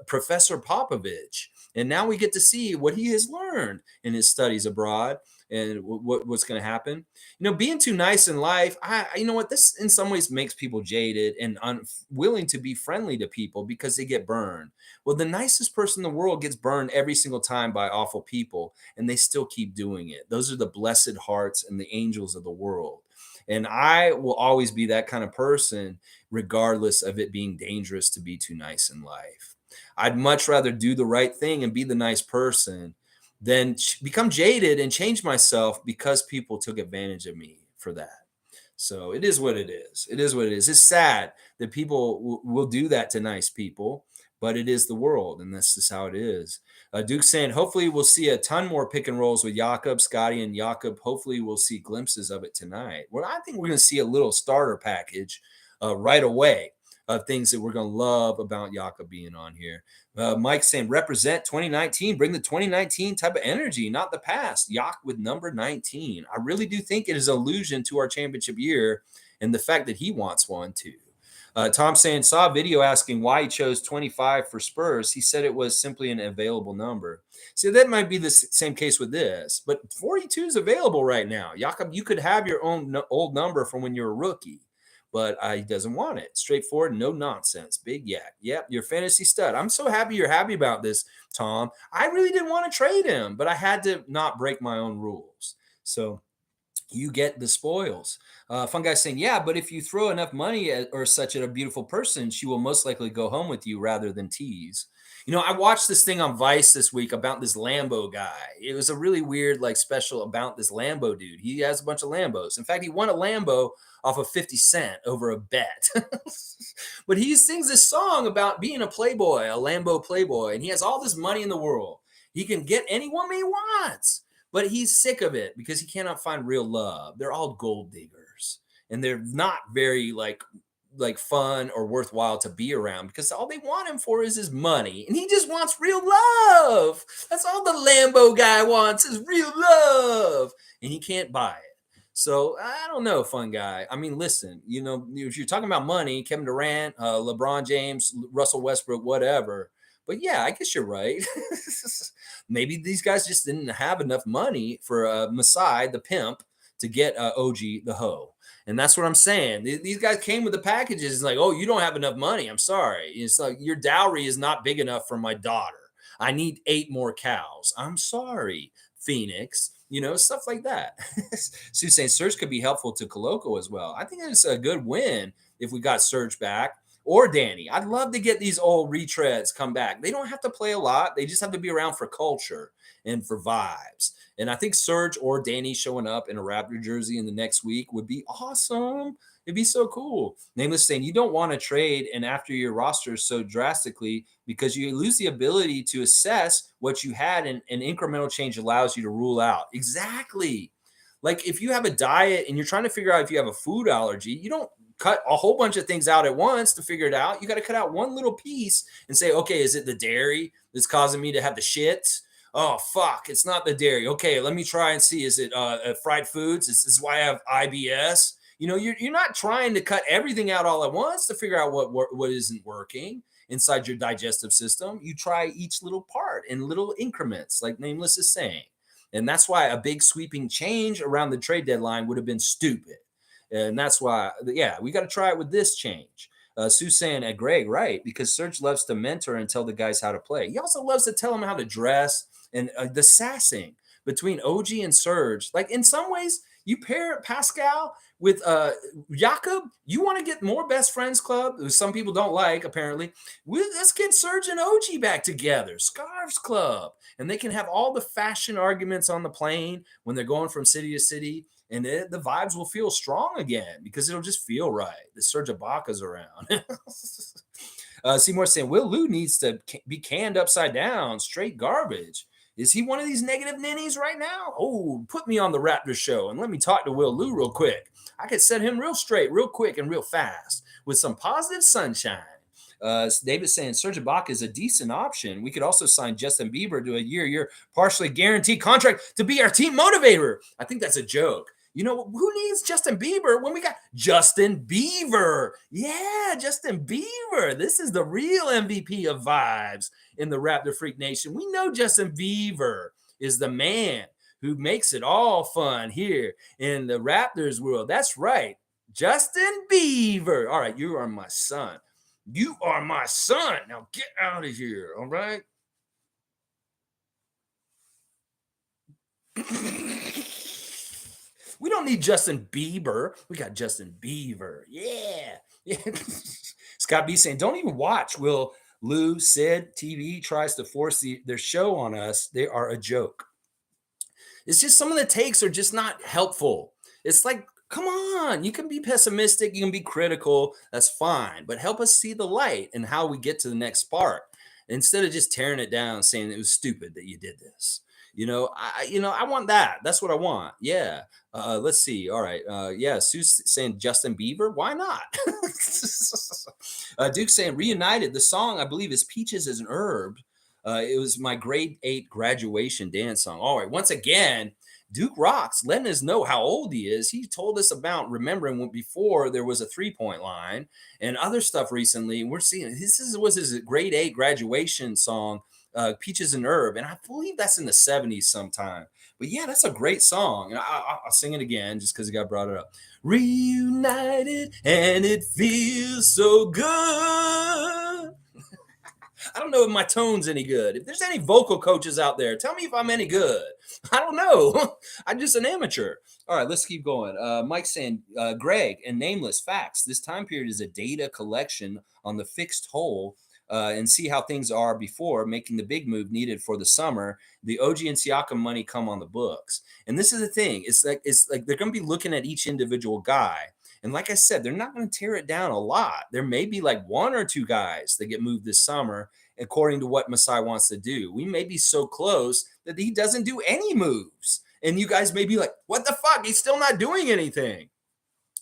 Professor Popovich. And now we get to see what he has learned in his studies abroad and what's going to happen. Being too nice in life, you know what? This in some ways makes people jaded and unwilling to be friendly to people because they get burned. Well, the nicest person in the world gets burned every single time by awful people, and they still keep doing it. Those are the blessed hearts and the angels of the world. And I will always be that kind of person, regardless of it being dangerous to be too nice in life. I'd much rather do the right thing and be the nice person than become jaded and change myself because people took advantage of me for that. So it is what it is. It is what it is. It's sad that people will do that to nice people, but it is the world, and that's just how it is. Duke saying, hopefully we'll see a ton more pick and rolls with Jakob, Scotty, and Jakob. Hopefully we'll see glimpses of it tonight. Well, I think we're going to see a little starter package right away of things that we're going to love about Jakob being on here. Mike saying, represent 2019. Bring the 2019 type of energy, not the past. Yak with number 19. I really do think it is an allusion to our championship year and the fact that he wants one too. Tom saying, saw a video asking why he chose 25 for Spurs. He said it was simply an available number. See, that might be the same case with this, but 42 is available right now. Jakob, you could have your own old number from when you're a rookie, but he doesn't want it. Straightforward, no nonsense. Big yak. Yep, your fantasy stud. I'm so happy you're happy about this, Tom. I really didn't want to trade him, but I had to not break my own rules. So you get the spoils. Fun guy saying, yeah, but if you throw enough money or such at a beautiful person, she will most likely go home with you rather than tease. I watched this thing on Vice this week about this Lambo guy. It was a really weird, special about this Lambo dude. He has a bunch of Lambos. In fact, he won a Lambo off of 50 Cent over a bet. But he sings this song about being a playboy, a Lambo playboy, and he has all this money in the world. He can get any woman he wants, but he's sick of it because he cannot find real love. They're all gold diggers, and they're not very like fun or worthwhile to be around because all they want him for is his money, and he just wants real love. That's all the Lambo guy wants is real love, and he can't buy it. So I don't know, fun guy. I mean, listen, if you're talking about money, Kevin Durant, LeBron James, Russell Westbrook, whatever. But yeah, I guess you're right. Maybe these guys just didn't have enough money for Masai, the pimp, to get OG, the hoe. And that's what I'm saying. These guys came with the packages. It's like, oh, you don't have enough money. I'm sorry. It's like your dowry is not big enough for my daughter. I need 8 more cows. I'm sorry, Pheonix. Stuff like that. Sue's saying Serge could be helpful to Coloco as well. I think it's a good win if we got Serge back or Danny. I'd love to get these old retreads come back. They don't have to play a lot. They just have to be around for culture and for vibes. And I think Serge or Danny showing up in a Raptor jersey in the next week would be awesome. It'd be so cool. Nameless saying you don't want to trade and after your roster so drastically because you lose the ability to assess what you had, and an incremental change allows you to rule out. Exactly. Like if you have a diet and you're trying to figure out if you have a food allergy, you don't cut a whole bunch of things out at once to figure it out. You got to cut out one little piece and say, okay, is it the dairy that's causing me to have the shits? Oh, fuck, it's not the dairy. Okay, let me try and see. Is it fried foods? Is this why I have IBS? You're not trying to cut everything out all at once to figure out what isn't working inside your digestive system. You try each little part in little increments, like Nameless is saying. And that's why a big sweeping change around the trade deadline would have been stupid. And that's why, yeah, we got to try it with this change. Sue's saying, Greg, right, because Serge loves to mentor and tell the guys how to play. He also loves to tell them how to dress and the sassing between OG and Serge. Like in some ways, you pair Pascal with Jakob, you want to get more best friends club, who some people don't like, apparently. Let's get Serge and OG back together, Scarves Club. And they can have all the fashion arguments on the plane when they're going from city to city. And the vibes will feel strong again because it'll just feel right. The Serge Ibaka's around. Seymour saying, Will Lou needs to be canned upside down, straight garbage. Is he one of these negative ninnies right now? Oh, put me on the Raptors show and let me talk to Will Lou real quick. I could set him real straight, real quick, and real fast with some positive sunshine. David's saying Serge Ibaka is a decent option. We could also sign Justin Bieber to a year partially guaranteed contract to be our team motivator. I think that's a joke. Who needs Justin Bieber when we got Justin Beaver? Yeah, Justin Beaver. This is the real MVP of vibes in the Raptor Freak Nation. We know Justin Beaver is the man who makes it all fun here in the Raptors world. That's right, Justin Beaver. All right, you are my son. You are my son. Now get out of here, all right? We don't need Justin Bieber. We got Justin Beaver. Yeah. Scott B saying, don't even watch. Will Lou, Sid, TV tries to force their show on us. They are a joke. It's just some of the takes are just not helpful. It's like, come on. You can be pessimistic. You can be critical. That's fine. But help us see the light and how we get to the next part instead of just tearing it down and saying it was stupid that you did this. I want that. That's what I want. Yeah. Let's see. All right. Yeah. Sue's saying Justin Bieber. Why not? Duke's saying Reunited. The song, I believe, is Peaches as an Herb. It was my grade 8 graduation dance song. All right. Once again, Duke rocks, letting us know how old he is. He told us about remembering when before there was a 3-point line and other stuff recently. We're seeing was his grade 8 graduation song. Peaches and Herb, and I believe that's in the 70s sometime. But yeah, that's a great song. And I'll sing it again just because you got brought it up. Reunited, and it feels so good. I don't know if my tone's any good. If there's any vocal coaches out there, tell me if I'm any good. I don't know. I'm just an amateur. All right, let's keep going. Mike's saying, Greg and Nameless facts. This time period is a data collection on the fixed hole and see how things are before making the big move needed for the summer. The OG and Siakam money come on the books. And this is the thing. It's like they're going to be looking at each individual guy. And like I said, they're not going to tear it down a lot. There may be like 1 or 2 guys that get moved this summer, according to what Masai wants to do. We may be so close that he doesn't do any moves. And you guys may be like, what the fuck? He's still not doing anything.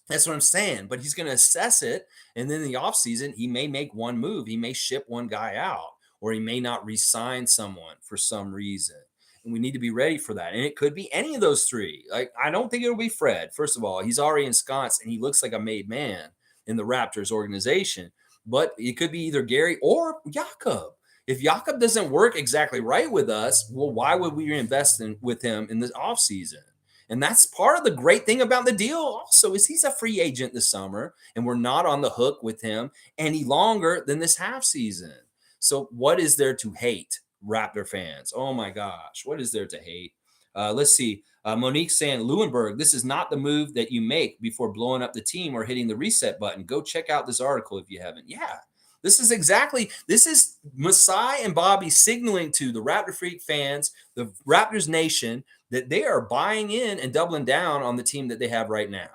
That's what I'm saying. But he's going to assess it. And then in the offseason, he may make one move. He may ship one guy out, or he may not re-sign someone for some reason. And we need to be ready for that. And it could be any of those three. Like, I don't think it'll be Fred. First of all, he's already ensconced and he looks like a made man in the Raptors organization. But it could be either Gary or Jakob. If Jakob doesn't work exactly right with us, well, why would we invest with him in this offseason? And that's part of the great thing about the deal also is he's a free agent this summer, and we're not on the hook with him any longer than this half season. So what is there to hate, Raptor fans? Oh my gosh, what is there to hate? Let's see. Monique saying, Lewinberg, this is not the move that you make before blowing up the team or hitting the reset button. Go check out this article if you haven't. Yeah, this is Masai and Bobby signaling to the Raptorsfreak fans, the Raptors Nation, that they are buying in and doubling down on the team that they have right now.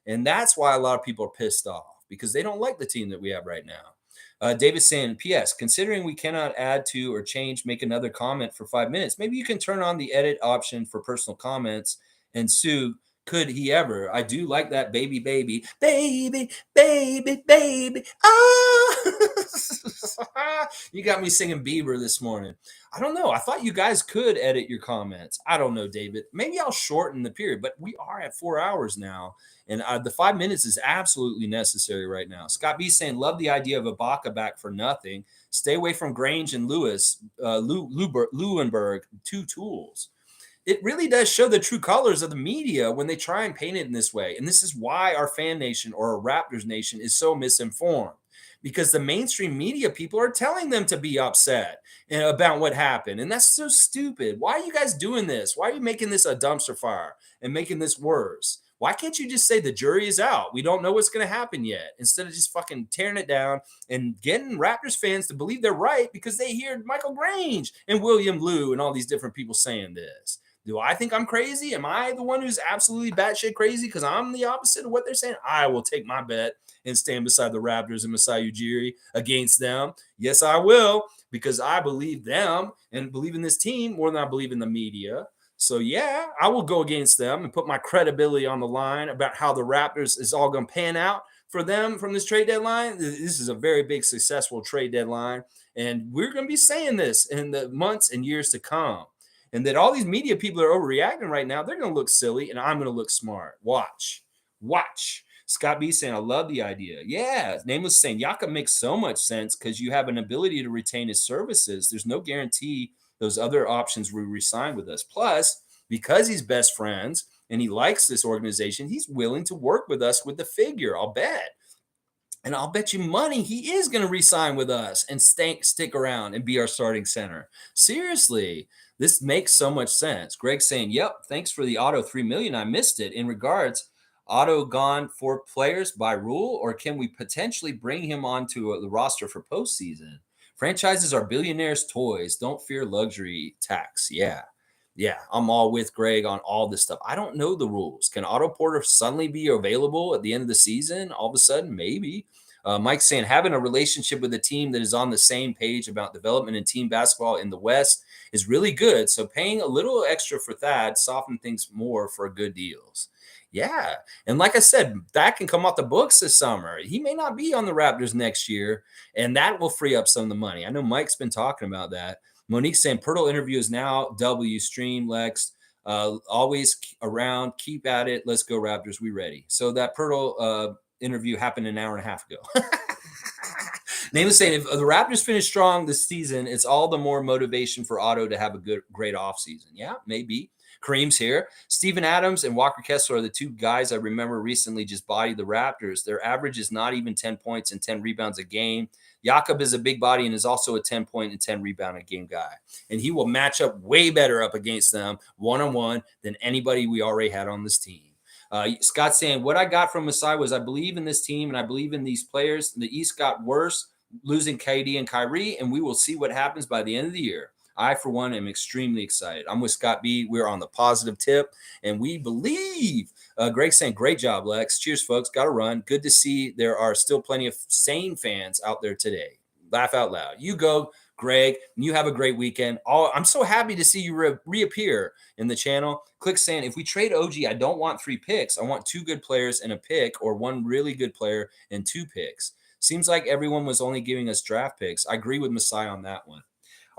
And that's why a lot of people are pissed off, because they don't like the team that we have right now. David saying, P.S., considering we cannot add to or change, make another comment for 5 minutes, maybe you can turn on the edit option for personal comments. And Sue, could he ever? I do like that baby, baby, baby, baby, baby. Ah! You got me singing Beaver this morning. I don't know. I thought you guys could edit your comments. I don't know, David. Maybe I'll shorten the period, but we are at 4 hours now. And the 5 minutes is absolutely necessary right now. Scott B saying, love the idea of Ibaka back for nothing. Stay away from Grange and Lewinberg, two tools. It really does show the true colors of the media when they try and paint it in this way. And this is why our fan nation or our Raptors nation is so misinformed, because the mainstream media people are telling them to be upset about what happened. And that's so stupid. Why are you guys doing this? Why are you making this a dumpster fire and making this worse? Why can't you just say the jury is out? We don't know what's going to happen yet, instead of just fucking tearing it down and getting Raptors fans to believe they're right because they hear Michael Grange and William Liu and all these different people saying this. Do I think I'm crazy? Am I the one who's absolutely batshit crazy because I'm the opposite of what they're saying? I will take my bet and stand beside the Raptors and MASAI Ujiri against them. Yes, I will, because I believe them and believe in this team more than I believe in the media. So, yeah, I will go against them and put my credibility on the line about how the Raptors is all going to pan out for them from this trade deadline. This is a very big, successful trade deadline, and we're going to be saying this in the months and years to come. And that all these media people are overreacting right now. They're going to look silly, and I'm going to look smart. Watch. Scott B saying, I love the idea. Yeah, Nameless saying, Jakob makes so much sense because you have an ability to retain his services. There's no guarantee those other options will resign with us. Plus, because he's best friends and he likes this organization, he's willing to work with us with the figure, I'll bet. And I'll bet you money he is going to resign with us and stick around and be our starting center. Seriously, this makes so much sense. Greg saying, yep, thanks for the auto 3 million. I missed it. In regards, auto gone for players by rule, or can we potentially bring him onto the roster for postseason? Franchises are billionaires' toys. Don't fear luxury tax. Yeah, I'm all with Greg on all this stuff. I don't know the rules. Can Otto Porter suddenly be available at the end of the season? All of a sudden, maybe. Mike's saying, having a relationship with a team that is on the same page about development and team basketball in the West is really good. So paying a little extra for Thad soften things more for good deals. Yeah. And like I said, that can come off the books this summer. He may not be on the Raptors next year, and that will free up some of the money. I know Mike's been talking about that. Monique saying, Poetle interview is now W. Stream, Lex. Always around. Keep at it. Let's go, Raptors. We ready. So that Poetle interview happened an hour and a half ago. Name is saying, if the Raptors finish strong this season, it's all the more motivation for Otto to have a great offseason. Yeah, maybe. Kareem's here. Steven Adams and Walker Kessler are the two guys I remember recently just bodied the Raptors. Their average is not even 10 points and 10 rebounds a game. Jakob is a big body and is also a 10 point and 10 rebound a game guy. And he will match up way better up against them one-on-one than anybody we already had on this team. Scott saying, what I got from Masai was I believe in this team and I believe in these players. The East got worse, losing KD and Kyrie, and we will see what happens by the end of the year. I, for one, am extremely excited. I'm with Scott B. We're on the positive tip, and we believe. Greg saying, great job, Lex. Cheers, folks. Got to run. Good to see there are still plenty of sane fans out there today. Laugh out loud. You go, Greg, and you have a great weekend. I'm so happy to see you reappear in the channel. Click saying, if we trade OG, I don't want 3 picks. I want 2 good players and a pick, or 1 really good player and 2 picks. Seems like everyone was only giving us draft picks. I agree with Masai on that one.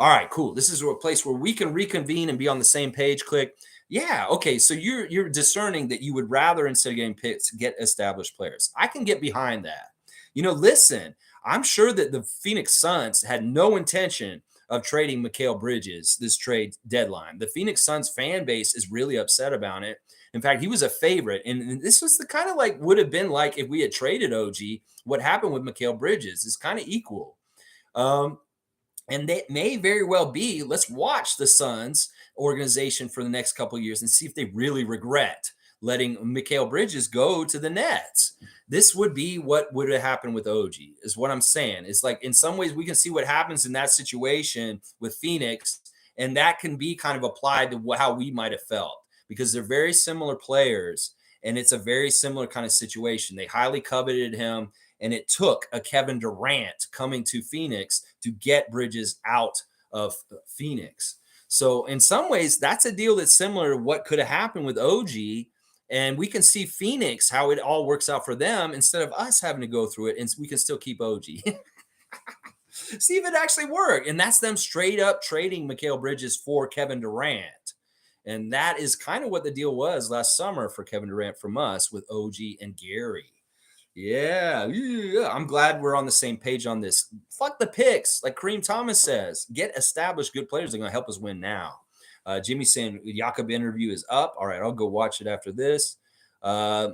All right, cool. This is a place where we can reconvene and be on the same page. Click. Yeah. Okay. So you're discerning that you would rather, instead of getting picks, get established players. I can get behind that. Listen, I'm sure that the Phoenix Suns had no intention of trading Mikael Bridges this trade deadline. The Phoenix Suns fan base is really upset about it. In fact, he was a favorite. And this was the kind of like would have been like if we had traded OG, what happened with Mikael Bridges is kind of equal. And that may very well be, let's watch the Suns organization for the next couple of years and see if they really regret letting Mikael Bridges go to the Nets. This would be what would have happened with OG, is what I'm saying. It's like in some ways we can see what happens in that situation with Phoenix, and that can be kind of applied to how we might have felt, because they're very similar players, and it's a very similar kind of situation. They highly coveted him, and it took a Kevin Durant coming to Phoenix to get Bridges out of Phoenix. So in some ways, that's a deal that's similar to what could have happened with OG. And we can see Phoenix, how it all works out for them instead of us having to go through it. And we can still keep OG. See if it actually worked. And that's them straight up trading Mikael Bridges for Kevin Durant. And that is kind of what the deal was last summer for Kevin Durant from us with OG and Gary. Yeah. I'm glad we're on the same page on this. Fuck the picks. Like Kareem Thomas says, get established good players that are going to help us win now. Jimmy saying Jakob interview is up. All right, I'll go watch it after this.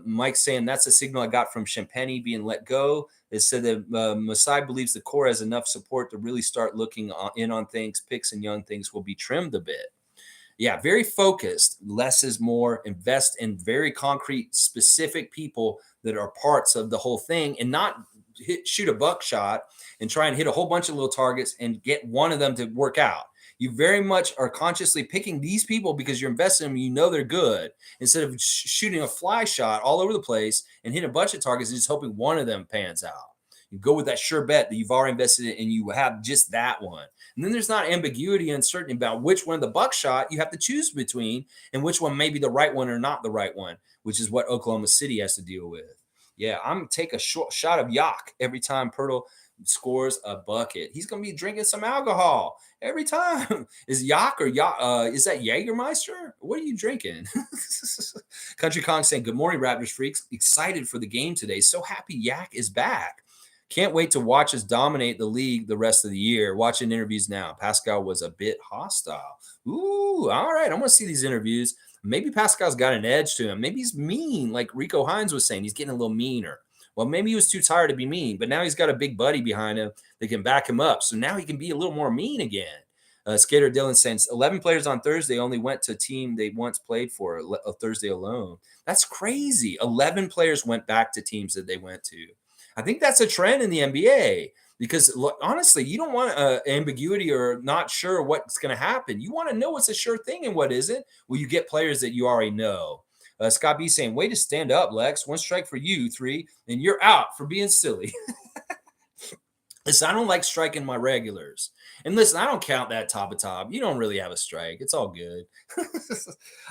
Mike saying that's a signal I got from Champagne being let go. It said that MASAI believes the core has enough support to really start looking in on things. Picks and young things will be trimmed a bit. Yeah, very focused. Less is more. Invest in very concrete, specific people that are parts of the whole thing, and not shoot a buckshot and try and hit a whole bunch of little targets and get one of them to work out. You very much are consciously picking these people because you're investing in them. You know they're good, instead of shooting a fly shot all over the place and hit a bunch of targets and just hoping one of them pans out. You go with that sure bet that you've already invested in, and you have just that one. And then there's not ambiguity and uncertainty about which one of the buckshot you have to choose between and which one may be the right one or not the right one, which is what Oklahoma City has to deal with. Yeah, I'm going to take a short shot of yak every time Poetle scores a bucket. He's going to be drinking some alcohol every time. Is yak or is that Jägermeister? What are you drinking? Country Kong saying, good morning, Raptors freaks. Excited for the game today. So happy Yak is back. Can't wait to watch us dominate the league the rest of the year. Watching interviews now. Pascal was a bit hostile. Ooh, all right. I'm going to see these interviews. Maybe Pascal's got an edge to him. Maybe he's mean, like Rico Hines was saying. He's getting a little meaner. Well, maybe he was too tired to be mean, but now he's got a big buddy behind him that can back him up. So now he can be a little more mean again. Skater Dylan saying 11 players on Thursday only went to a team they once played for a Thursday alone. That's crazy. 11 players went back to teams that they went to. I think that's a trend in the NBA because, honestly, you don't want ambiguity or not sure what's going to happen. You want to know what's a sure thing and what isn't. Well, you get players that you already know. Scott B saying, way to stand up, Lex. One strike for you, 3, and you're out for being silly. Listen, I don't like striking my regulars. And listen, I don't count that top of top. You don't really have a strike. It's all good.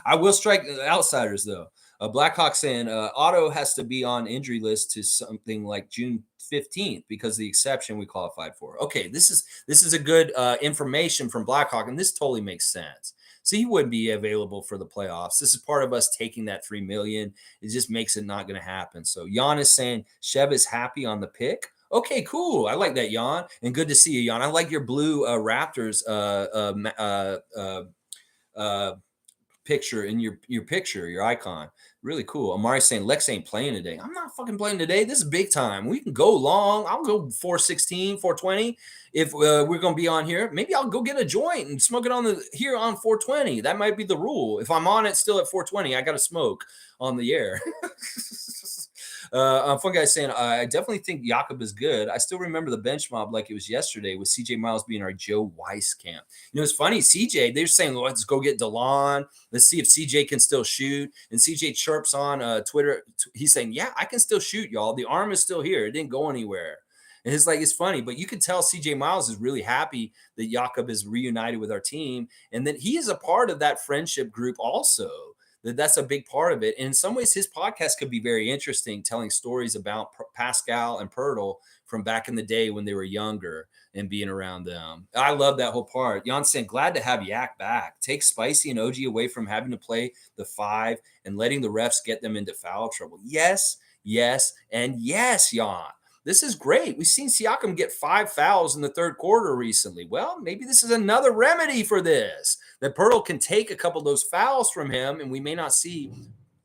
I will strike outsiders, though. Blackhawk saying Otto has to be on injury list to something like June 15th because the exception we qualified for. Okay, this is a good information from Blackhawk, and this totally makes sense. So he wouldn't be available for the playoffs. This is part of us taking that $3 million. It just makes it not going to happen. So Jan is saying Shev is happy on the pick. Okay, cool. I like that, Jan, and good to see you, Jan. I like your blue Raptors picture in your picture, your icon. Really cool. Amari saying Lex ain't playing today. I'm not fucking playing today. This is big time. We can go long. I'll go 416, 420. If we're going to be on here, maybe I'll go get a joint and smoke it here on 420. That might be the rule. If I'm on it still at 420, I got to smoke on the air. Fun guy saying, I definitely think Jakob is good. I still remember the bench mob like it was yesterday with CJ Miles being our Joe Weiss camp. It's funny, CJ, they're saying, let's go get DeLon. Let's see if CJ can still shoot. And CJ chirps on Twitter. He's saying, yeah, I can still shoot, y'all. The arm is still here. It didn't go anywhere. And it's funny, but you can tell CJ Miles is really happy that Jakob is reunited with our team. And that he is a part of that friendship group also. That's a big part of it. And in some ways, his podcast could be very interesting, telling stories about Pascal and Poetle from back in the day when they were younger and being around them. I love that whole part. Jan saying, glad to have Yak back. Take Spicy and OG away from having to play the 5 and letting the refs get them into foul trouble. Yes, yes, and yes, Jan. This is great. We've seen Siakam get 5 fouls in the third quarter recently. Well, maybe this is another remedy for this, that Poetle can take a couple of those fouls from him, and we may not see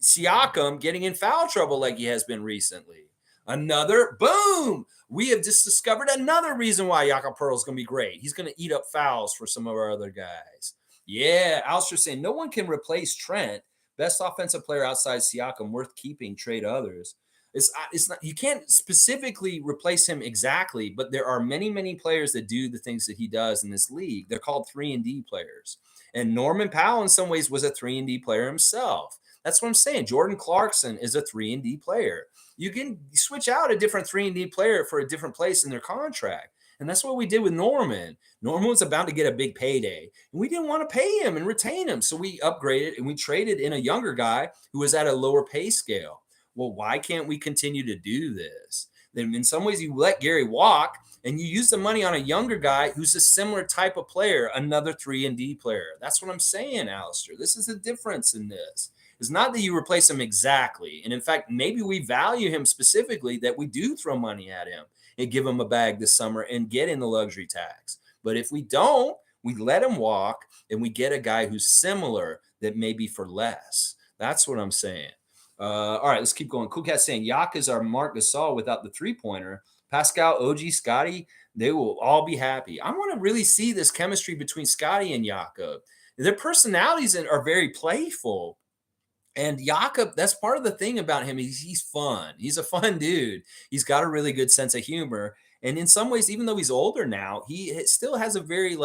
Siakam getting in foul trouble like he has been recently. Another boom. We have just discovered another reason why Jakob Poeltl is going to be great. He's going to eat up fouls for some of our other guys. Yeah, Alistair saying no one can replace Trent. Best offensive player outside Siakam, worth keeping, trade others. It's not, you can't specifically replace him exactly, but there are many players that do the things that he does in this league. They're called 3-and-D players. And Norman Powell in some ways was a 3-and-D player himself. That's what I'm saying. Jordan Clarkson is a 3-and-D player. You can switch out a different 3-and-D player for a different place in their contract. And that's what we did with Norman. Norman was about to get a big payday, and we didn't want to pay him and retain him. So we upgraded and we traded in a younger guy who was at a lower pay scale. Well, why can't we continue to do this? Then in some ways you let Gary walk and you use the money on a younger guy who's a similar type of player, another 3-and-D player. That's what I'm saying, Alistair. This is the difference in this. It's not that you replace him exactly. And in fact, maybe we value him specifically that we do throw money at him and give him a bag this summer and get in the luxury tax. But if we don't, we let him walk and we get a guy who's similar that maybe for less. That's what I'm saying. All right, let's keep going. Cool Cat saying Yak is our Marc Gasol without the 3-pointer. Pascal, OG, Scotty, they will all be happy. I want to really see this chemistry between Scotty and Jakob. Their personalities are very playful. And Jakob, that's part of the thing about him. He's fun. He's a fun dude. He's got a really good sense of humor. And in some ways, even though he's older now, he still has a very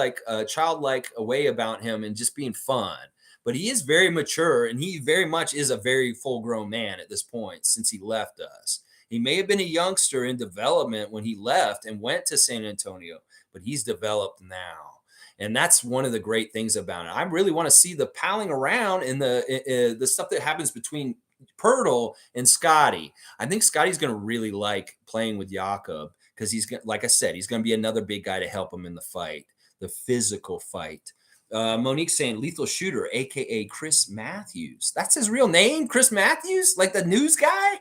childlike way about him and just being fun. But he is very mature, and he very much is a very full-grown man at this point since he left us. He may have been a youngster in development when he left and went to San Antonio, but he's developed now. And that's one of the great things about it. I really want to see the palling around and the stuff that happens between Poetle and Scotty. I think Scotty's going to really like playing with Jakob because he's, like I said, he's going to be another big guy to help him in the fight, the physical fight. Monique saying lethal shooter, aka Chris Matthews. That's his real name, Chris Matthews, like the news guy.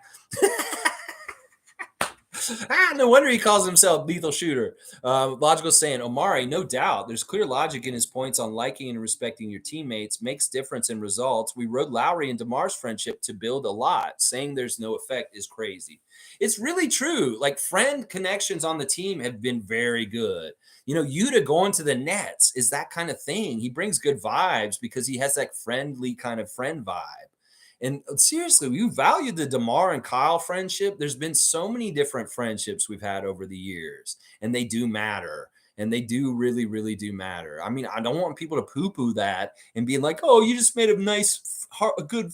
No wonder he calls himself lethal shooter. Logical saying Omari, no doubt. There's clear logic in his points on liking and respecting your teammates. Makes difference in results. We rode Lowry and DeMar's friendship to build a lot. Saying there's no effect is crazy. It's really true. Like friend connections on the team have been very good. You know, YUTA going to the Nets is that kind of thing. He brings good vibes because he has that friendly kind of friend vibe. And seriously, we value the DeMar and Kyle friendship. There's been so many different friendships we've had over the years, and they do matter. And they do really do matter. I mean, I don't want people to poo-poo that and being like, oh, you just made a nice, a good,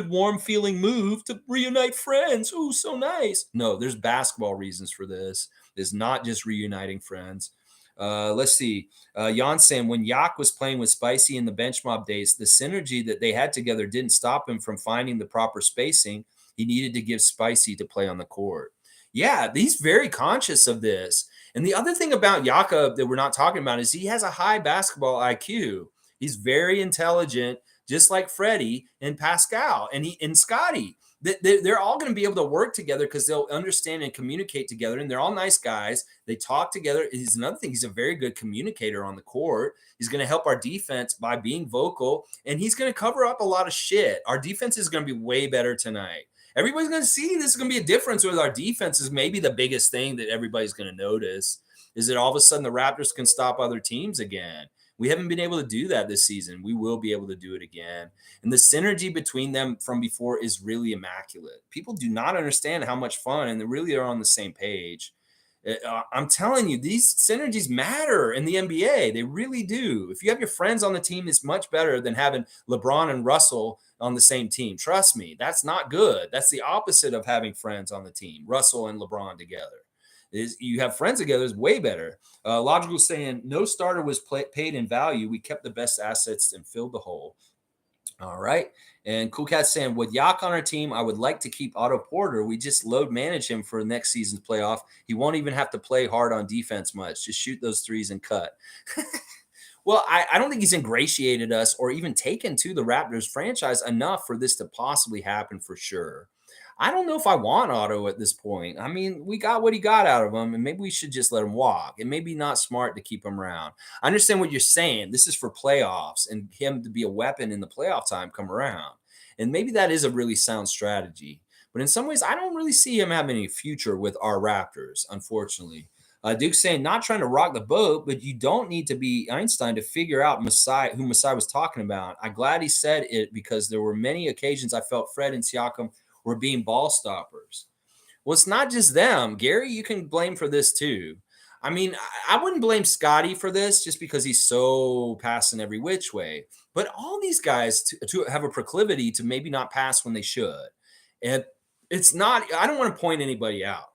warm feeling move to reunite friends. Ooh, so nice. No, there's basketball reasons for this. It's not just reuniting friends. Let's see. Jan saying when Yak was playing with Spicy in the bench mob days, the synergy that they had together didn't stop him from finding the proper spacing. He needed to give Spicy to play on the court. Yeah, he's very conscious of this. And the other thing about Jakob that we're not talking about is he has a high basketball IQ. He's very intelligent, just like Freddie and Pascal and Scotty. They're all going to be able to work together because they'll understand and communicate together. And they're all nice guys. They talk together. He's another thing. He's a very good communicator on the court. He's going to help our defense by being vocal, and he's going to cover up a lot of shit. Our defense is going to be way better tonight. Everybody's going to see this is going to be a difference with our defense is maybe the biggest thing that everybody's going to notice is that all of a sudden the Raptors can stop other teams again. We haven't been able to do that this season. We will be able to do it again. And the synergy between them from before is really immaculate. People do not understand how much fun, and they really are on the same page. I'm telling you, these synergies matter in the NBA. They really do. If you have your friends on the team, it's much better than having LeBron and Russell on the same team. Trust me, that's not good. That's the opposite of having friends on the team, Russell and LeBron together. You have friends together is way better. Logical saying no starter was paid in value. We kept the best assets and filled the hole. All right. And Cool Cat saying, with Yak on our team, I would like to keep Otto Porter. We just load manage him for next season's playoff. He won't even have to play hard on defense much. Just shoot those threes and cut. Well, I don't think he's ingratiated us or even taken to the Raptors franchise enough for this to possibly happen for sure. I don't know if I want Otto at this point. I mean, we got what he got out of him, and maybe we should just let him walk. It may be not smart to keep him around. I understand what you're saying. This is for playoffs and him to be a weapon in the playoff time come around. And maybe that is a really sound strategy. But in some ways, I don't really see him having any future with our Raptors, unfortunately. Duke's saying, not trying to rock the boat, but you don't need to be Einstein to figure out who Masai was talking about. I'm glad he said it because there were many occasions I felt Fred and Siakam were being ball stoppers. Well, it's not just them. Gary, you can blame for this too. I mean, I wouldn't blame Scotty for this just because he's so passing every which way. But all these guys to have a proclivity to maybe not pass when they should. And it's not, I don't want to point anybody out.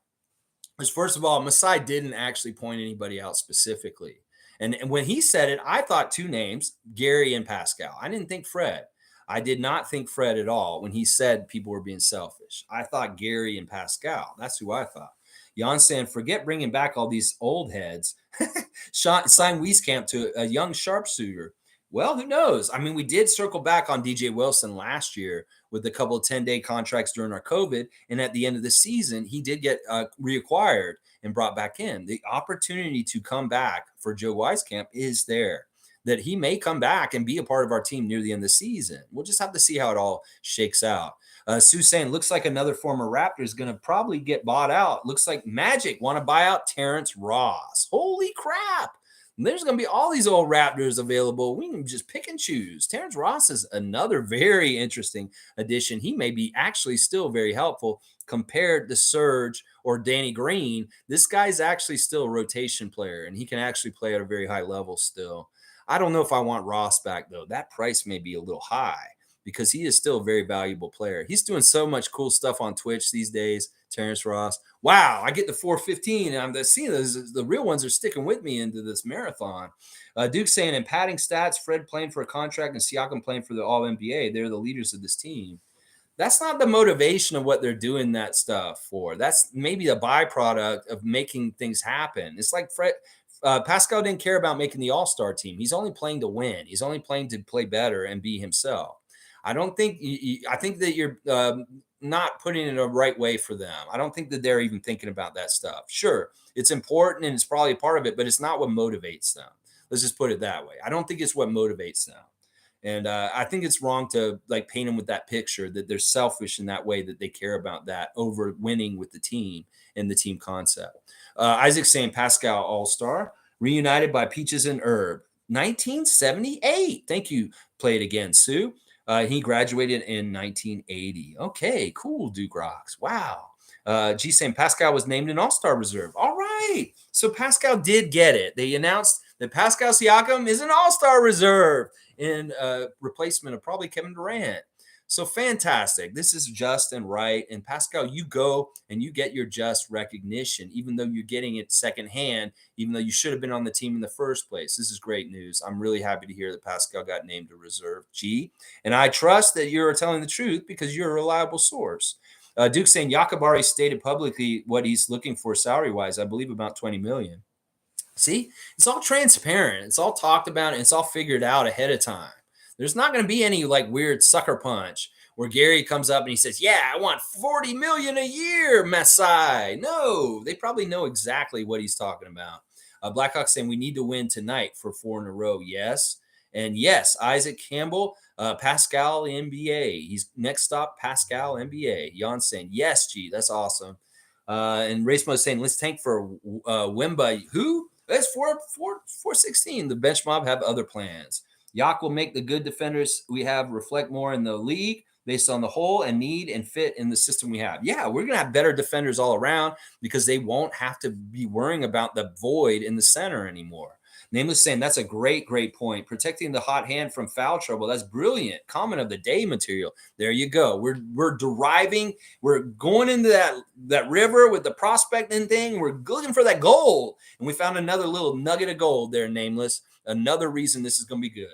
Because first of all, Masai didn't actually point anybody out specifically. And when he said it, I thought two names, Gary and Pascal. I didn't think Fred. I did not think Fred at all when he said people were being selfish. I thought Gary and Pascal. That's who I thought. Jan saying, forget bringing back all these old heads. Sign Wieskamp to a young sharpshooter. Well, who knows? I mean, we did circle back on DJ Wilson last year with a couple of 10-day contracts during our COVID. And at the end of the season, he did get reacquired and brought back in. The opportunity to come back for Joe Wieskamp is there, that he may come back and be a part of our team near the end of the season. We'll just have to see how it all shakes out. Sue saying, looks like another former Raptor is going to probably get bought out. Looks like Magic want to buy out Terrence Ross. Holy crap. There's going to be all these old Raptors available. We can just pick and choose. Terrence Ross is another very interesting addition. He may be actually still very helpful compared to Serge or Danny Green. This guy's actually still a rotation player, and he can actually play at a very high level still. I don't know if I want Ross back, though. That price may be a little high because he is still a very valuable player. He's doing so much cool stuff on Twitch these days, Terrence Ross. Wow, I get the 415, and I'm seeing those. The real ones are sticking with me into this marathon. Duke saying, in padding stats, Fred playing for a contract and Siakam playing for the All-NBA. They're the leaders of this team. That's not the motivation of what they're doing that stuff for. That's maybe a byproduct of making things happen. It's like Pascal didn't care about making the all-star team. He's only playing to win. He's only playing to play better and be himself. I think that you're not putting it in the right way for them. I don't think that they're even thinking about that stuff. Sure, it's important and it's probably a part of it, but it's not what motivates them. Let's just put it that way. I don't think it's what motivates them. And I think it's wrong to like paint them with that picture that they're selfish in that way, that they care about that over winning with the team and the team concept. Isaac saying Pascal All-Star, reunited by Peaches and Herb, 1978. Thank you. Play it again, Sue. He graduated in 1980. Okay, cool, Duke Rocks. Wow. G saying Pascal was named an All-Star reserve. All right. So Pascal did get it. They announced that Pascal Siakam is an All-Star reserve in replacement of probably Kevin Durant. So fantastic. This is just and right. And Pascal, you go and you get your just recognition, even though you're getting it secondhand, even though you should have been on the team in the first place. This is great news. I'm really happy to hear that Pascal got named a reserve G. And I trust that you're telling the truth because you're a reliable source. Duke saying Yakabari stated publicly what he's looking for salary-wise, I believe about $20 million. See, it's all transparent. It's all talked about and it's all figured out ahead of time. There's not going to be any like weird sucker punch where Gary comes up and he says, yeah, I want $40 million a year, Masai. No, they probably know exactly what he's talking about. Blackhawk saying we need to win tonight for 4 in a row. Yes. And yes, Isaac Campbell, Pascal NBA. He's next stop, Pascal NBA. Jan saying, yes, G, that's awesome. And Race Mode saying, let's tank for Wimba. Who? That's 416. The bench mob have other plans. Yak will make the good defenders we have reflect more in the league based on the whole and need and fit in the system we have. Yeah, we're going to have better defenders all around because they won't have to be worrying about the void in the center anymore. Nameless saying that's a great, great point. Protecting the hot hand from foul trouble. That's brilliant. Comment of the day material. There you go. We're deriving. We're going into that river with the prospecting thing. We're looking for that gold. And we found another little nugget of gold there, Nameless. Another reason this is going to be good.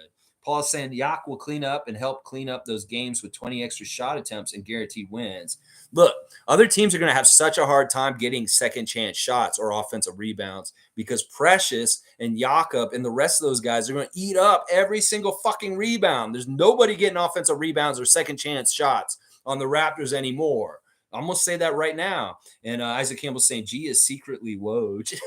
Paul is saying Yak will clean up and help clean up those games with 20 extra shot attempts and guaranteed wins. Look, other teams are going to have such a hard time getting second chance shots or offensive rebounds because Precious and Jakob and the rest of those guys are going to eat up every single fucking rebound. There's nobody getting offensive rebounds or second chance shots on the Raptors anymore. I'm going to say that right now. And Isaac Campbell saying G is secretly Woj.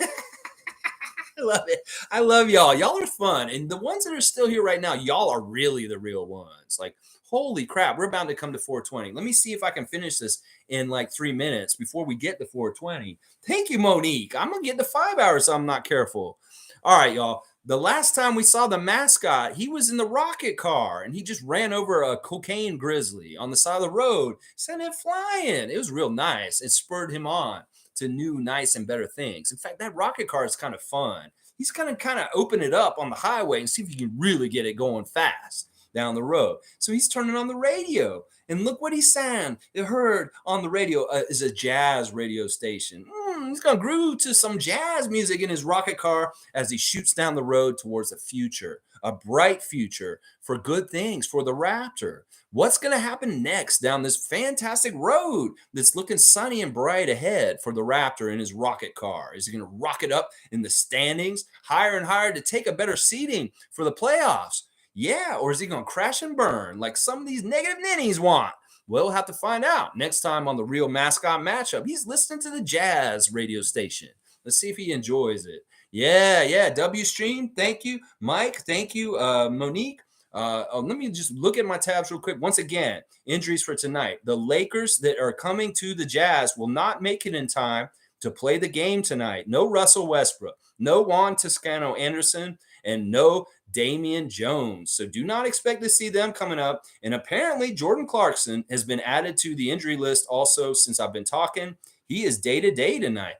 I love it. I love y'all. Y'all are fun. And the ones that are still here right now, y'all are really the real ones. Like, holy crap, we're bound to come to 420. Let me see if I can finish this in like 3 minutes before we get to 420. Thank you, Monique. I'm going to get to 5 hours so I'm not careful. All right, y'all. The last time we saw the mascot, he was in the rocket car and he just ran over a cocaine grizzly on the side of the road, sent it flying. It was real nice. It spurred him on to new, nice, and better things. In fact, that rocket car is kind of fun. He's going to kind of open it up on the highway and see if he can really get it going fast down the road. So he's turning on the radio. And look what he sang. It heard on the radio is a jazz radio station. He's going to groove to some jazz music in his rocket car as he shoots down the road towards the future, a bright future for good things for the Raptor. What's going to happen next down this fantastic road that's looking sunny and bright ahead for the Raptor in his rocket car? Is he going to rocket up in the standings higher and higher to take a better seating for the playoffs? Yeah, or is he going to crash and burn like some of these negative ninnies want? We'll have to find out next time on the Real Mascot Matchup. He's listening to the jazz radio station. Let's see if he enjoys it. Yeah. W Stream, thank you. Mike, thank you. Monique. Let me just look at my tabs real quick. Once again, injuries for tonight. The Lakers that are coming to the Jazz will not make it in time to play the game tonight. No Russell Westbrook, no Juan Toscano Anderson, and no Damian Jones. So do not expect to see them coming up. And apparently Jordan Clarkson has been added to the injury list also since I've been talking. He is day-to-day tonight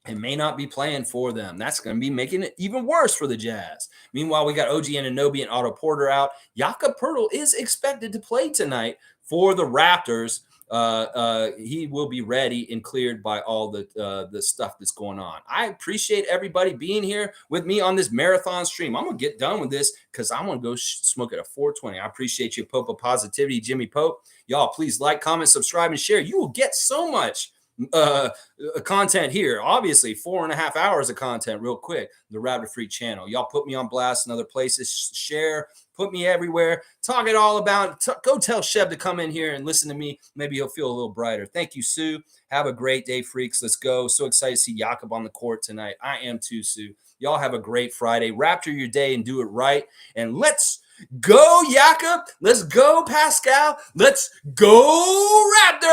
and may not be playing for them. That's going to be making it even worse for the Jazz. Meanwhile, we got OG Anunoby and Otto Porter out. Jakob Poetle is expected to play tonight for the Raptors. He will be ready and cleared by all the stuff that's going on. I appreciate everybody being here with me on this marathon stream. I'm going to get done with this because I'm going to go smoke at a 420. I appreciate you, Pope of Positivity, Jimmy Pope. Y'all, please like, comment, subscribe, and share. You will get so much content here. Obviously 4.5 hours of content real quick. The Raptorsfreak channel. Y'all put me on blast in other places. Share, put me everywhere. Talk it all about. Go tell Sheb to come in here and listen to me. Maybe he'll feel a little brighter. Thank you, Sue. Have a great day, freaks. Let's go. So excited to see Jakob on the court tonight. I am too, Sue. Y'all have a great Friday. Raptor your day and do it right. And let's go, Jakob. Let's go, Pascal. Let's go, Raptor.